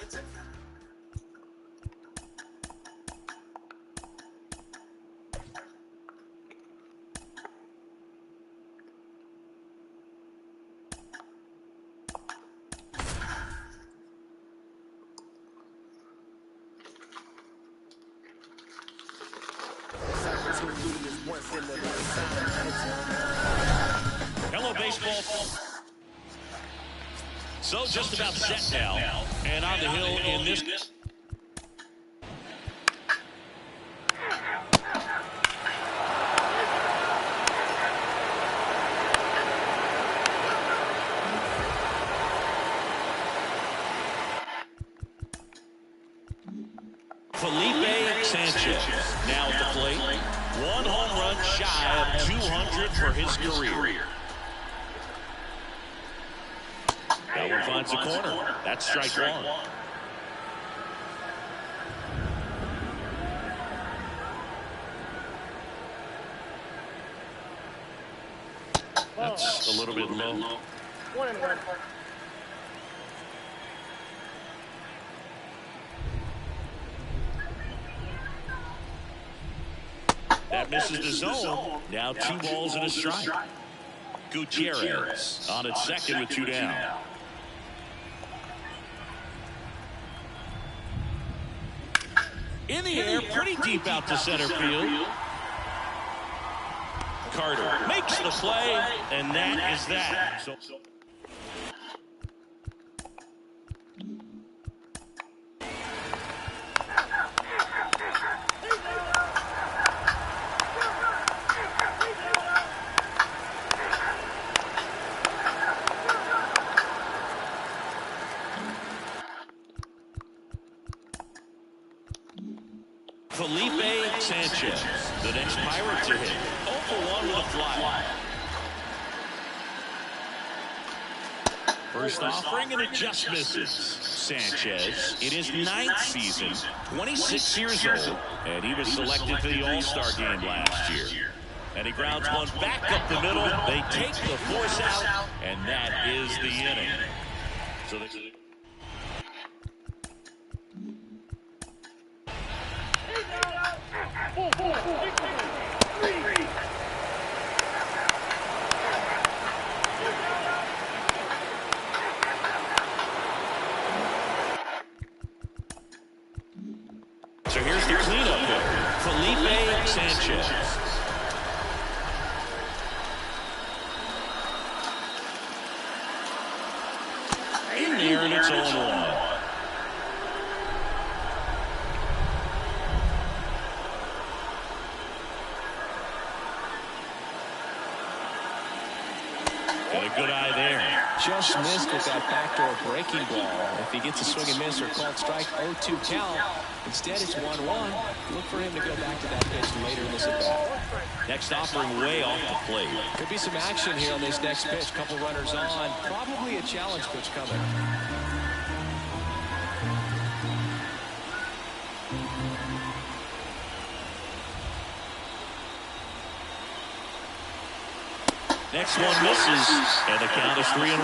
Hello, baseball. So just about set now, and on the hill in this. Felipe Sanchez now at the plate. One home run shy of 200 for his career. That one finds the corner. That's strike one. That's a little bit low. That misses the zone. Now 2 balls and a strike. Gutierrez on its second with 2 down. In the air, pretty deep out to center field. Carter makes the play, and that is that. So Felipe Sanchez, the next Pirate to hit. 0-for-1 with a fly. First offering, and it just misses. Sanchez, in his 9th season, 26 years old, and he was selected for the All-Star game last year. And he grounds one back up the middle. They take the force out, and that is the inning. So they... So here's the cleanup hitter, Felipe Sanchez. In there, and it's 0-1. Got a good eye there. Just missed with that backdoor breaking ball. If he gets a swing and miss or called strike, 0-2 count. Instead, it's 1-1. Look for him to go back to that pitch later in this at-bat. Next offering way off the plate. Could be some action here on this next pitch. Couple runners on. Probably a challenge pitch coming. Next one misses, and the count is 3-1.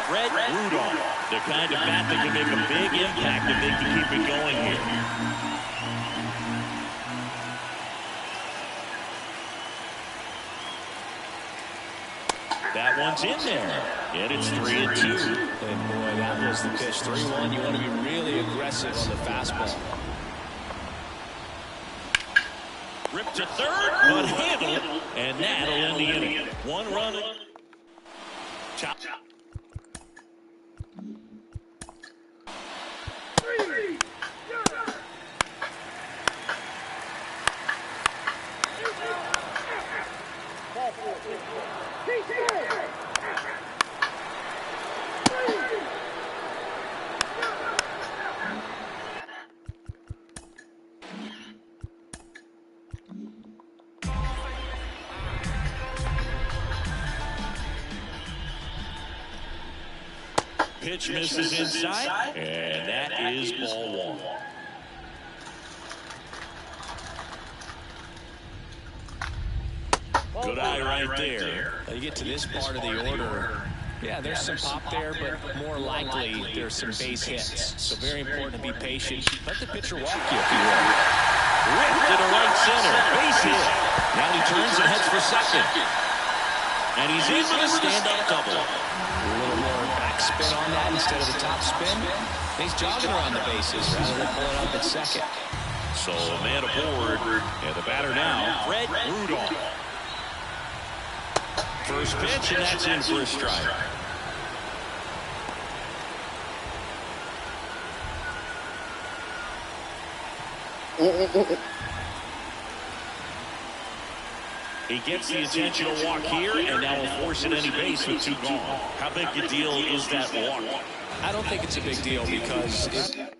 Fred Rudolph, the kind of bat that can make a big impact if they can keep it going here. That one's in there, and it's 3-2. And boy, that was the pitch. 3-1. You want to be really aggressive on the fastball. Ripped to third, but handled, and that'll end the inning. One run. Chop. Pitch misses inside, and that is ball one. Good eye right there. You get to this part of the order. Yeah, there's some pop there, but more likely there's some base hits. So very important to be patient. Let the pitcher walk you if you will. Ripped to the right center. Base hit. Now he turns and heads for second. And he's in with a stand-up double. A little more backspin on that instead of the top spin. He's jogging around the bases rather than pulling up at second. So a man aboard, and the batter now, Fred Rudolph. First pitch, and that's in for a strike. He gets the intentional walk here, and now will force it any base with two gone. How big a deal is that walk? I don't think it's a big deal because bitch.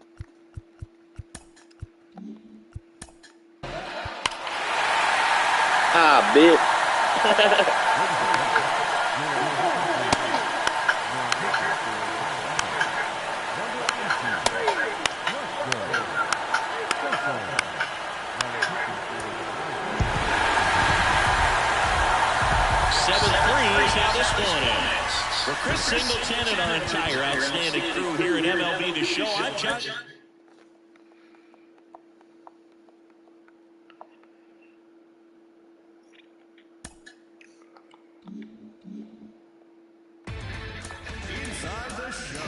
7-3 is how this one ends. For Chris Singleton and our entire outstanding crew here at MLB The Show, I'm John. Inside the Show.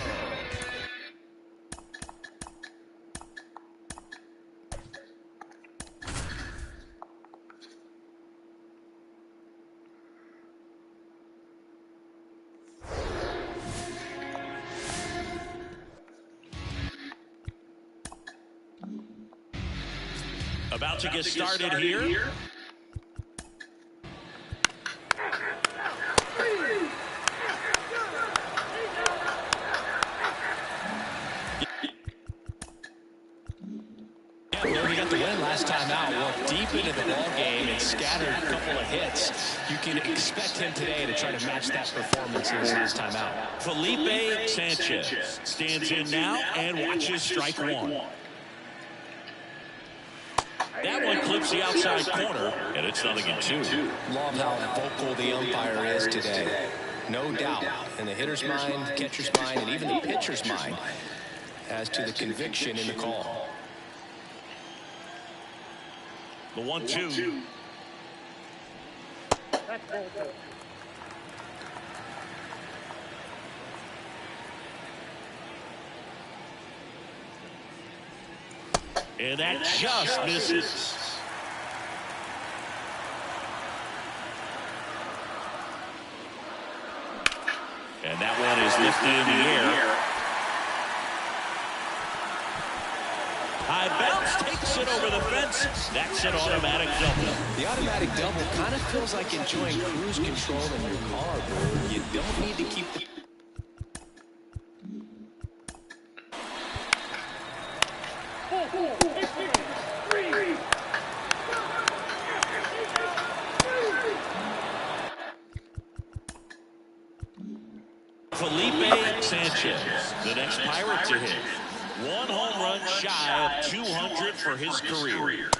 About to get started here. he got the win last time out, walked deep into the ball game and scattered a couple of hits. You can expect him today to try to match that performance his last time out. Felipe Sanchez stands in now and watches strike one. That one clips the outside corner, and it's 0-2. Love how vocal the umpire is today. No doubt in the hitter's mind, catcher's mind, and even the pitcher's mind as to the conviction in the call. The 1-2. And that just misses. And that one is lifted in the air. High bounce takes it over the fence. That's an automatic double. The automatic double kind of feels like enjoying cruise control in your car, bro. You don't need to keep the... Felipe Sanchez, the next Pirate to hit. One home run shy of 200 for his career.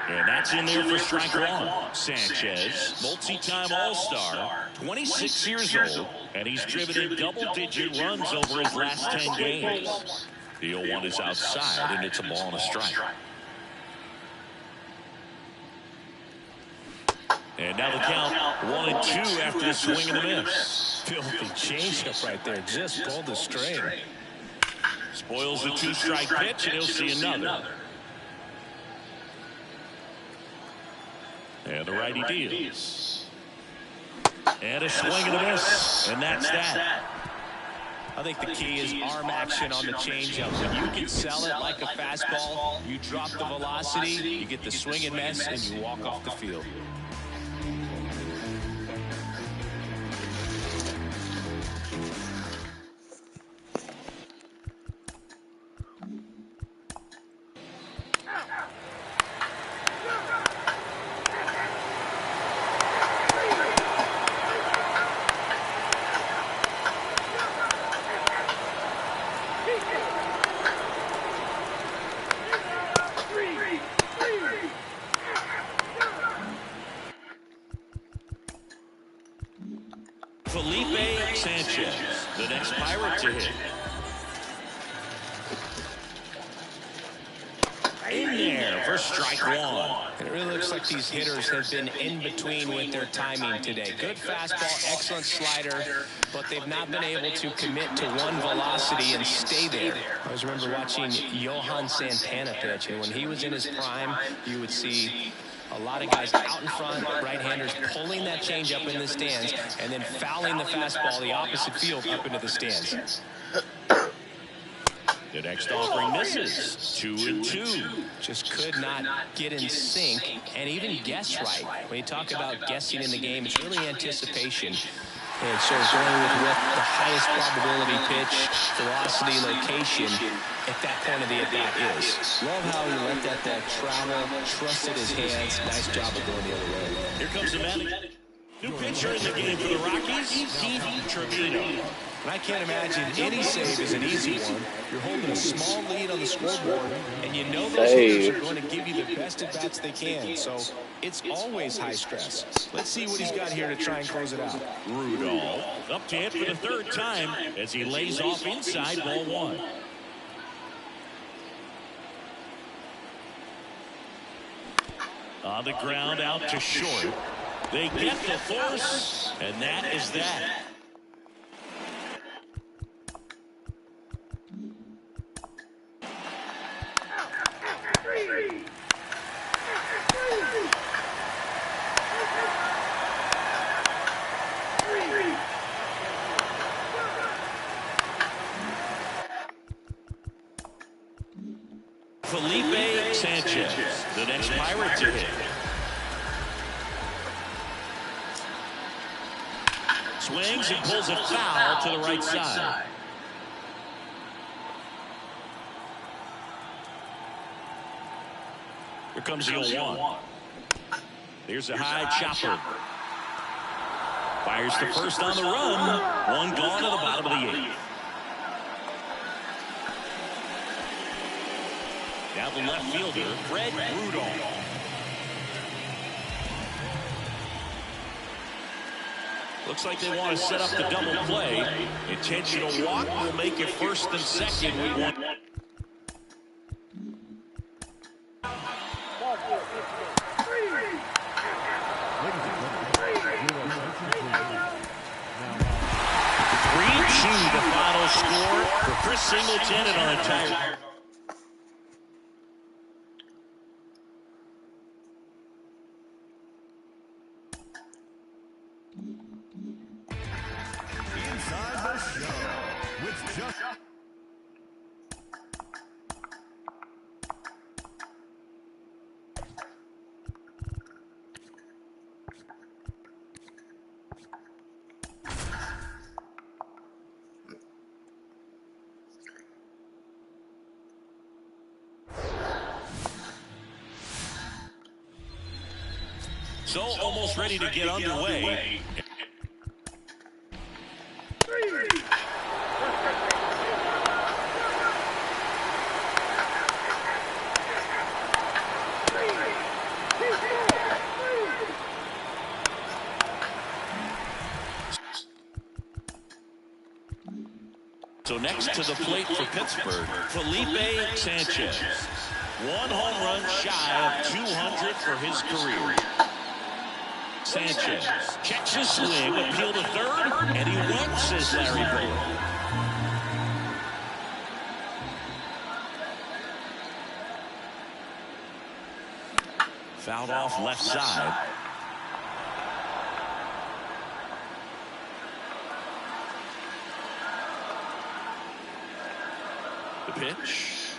And that's in there for strike one. Sanchez, multi-time All-Star, 26 years old, and he's driven in double-digit runs over his last 10 games. The 0-1 is outside, and it's a ball and a strike. And now the count 1-2 after the swing and the miss. Filthy changeup right there. Just pulled the string. Spoils the 2-strike pitch, and he'll see another. And the righty deals. And a swing and a miss. And that's that. I think the key is arm action on the changeup. When you can sell it like a fastball, you drop the velocity, you get the swing and miss, and you walk off the field. The next Pirate to hit. In there for strike one. It really looks like these hitters have been in between with their timing today. Good fastball, excellent slider, but they've not been able to commit to one velocity and stay there. I always remember watching Johan Santana pitch, and when he was in his prime, you would see a lot of guys out in front, right-handers pulling that changeup in the stands, and then fouling the fastball the opposite field up into the stands. The next offering misses. 2-2. Just could not get in sync and even guess right. When you talk about guessing in the game, it's really anticipation. And so going with the highest probability pitch, velocity, location at that point of the at-bat is. Love how he let that travel, trusted his hands. Nice job of going the other way. Here comes the man. New pitcher in the game for the Rockies, Keith Trevino. And I can't imagine any save is an easy one. You're holding a small lead on the scoreboard, and you know those hitters are going to give you the best at-bats they can. So it's always high stress. Let's see what he's got here to try and close it out. Rudolph up to hit for the third time as he lays off inside ball one. On the ground out to short. They get the force, and that is that. Felipe Sanchez, the next Pirate to hit. Swings and pulls it foul to the right side. Here comes the 0-1. There's a high chopper. Fires to first on the run. One gone to the bottom of the eighth. Now the left fielder, Fred Rudolph. Looks like they want to set up the double play. Intentional walk will make it first and second. We want. The final score for Chris Singleton and our entire. Inside the show with just. So almost ready to get underway. So next to the plate for Pittsburgh, Felipe Sanchez. 1 home run shy of 200 for his career. Sanchez checks his swing, appeal to third, and he went, says Larry Bird. Fouled off left side. The pitch.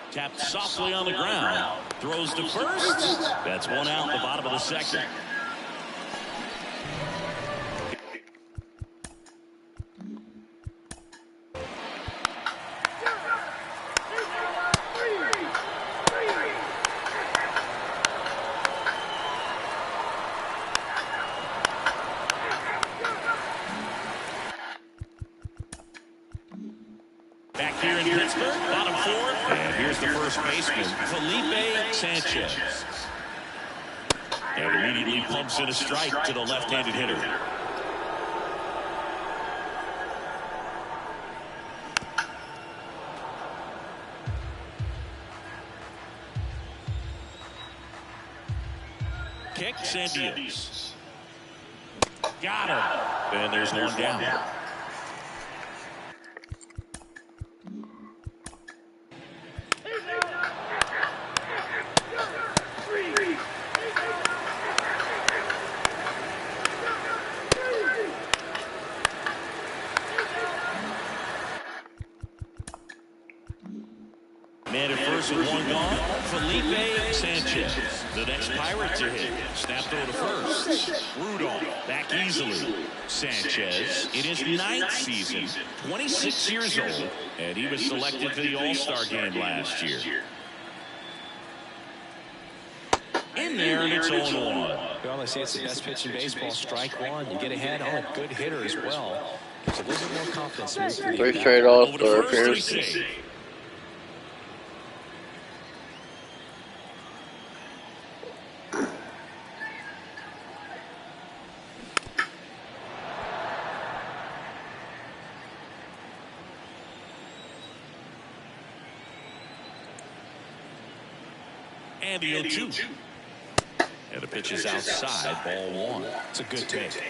Tapped softly on the ground. Throws to first. That's one out in the bottom of the second. Back here in Pittsburgh, bottom fourth, and here's the first baseman, Felipe Sanchez. And immediately pumps in a strike to the left-handed hitter. Kicks and deals. Got him. And there's one down. Man at first with one gone, Felipe Sanchez. The next Pirate to hit. Snap throw to first. Rudolph back easily. Sanchez in his 9th season, 26 years old, and he was selected for the All-Star game last year. In there, and it's 0-1. Well, I say it's the best pitch in baseball. Strike one. You get ahead on a good hitter as well. Gives a little bit more confidence to move to the Three at-bat. straight Over to All-Star first, appearances. And the 0-2. And the pitch is outside, ball one. It's a good take.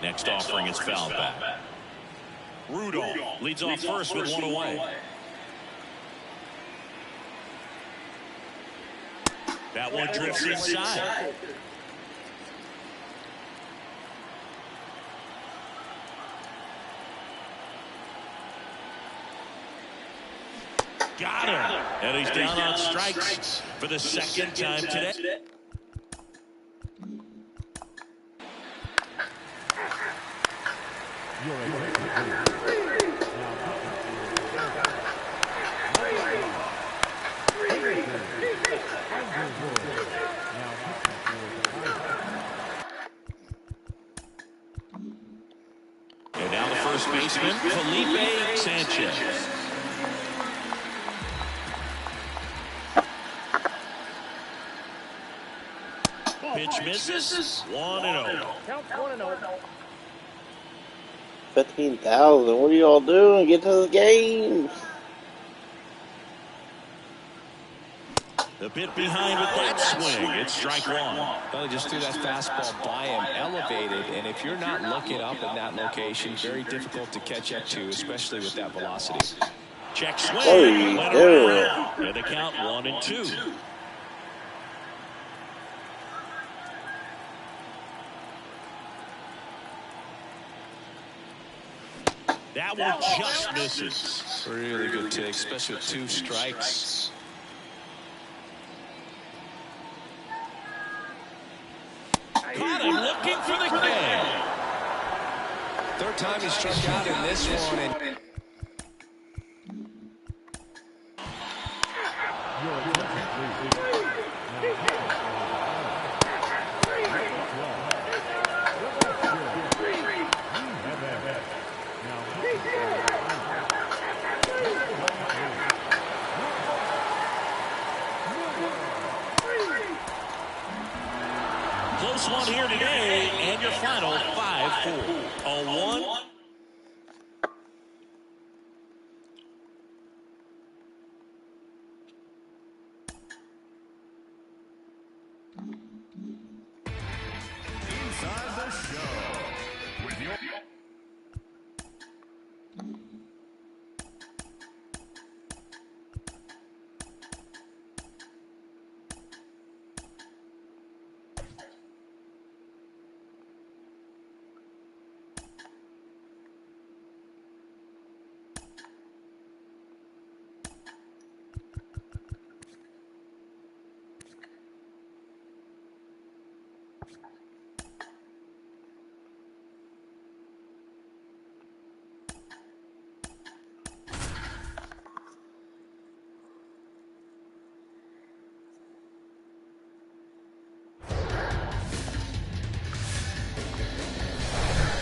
Next offering is fouled back. Rudolph leads off first with one away. That one drifts inside. Got him. And he's down on strikes for the second time today. And now the first baseman, Felipe Sanchez. Pitch misses. 1-0. Count 1-0. 15,000. What are y'all doing? Get to the game. The bit behind with that swing. It's strike one. Well, he just threw that fastball by him, elevated, and if you're not looking up in that location, very difficult to catch up to, especially with that velocity. Check swing. Hey, Went dude. around. And the count 1-2. That one just misses. Really good take, especially with 2 strikes. Caught him looking for the K. Third time he struck out in this one. And Close one final 5-4. A 1. Inside the show with your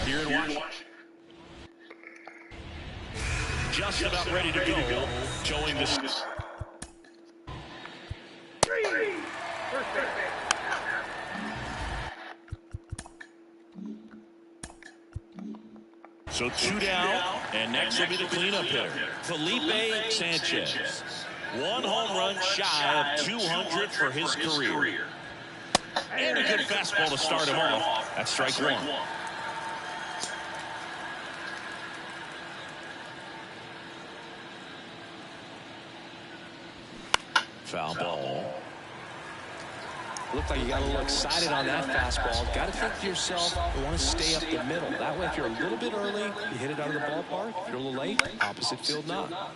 Here in Washington. Just about ready to go. Showing this. So 2 down, and next will be the cleanup hitter, Felipe Sanchez. 1 home run shy of 200 for his career. And a good fastball to start him off. That's strike 1. Foul ball. Looked like you got a little excited on that fastball. Got to think to yourself, you want to stay up the middle. That way, if you're a little bit early, you hit it out of the ballpark. If you're a little late, opposite field not.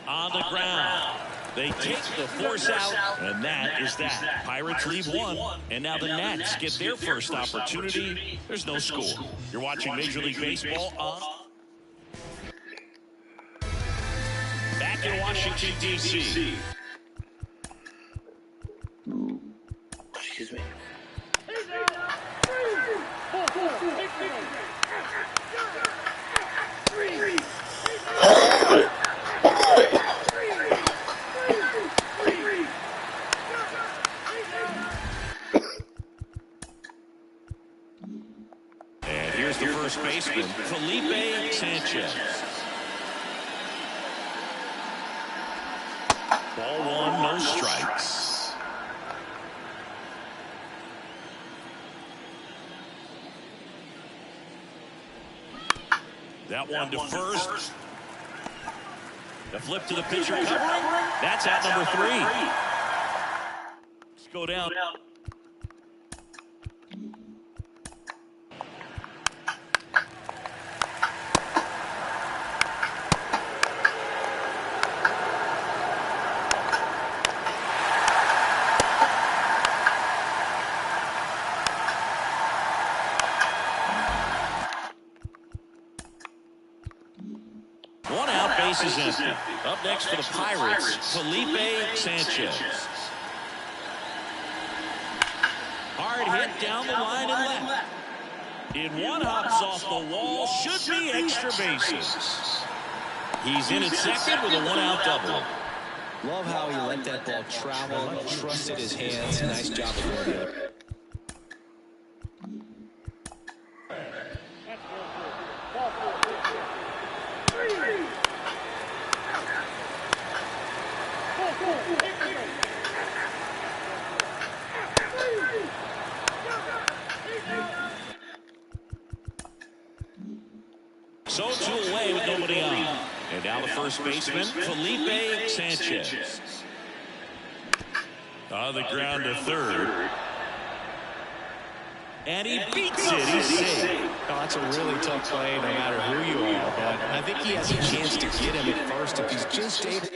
On the ground. They take the force out, and that is that. Pirates leave 1, and now the Nats get their first opportunity. There's no score. You're watching Major League Baseball on. Back in Washington, D.C. Excuse me. And here's the first baseman, Felipe Sanchez. Ball 1, no strikes. That one to first. The flip to the pitcher covering. That's out number 3. Let's go down. Bases empty. Up next for the Pirates, Felipe Sanchez. Hard hit down the line and left. In 1, hops off the wall. Should be extra bases. He's in at second with a 1-out double. Love how he let that ball travel, trusted his hands. Nice job of going the other. So 2 away with nobody on. And now the first baseman, Felipe Sanchez. On the ground to third. And he beats it. He's safe. Oh, that's a really tough play no matter who you are. But I think he has a chance to get him at first if he's just able.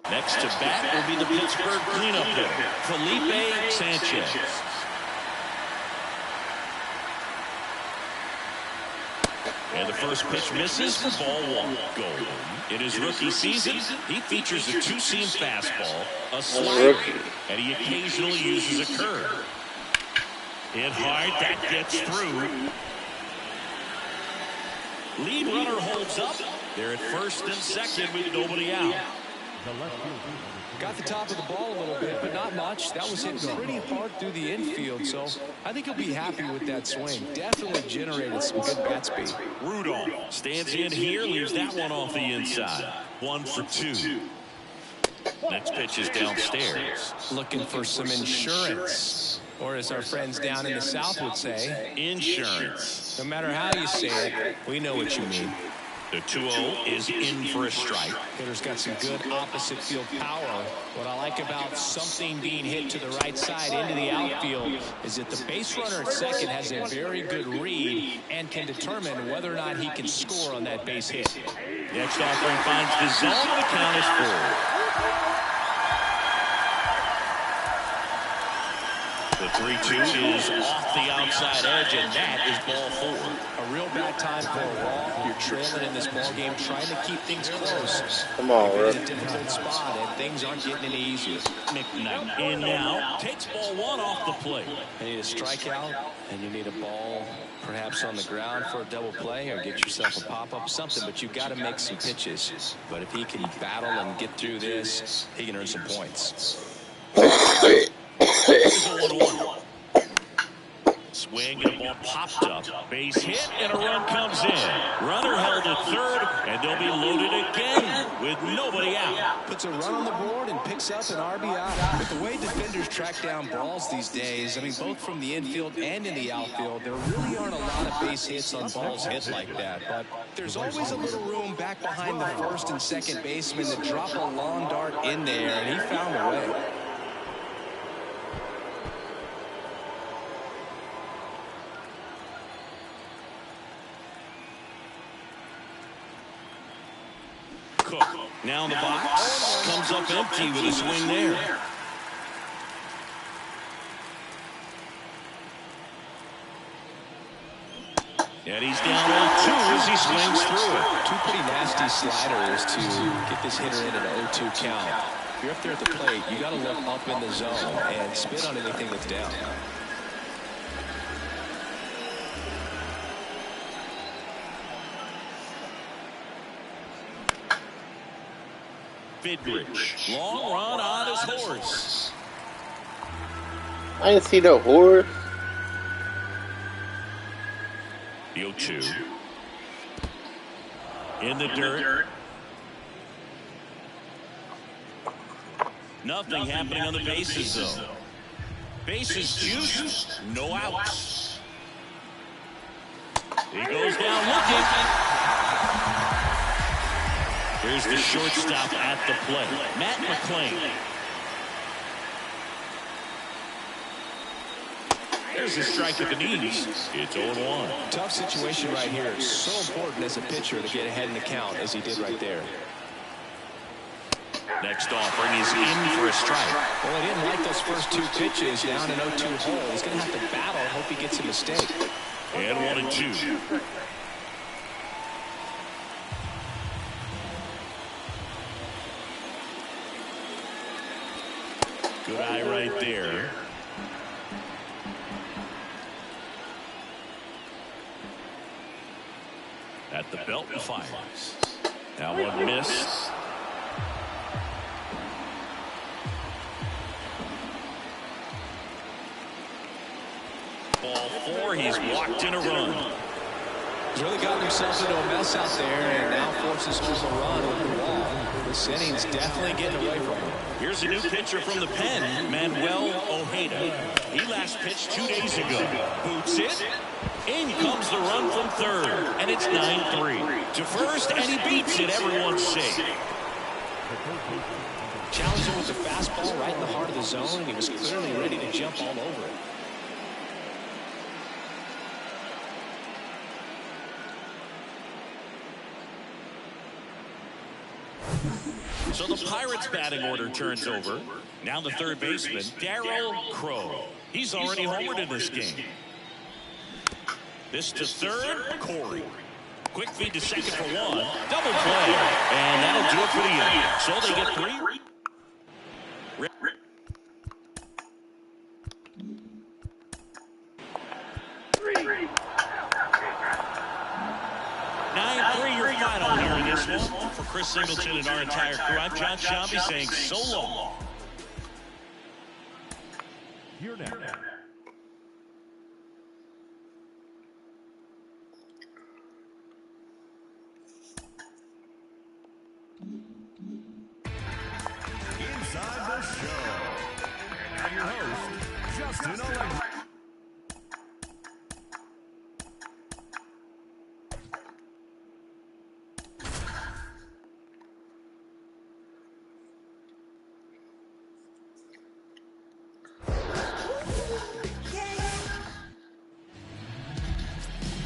Next to bat will be the Pittsburgh cleanup hitter, Felipe Sanchez. And the first pitch misses for ball one. Gold. In his rookie season, he features a two-seam fastball, a slider, and he occasionally uses a curve. Hit hard, that gets through. Lead runner holds up. They're at first and second with nobody out. Got the top of the ball a little bit, but not much. That was hit pretty hard through the infield, so I think he'll be happy with that swing. Definitely generated some good bat speed. Rudolph stands in here, leaves that one off the inside. 1 for 2. Next pitch is downstairs. Looking for some insurance, or as our friends down in the South would say, insurance. No matter how you say it, we know what you mean. The 2-0 is in for a strike. Hitter's got some good opposite field power. What I like about something being hit to the right side into the outfield is that the base runner at second has a very good read and can determine whether or not he can score on that base hit. Next offering finds the zone. The count is full. The 3-2 is off the outside edge, and that is ball 4. A real bad time for a walk. You're trailing in this ball game, trying to keep things close. Come on, You're in Rick. a difficult spot, and things aren't getting any easier. McKnight in now, takes ball 1 off the plate. You need a strikeout, and you need a ball perhaps on the ground for a double play, or get yourself a pop-up, something, but you've got to make some pitches. But if he can battle and get through this, he can earn some points. Swing and a ball popped up. Base hit and a run comes in. Runner held at third, and they'll be loaded again with nobody out. Puts a run on the board and picks up an RBI. With the way defenders track down balls these days, I mean, both from the infield and in the outfield, there really aren't a lot of base hits on balls hit like that. But there's always a little room back behind the first and second baseman to drop a long dart in there, and he found a way. Cook now in the box, comes up empty with a swing there. And he's down 0-2 as he swings through it. Two pretty nasty sliders to get this hitter in an 0-2 count. If you're up there at the plate, you got to look up in the zone and spit on anything that's down. Bidrich, long run on his horse. I didn't see no horse. The 0-2. In the dirt. Nothing happening on the bases, though. Bases juiced, no outs. He goes down looking. Here's the shortstop at the plate, Matt McClain. There's a strike at the knees. It's 0-1. Tough situation right here. It's so important as a pitcher to get ahead in the count as he did right there. Next offering is in for a strike. Well, he didn't like those first 2 pitches down an 0-2 hole. He's going to have to battle and hope he gets a mistake. And 1-2. Good eye right there. At the belt and fires. Now one missed. Ball 4, he's walked in a run. He's really gotten himself into a mess out there and now forces home a run with the wall. This inning's definitely getting away from him. Here's a new pitcher from the pen, Manuel Ojeda. He last pitched 2 days ago. Boots it. In comes the run from third, and it's 9-3. To first, and he beats it. Everyone's safe. Challenged him with the fastball right in the heart of the zone, and he was clearly ready to jump all over it. So the Pirates' batting order turns over. Now the third baseman, Darryl Crow. He's already homered in this game. This to third, Corey. Quick feed to second for one. Double play. And that'll do it for the inning. So they get three. 9-3 your final here in this one. For Chris Singleton and our entire crew, I'm John Shambi saying so long. Here now. Inside the show. And your host, Justin Allegri.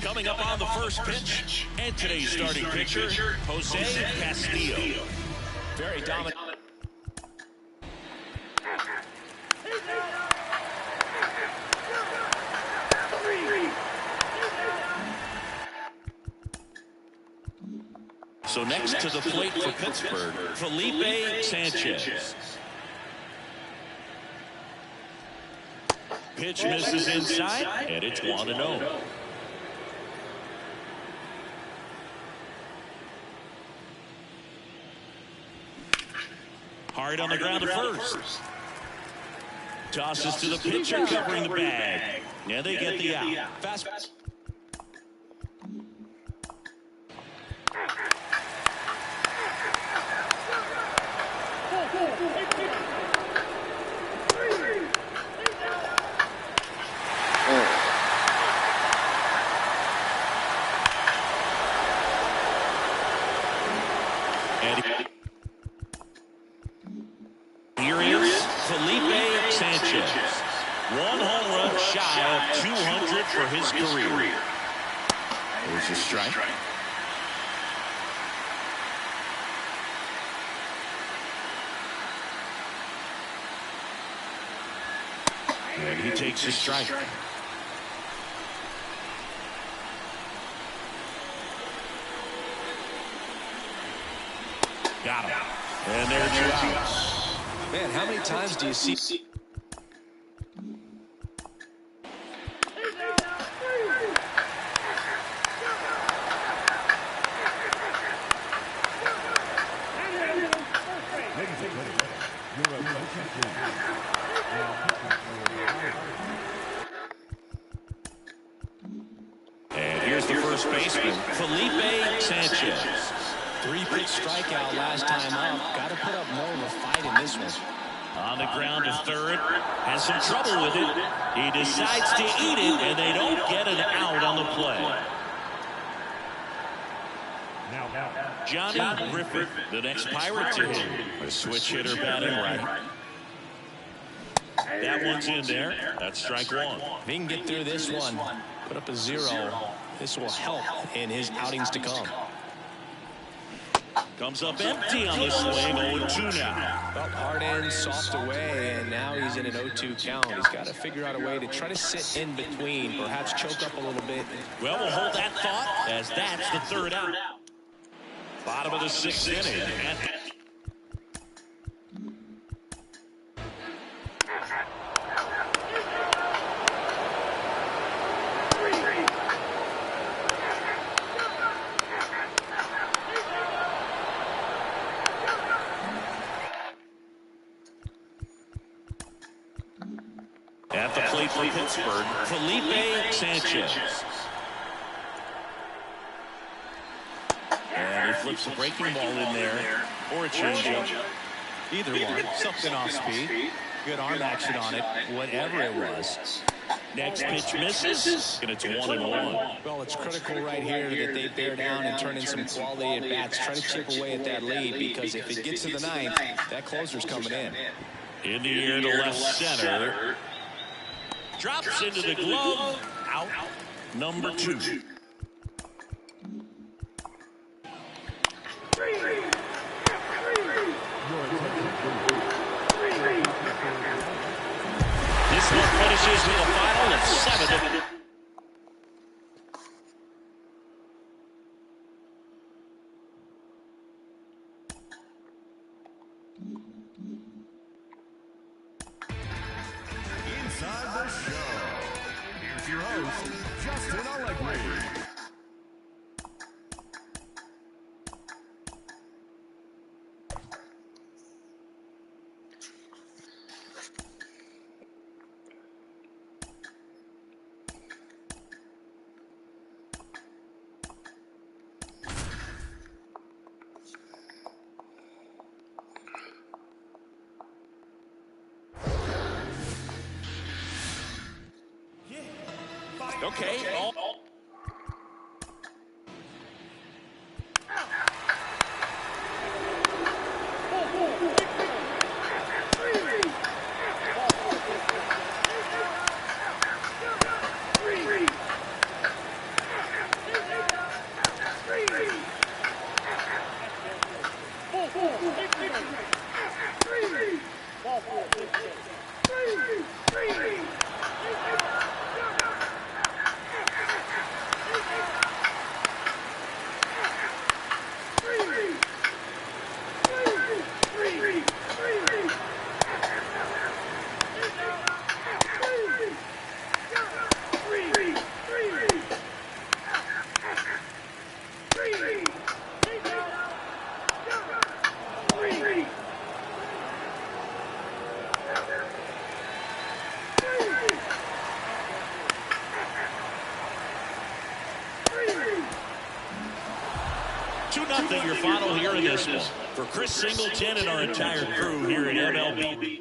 Coming up on the first pitch, and today's starting pitcher, Jose Castillo. Very dominant. So next to the plate for Pittsburgh, Felipe Sanchez. Pitch misses inside, and it's 1-0. Hard on the ground to first. Tosses to the pitcher covering the bag. Yeah, they get the out. Fast. Here is Felipe Sanchez. One home run shy of 200 for his career. There's a strike. And he takes a strike. Got him. And there are 2 outs. Man, how many times do you see? And here's the first baseman, Felipe Sanchez. 3-pitch strikeout last time up. Got to put up more of a fight in this one. On the ground to third. Has some trouble with it. He decides to eat it, and they don't get an out on the play. Johnny Griffith, the next Pirate to hit. A switch hitter batting right. That one's in there. That's strike one. If he can get through this one, put up a 0, this will help in his outings to come. Comes up empty on the swing, 0-2 now. Well, hard in, soft away, and now he's in an 0-2 count. He's got to figure out a way to try to sit in between, perhaps choke up a little bit. Well, we'll hold that thought as that's the third out. Bottom of the 6th inning. At the plate for Pittsburgh, Felipe Sanchez. And he flips a breaking ball in there, or a changeup. Either one, something off speed. Good arm action on it, whatever it was. Next pitch misses, and it's 1-1. Well, it's critical right here that they bear down and turn in some quality at bats. Try to chip away at that lead, because if it gets to the 9th, that closer's coming in. In the air to left center. Drops into the glove. Out. Number 2. This one finishes with a final of 7. Inside the show, here's your host, Justin Allegri. Okay. Oh. Nothing your final here in this one. For Chris Singleton and our entire crew here at MLB.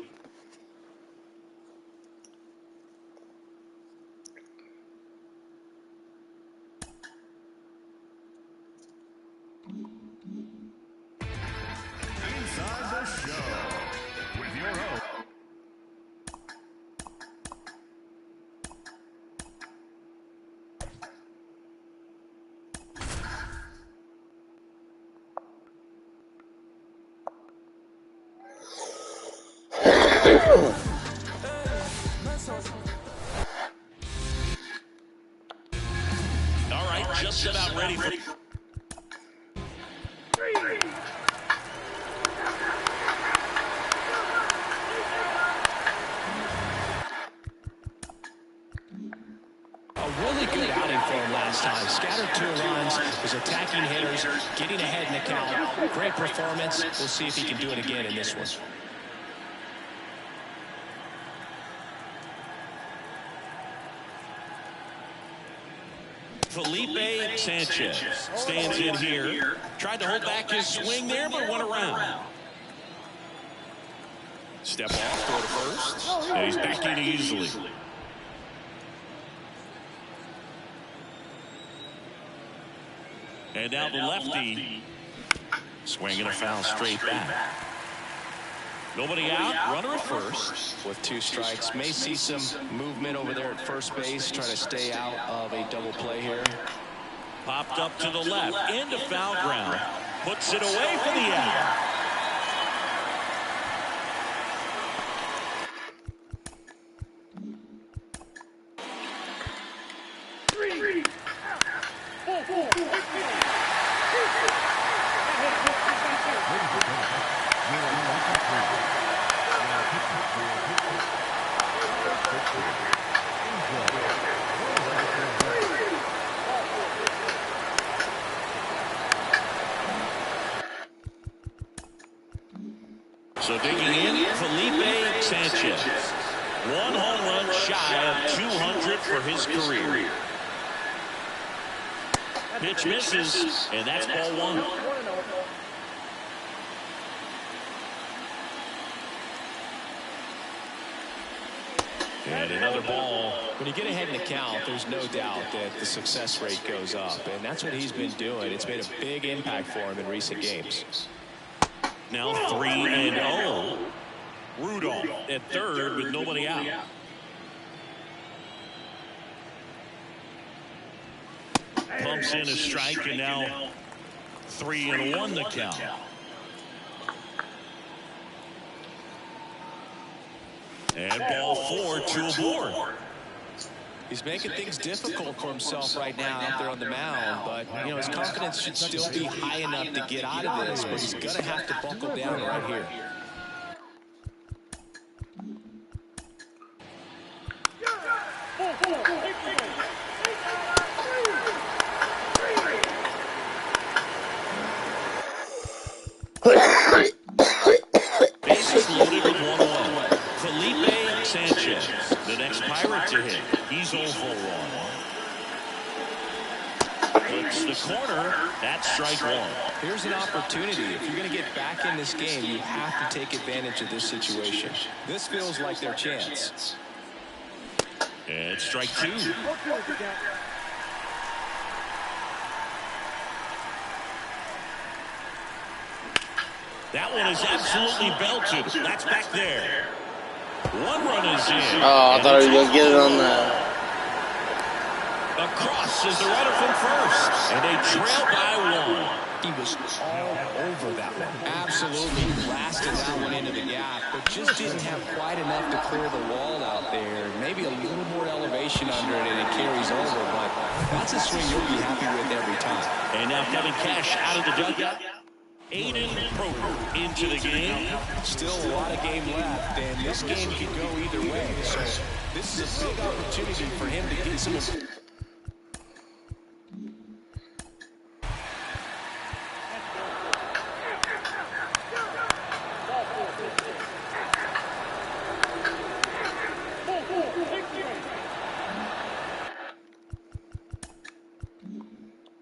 Inside the show with your host. All right, just about ready for... A really good outing for him last time. Scattered 2 runs, was attacking hitters, getting ahead in the count. Great performance. We'll see if he can do it again in this one. Felipe Sanchez stands in here. Tried to hold back his swing there, but went around. Step off, throw to first. And he's back in easily. And now the lefty. Swinging a foul straight back. Nobody out, runner at first. With 2 strikes, may see some movement over there at first base, trying to stay out of a double play here. Popped up to the left, into foul ground. Puts it away for the out. So digging in, Felipe Sanchez. 1 home run shy of 200 for his career. Pitch misses, and that's ball 1. And another ball. When you get ahead in the count, there's no doubt that the success rate goes up, and that's what he's been doing. It's made a big impact for him in recent games. Now 3-0. Rudolph at third with nobody out. Pumps in a strike, and now 3-1 the count. And ball 4, 2 aboard. He's making things difficult for himself right now out there on the mound, but you know his confidence should still be high enough to get out of this, but he's going to have to buckle down right here. That's strike one. Here's an opportunity. If you're going to get back in this game, you have to take advantage of this situation. This feels like their chance. And strike two. That one is absolutely belted. That's back there. One run is in. Oh, I thought he was going to get it on that. Across is the runner from first. And they trail by one. He was all over that one. Absolutely blasted that one into the gap, but just didn't have quite enough to clear the wall out there. Maybe a little more elevation under it, and it carries over, but that's a swing you'll be happy with every time. And now Kevin Cash out of the dugout. Aiden Proper into the game. Still a lot of game left, and this game could go either way. So this is a big opportunity for him to get some.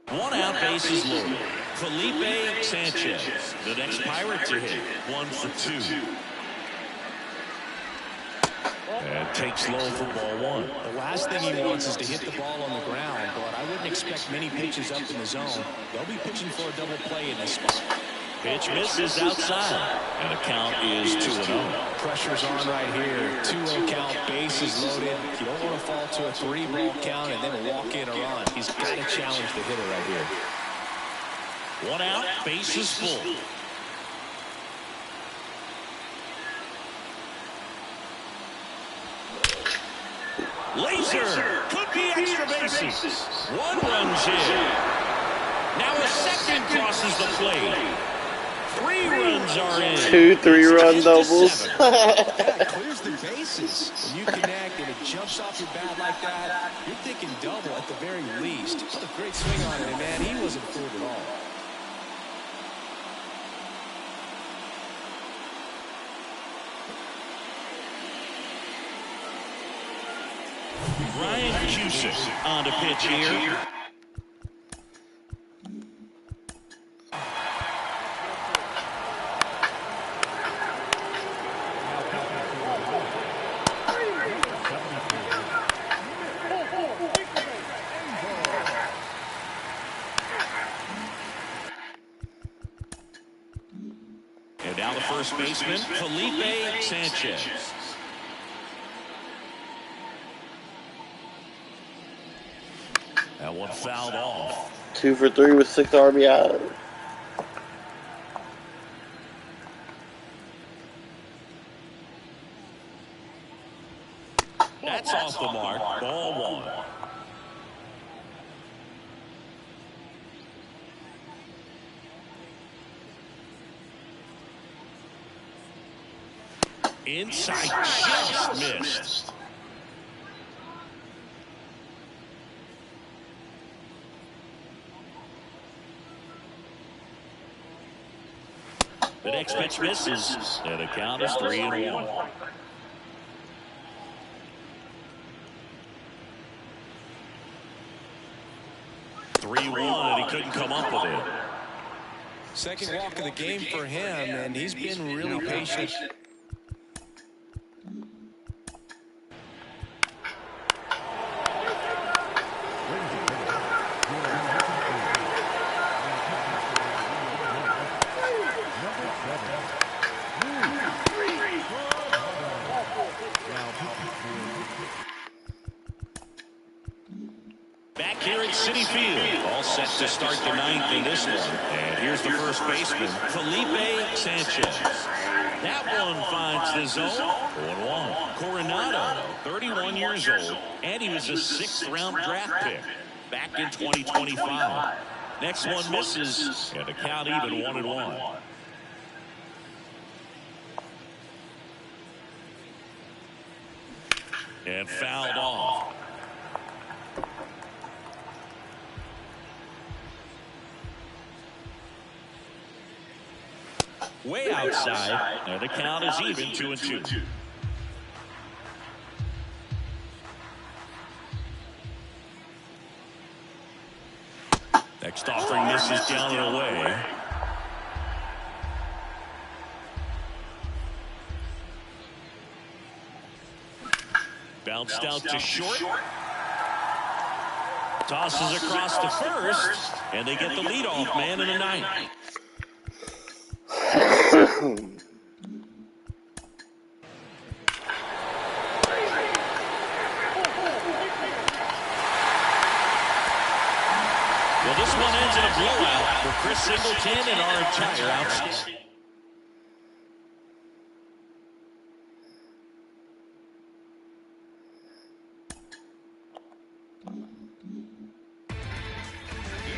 One out, bases loaded. Felipe Sanchez, the next Pirate to hit. 1 for 2. And takes low for ball one. The last thing he wants is to hit the ball on the ground, but I wouldn't expect many pitches up in the zone. They'll be pitching for a double play in this spot. Pitch misses outside, and the count is 2-0. Pressure's on right here. 2-0 count, bases loaded. You don't want to fall to a 3-ball count and then walk in a run. He's got to challenge the hitter right here. One out, bases full. Laser, could be extra bases. One runs in. Now a second crosses the plate. 3 runs are in. 2 3-run doubles. Yeah, it clears the bases. When you connect and it jumps off your bat like that, you're thinking double at the very least. What a great swing on it, and man, he wasn't fooled at all. Ryan Cusick on to pitch here. And now the first baseman, Felipe Sanchez. That one fouled off. 2 for 3 with 6 RBIs. That's off the mark. Ball one. Inside, just missed. The next pitch misses, and the count is 3-1. And he couldn't come up with it. Second walk of the game for him, and he's been really patient. Back here at Citi Field, all set to start the 9th in this one. And here's the first baseman, Felipe Sanchez. That one finds the zone. 0-1. Coronado, 31 years old, and he was a 6th-round draft pick back in 2025. Next one misses, and the count even 1-1. And fouled off. Way outside, and the count is even 2-2. That Next offering misses down and away. Bounced out to short. Tosses across to first, and they get the leadoff man in the ninth. Well, this one ends in a blowout for Chris Singleton and our entire outfield.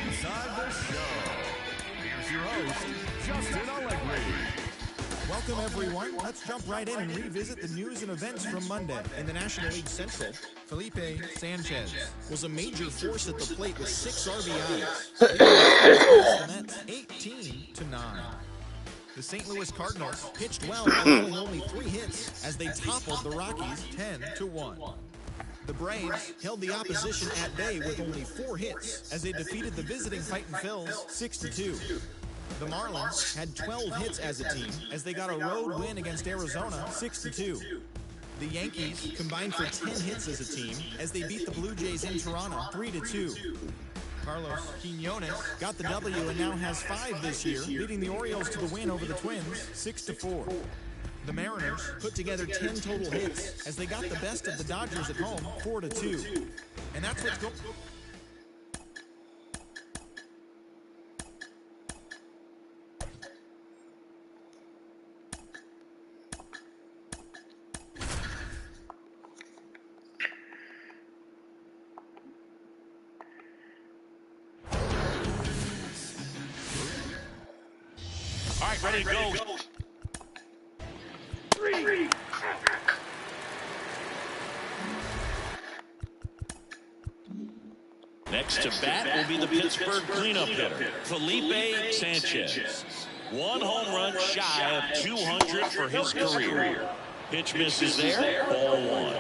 Inside the show, here's your host, Justin Allegri. Welcome, everyone. Let's jump right in and revisit the news and events from Monday. In the National League Central, Felipe Sanchez was a major force at the plate with 6 RBIs. The Mets 18-9. The St. Louis Cardinals pitched well, allowing only 3 hits as they toppled the Rockies 10-1. The Braves held the opposition at bay with only 4 hits as they defeated the visiting Fightin' Phils 6-2. The Marlins had 12 hits as a team as they got a road win against Arizona 6-2. The Yankees combined for 10 hits as a team as they beat the Blue Jays in Toronto 3-2. Carlos Quinones got the W and now has 5 this year, leading the Orioles to the win over the Twins 6-4. The Mariners put together 10 total hits as they got the best of the Dodgers at home 4-2. And that's what's going. All right, ready to go. Next to bat will be the Pittsburgh cleanup hitter, Felipe Sanchez. 1 home run shy of 200 for his career. Pitch misses there, ball 1.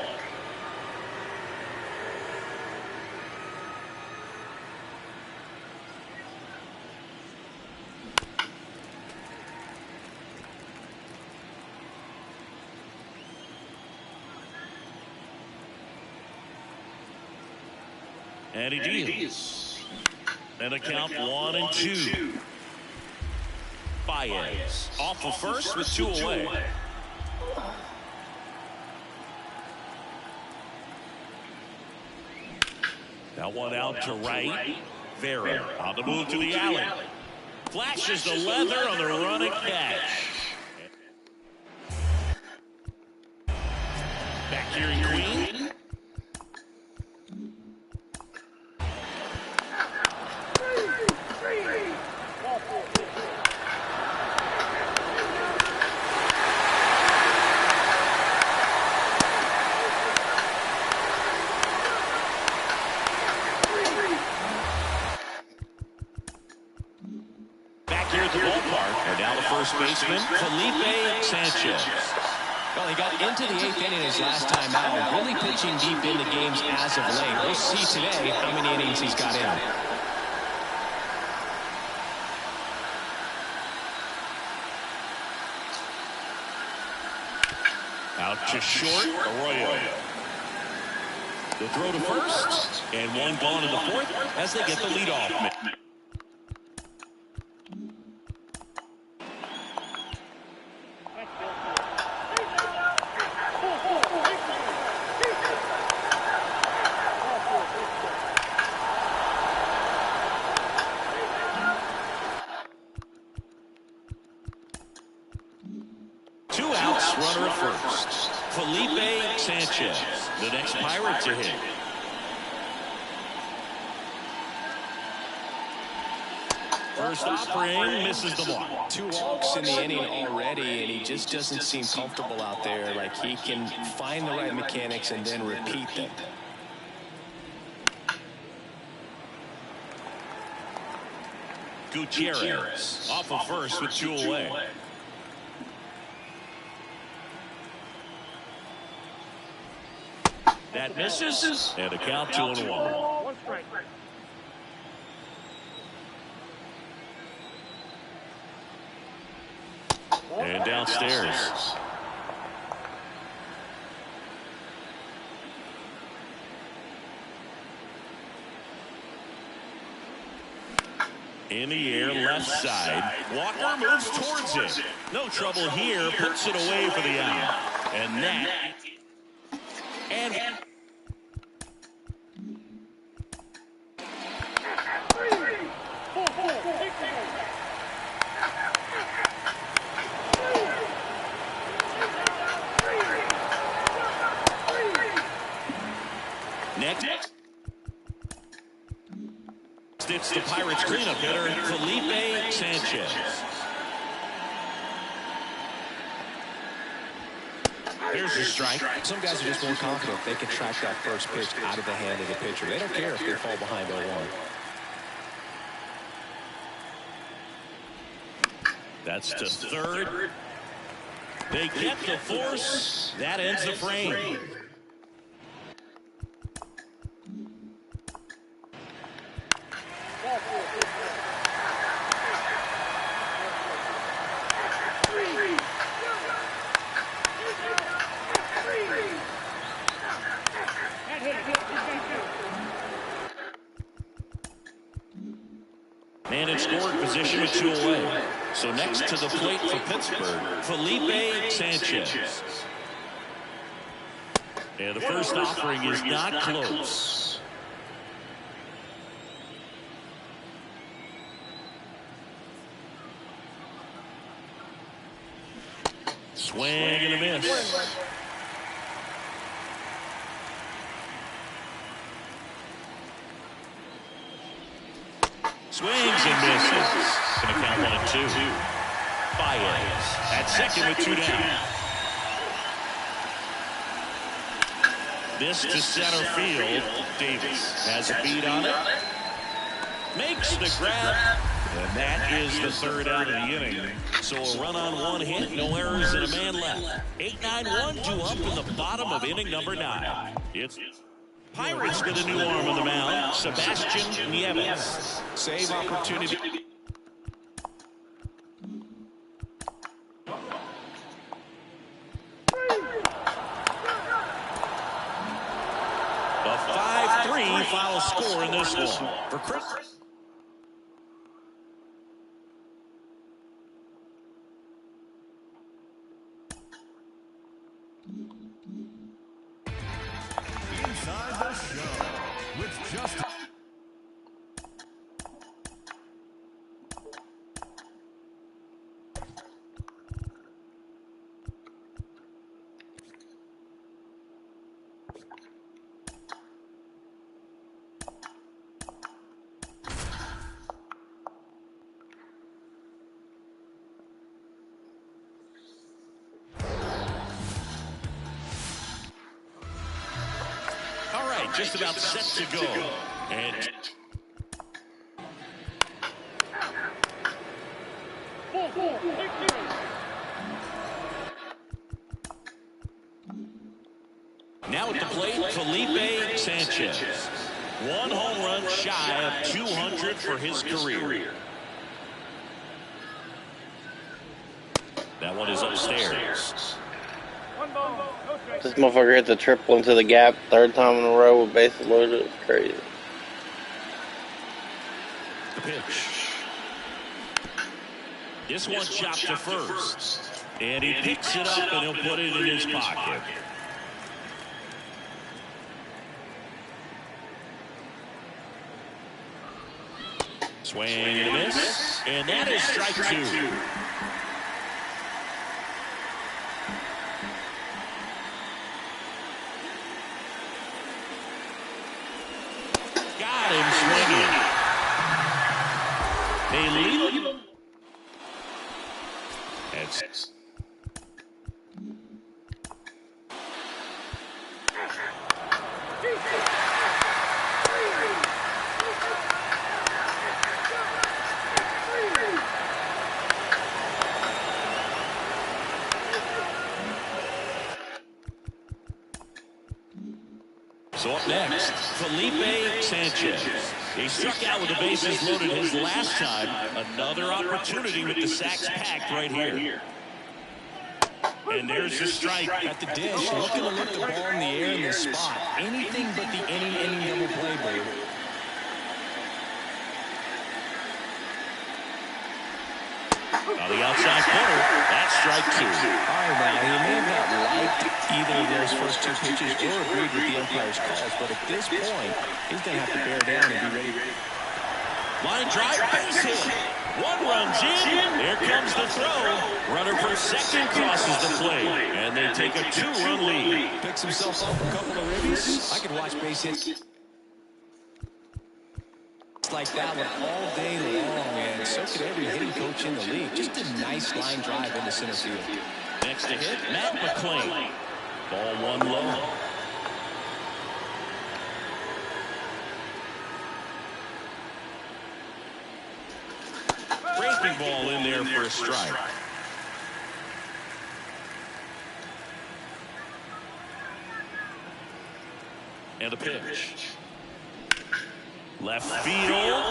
And he deals. And a count 1-2. Baez off of first with 2 away. That one out to right. Vera on the move to the alley. Flashes the leather on the running catch. Back here in Queen. First baseman Felipe Sanchez. Well, he got into the 8th inning his last time out, really pitching deep into games as of late. We'll see today how many innings he's got in. Out to short, Arroyo. The throw to first, and 1 gone in the 4th as they get the leadoff man. Runner at first. Felipe Sanchez, the next Pirate to hit. First offering misses the mark. 2 walks in the inning already, and he just doesn't seem comfortable out there. Like he can find the right mechanics and then repeat them. Gutierrez off of first with 2 away. That misses, and a count 2-1. downstairs. In the air, left side. Walker moves towards it. No trouble here. Puts it away for the out. And that. And. Next. It's the Pirates cleanup hitter, Felipe Sanchez. Here's the strike. Some guys are just more confident they can track that first pitch out of the hand of the pitcher. They don't care if they fall behind 0-1. That's to third. They get the force. That ends the frame. Man in scoring position with 2 away. So next to the plate for Pittsburgh, Felipe Sanchez. And the first offering is not close. Swing and a miss. Swings and misses. Going to count 1-2. Baez at second with 2 down. This to center field. Davis has a beat on it. Makes the grab. And that is the third out of the inning. So a run on 1 hit, no errors, and a man left. 8-9-1, 2 up in the bottom of inning number 9. It's Pirates with a new arm on the mound, Sebastian Nieves. Save opportunity. A 5-3 final score in this one. For Chris. Inside the Show with Justin. Just about set to go. And now at the plate, Felipe Sanchez. 1 home run shy of 200 for his career. That one is upstairs. This motherfucker hits a triple into the gap 3rd time in a row with bases loaded. It's crazy. The pitch. This one chopped to first. And he picks it up and he'll put it in his pocket. Swing and a miss. And that is strike 2. They lead him. It's so up next, Felipe Sanchez. He struck out with the bases loaded his last time. Another opportunity with the sacks packed right here. And there's the strike. At the dish, looking to lift the ball in the air in this spot. Anything but the inning double play, babe. On the outside corner, that's strike 2. All right, now, he may have not liked either of those first 2 pitches or agreed with the umpire's calls, but at this point, he's going to have to bear down and be ready. Line drive, base hit. 1 runs in. Here comes the throw. Runner for second crosses the plate, and they take a 2-run lead. Picks himself up a couple of ribbies. I could watch base hits like that one all day long, and so could every hitting coach in the league. Just a nice line drive into center field. Next to hit, Matt McClain. Ball 1 low. Breaking ball in there for a strike. And a pitch. Left field.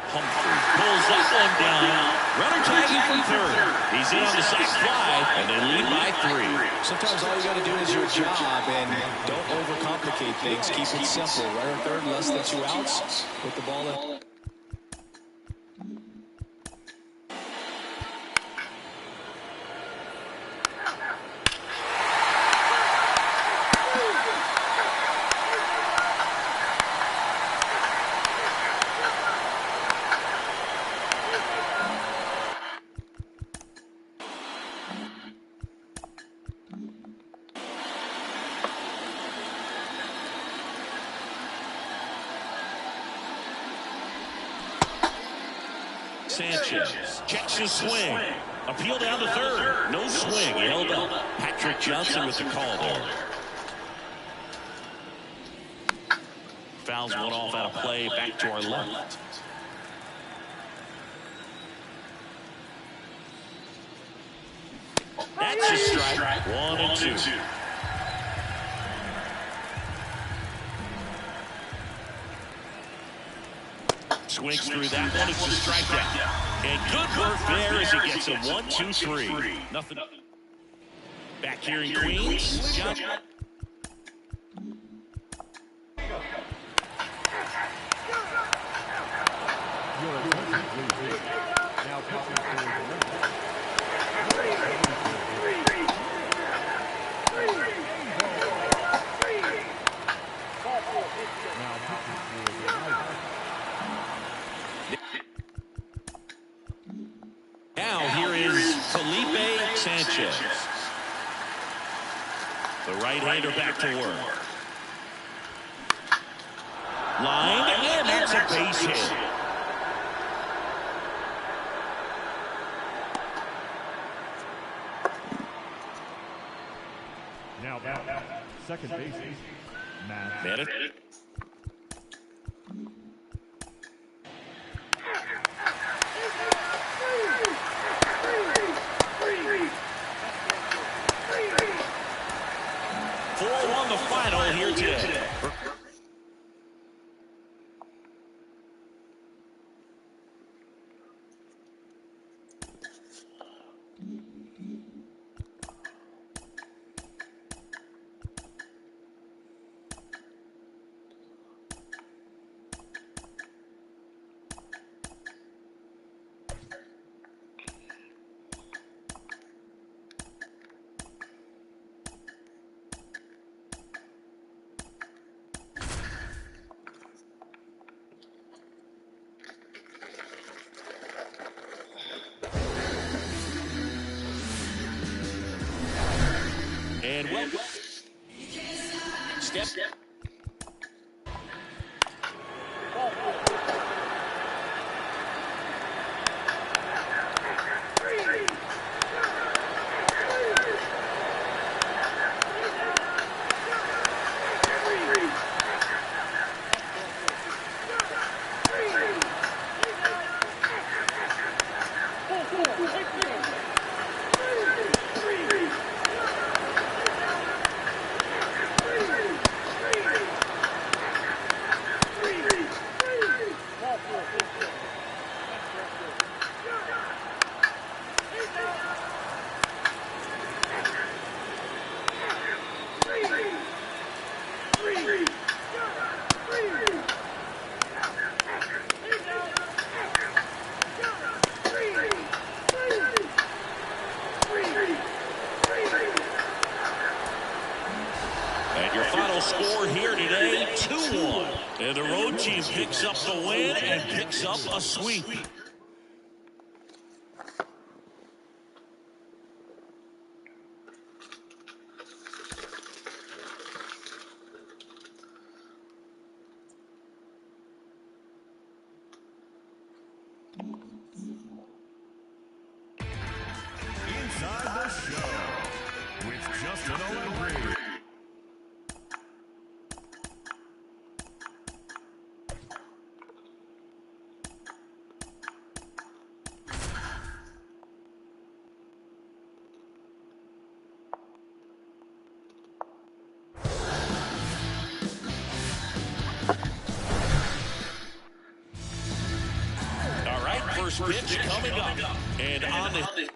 Humphrey pulls that one down. Runner tagging from third. He's in on the sac fly, and they lead by 3. Sometimes all you got to do is your job, and don't overcomplicate things. Keep it simple. Runner third, less than 2 outs. Put the ball in. Sanchez checks his swing. Appeal down to third. No swing. He held up. Patrick Johnson with the call there. Fouls one off out of play. Back to our left. That's a strike. 1 and 2. Swings through that one. It's a strikeout. And good work there as he gets a 1-2-3. Nothing. Back here in Queens. John. Now pitching for the Now here is Felipe Sanchez. The right-hander back to work. Line, and that's a base hit. now second base, Matt. Met it. The final here today. And well, step. Your final score here today, 2-1. And the road team picks up the win and picks up a sweep. Inside the Show with Justin Allegri. All right, first pitch coming up. And on the...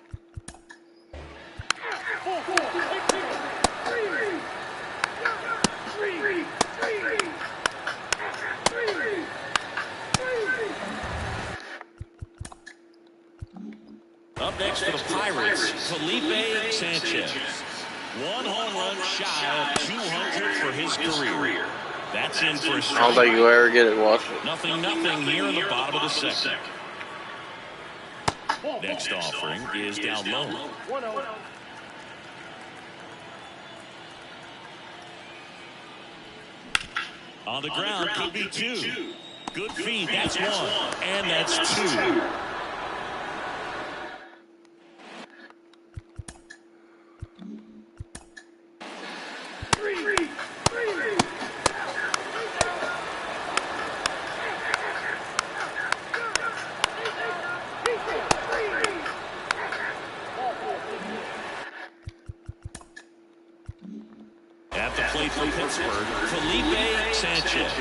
Up next for the Pirates, Felipe Sanchez. 1 home run shy of 200 for his career. That's in for a strike. I don't think you'll ever get it watching. Nothing here in the bottom of the second. Next offering is down low. 1-0. On the ground, could be 2. Good feed, that's 1. And that's 2. At the plate for Pittsburgh, Felipe Sanchez.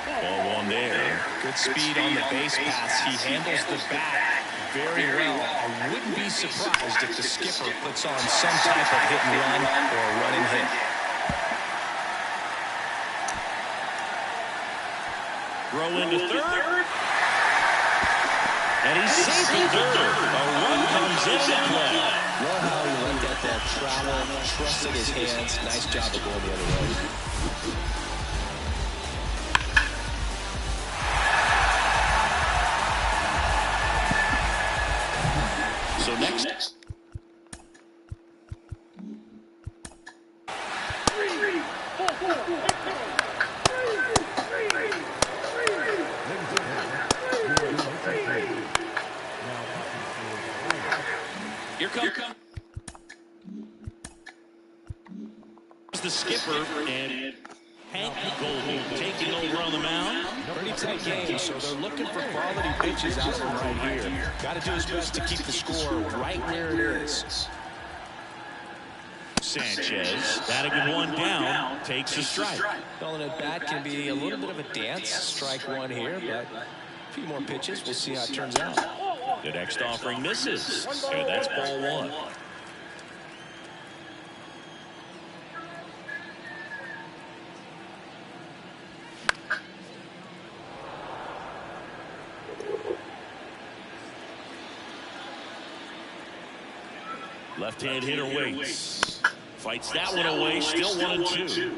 Ball 1 there. Good speed on the base pass. He handles the bat very well. I wouldn't be surprised if the skipper puts on some type of hit and run or a running hit. Throw into third. And he's safe in third. A run comes into play. Love how he looked at that travel, trusted his hands. Nice job of going the other way. So next. Here comes the skipper and Hank Golden taking over on the mound. Pretty tight game, so they're looking for quality pitches out of him right here. Got to do his best to keep the score right where it is. Sanchez, batting 1 down, takes a strike. Calling it bat can be a little bit of a dance. Strike 1 here, but a few more pitches. We'll see how it turns out. The next offering misses. And that's ball 1. Left-hand hitter waits. Fights that one away. Still 1-2.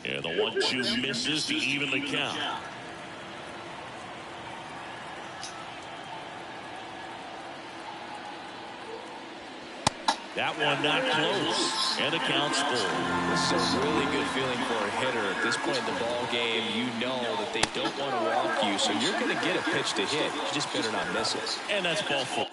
Yeah, the 1-2 misses to even the count. That one not close, and the count's full. This is a really good feeling for a hitter. At this point in the ball game, you know that they don't want to walk you, so you're going to get a pitch to hit. You just better not miss it. And that's ball 4.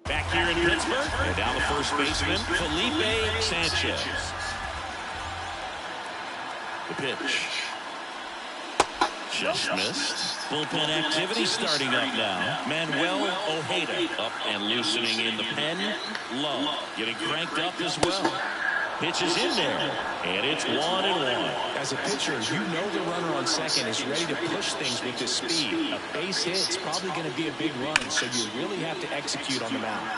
Back here in Pittsburgh, and down the first baseman, Felipe Sanchez. The pitch. Just missed. Bullpen activity starting up now. Manuel Ojeda up and loosening in the pen. Low getting cranked up as well. Pitches in there, and it's 1-1. As a pitcher, you know the runner on second is ready to push things with his speed. A base hit's probably going to be a big run, so you really have to execute on the mound.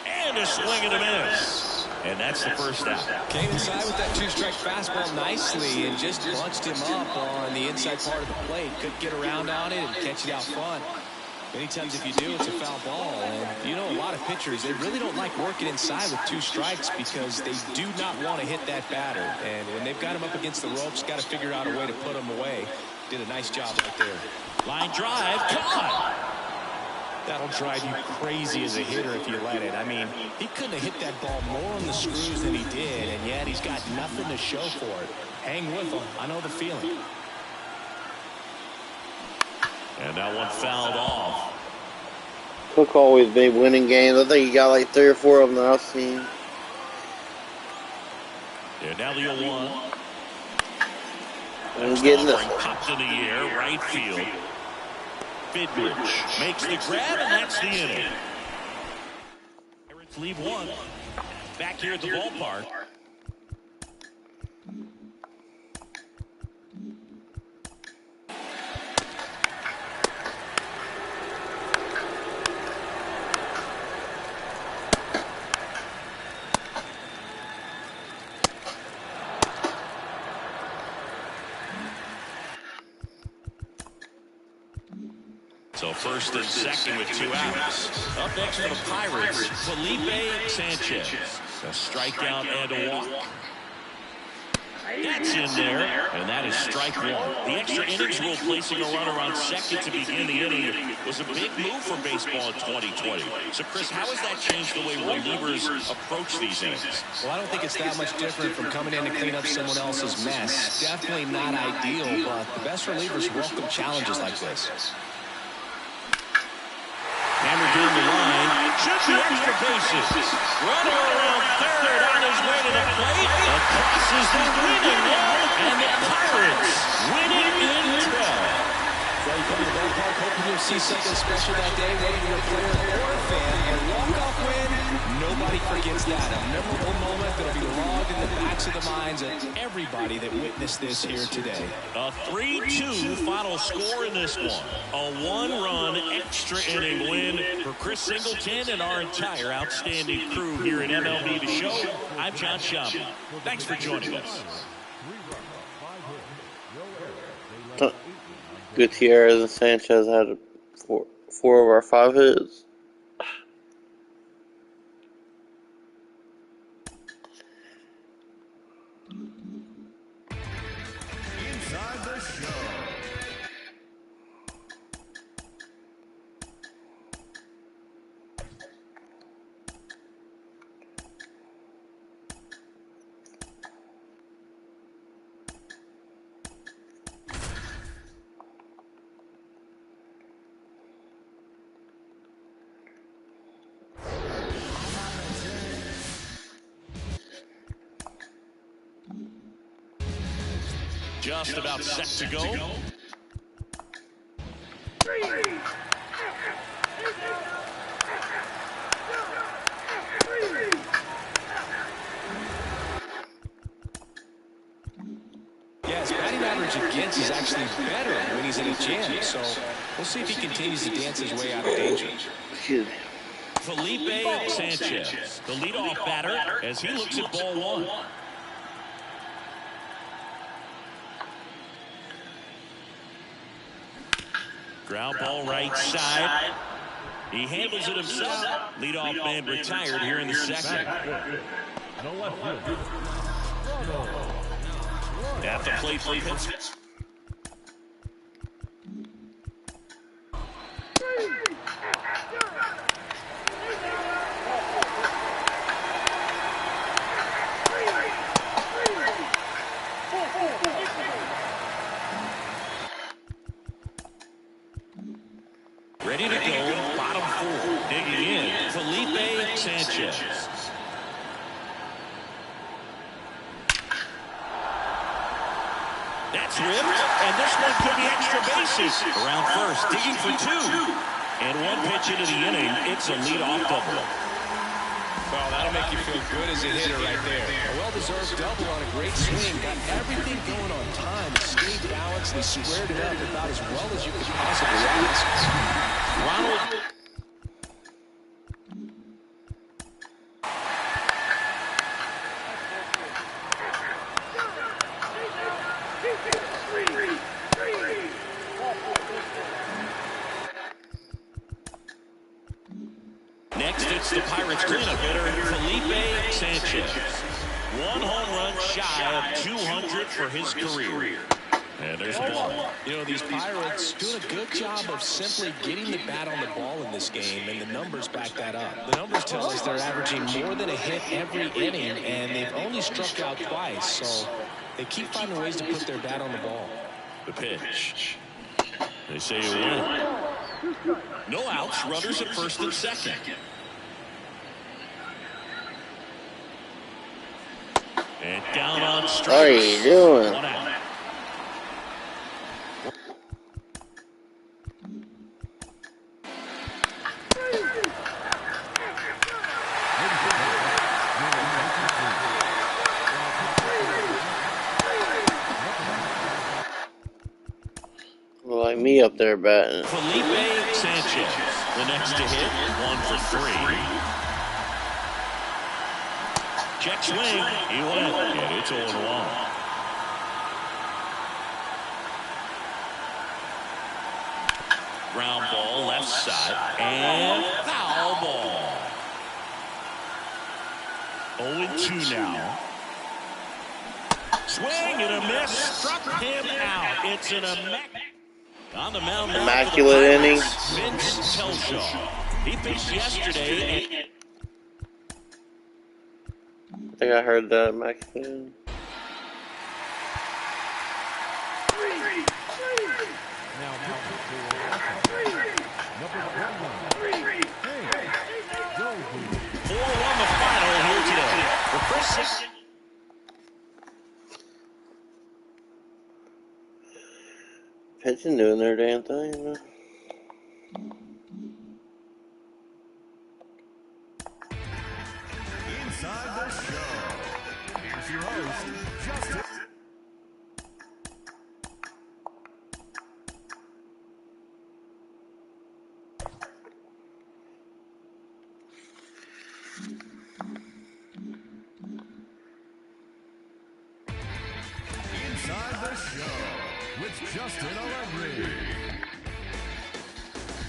And a swing and a miss. And that's the first out. Came inside with that two-strike fastball nicely and just bunched him up on the inside part of the plate. Couldn't get around on it and catch it out front. Many times if you do, it's a foul ball. And you know, a lot of pitchers, they really don't like working inside with two strikes because they do not want to hit that batter. And when they've got him up against the ropes, got to figure out a way to put him away. Did a nice job right there. Line drive, caught. That'll drive you crazy as a hitter if you let it. I mean, he couldn't have hit that ball more on the screws than he did, and yet he's got nothing to show for it. Hang with him. I know the feeling. And that one fouled off. Cook always made winning games. I think he got like 3 or 4 of them that I've seen. And now the 0-1. I'm getting this. Popped in the air, right field. Bidridge makes the grab, and that's the inning. Pirates leave 1. Back here at the ballpark. So first and second with 2 outs. Up next for the Pirates, Felipe Sanchez. A strikeout and a walk. That's in there, and that is strike 1. The extra innings rule placing a runner on second to begin the inning was a big move for baseball in 2020. So, Chris, how has that changed the way relievers approach these innings? Well, I don't think it's that much different from coming in to clean up someone else's mess. Definitely not ideal, but the best relievers welcome challenges like this. Hammered down the line, should be extra bases. Runner around third on his way to the plate. Across is the winning run, and the Pirates winning in 12. Well, you come to the ballpark hoping you'll see something special that day, whether you're a player or a fan. And walk-off win, nobody forgets that. A memorable moment that'll be logged in the backs of the minds of everybody that witnessed this here today. A 3-2 final score in this one. A 1-run extra inning win for Chris Singleton and our entire outstanding crew here at MLB The Show. I'm John Schaub. Thanks for joining us. Gutierrez and Sanchez had 4 of our 5 hits. Inside the Show. Just about set to go. Yeah, his batting average against is actually better when he's in a jam. So we'll see if he continues to dance his way out of danger. Felipe Sanchez, the leadoff batter, as he looks at ball 1. Ground ball right side. He handles it himself. Leadoff man retired here in the second. At the plate for Pittsburgh. Ready to go, bottom 4. Digging in, Felipe That's ripped, and this one could be extra bases. Around first, digging for 2. And 1 pitch into the inning, it's a leadoff double. Well, that'll make you feel good as a hitter right there. A well-deserved double on a great swing. Got everything going on time. Stayed balanced and squared it up about as well as you could possibly ask. Ronald. Next, it's the Pirates cleanup hitter, Felipe Sanchez. 1 home run shy of 200 for his career. And there's a ball. You know, these Pirates doing a good job of simply getting the bat on the ball in this game, and the numbers back that up. The numbers tell us they're averaging more than a hit every inning, and they've only struck out twice, so they keep finding ways to put their bat on the ball. The pitch. They say you win. No outs, runners at first and second. And down on strikes. What are you doing? 1 out. Like me up there batting. Felipe Sanchez, the next to hit, 1 for 3. Check swing, he went, and it's 0-1. Ground ball, left side, and foul ball. 0-2 now. Swing and a miss, struck him out. It's an on the mound now. Immaculate inning. Vince Telshaw. He pitched yesterday. I think I heard that immaculate. Four-1 the final here today. For Chris. Pitching doing their damn thing, you know? Inside the show. Here's your host, Justin. Inside the show with Justin Allegri.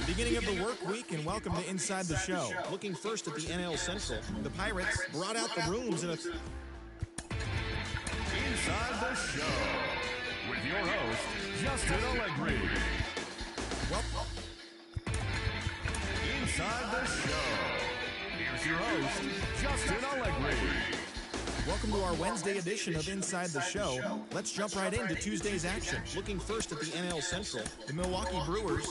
The beginning of the work week, and welcome to Inside the Show. Looking first at the NL Central, the Pirates brought out the rooms in a... Inside the show with your host, Justin Allegri. Well, Inside the show, here's your host, Justin Allegri. welcome to our Wednesday edition of Inside the Show. Let's jump right into Tuesday's action. Looking first at the NL Central, the Milwaukee Brewers...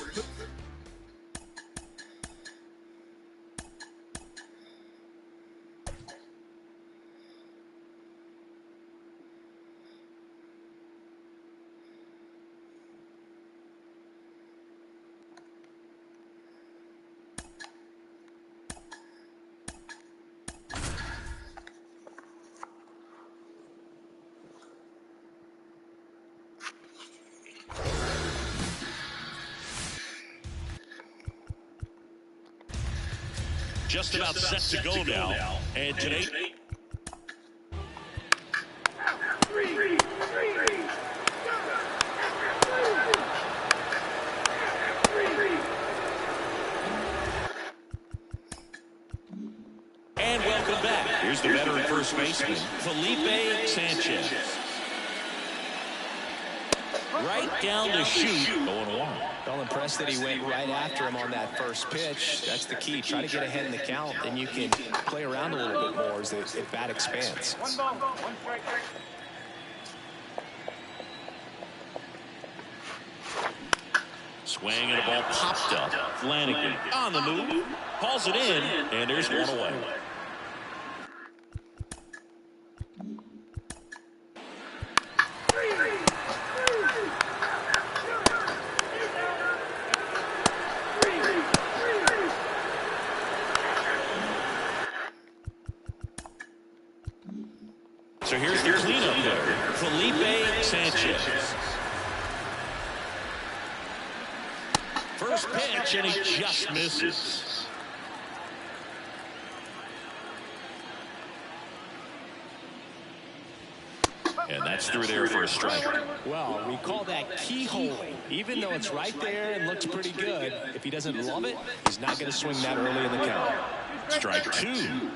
Just about set to go now. And today... And welcome back. Here's the veteran first baseman, Felipe Sanchez. Right down the chute, 0-1. Well, impressed that he went right after him on that first pitch. That's the key. Try to get ahead in the count, and you can play around a little bit more as the bat expands. 1 ball, 1 strike. Swing and a ball popped up. Flanagan on the move. Calls it in, and there's 1 away. So here's the cleanup hitter, Felipe Sanchez. First pitch, and he just misses. And that's through there for a strike. Well, we call that keyholing. Even though it's right there and looks pretty good, if he doesn't love it, he's not going to swing that early in the count. Strike two.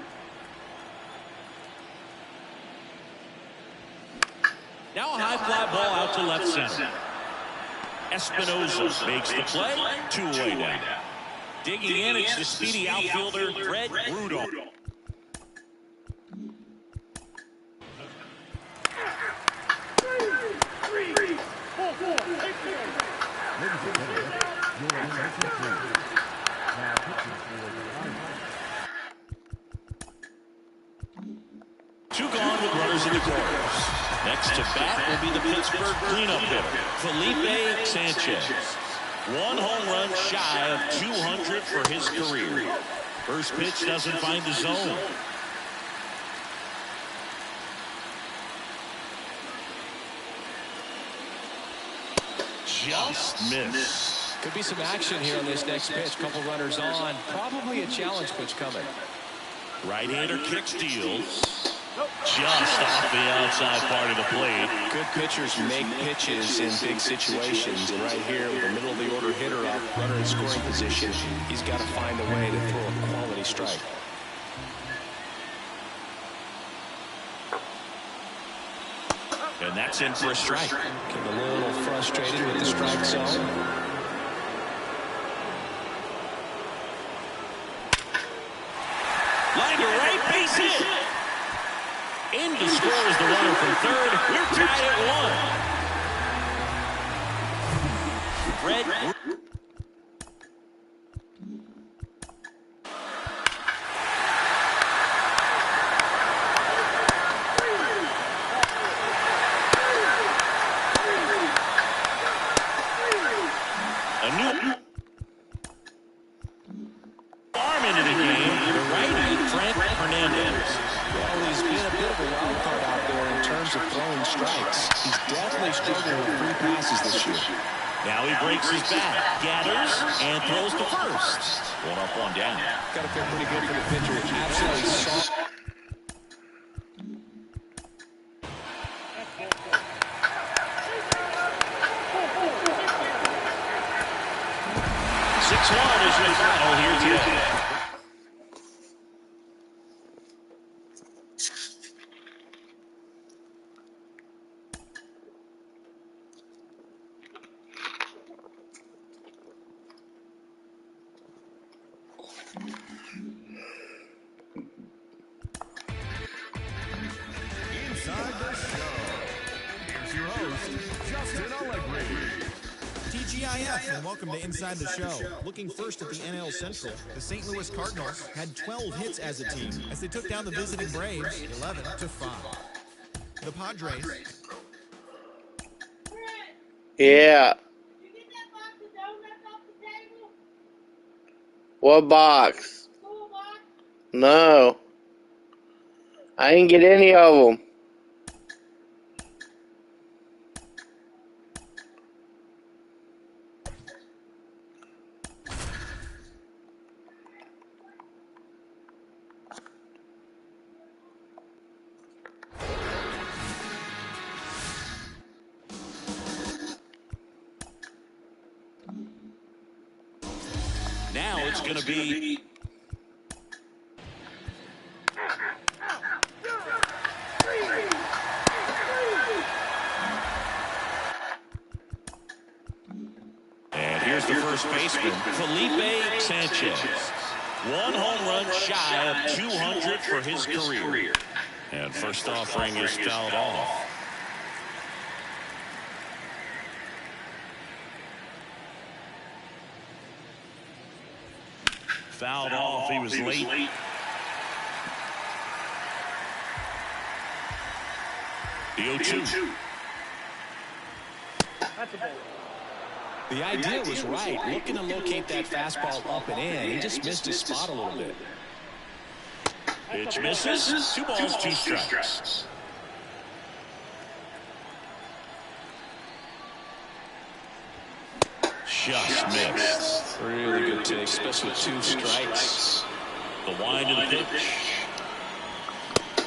Now a high fly ball out to left center. Espinosa makes the play. 2-away now. Digging in, it's the speedy outfielder, Fred Rudolph. Two gone with runners in the corners. Next to bat will be the Pittsburgh cleanup hitter, Felipe Sanchez. One home run shy of 200 for his career. First pitch doesn't find the zone. Just missed. Could be some action here on this next pitch. Couple runners on. Probably a challenge pitch coming. Right-hander kick steals. Just off the outside part of the plate. Good pitchers make pitches in big situations. And right here with the middle of the order hitter up, runner in scoring position, he's got to find a way to throw a quality strike. And that's in for a strike. Getting a little frustrated with the strike zone. Line to right, base hit. In to score is the runner from third. We're tied at 1. Fred. A new arm into the game. The righty, Frank Hernandez. Well, he's been a bit of a wild card out there in terms of throwing strikes. He's definitely struggling with 3 passes this year. Now he breaks his bat, gathers, and throws to first. 1 up, 1 down. Got to feel pretty good for the pitcher. Absolutely soft. Is your final here today. Inside the show, here's your host, Justin Allegri. TGIF, and welcome to Inside the Show. Looking first at the NL Central, the St. Louis Cardinals had 12 hits as a team as they took down the visiting Braves 11-5. The Padres. Yeah. What box? No. I didn't get any of them. Now it's going to be and here's the first baseman, Felipe Sanchez. 1 home run shy of 200 for his career. And first offering is fouled off. Fouled off. He was late. The 0-2. That's a ball. The idea was right. Looking to locate that fastball up and in. He just missed his spot a little bit. Pitch misses. 2 balls, 2 strikes. just missed. Really good take, especially with 2 strikes. The wind of the pitch.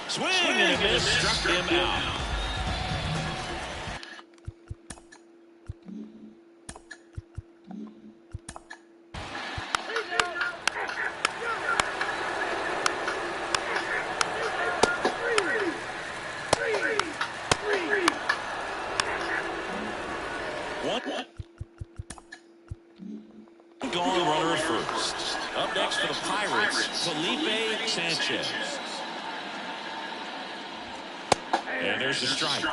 Swing and a miss, struck him out. Gone runner at first. Up next for the Pirates, Felipe Sanchez. And there's the strike.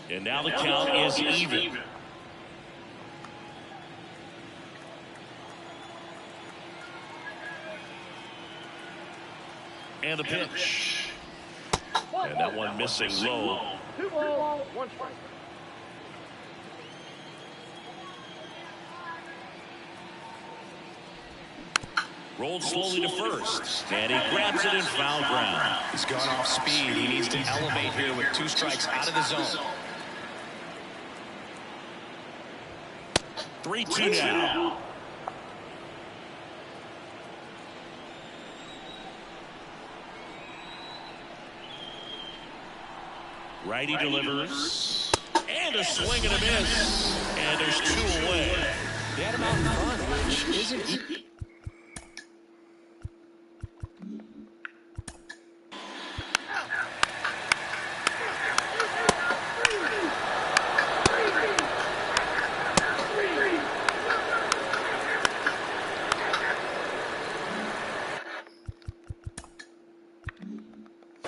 And now the count is even. And the pitch. And that one missing low. 2 balls, 1 strike. Rolled slowly to first. And he grabs it in foul ground. He's gone off speed. He needs to elevate here with 2 strikes out of the zone. 3-2 now. Righty delivers. And a swing and a miss. And there's 2 away. They had him out in front, which isn't easy.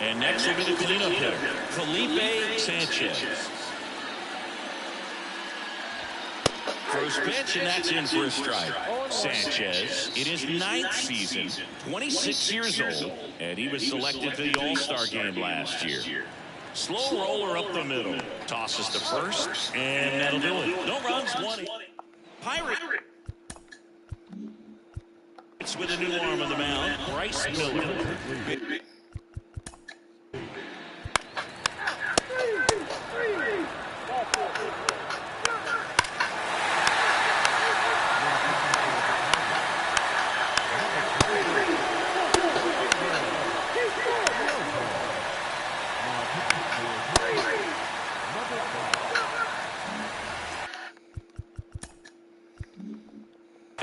And next will be the cleanup hitter, Felipe Sanchez. First pitch, and that's in for a strike. Sanchez, in his 9th season, 26 years old, and he was selected for the All-Star game last year. Slow roller up the middle. Tosses to first, and that'll do it. No runs, 1. Pirate. It's with a new arm on the mound, Bryce Miller.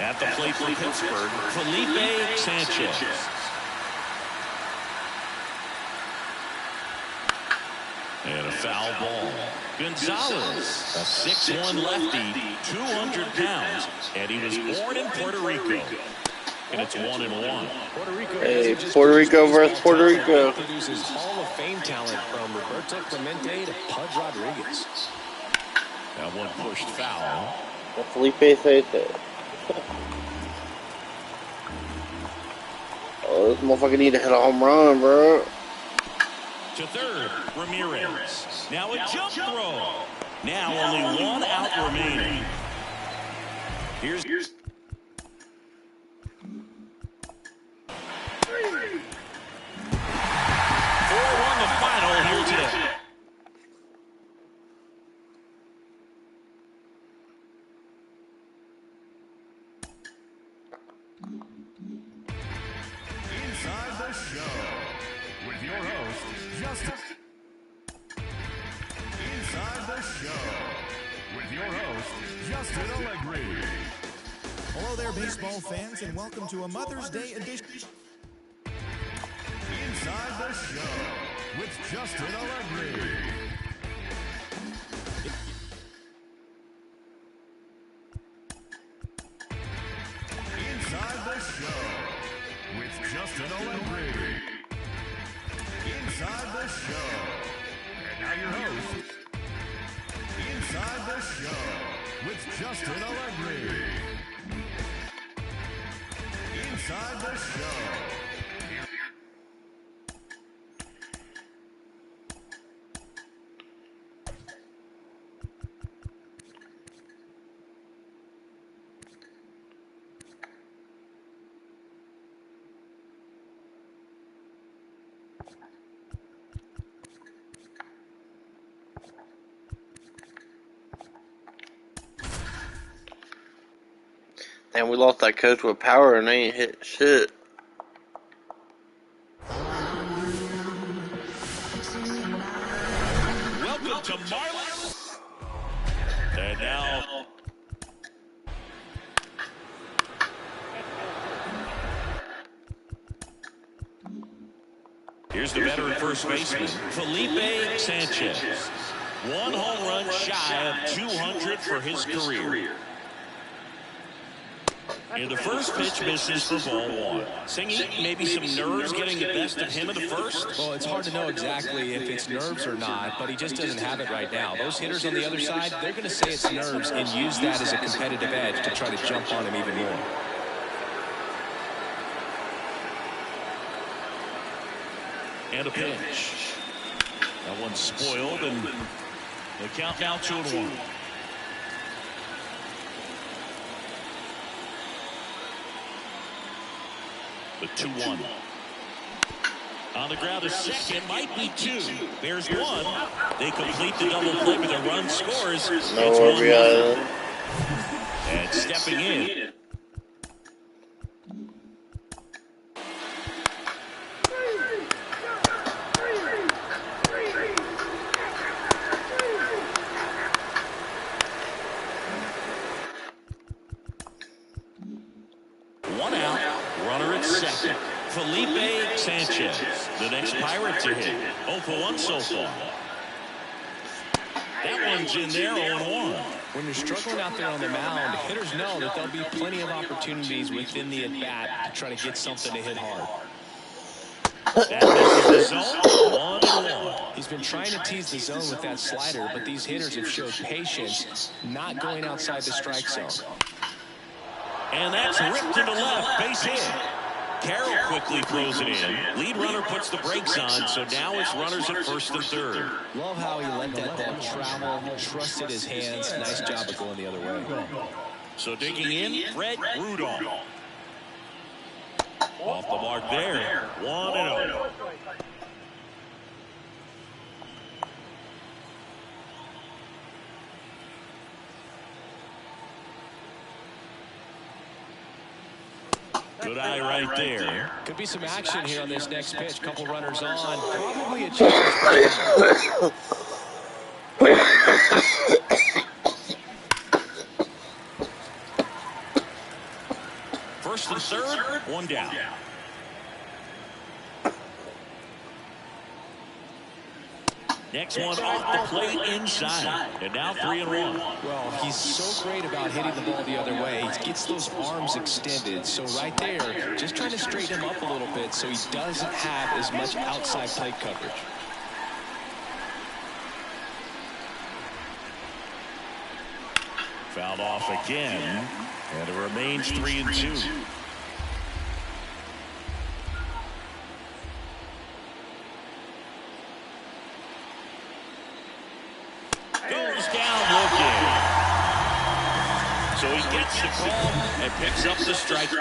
At the plate for Pittsburgh, Felipe Sanchez. And a foul ball. Gonzalez, a 6'1" lefty, 200 pounds, and he was born in Puerto Rico. And it's 1-1. Hey, Puerto Rico versus Puerto Rico. Produces Hall of Fame talent from Roberto Clemente to Pudge Rodriguez. That one pushed foul. Felipe Sanchez. Oh, this motherfucker need to hit a home run, bro. To third, Ramirez. Now a jump throw. Now only 1 out remaining. Here's 4-1 the final here today. Inside the Show with your host, Justin. Inside the Show with your host, Justin Allegri. Hello there, baseball fans, and welcome to a Mother's Day edition. Inside the Show with Justin Allegri. Inside the Show with Justin Allegri. Inside the Show. And now your host. Inside the Show with Justin Allegri. Inside the Show. And we lost that coach with power and they ain't hit shit. Welcome to Marlins. And now here's the veteran first baseman, Felipe Sanchez. One home run shy of 200 for his career. And the first pitch misses for ball one. Singy, maybe some nerves getting the best of him in the first? Well, it's hard to know exactly if it's nerves or not, but he just doesn't have it right now. Those hitters on the other side, they're going to say it's nerves and use that as a competitive edge to try to jump on him even more. And a pitch. That one's spoiled, and the count now 2-1. The 2-1. On the ground, a second, might be two. There's one. They complete the double play, but the run scores. No, It's 1-1. And stepping in. One out, runner at second. Felipe Sanchez, the next Pirate to hit. 0 for 1 so far. That one's in there, 0-1. When you're struggling out there on the mound, hitters know that there'll be plenty of opportunities within the at-bat to try to get something to hit hard. That misses the zone, 1-1. He's been trying to tease the zone with that slider, but these hitters have showed patience, not going outside the strike zone. And that's ripped to the left, base hit. Carroll quickly throws it in. Lead runner puts the brakes on, so now it's runners at first and third. Love how he let that ball travel, trusted his hands. Nice job of going the other way. So digging in, Fred Rudolph. Off the mark there, 1-0. Good eye right there. Could be some action here on this next pitch. Couple runners on. Probably a chance. First and third, one down. Next one off the plate inside. And now 3-1. Well, he's so great about hitting the ball the other way. He gets those arms extended. So right there, just trying to straighten him up a little bit so he doesn't have as much outside plate coverage. Fouled off again. And it remains 3-2. Goes down looking. So he gets the call and picks up the strike.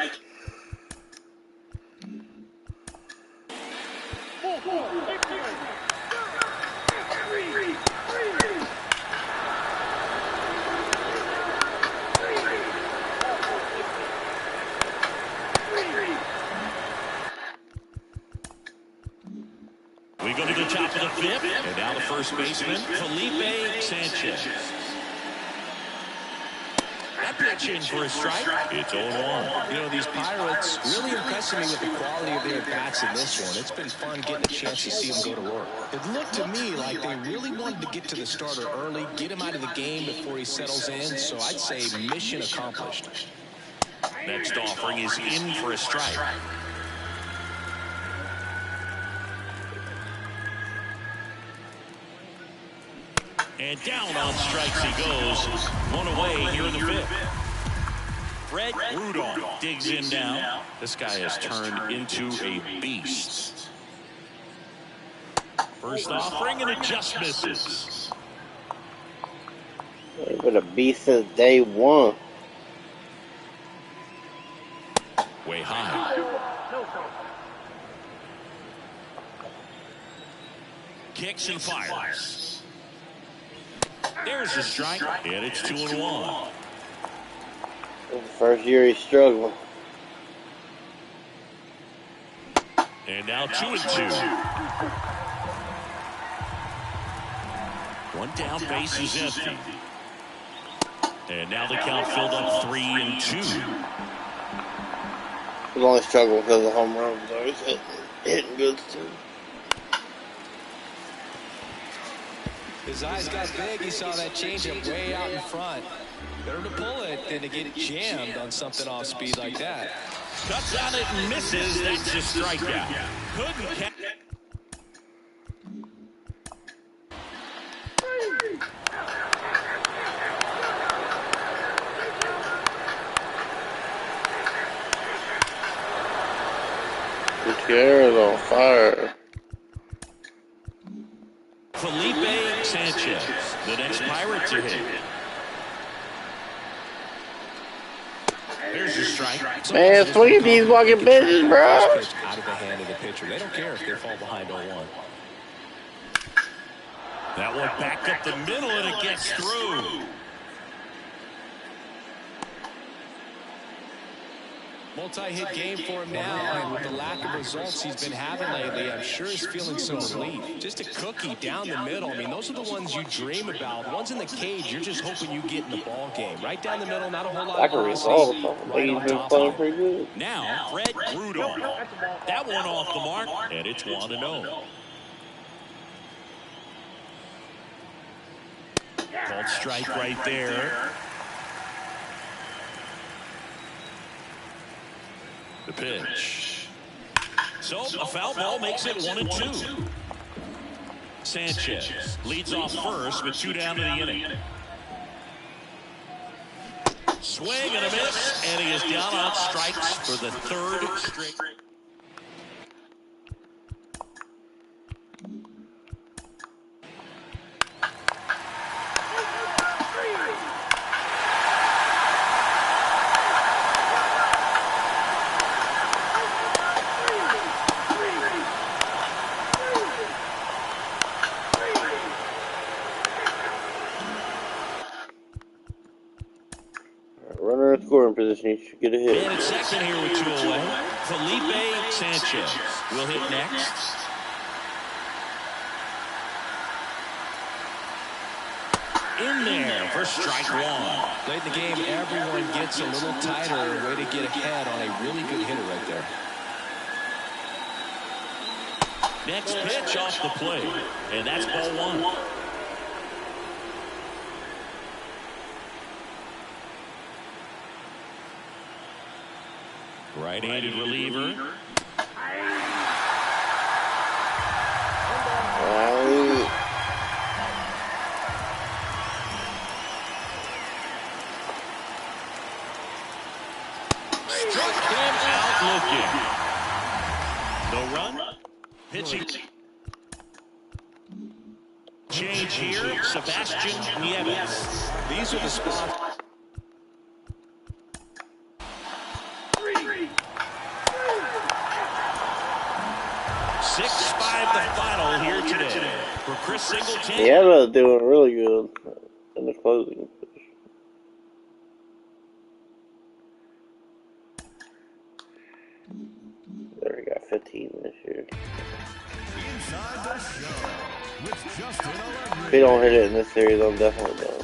We go to the top of the fifth, and now the first baseman, Felipe Sanchez. That pitch in for a strike. It's 0-1. You know, these Pirates really impressing me with the quality of their bats in this one. It's been fun getting a chance to see them go to work. It looked to me like they really wanted to get to the starter early, get him out of the game before he settles in. So I'd say mission accomplished. Next offering is in for a strike. And down on strikes he goes. One away here in the fifth. Fred Rudolph digs in now. This guy has turned into a beast. First offering and it just misses. He's been a beast since day one. Way high. Kicks and fires. There's a strike, and it's 2-1. First year he's struggling. And now 2-2. One down, base is empty. And now the count filled up 3-2. He's only struggling because of home runs, though. He's hitting good too. His eyes got big. He saw that changeup way out in front. Better to pull it than to get jammed on something off speed like that. Cuts on it and misses. That's a strikeout. Couldn't catch. Gutierrez on fire. Felipe Sanchez, the next Pirate to hit. There's your strike. Man, swing at these fucking pitches, bro. Out of the hand of the pitcher. They don't care if they fall behind 0-1. That one back up the middle and it gets through. Multi-hit game for him now, and with the lack of results he's been having lately, I'm sure he's feeling some relief. Just a cookie down the middle. I mean, those are the ones you dream about. The ones in the cage, you're just hoping you get in the ball game. Right down the middle, not a whole lot of velocity. Right he's been playing pretty good. Now, Fred Rudolph. That one off the mark, and it's 1-0. Called strike right there. The pitch. So a foul ball makes it 1-2. Sanchez leads off first with 2 down to the inning. Swing and a miss, and he is down on strikes for the 3rd straight. Runner in scoring position, he should get a hit. And at second here with 2 away. Felipe Sanchez will hit next. In there for strike 1. Late in the game, everyone gets a little tighter. Way to get ahead on a really good hitter right there. Next pitch off the plate, and that's ball 1. Right-handed reliever. Struck him out looking. No run. Pitching. Change here. Sebastian Nieves. These are the spots. 6-5 the final here today. For Chris Singleton. Nieves doing really good in the closing. There, he got 15 this year. Inside the show with Justin Allegri. If he don't hit it in this series, I'm definitely done.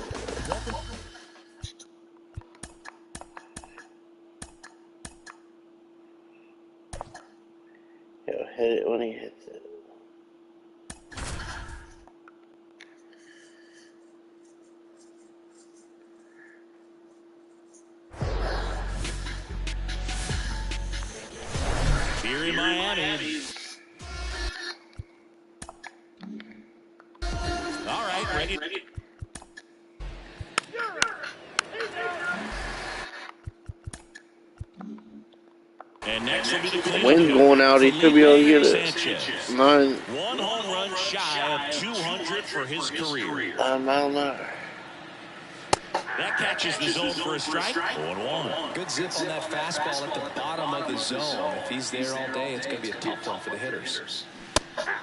He'll hit it when he hits it. Here in Miami. All right, ready. And next will be the cleanup. Wind's going out, he should be able to get it. Sanchez. 9 1 home run shy of 200 for his career. mile an hour. That catches the zone for a strike. 0-1. Good zip on that fastball at the bottom of the zone. If he's there all day, it's going to be a tough one for the hitters.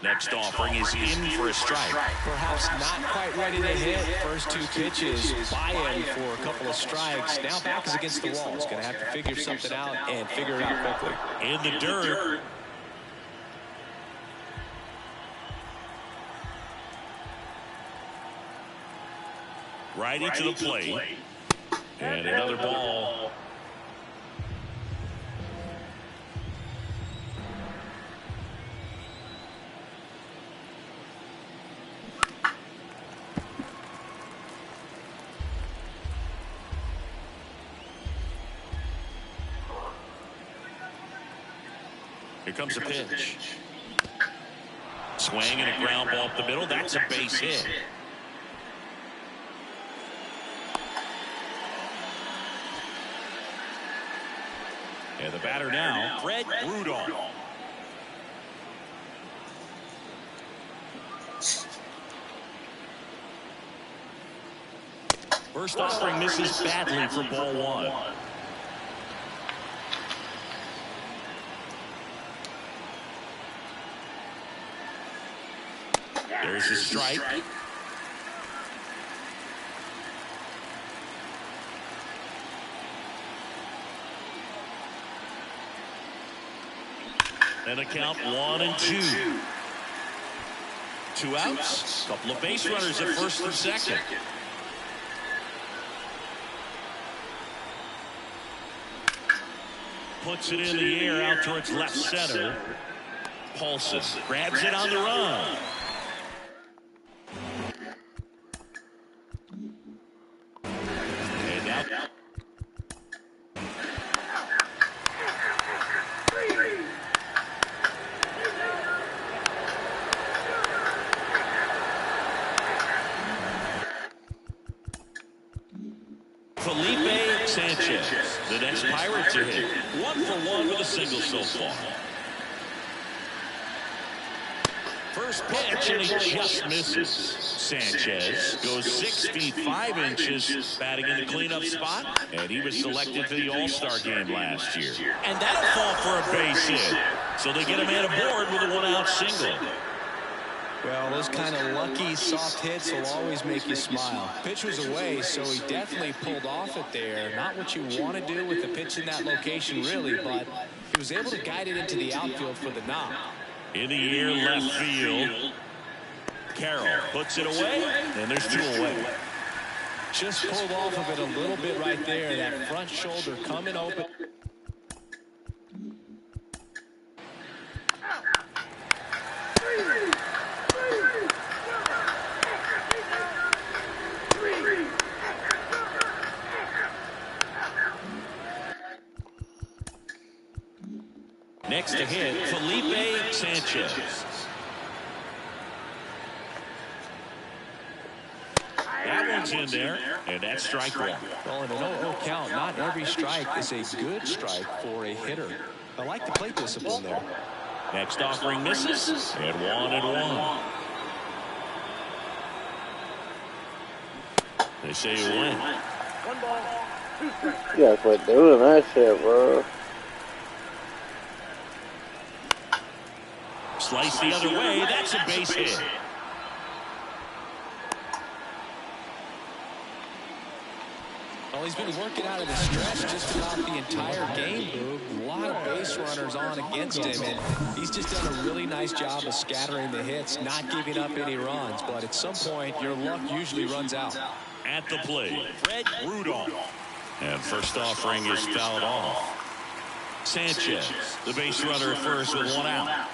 Next offering is in for a strike. Perhaps not quite ready to hit. First 2 pitches by him for a couple of strikes. Now back is against the wall. He's going to have to figure something out and figure it out quickly. In the dirt. Righty to the plate. And another ball. Here comes a pitch. Swing and a ground ball up the middle. That's a base hit. And the batter now, Fred Rudolph. First offering misses badly for ball 1. There's a strike. And a count 1-2. 2 outs. Couple of base runners at first and second. Puts it in the air out towards left center. Paulson grabs it on the run. And now Felipe Sanchez, the next Pirate to hit. 1 for 1 with a single so far. First pitch, and he just misses. Sanchez goes 6 feet 5 inches, batting in the cleanup spot, and he was selected to the All-Star game last year. And that'll fall for a base hit. So they get a man aboard with a 1-out single. Well, those kind of lucky soft hits will always make you smile. Pitch was away, so he definitely pulled off it there. Not what you want to do with the pitch in that location, really, but he was able to guide it into the outfield for the knock. In the air, left field. Carroll puts it away, and there's 2 away. Just pulled off of it a little bit right there. That front shoulder coming open. Next to hit, Felipe Sanchez. That one's in there, and that's strike 1. Well, in an 0-0 count, not every strike is a good strike for a hitter. I like the plate discipline there. Next offering misses, and 1-1. They say you win. 1 ball, 2 strikes. You gotta quit doing that shit, bro. Slice the other way, that's a base hit. Well, he's been working out of the stretch just about the entire game, Boog. A lot of base runners on against him, and he's just done a really nice job of scattering the hits, not giving up any runs. But at some point, your luck usually runs out. At the plate, Fred Rudolph. And first offering is fouled off. Sanchez, the base runner at first with 1 out.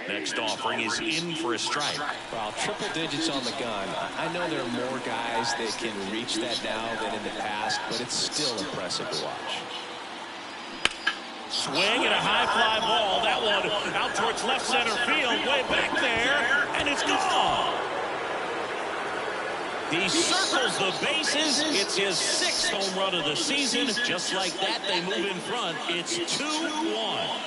Next offering is in for a strike. Well, triple digits on the gun. I know there are more guys that can reach that now than in the past, but it's still impressive to watch. Swing and a high fly ball. That one out towards left center field, way back there, and it's gone. He circles the bases. It's his 6th home run of the season. Just like that, they move in front. It's 2-1.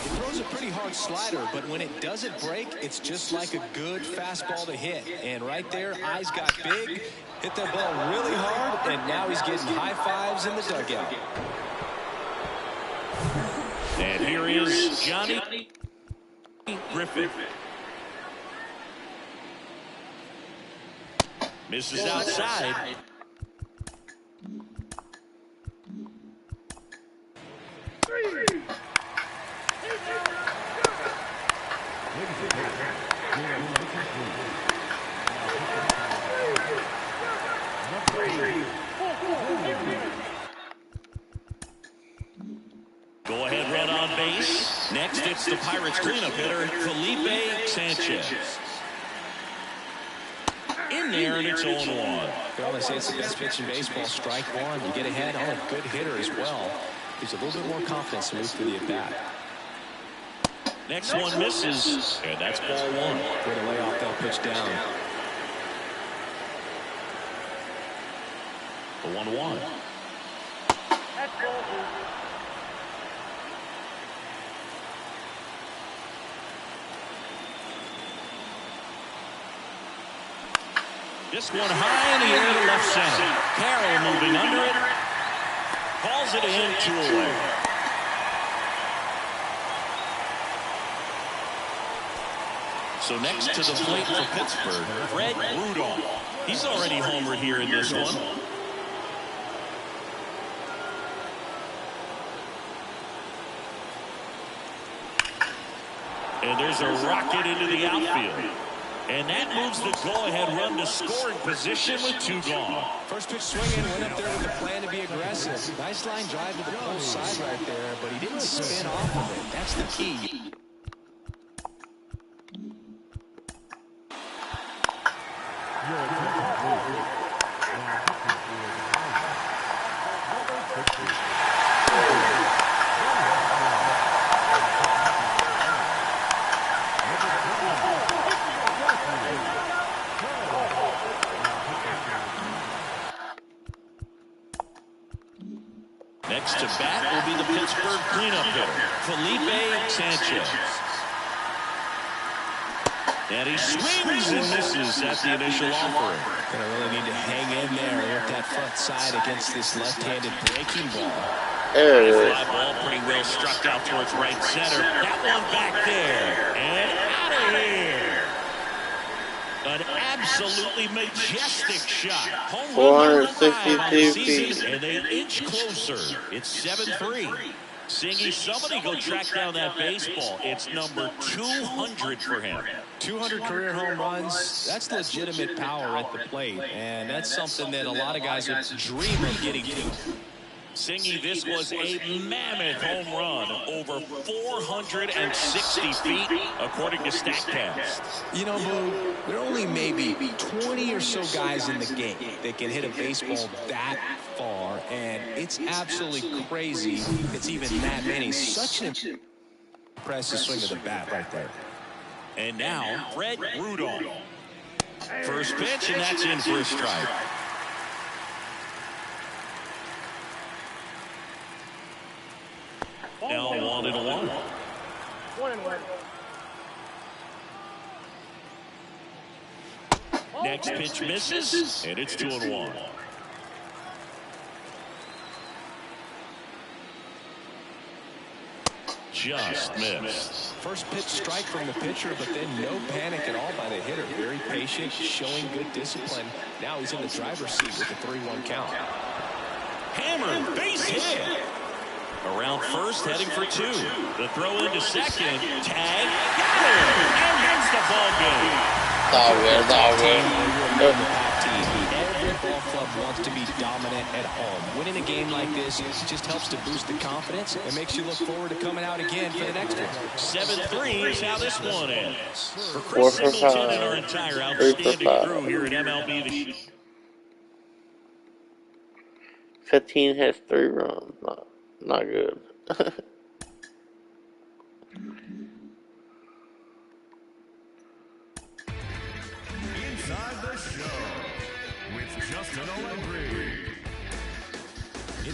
He throws a pretty hard slider, but when it doesn't break, it's just like a good fastball to hit. And right there, eyes got big, hit that ball really hard, and now he's getting high fives in the dugout. And here is Johnny Griffith. Misses outside. Go ahead run on base. Next it's the Pirates cleanup hitter Felipe Sanchez. In there, and it's 0-1. You always say it's the best pitch in baseball. Strike one. You get ahead on a good hitter as well. Gives a little bit more confidence to move through the at-bat. Next one misses, and that's ball one. Way to lay off that pitch down. The 1-1. That's ball two. This one high in the air to left center. Carroll moving under it. Calls it in, 2 away. So next to the plate for Pittsburgh, Fred Rudolph. He's already homered here in this one. And there's a rocket into the outfield. And that moves the go-ahead run to scoring position with 2 gone. First pitch swinging, went up there with a plan to be aggressive. Nice line drive to the post side right there, but he didn't spin off of it. That's the key. Next to bat will be the Pittsburgh cleanup hitter, Felipe Sanchez. And he swings and misses at the initial offering. Gonna really need to hang in there with that front side against this left-handed breaking ball. There it is. Fly ball pretty well struck out towards right center. That one back there. And out of here. An absolutely majestic shot. Home run number 5 on the season, and they inch closer. It's 7-3. Singy, somebody go track down that baseball. It's number 200 for him. 200 career home runs. That's legitimate power at the plate, and that's something that a lot of guys would dream of getting to. Singy, this was a mammoth home run, over 460 feet, according to StatCast. You know, Boo, there are only maybe 20 or so guys in the game that can hit a baseball that far, and it's absolutely crazy it's even that many. Such an impressive swing of the bat right there. And now, Fred Rudolph. First pitch, and that's in for a strike. Now 1-1. 1-1. Next pitch misses, and it's 2-1. Just missed. First pitch strike from the pitcher, but then no panic at all by the hitter. Very patient, showing good discipline. Now he's in the driver's seat with a 3-1 count. Hammered, base hit. Around first, heading for 2. The throw into second. Tag. Got him. And that's the ball game. All good. Every ball club wants to be dominant at home. Winning a game like this just helps to boost the confidence and makes you look forward to coming out again for the next one. 7-3 is how this one ends. For Chris Singleton and our entire outstanding crew here at MLB. 15 hits, 3 runs. Not good. Inside the Show with Justin Allegri.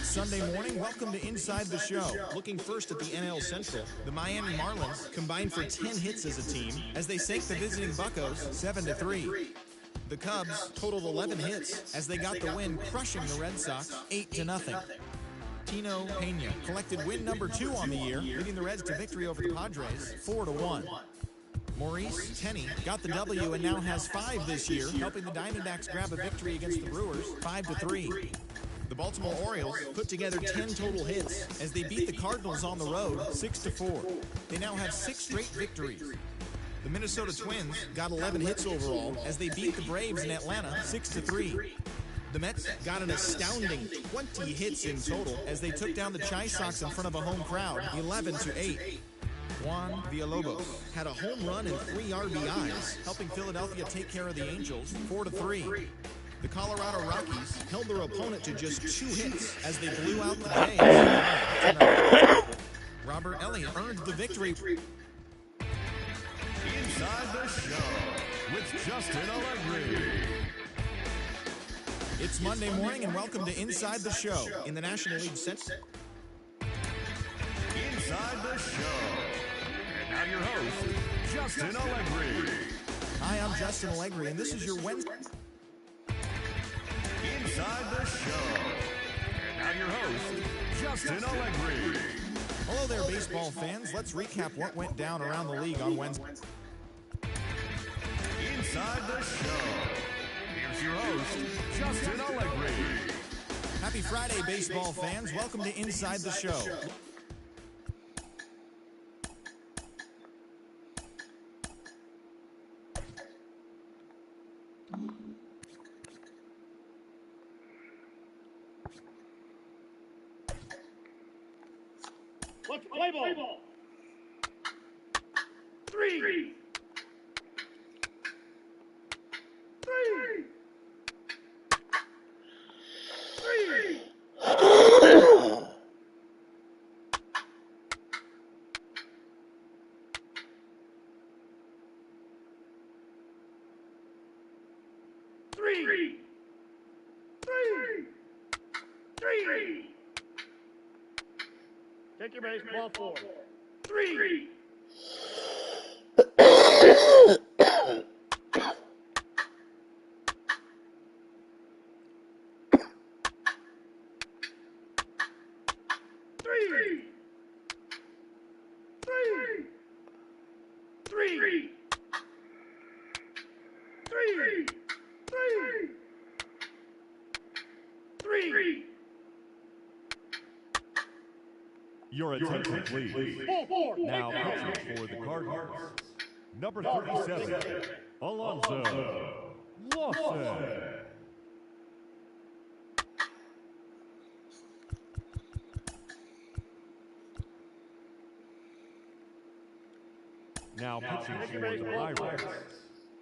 It's Sunday morning. Welcome to Inside the Show. Looking first at the NL Central, the Miami Marlins combined for 10 hits as a team as they sank the visiting Buccos 7-3. The Cubs totaled 11 hits as they got the win, crushing the Red Sox 8-0. Tino Pena collected win number 2 on the year, leading the Reds to victory over the Padres 4-1. Maurice Tenney got the W and now has 5 this year, helping the Diamondbacks grab a victory against the Brewers 5-3. The Baltimore Orioles put together 10 total hits as they beat the Cardinals on the road 6-4. They now have 6 straight victories. The Minnesota Twins got 11 hits overall as they beat the Braves in Atlanta 6-3. The Mets got an astounding 20 hits in total as they took down the Chi Sox in front of a home crowd 11-8. Juan Villalobos had a home run and 3 RBIs, helping Philadelphia take care of the Angels 4-3. The Colorado Rockies held their opponent to just 2 hits as they blew out the Jays. Robert Elliott earned the victory. Inside the Show with Justin Allegri. It's Monday morning and welcome to Inside the Show in the National League Central. Inside the Show. And now your host, Justin Allegri. Hi, I'm Justin Allegri, and this is your Wednesday. Inside the Show. And now your host, Justin Allegri. Hello there, baseball fans. Let's recap what went down around the league on Wednesday. Inside the Show. Here's your host, Justin Allegri. Happy Friday, baseball fans. Welcome to Inside the Show. Let's play ball. 3. 3. 3. 3. 3. Take your base, ball 4. 3. 3. 3. 3. Your attention, please. Now pitching for the Cardinals, number 37, Alonso Lawson. Now pitching for the Pirates,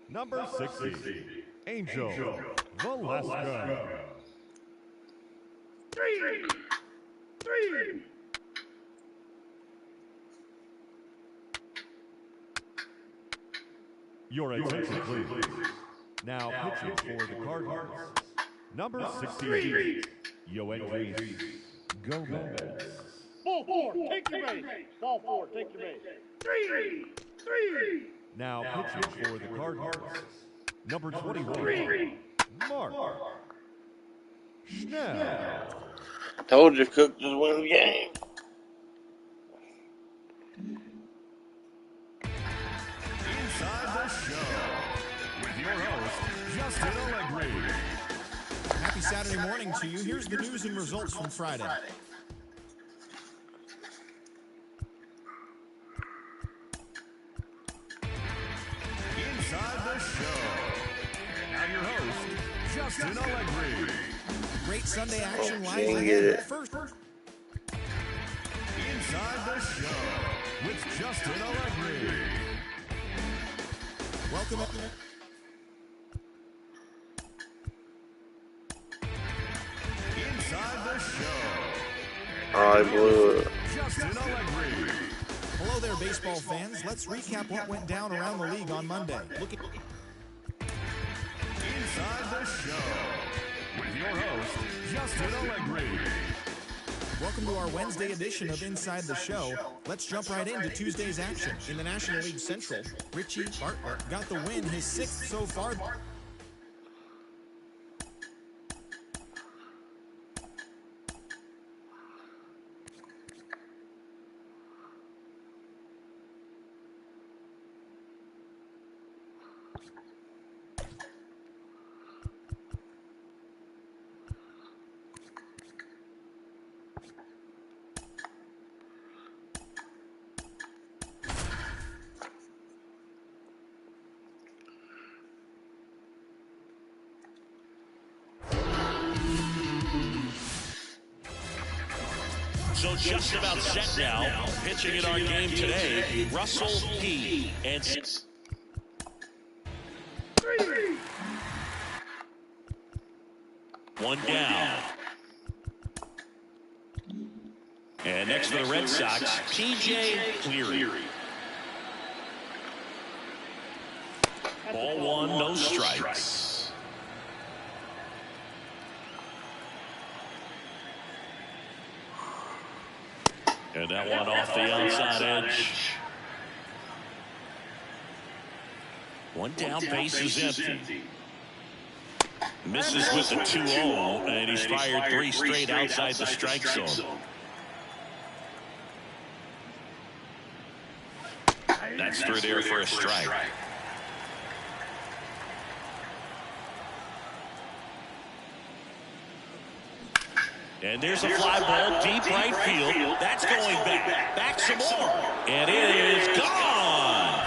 number 60, Angel Velasquez. 3. Your attention, please. Now pitching for the Cardinals, number 68, Yoenis Gomez. Ball 4, take your base. Ball 4, take your base. 3. Now pitching for the Cardinals, number 21, Mark Schnell. Told you Cook just win the game. Inside the Show with your host, Justin Allegri. Happy Saturday morning to you. Here's the news and results from Friday. Inside the Show. And now your host, Justin Allegri. Great Sunday action live Dang ahead. it. First, Inside the Show with Justin Allegri. welcome. Inside the Show. Oh, I blew it. Justin Allegri. Hello there, baseball fans. Let's recap what went down around the league on Monday. Looking Inside the Show with your host, Justin Allegri. Welcome to our Wednesday edition of Inside the Show. Let's jump right into Tuesday's action. In the National League Central, Richie Bartlett got the win, his 6th so far. So just about set now, pitching in our game today, Russell P. And one down. And next for the Red Sox, P.J. Cleary. Ball one, no strikes. And that one off the outside edge. One down, base is empty. Misses with the 2-0, and he's fired 3 straight outside the strike zone. That's through there for a strike. And there's a fly ball deep right field. That's going back. Back some more. And it is gone.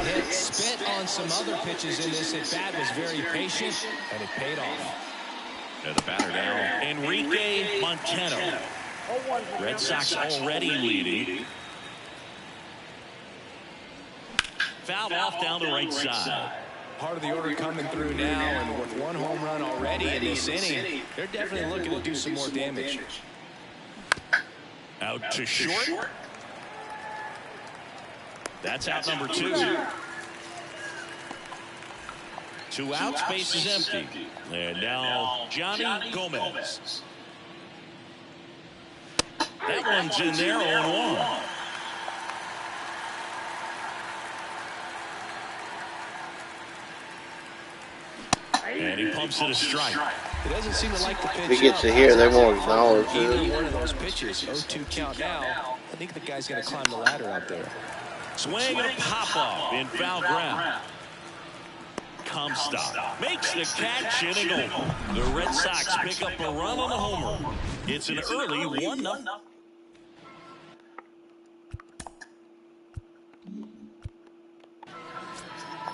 Hit, spit on some other pitches in this at bat, was very patient, and it paid off. And the batter now, Enrique Montano. Red Sox already leading. Fouled off down the right side. Part of the order coming through now, and with 1 home run already in this inning, they're definitely looking to do some more damage. Out to short. That's out number 2. 2 outs, base is empty. And now Johnny Gomez. That one's in there, 0-1. And he pumps it a strike. It doesn't seem to like the pitch. If he gets it here, they won't acknowledge it. Either one of those pitches, 0-2 count now. I think the guy's going to climb the ladder out there. Swing and a pop-off in foul ground. Comstock makes the catch and a goal. The Red Sox pick up a run on the homer. It's an early 1-0.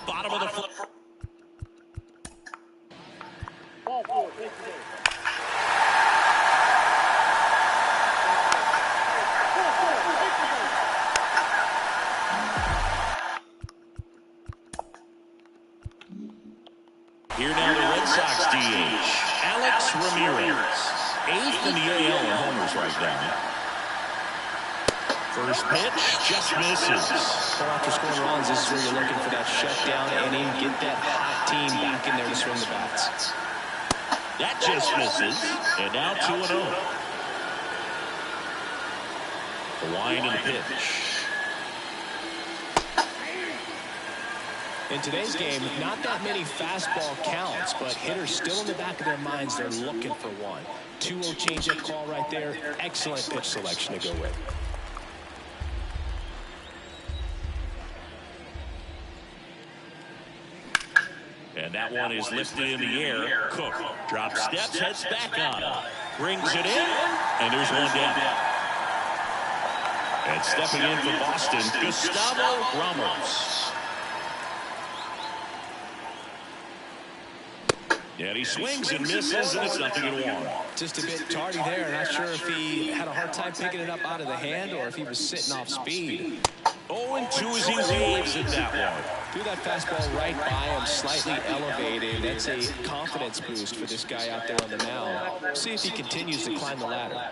Bottom of the flip. Ball 4, take the base. Here now the Red Sox DH, Alex Ramirez. 8th in the AL in homers right now. First pitch just misses. Well, after scoring runs, this is where you're looking for that shutdown inning. Get that hot team back in there to swing the bats. That just misses. And now 2-0. The wind and the pitch. In today's game, not that many fastball counts, but hitters still in the back of their minds, they're looking for one. 2-0 changeup call right there. Excellent pitch selection to go with. And that one is lifted in the air. Cook drops steps, heads back on. Brings it in, and there's one down. And stepping in for Boston, Gustavo Ramos. And he swings and misses, and it's 0-1. Just a bit tardy there. Not sure if he had a hard time picking it up out of the hand or if he was sitting off speed. 0-2 as he waves at that one. Threw that fastball right by him, slightly elevated. That's a confidence boost for this guy out there on the mound. See if he continues to climb the ladder.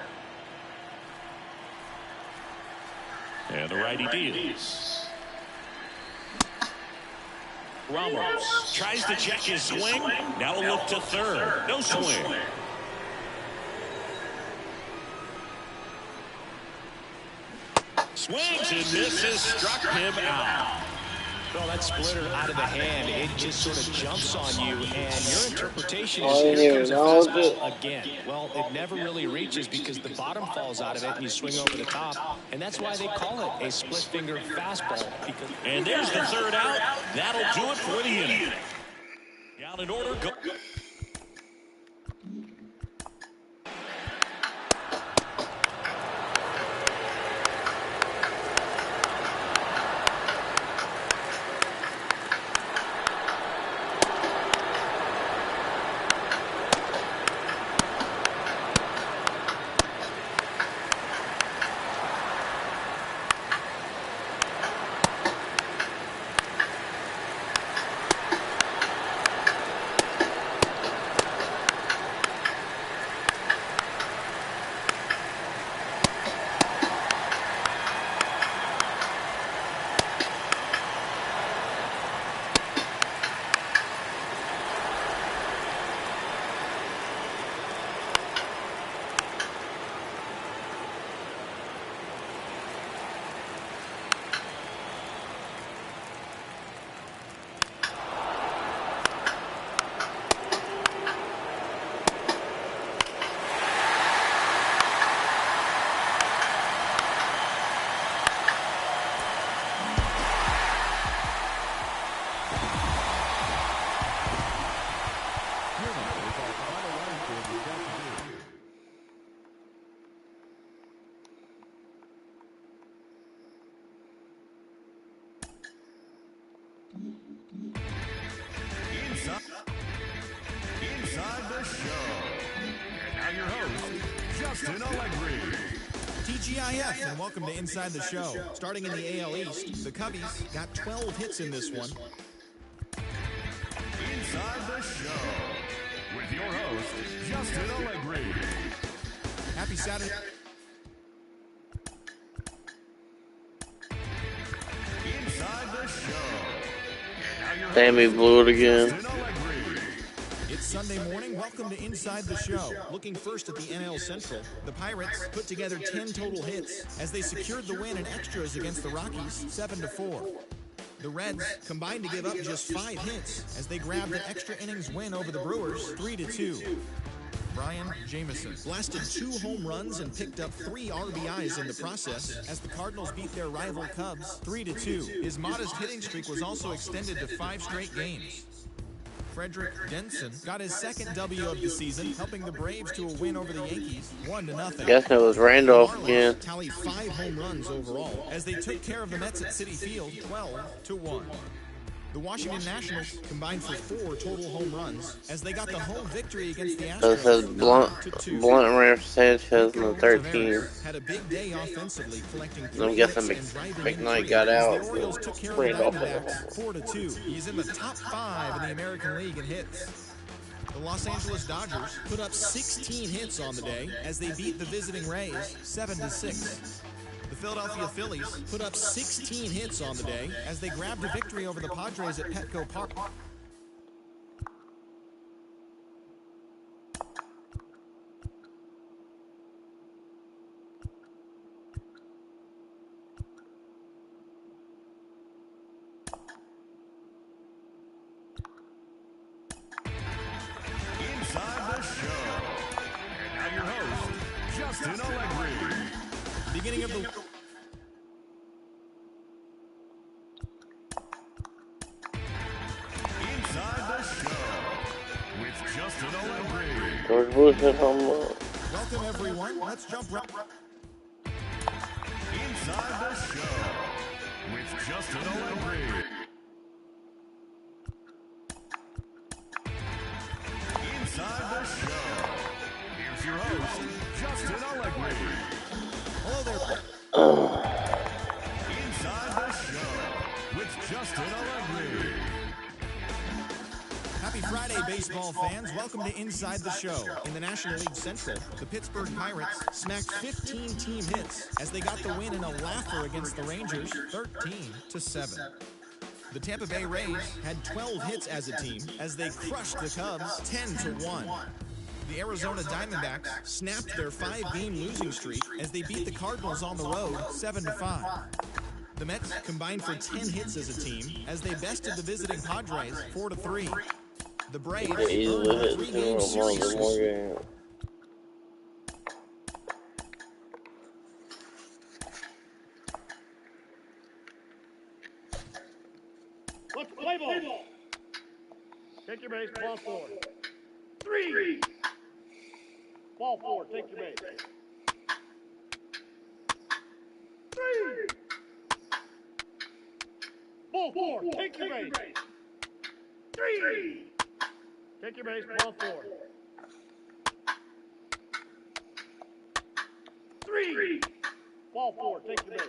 And the righty deals. Ramos tries to check his swing. Now a look to third. No swing. Swings and misses, struck him out. Well, that splitter out of the hand, it just sort of jumps on you, and your interpretation is I didn't here even comes a acknowledge fastball it. again. Well, it never really reaches because the bottom falls out of it and you swing over the top, and that's why they call it a split-finger fastball. And there's the third out. That'll do it for the inning. Down in order. Go. Inside the show. And now your host, Justin Allegri. TGIF, and welcome to Inside the Show. Starting in the AL East, the Cubbies got 12 hits in this one. Inside the show with your host, Justin Allegri. Happy Saturday. Inside the show. And now your Damn, he blew it again. Justin Allegri. It's Sunday morning. Welcome to Inside the Show. Looking first at the NL Central, the Pirates put together 10 total hits as they secured the win in extras against the Rockies 7-4. The Reds combined to give up just 5 hits as they grabbed an extra innings win over the Brewers 3-2. Brian Jameson blasted 2 home runs and picked up 3 RBIs in the process as the Cardinals beat their rival Cubs 3-2. His modest hitting streak was also extended to 5 straight games. Frederick Denson got his second W of the season, helping the Braves to a win over the Yankees 1-0. Guess it was Randolph The again. Marlins tallied 5 home runs overall as they took care of the Mets at Citi Field 12-1. The Washington Nationals combined for 4 total home runs as they got the home victory against the So it says Astros. Blunt ran for Sanchez in the 13. Had a big day offensively, collecting I'm guessing McKnight got out. The Orioles took care of the Diamondbacks 4-2. He's in the top 5 in the American League in hits. The Los Angeles Dodgers put up 16 hits on the day as they beat the visiting Rays 7-6. The Philadelphia Phillies put up 16 hits on the day as they grabbed a victory over the Padres at Petco Park. Inside the show. And now your host, Justin Allegri. Beginning of the Inside the show with Justin Allegri. George Bush hit home run. welcome everyone. Let's jump right. Inside the show with Justin Allegri. Inside the show. Here's your host, Justin Allegri. Hello there. Inside the show with Justin Allegri. Happy Friday, baseball fans. Welcome to Inside the Show. In the National League Central, the Pittsburgh Pirates smacked 15 team hits as they got the win in a laugher against the Rangers 13-7. The Tampa Bay Rays had 12 hits as a team as they crushed the Cubs 10-1. The Arizona Diamondbacks snapped their 5-game losing streak as they beat the Cardinals on the road 7-5. The Mets combined for 10 hits as a team as they bested the visiting Padres 4-3. The Braves They easily earned a hit 3-game 2 series. or more games. Let's play ball. Take your base, ball 4. 3. Ball 4, take your base. 3. Ball 4, take your base. 3. Take your base, ball 4. 3. Ball 4, take your base.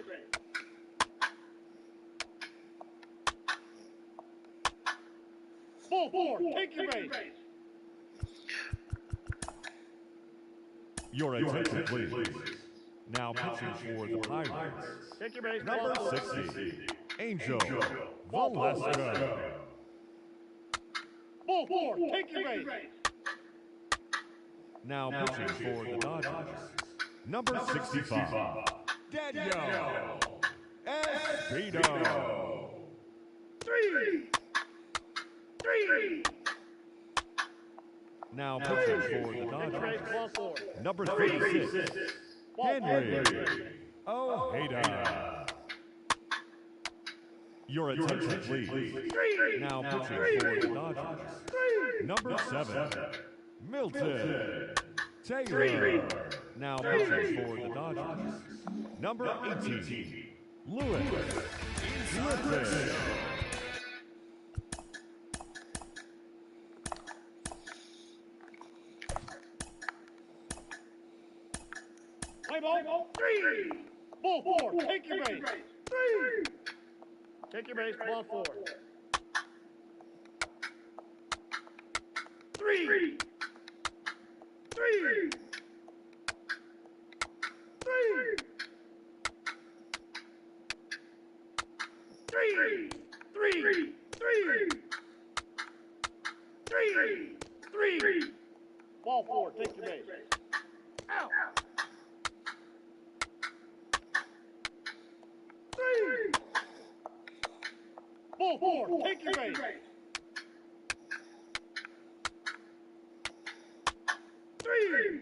Ball 4, take your base. Your attention, please. Now pitching for the Pirates. Take your base, Number ball 4. 60, Angel Velasco. Ball 4, take your base. Now pitching for the Dodgers. Number 65, Daniel Espino. 3. Now pitching for the Take your base, Dodgers. ball 4. Number 36, Henry Ojeda. Your attention, please. Now pitching for the Dodgers. Number 7, Milton Taylor. Now pitching for the Dodgers. Number 18, Lewis Griffin. Play ball. 3. Ball 4, take your base. 3. Take your base, ball 4. 3. 3. 3. 3. 3. Ball 4, take your base. Out. 3. Ball 4, take your base. 3.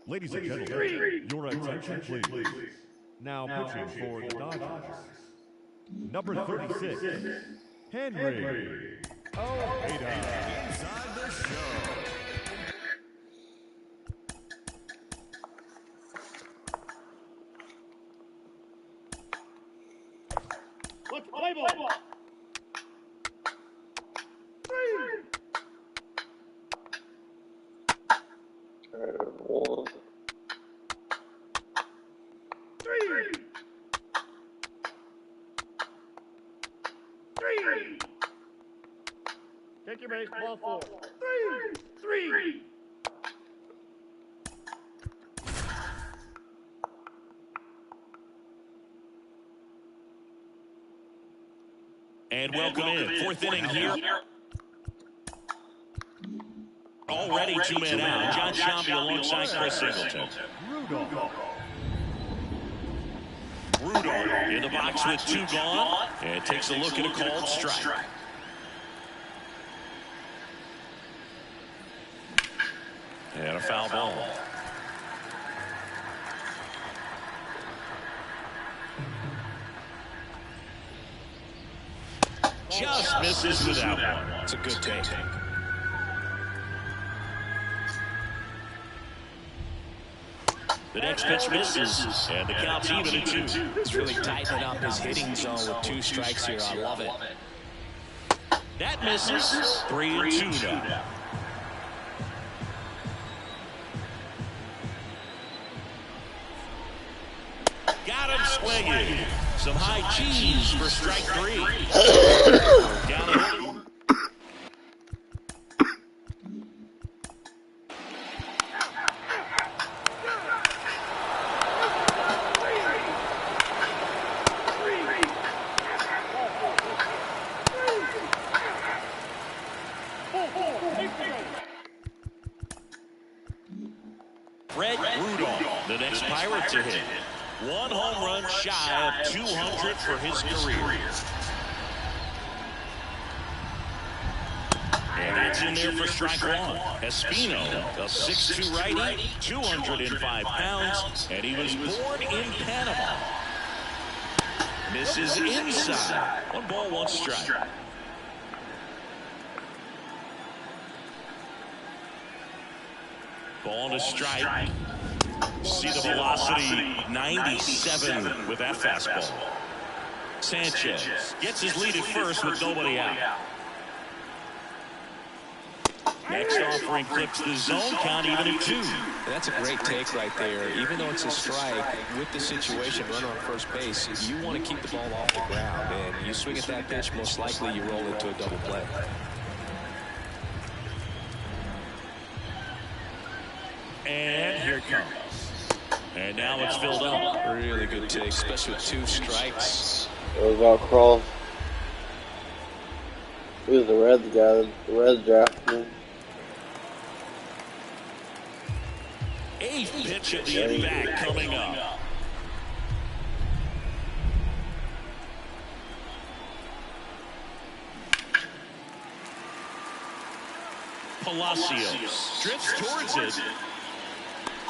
Ladies and gentlemen, your attention, please. Now pitching for the Dodgers. Number 36, Henry Ojeda. Inside the show. Let's play ball. 3. One. 3. 3. Take your base, ball 4. 3. And welcome in. Fourth inning here. Already 2 men out. John Shambi alongside Chris Singleton. Rudolph in the box with 2 gone. And takes a look at a called strike. And a foul ball. Just misses with that one. It's a good take. The next pitch misses, and the count's even at 2. He's really tightening up his hitting zone with 2 strikes here. I love it. That misses. 3-2 now. Got him swinging. Some high cheese for strike 3. Down and Fred Rudolph, the next Pirate to hit. 1 home run shy of 200 for his career. And that's in there for strike one. Espino, a 6'2" righty, 205 pounds, and he was born in Panama. Misses inside. 1 ball, 1 strike. Ball to strike. See the velocity, 97 with that fastball. Sanchez gets his lead at first with nobody out. Next offering clips the zone count even at 2. That's a great take right there. Even though it's a strike, with the situation, runner on first base, you want to keep the ball off the ground. And you swing at that pitch, most likely you roll into a double play. And here it comes. And now it's filled up. Really good take, especially with 2 strikes. It was all Cross. He was the Reds guy, the Reds drafted him. 8th pitch of the at-bat coming up. Palacios drifts towards it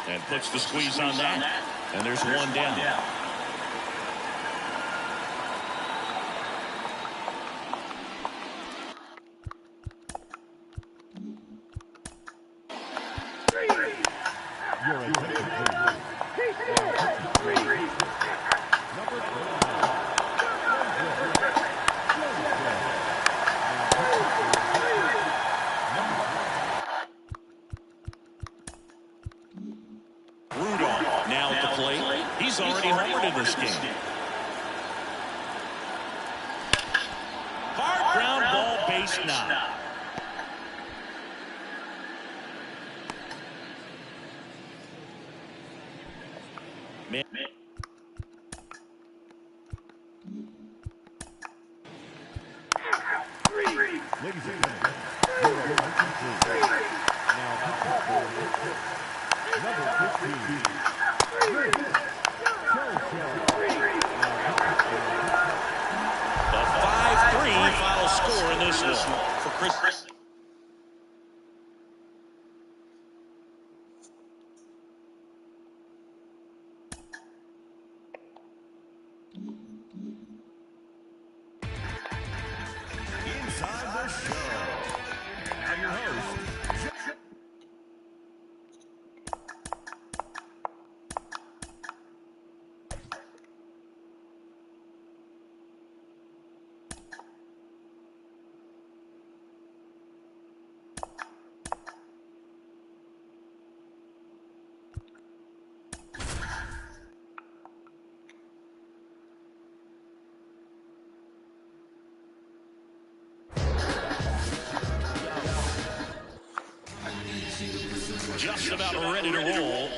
and puts the squeeze on that. And there's 1 down. Your attention, please. Number 39. Rudolph now at the plate. He's already homered in this game. Hard ground ball, base knock. Ladies and gentlemen, your attention, please. Now, number 15. The 5-3 final score in this one for Chris. Inside the show. And now your host, Just about ready to roll.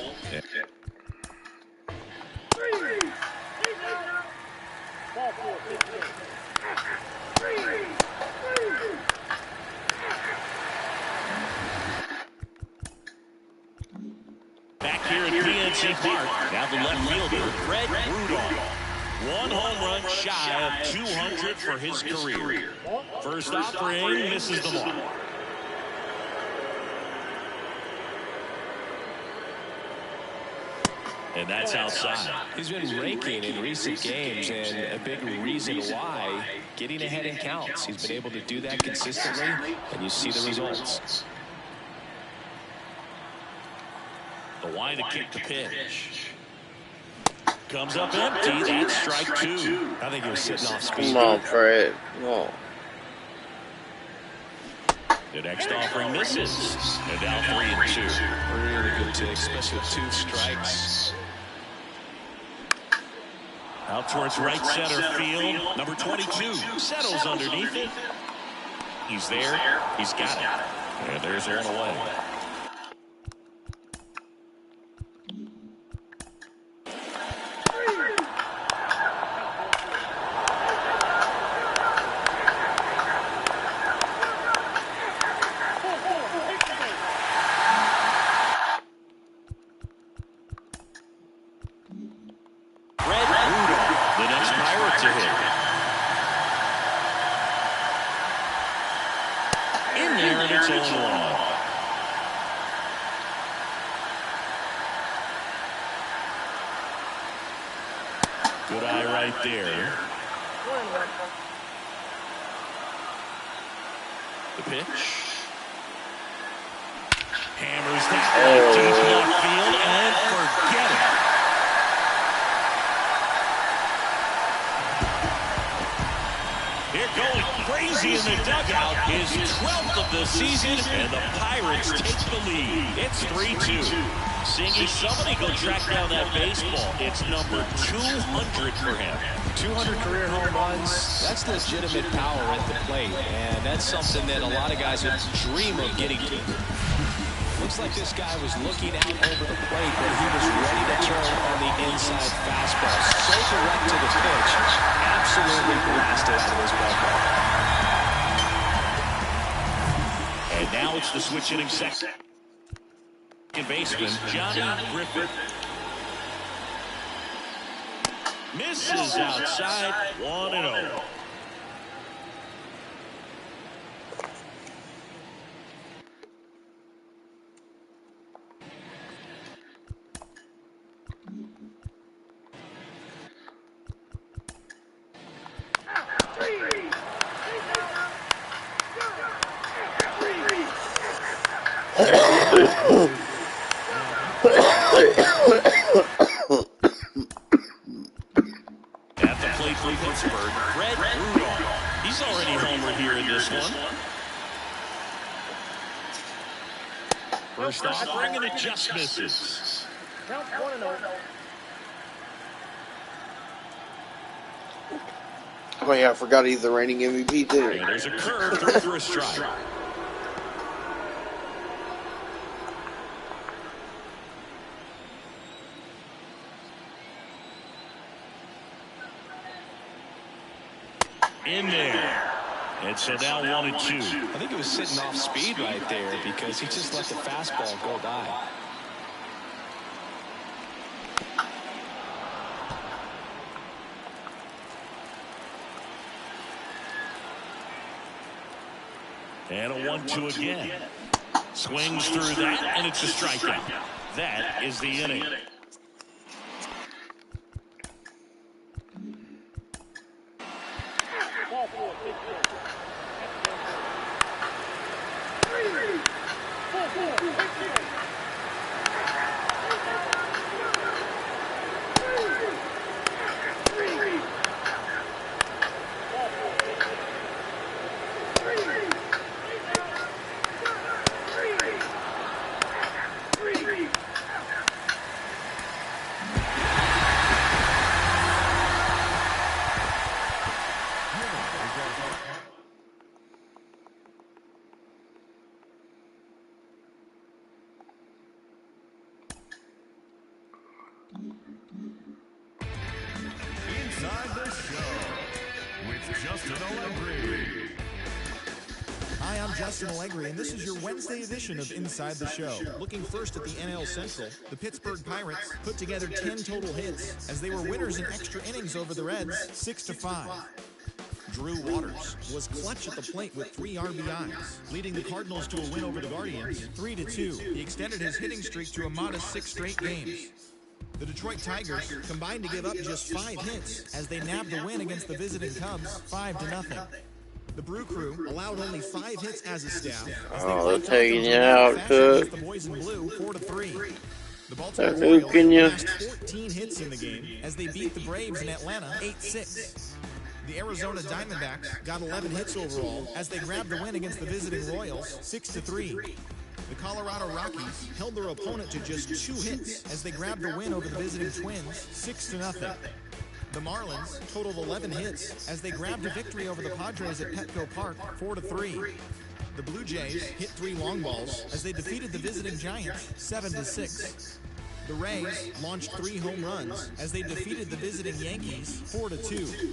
Back here at PNC Park, now the left fielder, Fred Rudolph. 1 home run shy of 200 for his career. First offering misses the mark. And that's outside. He's been raking in recent games, and a big reason why, getting ahead in counts. He's been able to do that consistently, and you see the results. The line to kick the pitch. Comes up empty. That's strike 2. I think he was sitting off speed. Come on, Fred. Come on. The next offering misses. And down 3-2. Really good take, especially with 2 strikes. Out towards right center field. Number 22 settles underneath it. He's there. He's got it. And there's 1 away. Good eye right there. The pitch. Hammers that deep left field and forget it. Here going crazy in the dugout. His 12th of the season, and the Pirates take the lead. It's 3-2. Singy, somebody go track down that baseball. It's number 200 for him. 200 career home runs, that's legitimate power at the plate, and that's something that a lot of guys would dream of getting to. Looks like this guy was looking out over the plate, but he was ready to turn on the inside fastball. So direct to the pitch, absolutely blasted out of his ballpark. And now it's the switch hitting second baseman, Johnny Griffith. Misses outside, 1-0. At the plate for Pittsburgh, Fred Rudolph. He's already homered here in this one. First offering, and it just misses. Count 1-0. Oh yeah, I forgot he's the reigning MVP too. And there's a curve through for a strike. In there. And so now 1-2. I think he was sitting off speed right there because he just let the fastball go by. And a 1-2 again. Swings through that, and it's a strikeout. That is the inning. Inside the Show with Justin Allegri. Hi, I'm Justin Allegri, and this is your Wednesday edition of Inside the Show. Looking first at the NL Central, the Pittsburgh Pirates put together 10 total hits as they were winners in extra innings over the Reds, 6-5. Drew Waters was clutch at the plate with 3 RBIs, leading the Cardinals to a win over the Guardians, 3-2. He extended his hitting streak to a modest 6 straight games. The Detroit Tigers combined to give up just 5 hits as they nabbed the win against the visiting Cubs, 5-0. The Brew Crew allowed only 5 hits as a staff. As they're taking you out, Cook. The boys in blue, 4-3. The They're Baltimore Orioles nuking you. amassed 14 hits in the game as they beat the Braves in Atlanta, 8-6. The Arizona Diamondbacks got 11 hits overall as they grabbed the win against the visiting Royals, 6-3. The Colorado Rockies held their opponent to just 2 hits as they grabbed the win over the visiting Twins, 6-0. The Marlins totaled 11 hits as they grabbed a victory over the Padres at Petco Park, 4-3. The Blue Jays hit 3 long balls as they defeated the visiting Giants, 7-6. The Rays launched 3 home runs as they defeated the visiting Yankees, 4-2.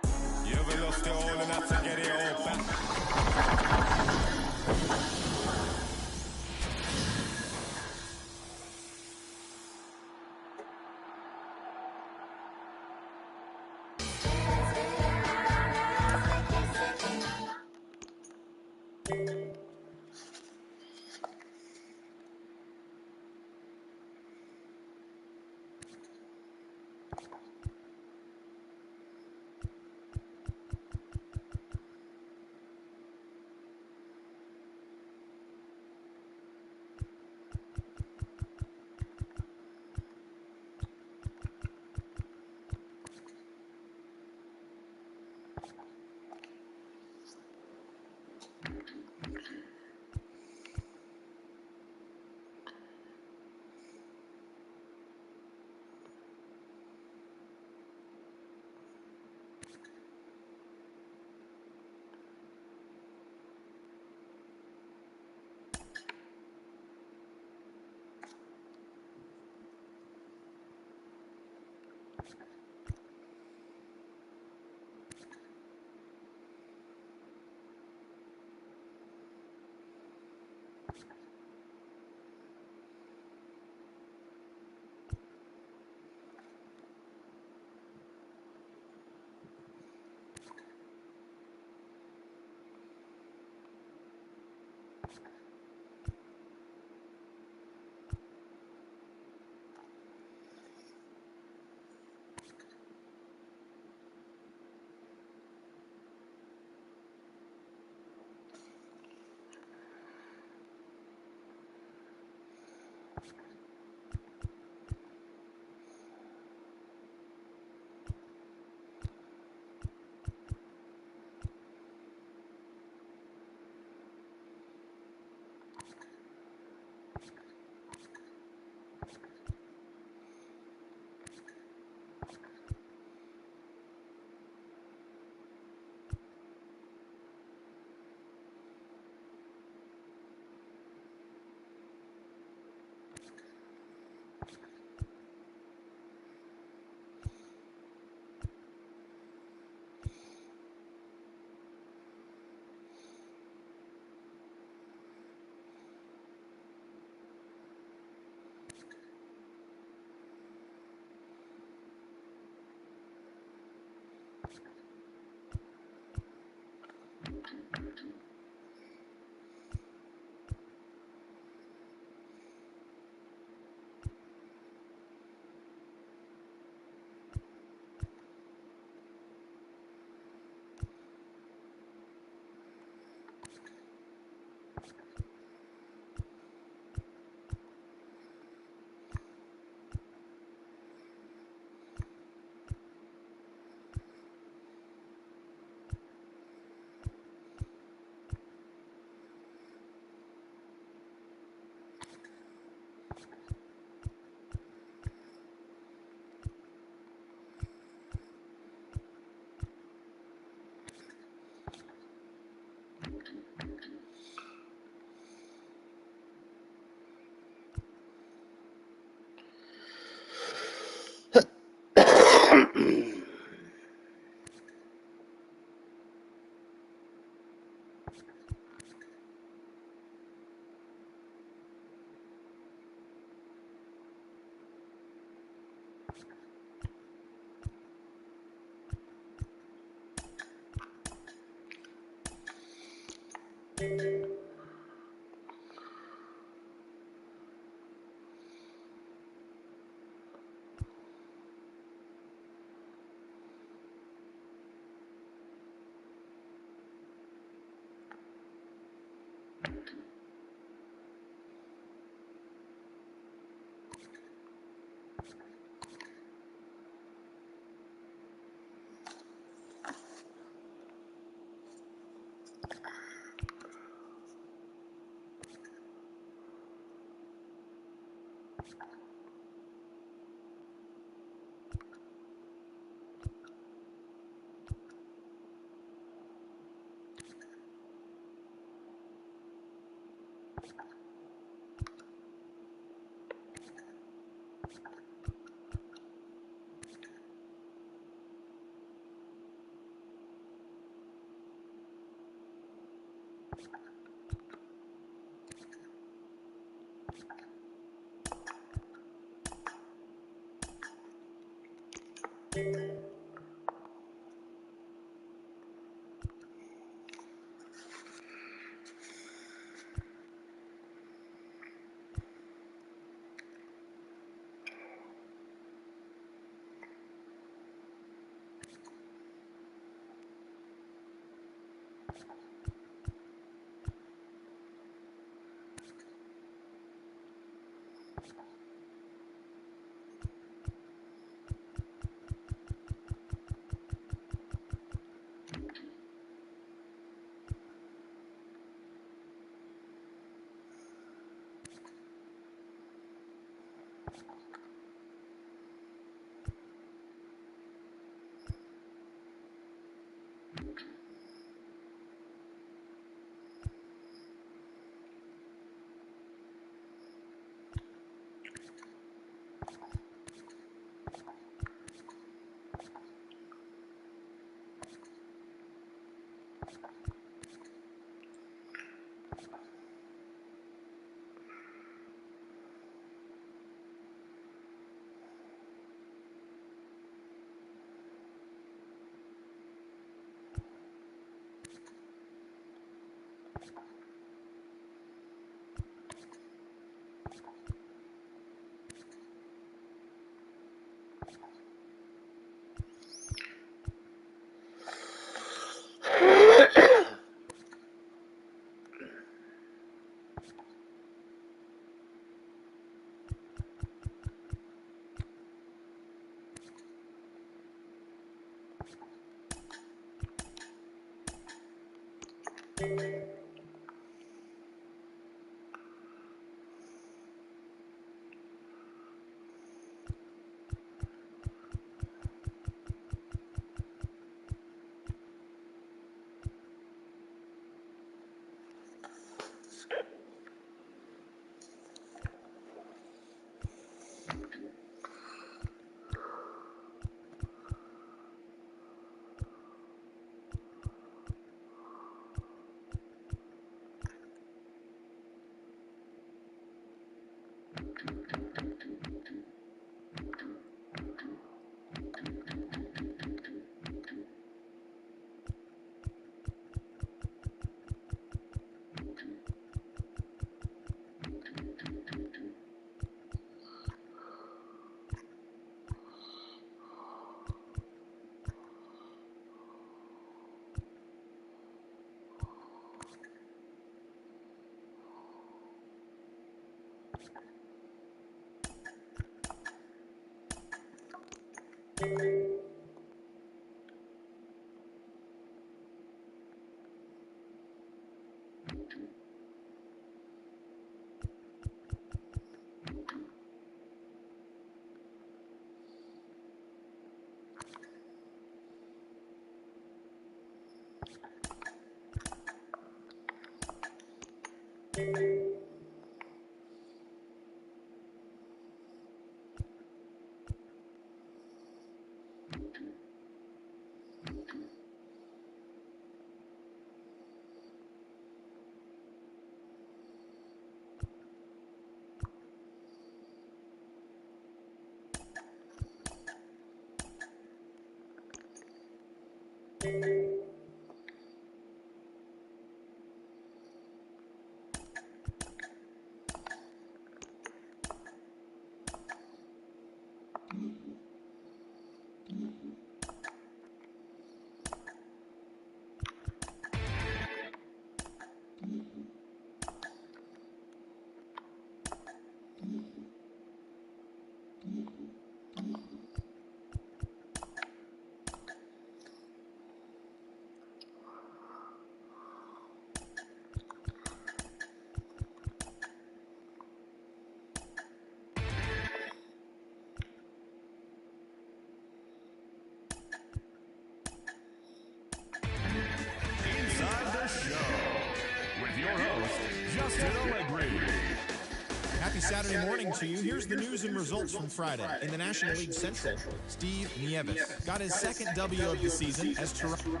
Happy Saturday morning to you. Here's the news and results from Friday. In the National League Central, Steve Nieves got his second W of the season as Toronto.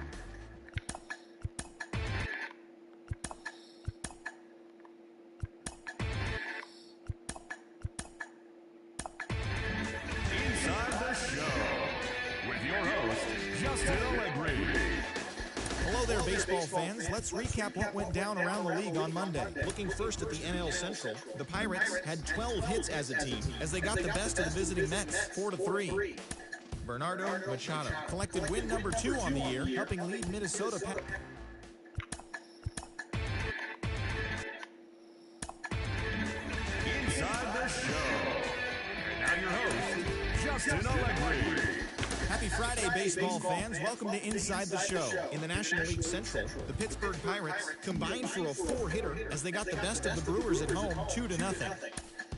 Inside the Show with your host, Justin Allegri. Hello there, baseball fans. Let's recap what went down around the league on Monday. Looking first at the NL Central, the Pirates had 12 hits as a team as they got the best of the visiting Mets, 4-3. Bernardo Machado collected win number 2 on the year, helping lead Minnesota. Inside the Show. And now your host, Justin Allegri. Happy Friday, baseball fans. Welcome to Inside the Show. In the National League Central, the Pittsburgh Pirates combined for a 4-hitter as they got the best of the Brewers at home, 2-0.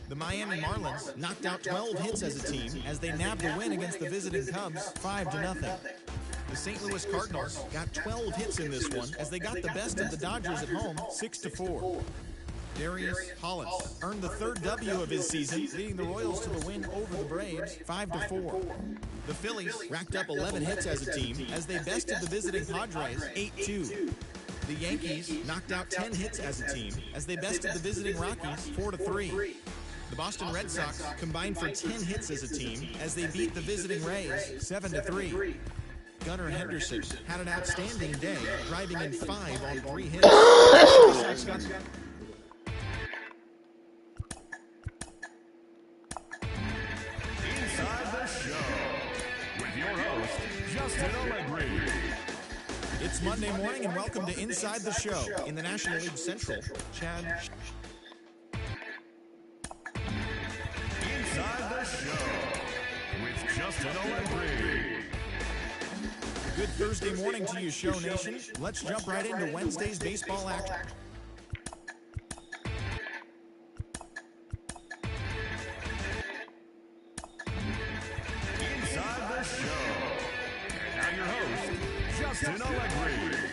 The Miami Marlins knocked out 12 hits as a team as they nabbed a win against the visiting Cubs, 5-0. The St. Louis Cardinals got 12 hits in this one as they got the best of the Dodgers at home, 6-4. Darius Hollis earned the third W of his season, leading the Royals to the win over the Braves, 5-4. The Phillies racked up 11 hits as a team as they bested the visiting Padres, 8-2. The Yankees knocked out 10 hits as a team as they bested the visiting Rockies, 4-3. The Boston Red Sox combined for 10 hits as a team as they beat the visiting Rays, 7-3. Gunnar Henderson had an outstanding day, driving in 5 on 3 hits. Inside the show with your host, Justin Allegri. It's Monday morning and welcome to Inside the Show. In the National League Central, Chad. Inside the show with Justin Allegri. Good Thursday morning to you, Show Nation. Let's jump right into Wednesday's baseball action. Inside the show. And now your host, Justin Allegri.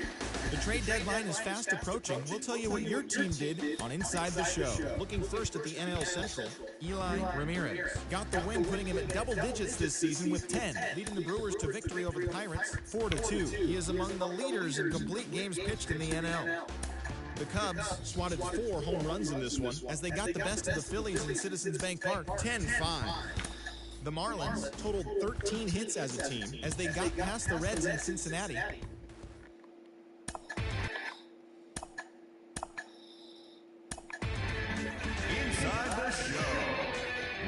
The trade deadline is fast approaching. We'll tell you what your team did on Inside the Show. Looking first at the NL Central, Eli Ramirez got the win, putting him at double digits this season with 10, leading the Brewers to victory over the Pirates 4-2. He is among the leaders in complete games pitched in the NL. The Cubs swatted 4 home runs in this one as they got the best of the Phillies in Citizens Bank Park 10-5. The Marlins totaled 13 hits as a team as they got past the Reds in Cincinnati. Inside the show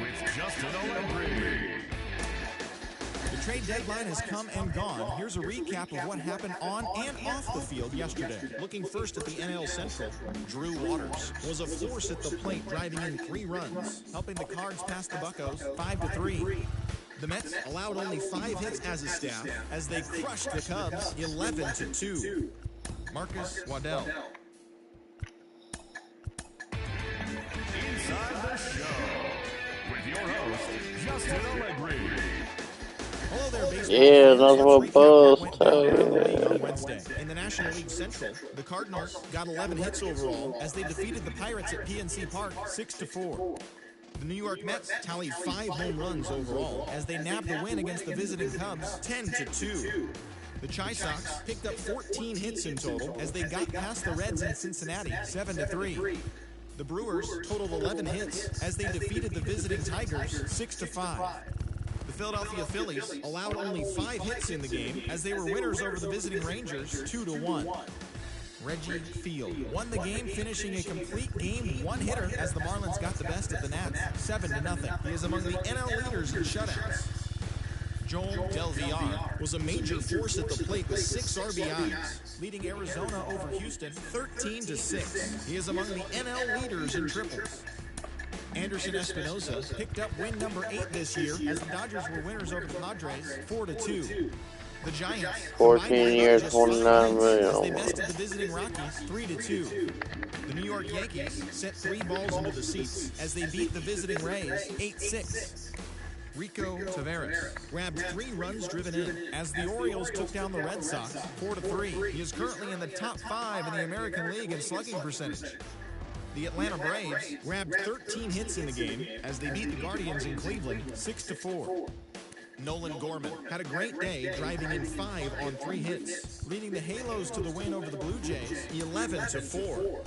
with Justin Allegri. The trade deadline has come and gone. Here's a recap of what happened on and off the field yesterday. Looking first at the NL Central, Drew Waters was a force at the plate, driving in 3 runs, helping the Cards pass the Buccos 5-3. The Mets allowed only 5 hits as a staff as they crushed the Cubs 11-2. Marcus Waddell. Inside the show with your host, Justin Allegri. Hello there, baseball Yeah, fans. another Let's one recap bust. what went down around the league on Wednesday. In the National League Central, the Cardinals got 11 hits overall as they defeated the Pirates at PNC Park 6-4. The New York Mets tallied 5 home runs overall as they nabbed the win against the visiting Cubs 10-2. The Chi Sox picked up 14 hits in total as they got past the Reds in Cincinnati 7-3. The Brewers totaled 11 hits as they defeated the visiting Tigers 6-5. The Philadelphia Phillies allowed only 5 hits in the game as they were winners over the visiting Rangers 2-1. Reggie Field won the game, finishing a complete game 1-hitter as the Marlins got the best of the Nats 7-0. He is among the NL leaders in shutouts. Joel Del Villar was a major force at the plate with 6 RBIs, leading Arizona over Houston 13-6. He is among the NL leaders in triples. Anderson Espinosa picked up win number 8 this year as the Dodgers were winners over the Padres 4-2. The Giants 14 years, 29 million. as they bested the visiting Rockies 3-2. The New York Yankees sent 3 balls into the seats as they beat the visiting Rays 8-6. Rico Taveras grabbed 3 runs driven in as the Orioles took down the Red Sox 4-3. He is currently in the top 5 in the American League in slugging percentage. The Atlanta Braves grabbed 13 hits in the game as they beat the Guardians in Cleveland 6-4. Nolan Gorman had a great day, driving in 5 on 3 hits, leading the Halos to the win over the Blue Jays 11-4.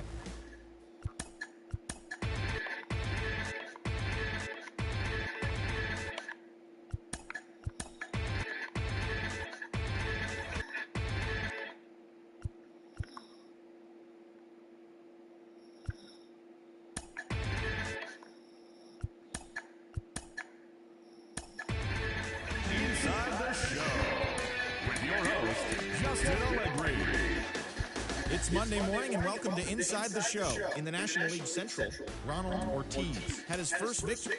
It's Monday morning and welcome to Inside the Show. In the National League Central, Ronald Ortiz had his first victory.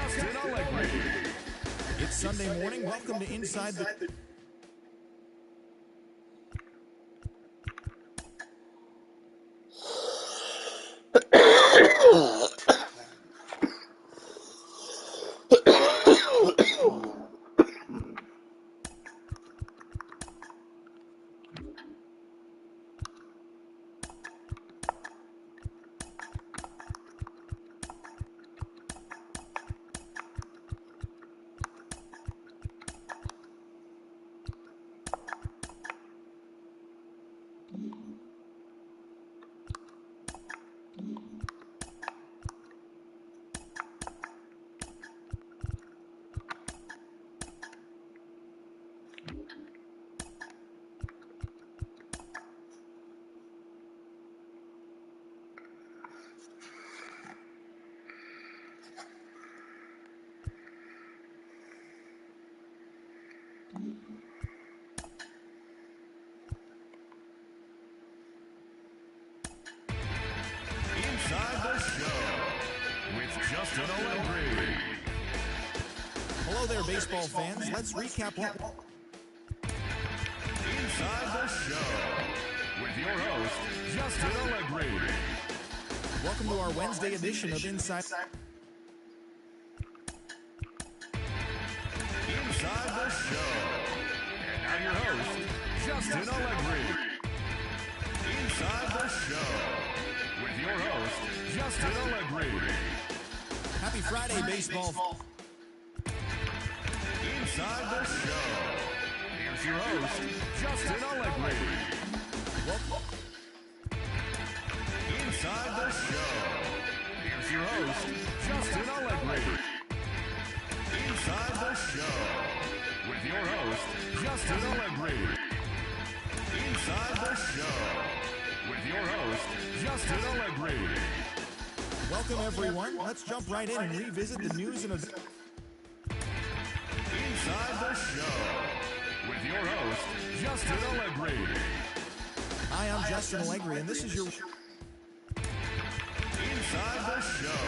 Justin Allegri. It's Sunday morning. Welcome to Inside the... Inside the Show with Justin Allegri. Hello there, baseball fans. Let's recap what... Inside the Show with your host, Justin Allegri. Welcome to our Wednesday edition of Inside... Inside the Show. And now your host, Justin Allegri. Inside the Show with your host, Justin Allegri. Happy Friday, baseball... Inside the Show. Here's your host, Justin Allegri. Inside the Show. Here's your host, Justin Allegri. Inside the Show with your host, Justin Allegri. Inside the Show with your host, Justin Allegri. Welcome, everyone. Let's jump right in and revisit the news and events. Inside the Show with your host, Justin Allegri. Hi, I'm Justin Allegri, and this is your... Inside the Show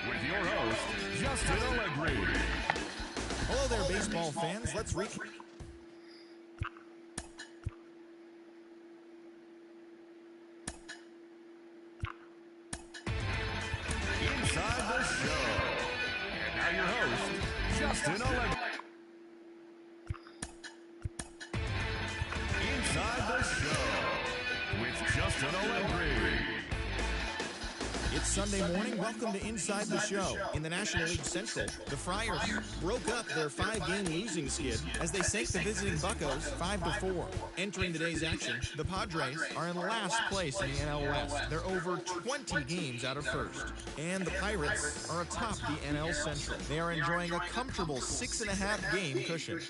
with your host, Justin Allegri. Hello there, baseball fans. Let's recap... Inside the Show. And now your host, Justin Allegri. Inside the Show with Justin Allegri. It's Sunday morning. Welcome to Inside the Show. In the National League Central, the Friars broke up their 5-game losing skid as they sank the visiting Buccos 5-4. Entering today's action, the Padres are in last place in the NL West. They're over 20 games out of first. And the Pirates are atop the NL Central. They are enjoying a comfortable 6.5-game cushion.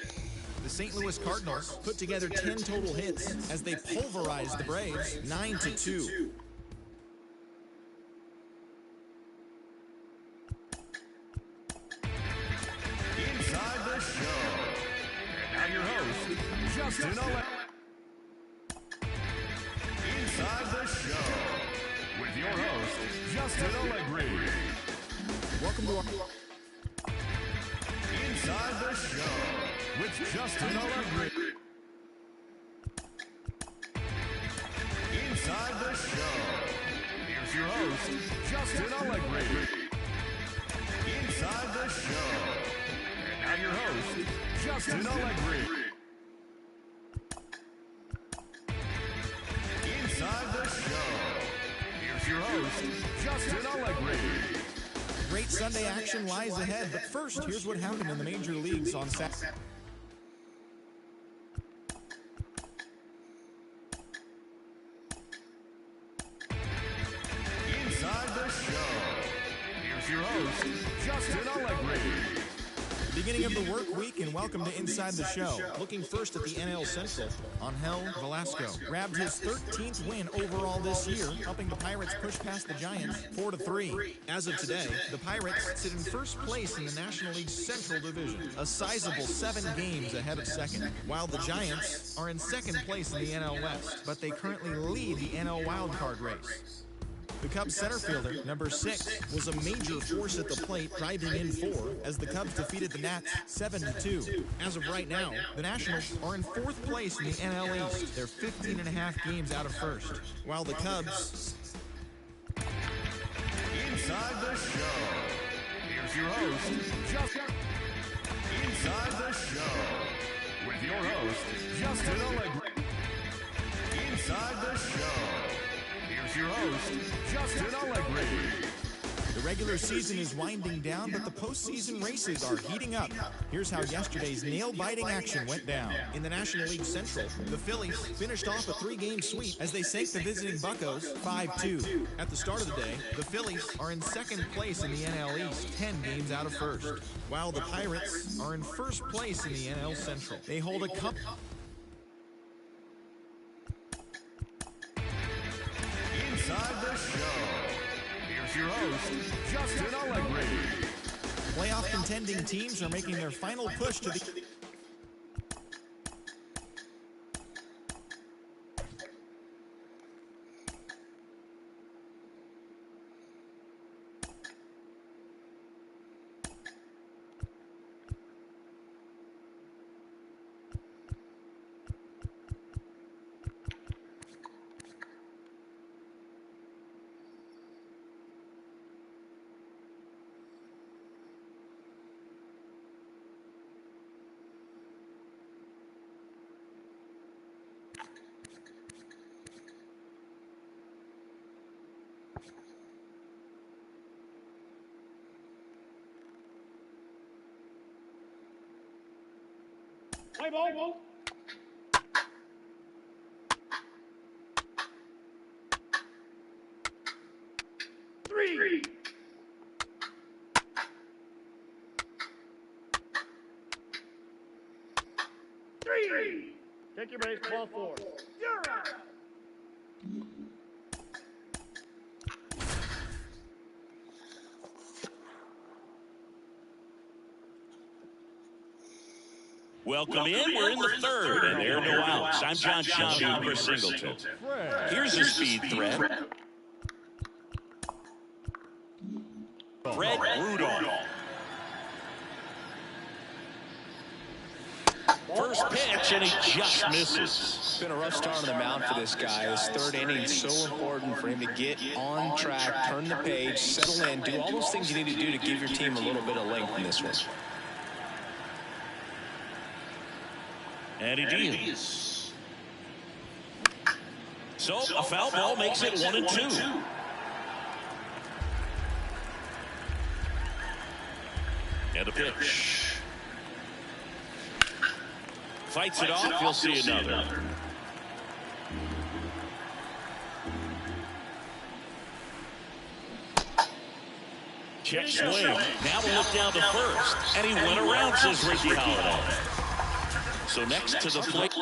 The St. Louis Cardinals put together 10 total hits as they pulverized the Braves 9-2. Inside the Show. And now your host, Justin Allegri. Inside the Show with your host, Justin Allegri. Welcome to our... Inside the Show with Justin Allegri. Inside the Show. Here's your host, Justin Allegri. Inside the Show. And now your host, Justin Allegri. Inside the Show. Here's your host, Justin Allegri. Great Sunday action lies ahead, but first, here's what happened in the major leagues on Saturday. Inside the Show. Here's your host, Justin Allegri. Beginning of the work week, and welcome to Inside the Show. Looking first at the NL Central, Angel Velasco grabbed his 13th win overall this year, helping the Pirates push past the Giants 4-3. As of today, the Pirates sit in first place in the National League Central Division, a sizable 7 games ahead of second, while the Giants are in second place in the NL West, but they currently lead the NL wildcard race. The Cubs center fielder, number 6, was a major force at the plate, driving in 4 as the Cubs defeated the Nats 7-2. As of right now, the Nationals are in 4th place in the NL East. They're 15.5 games out of first, while the Cubs... Inside the show. Here's your host, Inside the show with your host, Justin Allegri. Inside the show. Here's your host, Justin Allegri. The regular season is winding down, but the postseason races are heating up. Here's how yesterday's nail-biting action went down. In the National League Central, the Phillies finished off a 3-game sweep as they sank the visiting Buccos 5-2. At the start of the day, the Phillies are in 2nd place in the NL East, 10 games out of first, while the Pirates are in 1st place in the NL Central. They hold a cup... Inside the show. Here's your host, Justin Allegri. Playoff contending teams are making their final push to the... Play ball. 3. 3. Take your base, ball 4. You're out. Welcome in. We're in the 3rd, and there are no outs. I'm John Shelby and Chris Singleton. Here's a speed threat. Fred Rudolph. First pitch, and he just misses. It's been a rough start on the mound for this guy. His 3rd inning is so important for him to get on track, turn the page, settle in, do all those things you need to do to give your team a little bit of length in this one. And he deals. So a foul ball makes it 1-2. And a pitch. Fights it off. You'll see another. Check swing. Now we'll look down to first. And he went around, says Ricky Holiday. So next to the plate.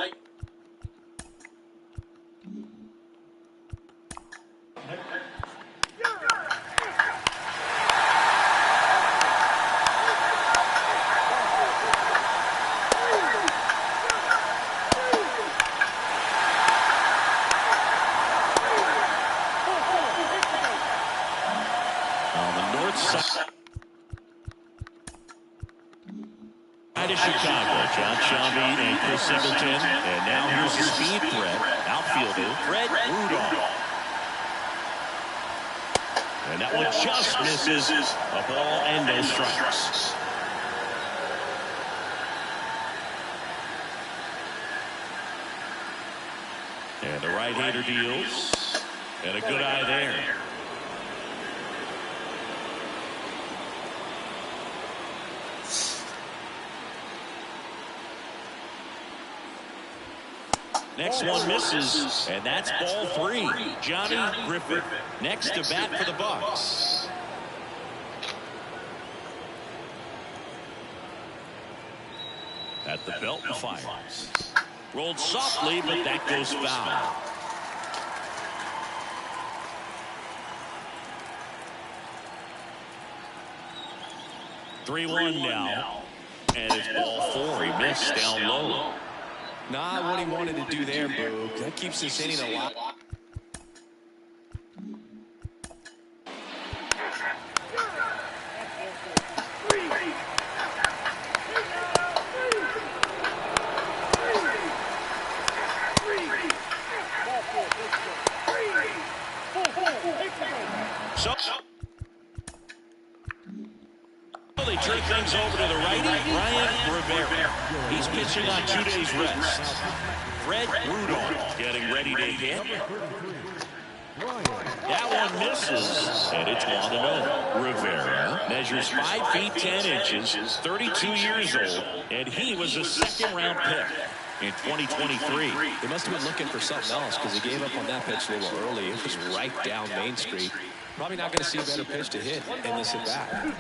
On the north side of Chicago, John Shelby and Chris Singleton. And now here's the speed threat, outfielder Fred Rudolph. And that one just misses a ball and no strikes. And the right-hander deals. And a good eye there. Next one misses, and that's ball 3. Johnny Griffith next to bat for the Bucks. At the belt and fires. Rolled softly, but that goes foul. (3-1) now, and it's ball 4. He missed down low. Not what he wanted to do there, Boo. That keeps this inning alive. So they turn things over to the righty, Ryan Rivera. He's pitching on 2 days rest. Fred Rudolph getting ready to hit. That one misses, and it's 1-0. Rivera measures 5 feet 10 inches, 32 years old, and he was a second-round pick in 2023. They must have been looking for something else because he gave up on that pitch a little early. It was right down Main Street. Probably not going to see a better pitch to hit in this at-bat.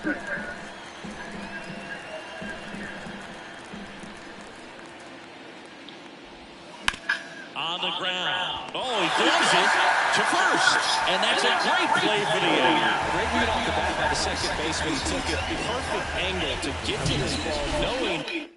On the ground. Oh, he throws it to first. And that's a great play for the Angels. Great read off the bat by the second baseman. He took a perfect angle to get to this ball, knowing.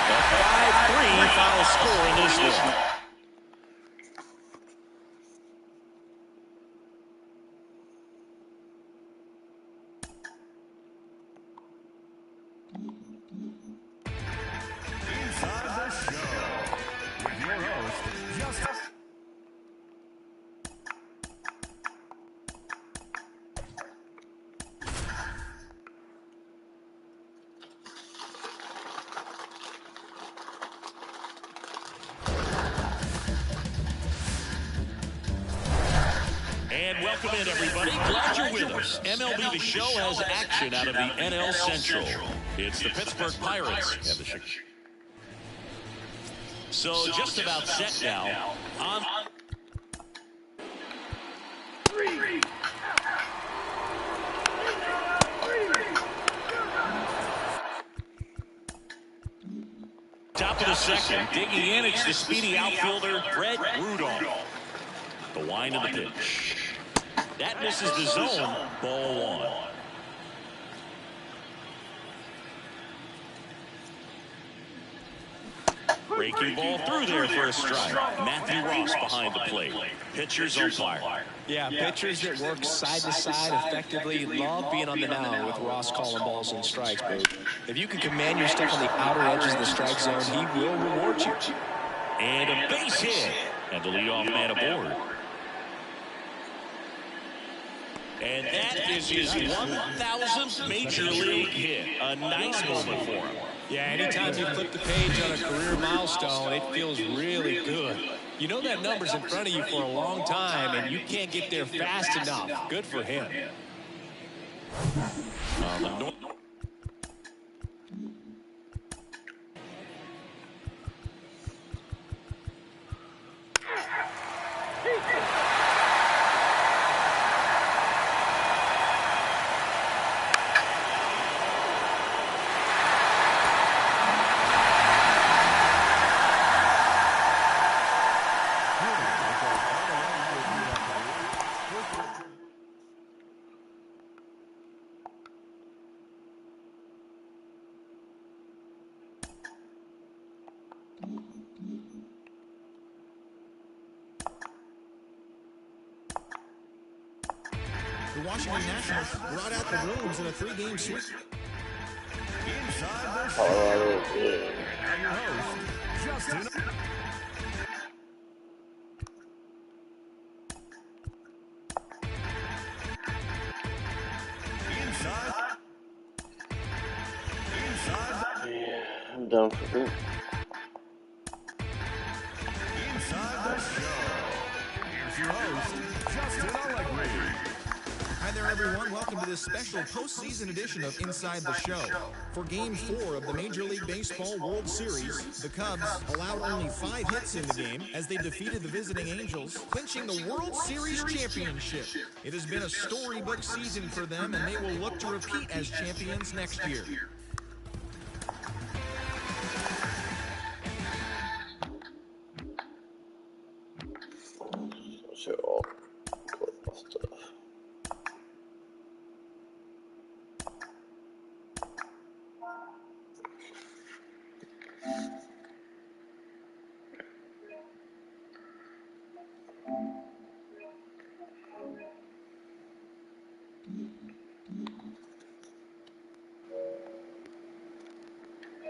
A 5-3 final score in this one. Inside the show with your host, Justin. And welcome in, everybody. Glad you're with us. MLB The Show has action out of the NL Central. It's the Pittsburgh Pirates and the Chicago. So just about set now. On top of the second, digging in, it's the speedy outfielder, Fred Rudolph. The wind of the pitch. That misses the zone. Ball one. Breaking ball through there for a strike. Matthew Ross behind the plate. Pitchers on fire. Yeah, pitchers that work side to side effectively love being on the mound with Ross calling balls and strikes. But if you can command your stuff on the outer edges of the strike zone, he will reward you. And a base hit. And the leadoff man aboard. And that is his 1,000th major league hit. A nice moment for him. Yeah, anytime you flip the page on a career milestone, it feels really good. You know that number's in front of you for a long time, and you can't get there fast enough. Good for him. The Washington Nationals brought out the Bruins in a 3-game sweep. Inside the show. And your host, Justin. I'm done for this. Inside the show. Here's your host, Justin Allegri. Hi there, everyone. Welcome to this special postseason edition of Inside the Show. For Game 4 of the Major League Baseball World Series, the Cubs allowed only 5 hits in the game as they defeated the visiting Angels, clinching the World Series championship. It has been a storybook season for them, and they will look to repeat as champions next year. Show all football stuff.